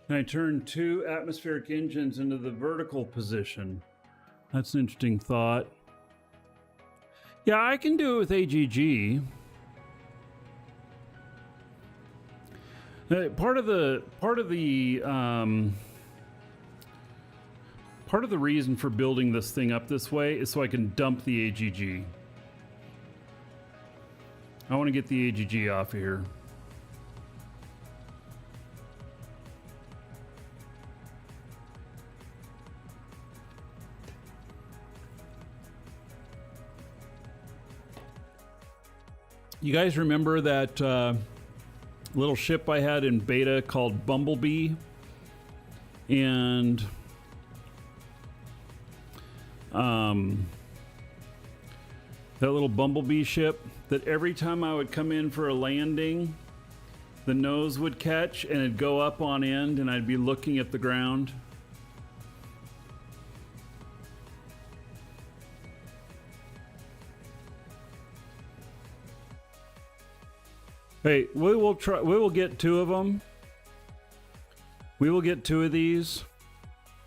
And I turn 2 atmospheric engines into the vertical position. That's an interesting thought. Yeah, I can do it with AGG. Part of the reason for building this thing up this way is so I can dump the AGG. I want to get the AGG off of here. You guys remember that little ship I had in beta called Bumblebee? And that little Bumblebee ship that every time I would come in for a landing, the nose would catch and it'd go up on end and I'd be looking at the ground. Hey, we will get 2 of them. We will get 2 of these.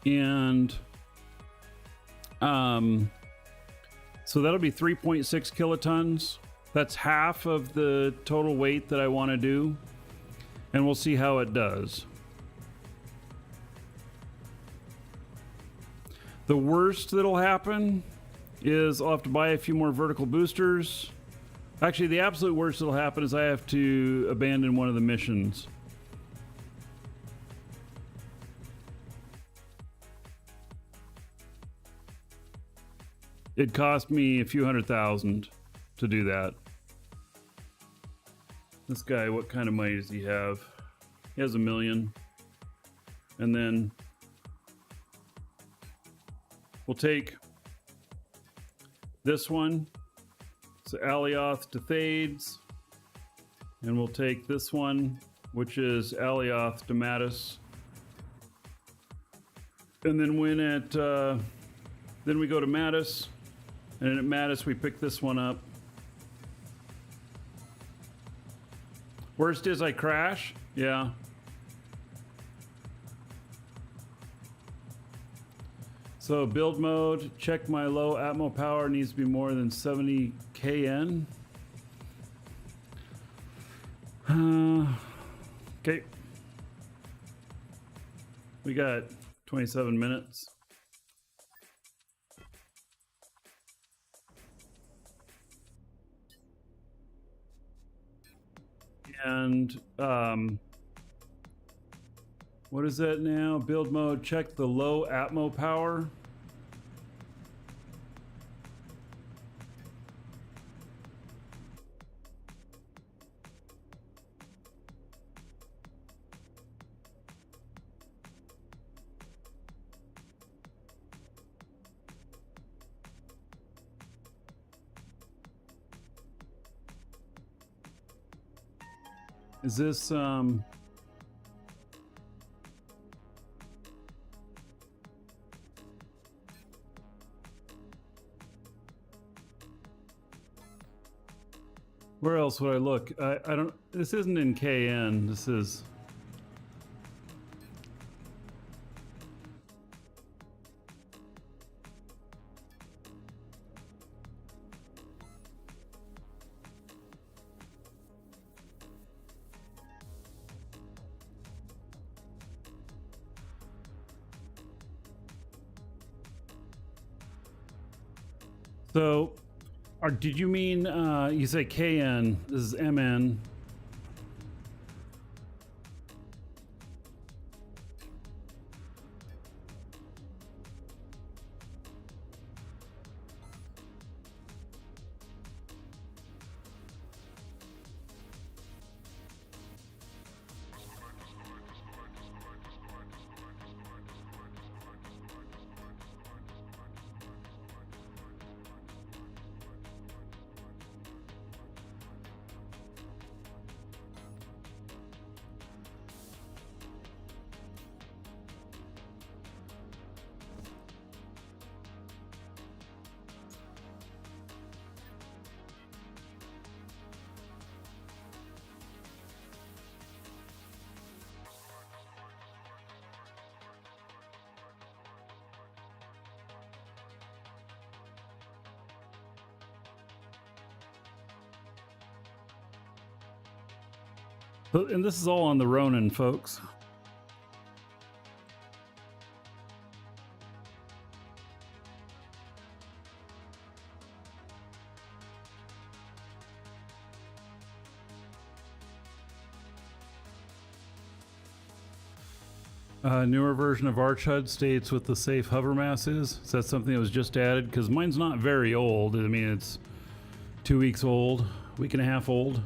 And so that'll be 3.6 kilotons. That's half of the total weight that I want to do. And we'll see how it does. The worst that'll happen is I'll have to buy a few more vertical boosters. Actually, the absolute worst that'll happen is I have to abandon one of the missions. It cost me a few $100,000 to do that. This guy, what kind of money does he have? He has $1 million. And then we'll take this one. So Alioth to Thades. And we'll take this one, which is Alioth to Mattis. And then then we go to Mattis. And then at Mattis, we pick this one up. Worst is I crash. Yeah. So build mode, check my low atmo power needs to be more than 70 kN. Okay. We got 27 minutes. And what is that now? Build mode, check the low atmo power. Is this where else would I look? I don't, this isn't in KN, this is So, did you mean you say KN? This is MN. And this is all on the Ronin, folks. Newer version of ArchHUD states what the safe hover mass is. Is that something that was just added? Because mine's not very old. I mean, it's 2 weeks old, week and a half old.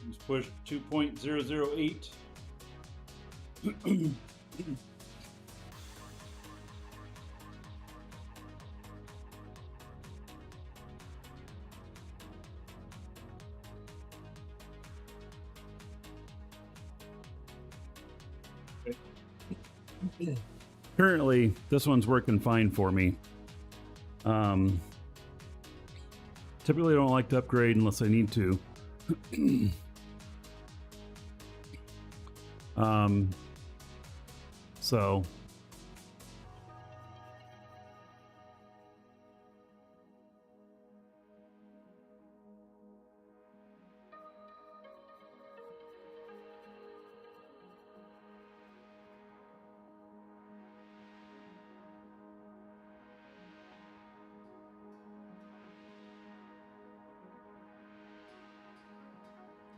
Let's push 2.008. Currently, this one's working fine for me. Typically, I don't like to upgrade unless I need to. So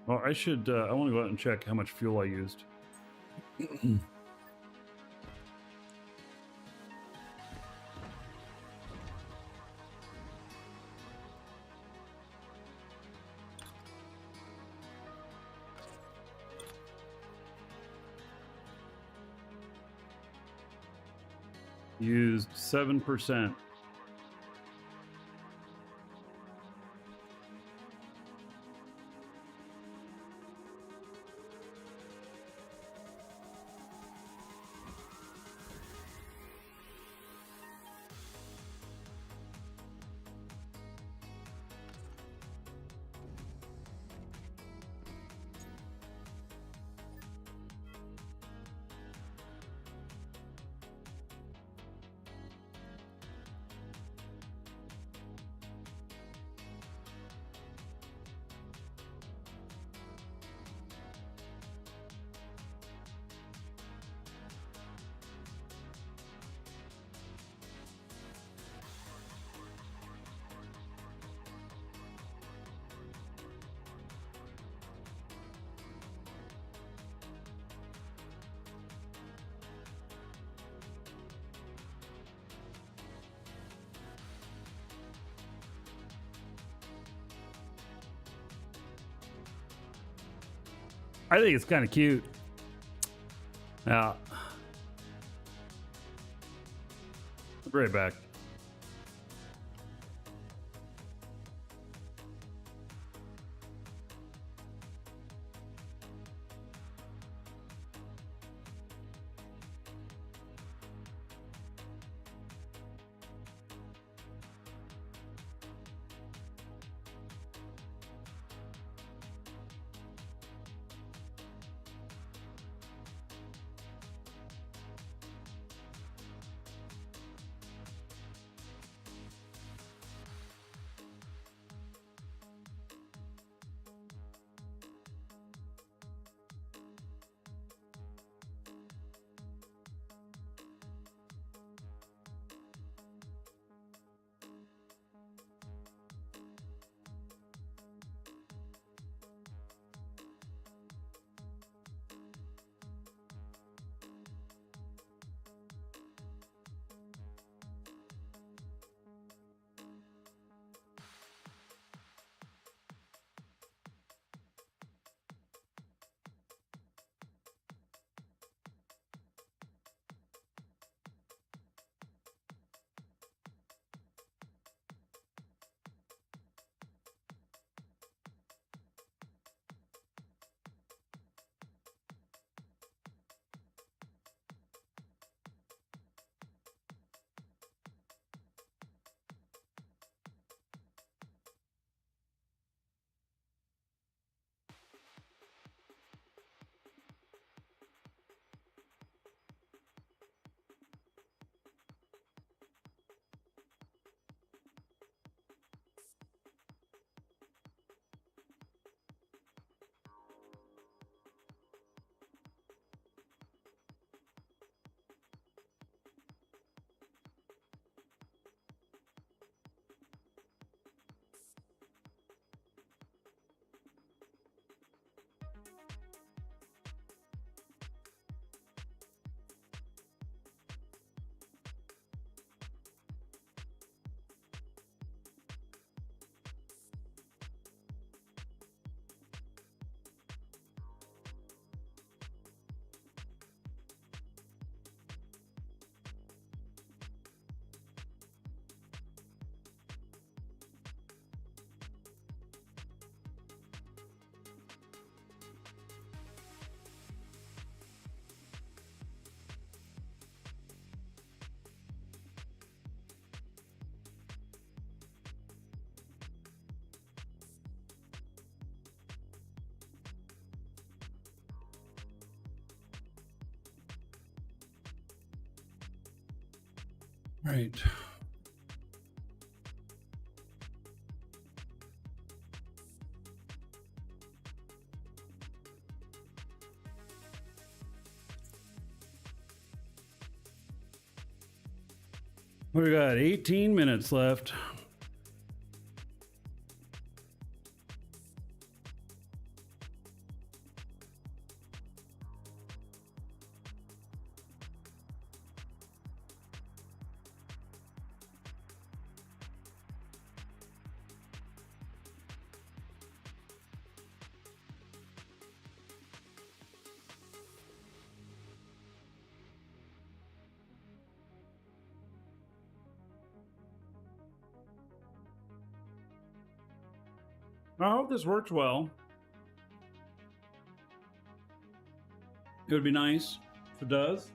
well, I should, I want to go out and check how much fuel I used. Used 7%. I think it's kind of cute. Now, I'll be right back. Right. We got 18 minutes left. I hope this works well. It would be nice if it does.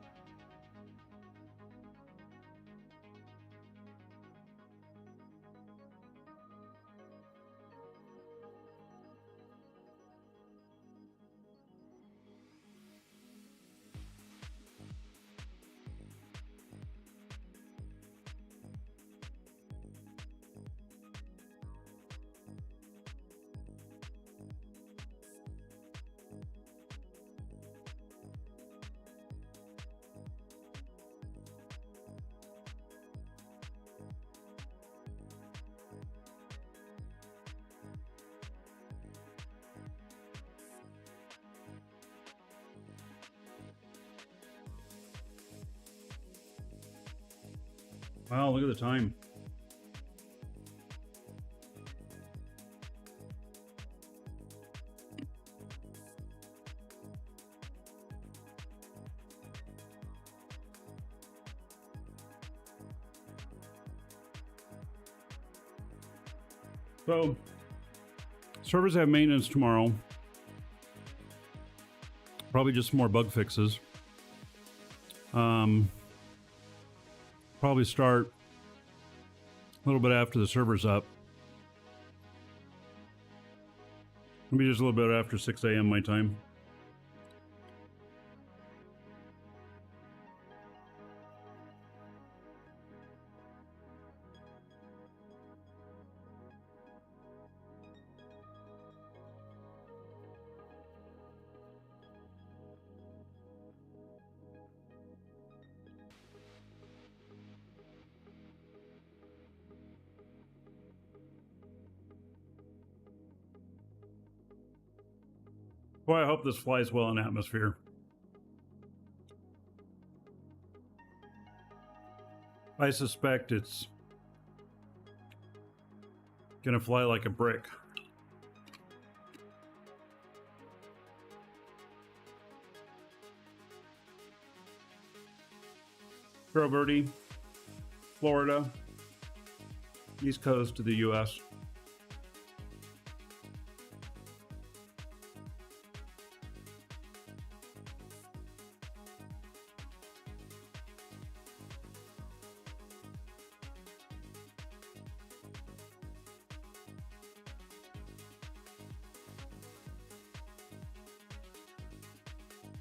Wow, look at the time. So, servers have maintenance tomorrow. Probably just some more bug fixes. Probably start a little bit after the server's up. Maybe just a little bit after 6 a.m. my time. Boy, I hope this flies well in atmosphere. I suspect it's gonna fly like a brick. Girl Birdie, Florida, East Coast of the US.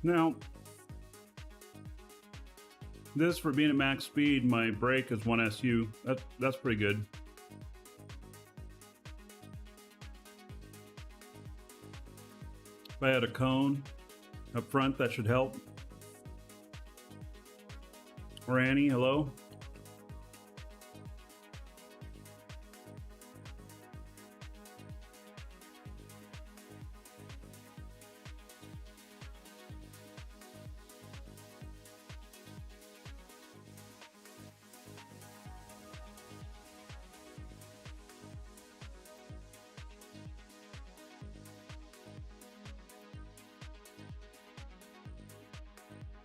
Now, this for being at max speed, my brake is 1 SU. That's pretty good. If I had a cone up front, that should help. Or Annie, hello.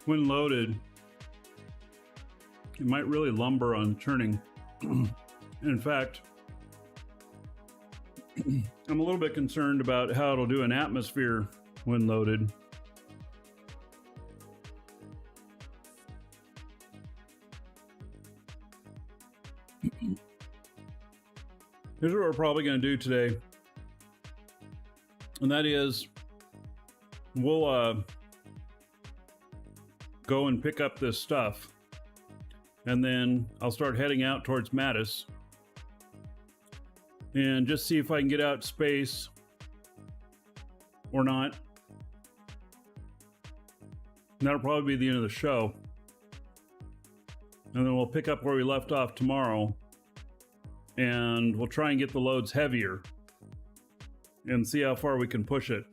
When loaded, it might really lumber on turning. In fact, I'm a little bit concerned about how it'll do in atmosphere when loaded. Here's what we're probably going to do today, and that is we'll go and pick up this stuff And then I'll start heading out towards Mattis and just see if I can get out to space or not. And that'll probably be the end of the show. And then we'll pick up where we left off tomorrow. And we'll try and get the loads heavier and see how far we can push it.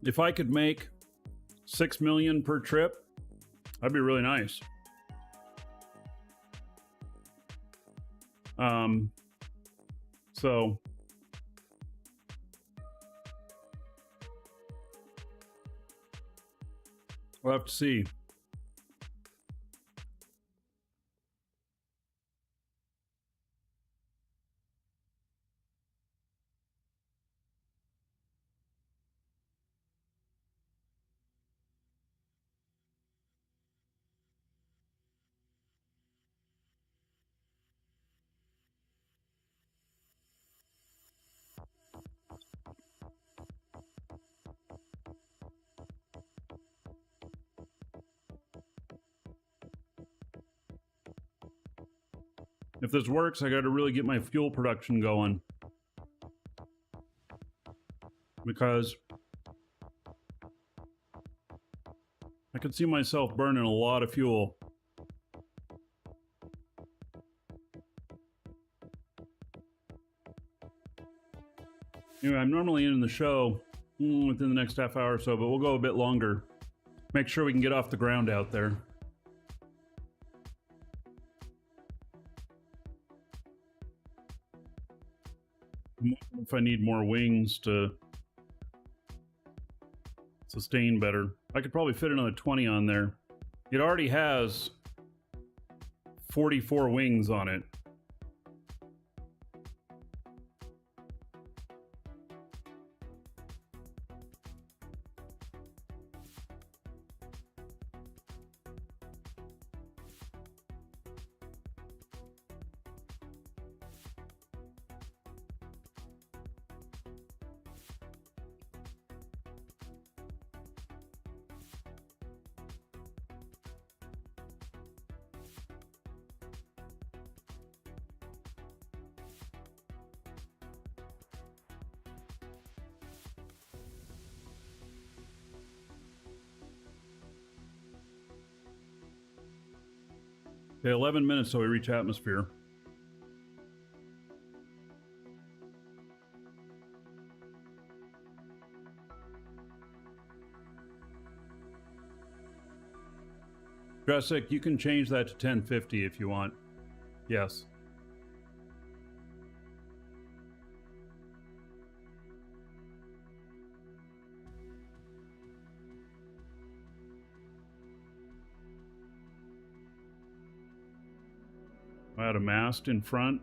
If I could make 6 million per trip, that'd be really nice. So we'll have to see. If this works, I got to really get my fuel production going. Because I could see myself burning a lot of fuel. Anyway, I'm normally in the show within the next half hour or so, but we'll go a bit longer. Make sure we can get off the ground out there. If I need more wings to sustain better. I could probably fit another 20 on there. It already has 44 wings on it. Okay, 11 minutes till we reach atmosphere. Jessic, you can change that to 1050 if you want. Yes. I had a mast in front.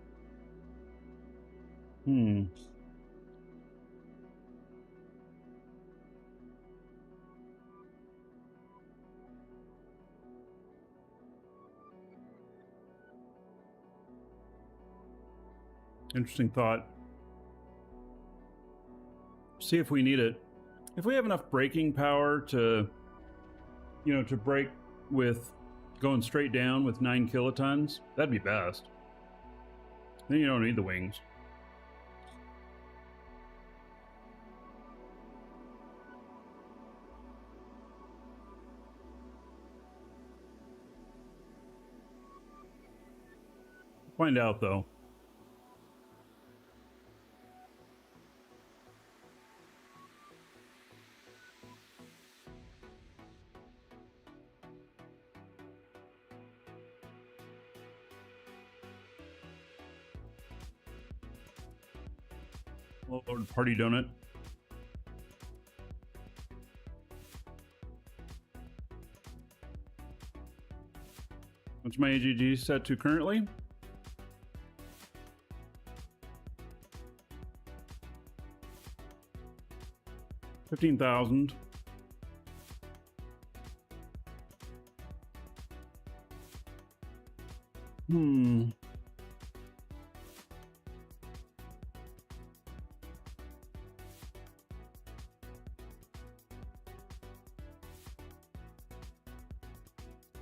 Interesting thought. See if we need it. If we have enough braking power to, to brake with going straight down with 9 kilotons, that'd be best. Then you don't need the wings. Find out though. Lord Party Donut. What's my AGG set to currently? $15,000.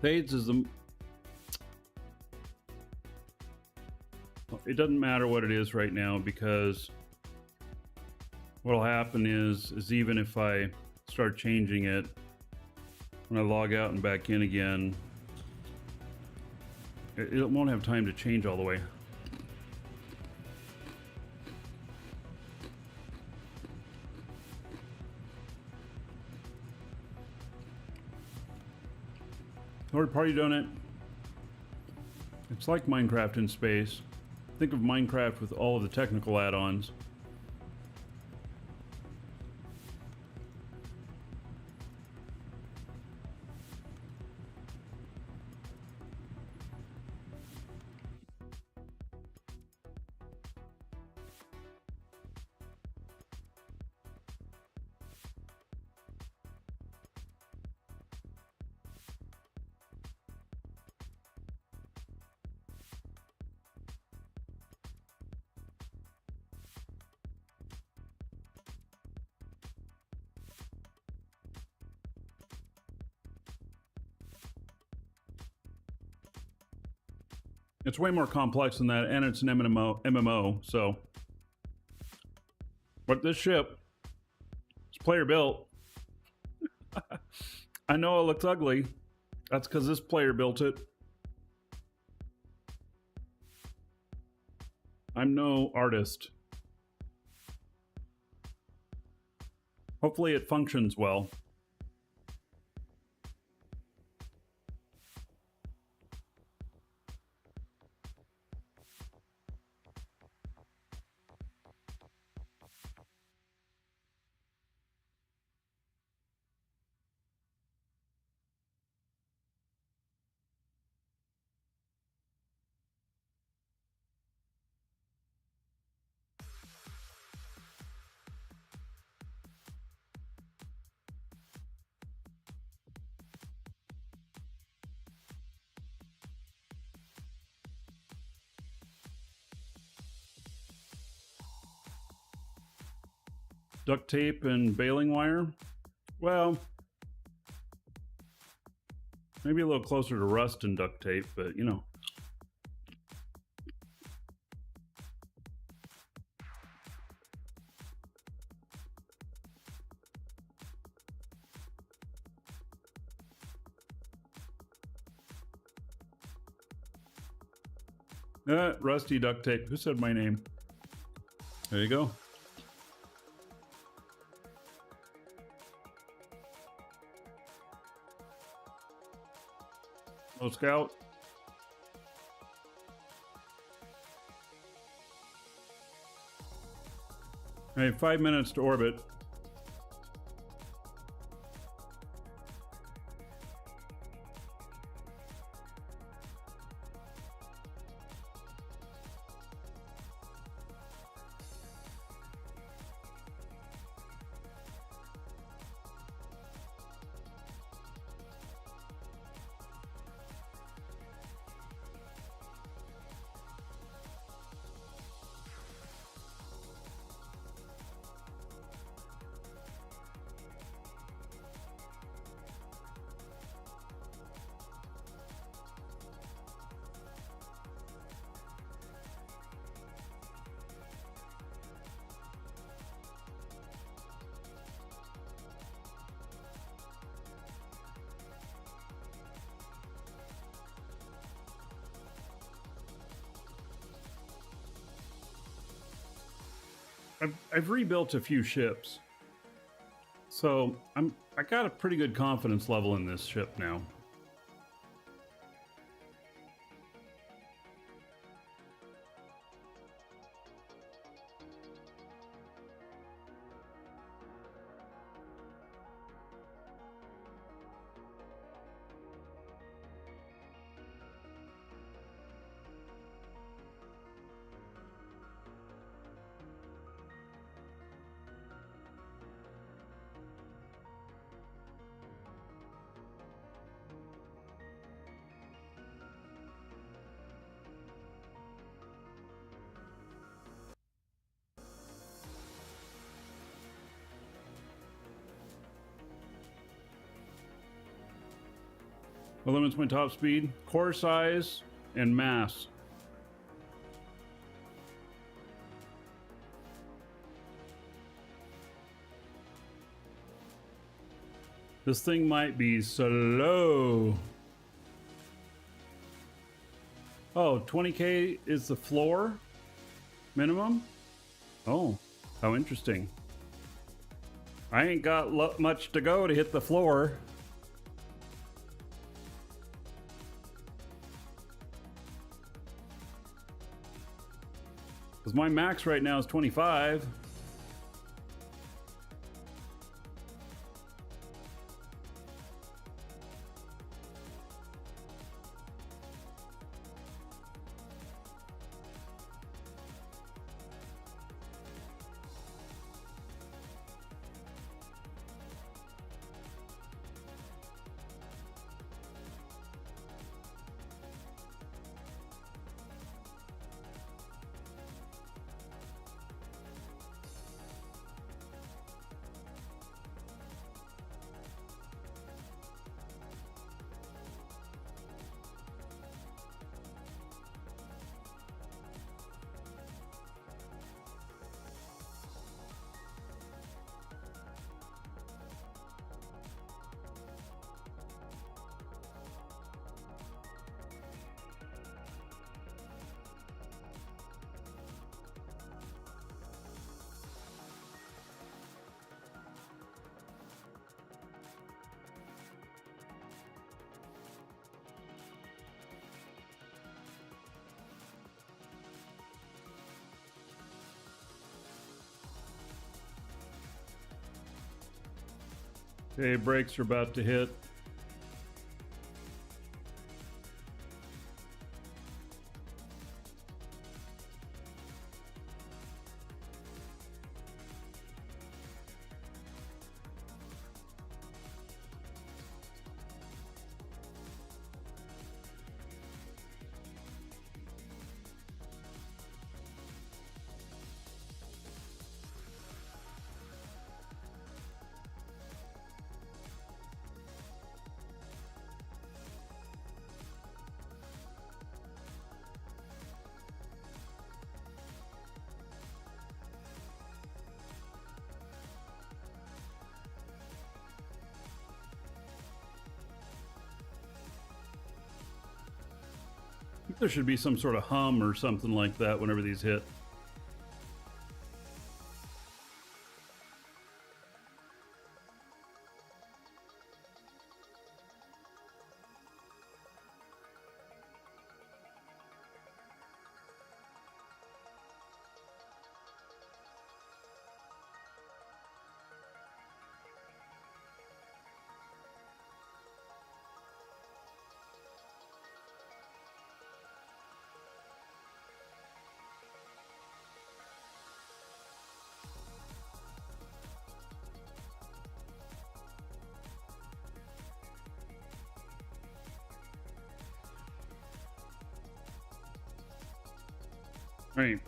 Fades is the... It doesn't matter what it is right now, because what'll happen is even if I start changing it, when I log out and back in again, it won't have time to change all the way. Third party done it. It's like Minecraft in space. Think of Minecraft with all of the technical add-ons. It's way more complex than that, and it's an MMO, so. But this ship, it's player built. I know it looks ugly. That's because this player built it. I'm no artist. Hopefully it functions well. Duct tape and baling wire. Well, maybe a little closer to rust than duct tape, but you know. Rusty duct tape. Who said my name? There you go. Hello, Scout. I have 5 minutes to orbit. I've rebuilt a few ships, so I got a pretty good confidence level in this ship now. What limits my top speed? Core size and mass. This thing might be slow. Oh, 20K is the floor minimum? Oh, how interesting. I ain't got much to go to hit the floor. Because my max right now is 25. Okay, brakes are about to hit. I think there should be some sort of hum or something like that whenever these hit. Right.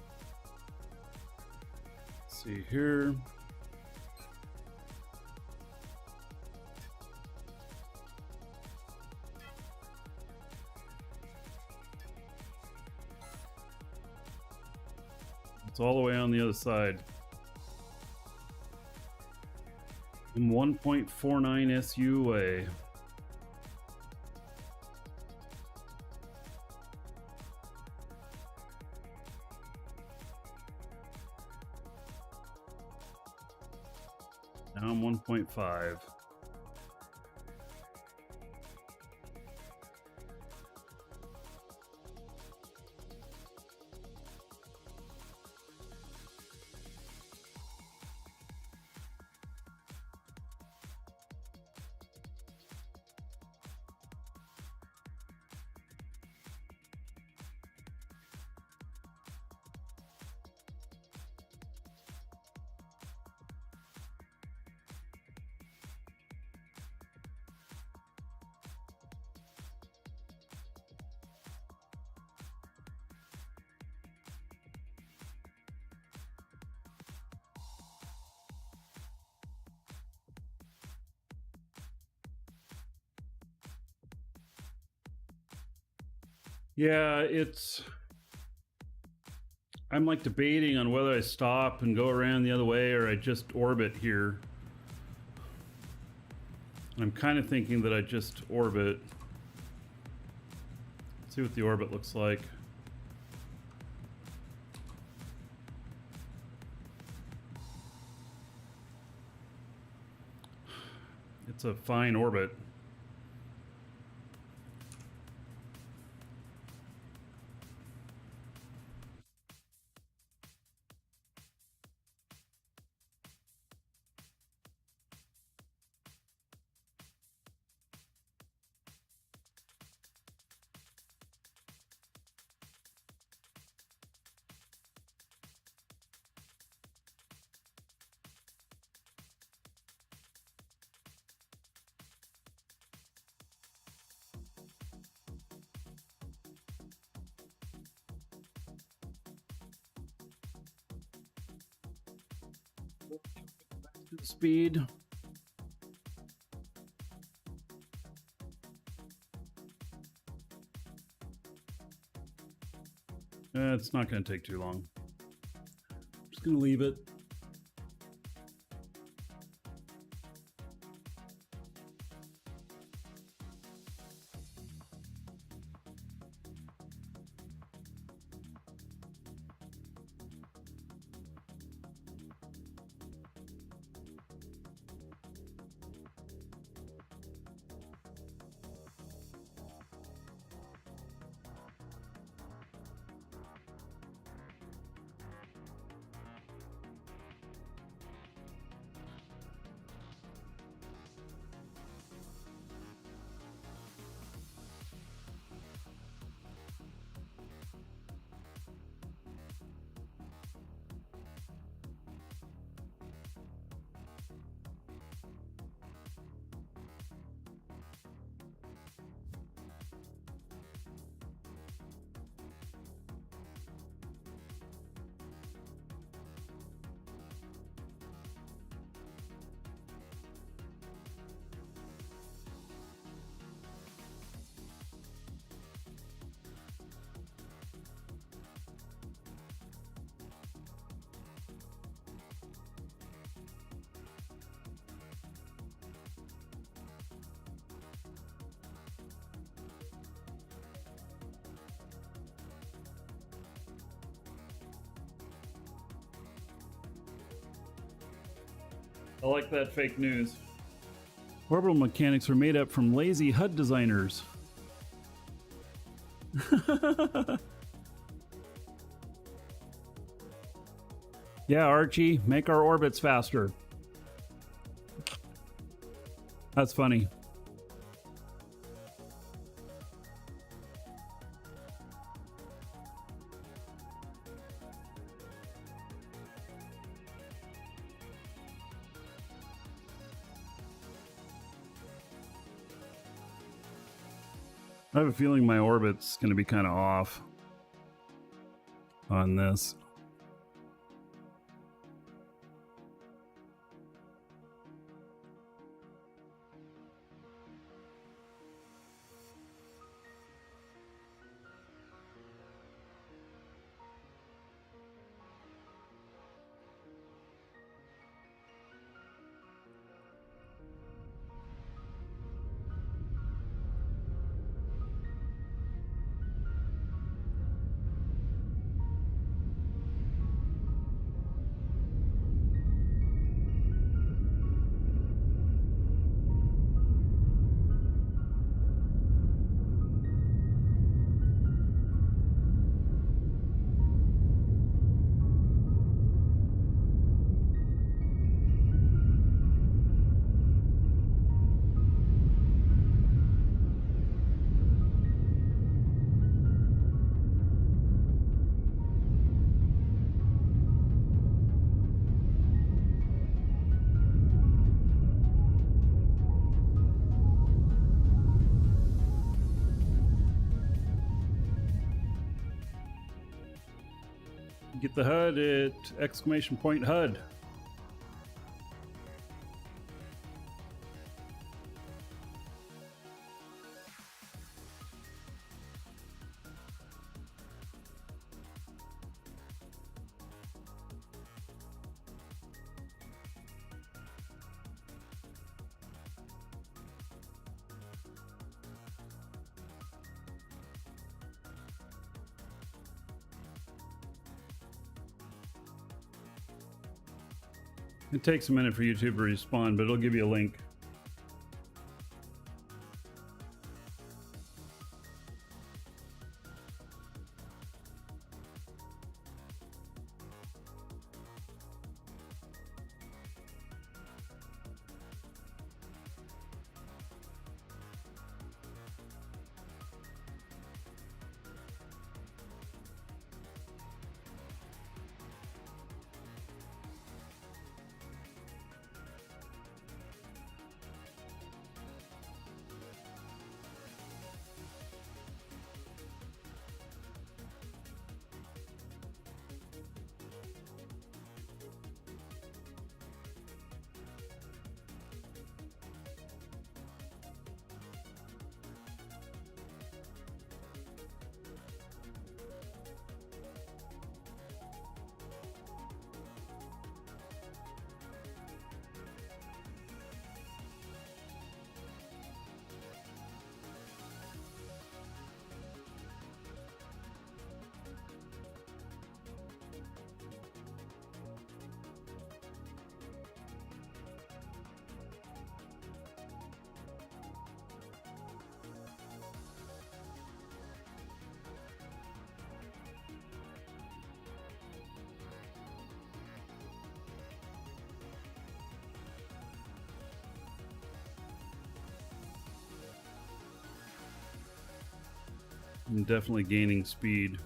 Let's see here. It's all the way on the other side. I'm 1.49 SU away. Now I'm 1.5. Yeah, I'm like debating on whether I stop and go around the other way or I just orbit here. I'm kind of thinking that I just orbit. See what the orbit looks like. It's a fine orbit. Speed. It's not going to take too long. Just going to leave it. I like that fake news. Orbital mechanics are made up from lazy HUD designers. Yeah, Archie, make our orbits faster. That's funny. I have a feeling my orbit's going to be kind of off on this. Get the HUD at exclamation point HUD. It takes a minute for YouTube to respond, but it'll give you a link. I'm definitely gaining speed.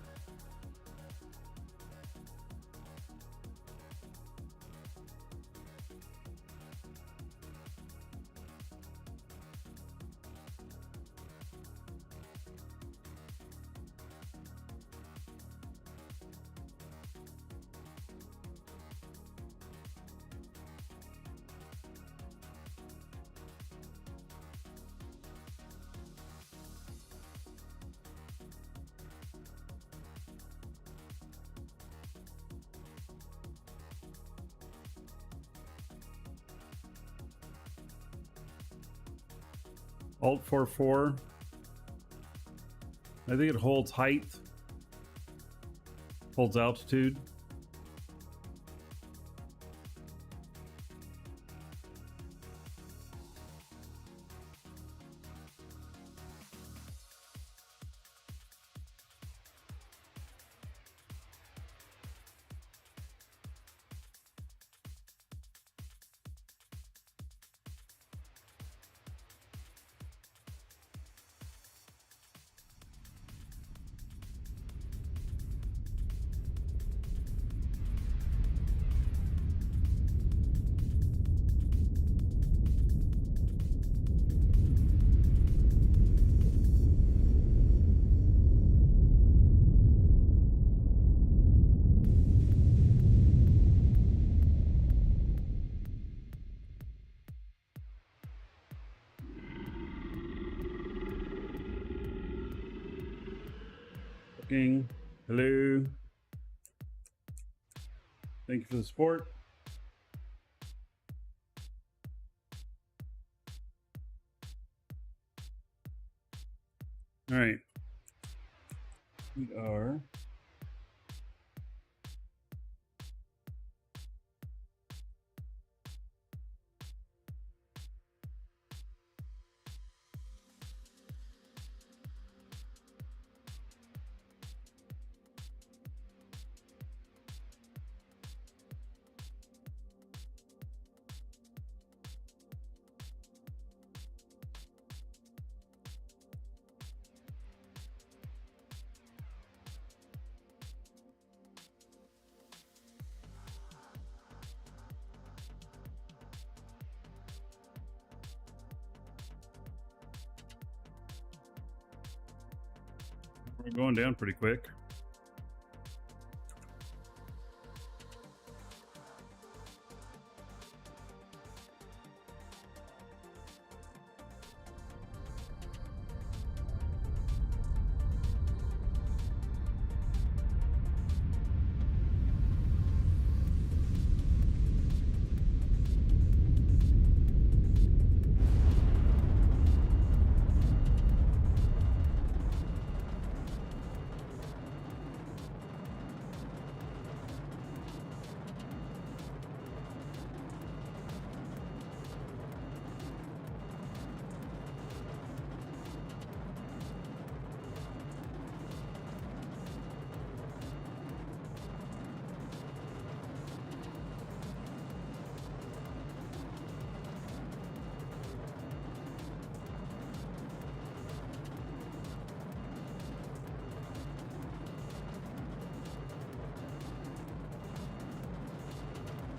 Alt 4-4. I think it holds height, holds altitude. Hello. Thank you for the support. All right. We are we're going down pretty quick.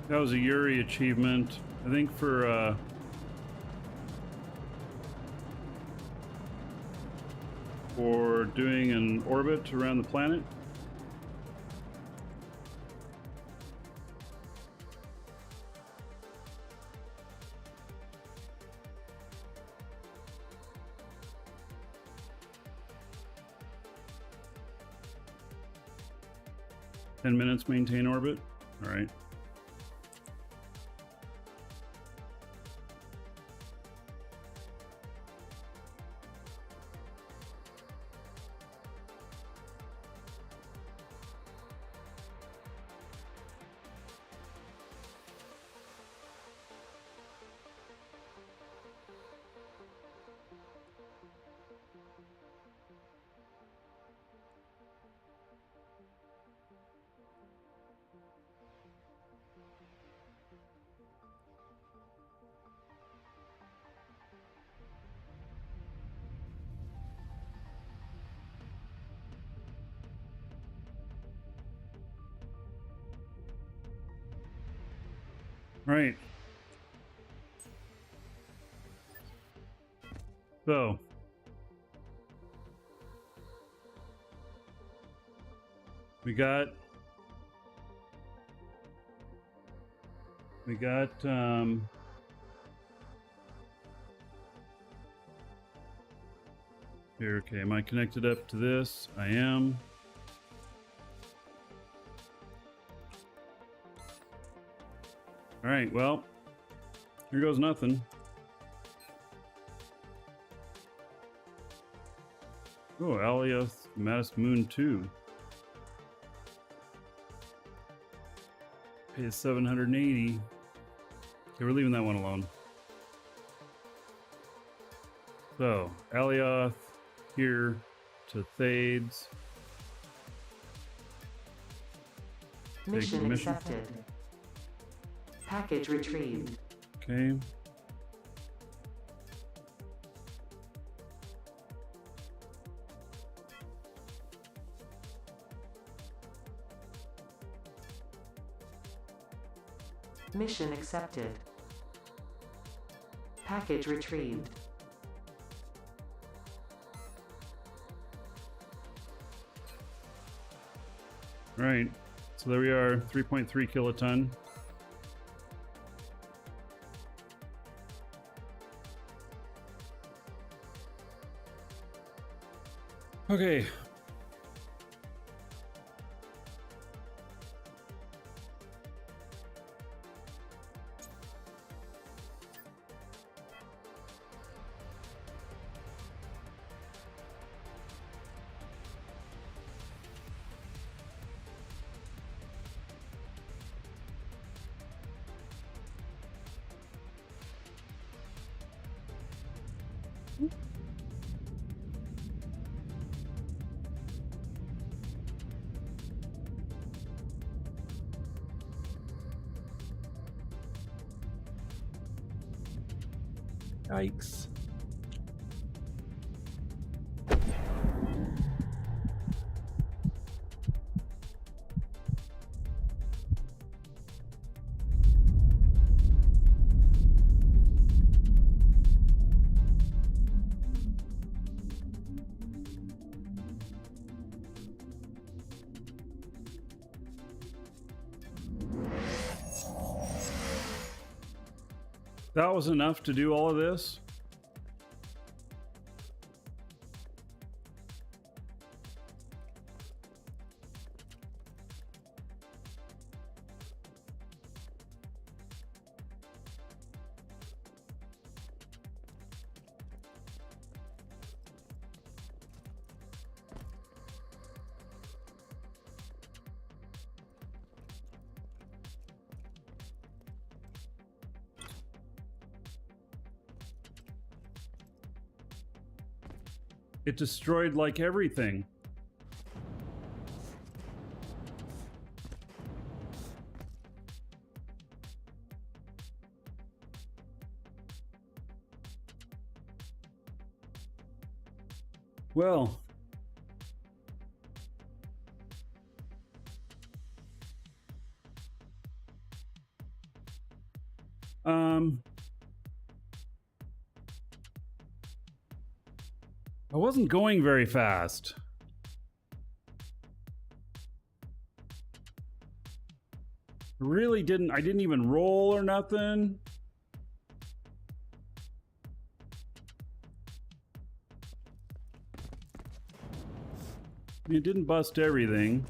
That was a Yuri achievement. I think for doing an orbit around the planet. "10 minutes maintain orbit." All right. Right. So, we got here. Okay, am I connected up to this? I am. All right, well, here goes nothing. Oh, Alias Mattis Moon 2. Pays 780. Okay, we're leaving that one alone. So, Alioth here to Thades. Mission accepted. Package retrieved. Okay. Mission accepted. Package retrieved. All right. So there we are, 3.3 kiloton. Okay. Yikes. That was enough to do all of this? It destroyed like everything. Well, I wasn't going very fast. Really didn't. I didn't even roll or nothing. I mean, it didn't bust everything.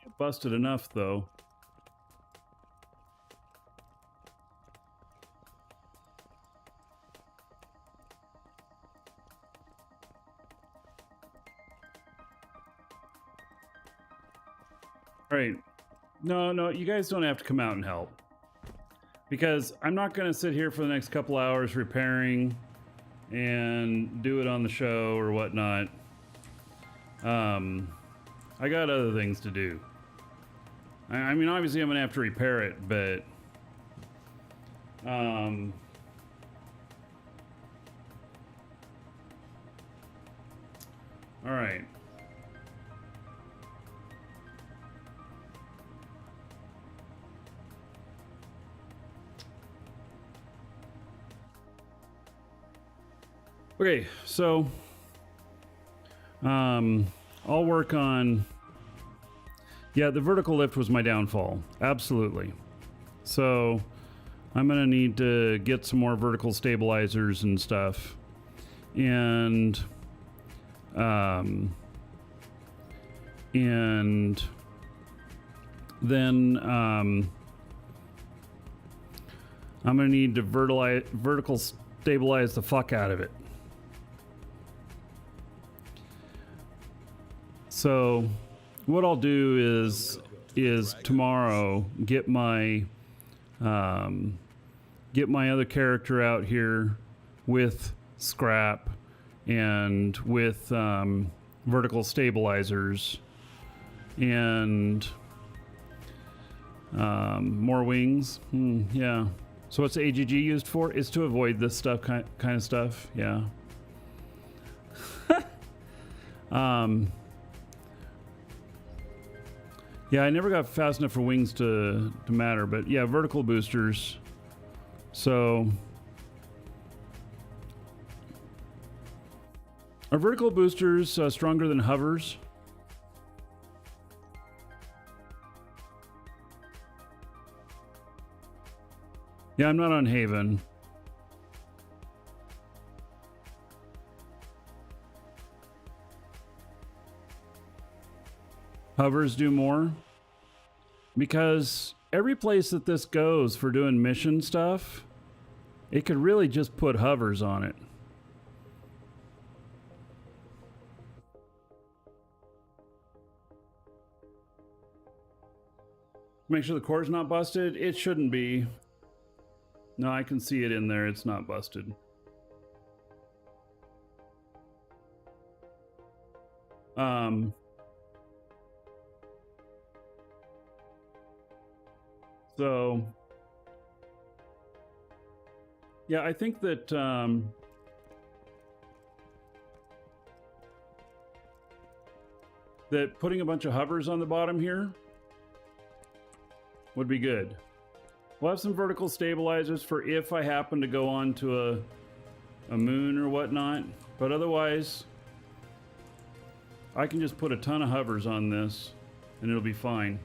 It busted enough, though. All right. No, you guys don't have to come out and help. Because I'm not going to sit here for the next couple hours repairing and do it on the show or whatnot. I got other things to do. I mean, obviously I'm going to have to repair it, but... all right. Okay, so I'll work on, yeah, the vertical lift was my downfall, absolutely. So I'm gonna need to get some more vertical stabilizers and stuff, and then I'm gonna need to vertical stabilize the fuck out of it. So what I'll do is tomorrow get my other character out here with scrap and with vertical stabilizers and more wings. Yeah. So what's the AGG used for? It's to avoid this stuff, kind of stuff. Yeah. Yeah, I never got fast enough for wings to matter, but yeah, vertical boosters. So are vertical boosters stronger than hovers? Yeah, I'm not on Haven. Hovers do more? Because every place that this goes for doing mission stuff, it could really just put hovers on it. Make sure the core's not busted. It shouldn't be. No, I can see it in there. It's not busted. So yeah, I think that that putting a bunch of hovers on the bottom here would be good. We'll have some vertical stabilizers for if I happen to go on to a moon or whatnot, but otherwise I can just put a ton of hovers on this and it'll be fine.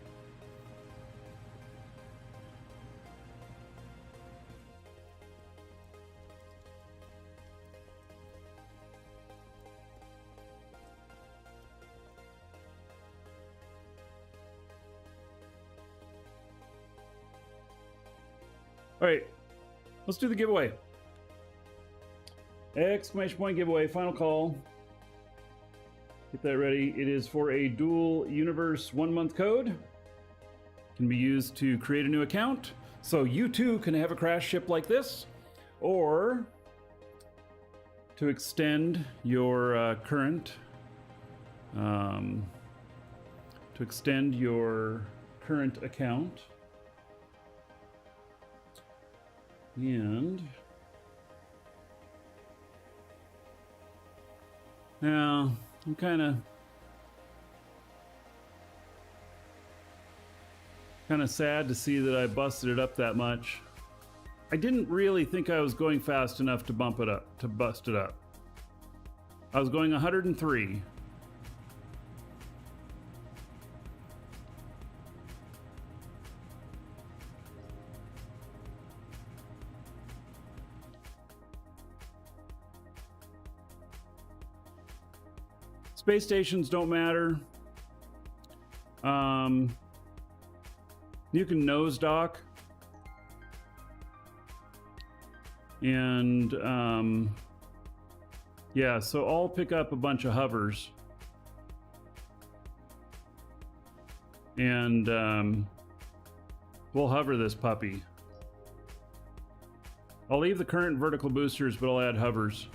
All right, let's do the giveaway. Exclamation point giveaway, final call. Get that ready. It is for a dual universe 1 month code. Can be used to create a new account. So you too can have a crash ship like this, or to extend your current account. And now I'm kind of sad to see that I busted it up that much. I didn't really think I was going fast enough to bust it up. I was going 103. Space stations don't matter. You can nose dock. And yeah, so I'll pick up a bunch of hovers. And we'll hover this puppy. I'll leave the current vertical boosters, but I'll add hovers.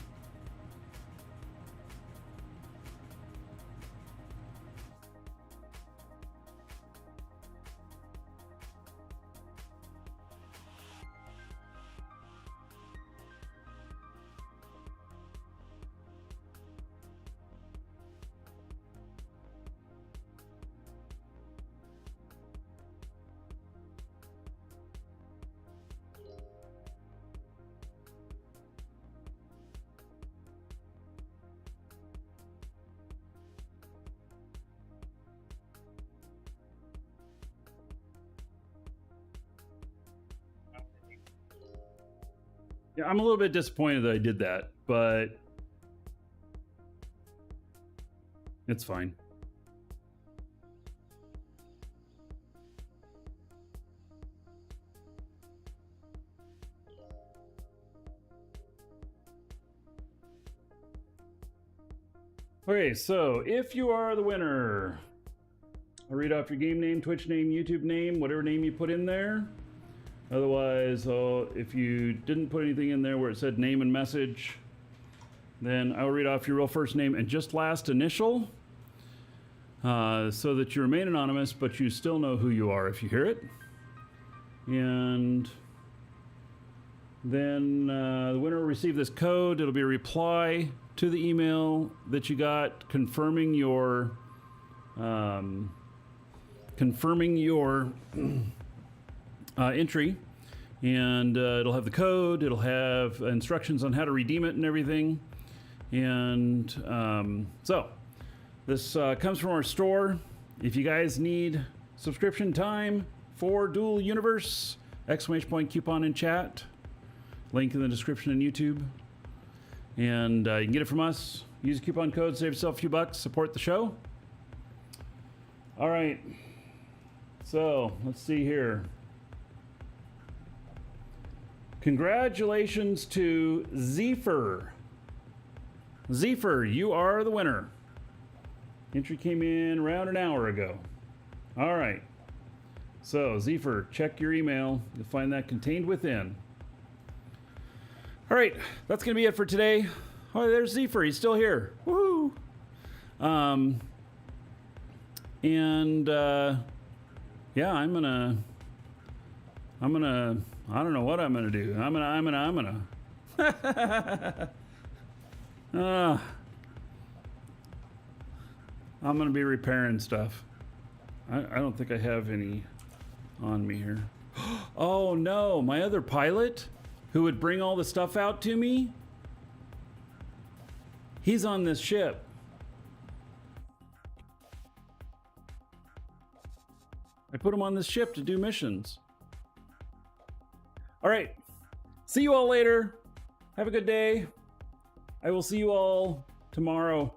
Yeah, I'm a little bit disappointed that I did that, but it's fine. Okay, so if you are the winner, I'll read off your game name, Twitch name, YouTube name, whatever name you put in there. Otherwise, if you didn't put anything in there where it said name and message, then I'll read off your real first name and just last initial, so that you remain anonymous, but you still know who you are if you hear it. And then the winner will receive this code. It'll be a reply to the email that you got confirming your entry, and it'll have the code, it'll have instructions on how to redeem it and everything. And so this comes from our store. If you guys need subscription time for Dual Universe, ! Coupon in chat, link in the description on YouTube, and you can get it from us. Use a coupon code, save yourself a few bucks, support the show. All right, so let's see here. Congratulations to Zephyr. Zephyr, you are the winner. Entry came in around an hour ago. All right. So, Zephyr, check your email. You'll find that contained within. All right, that's going to be it for today. Oh, there's Zephyr. He's still here. Woohoo! Yeah, I'm gonna, I don't know what I'm gonna do. I'm gonna. I'm gonna be repairing stuff. I don't think I have any on me here. Oh no, my other pilot who would bring all the stuff out to me, he's on this ship. I put him on this ship to do missions. All right. See you all later. Have a good day. I will see you all tomorrow.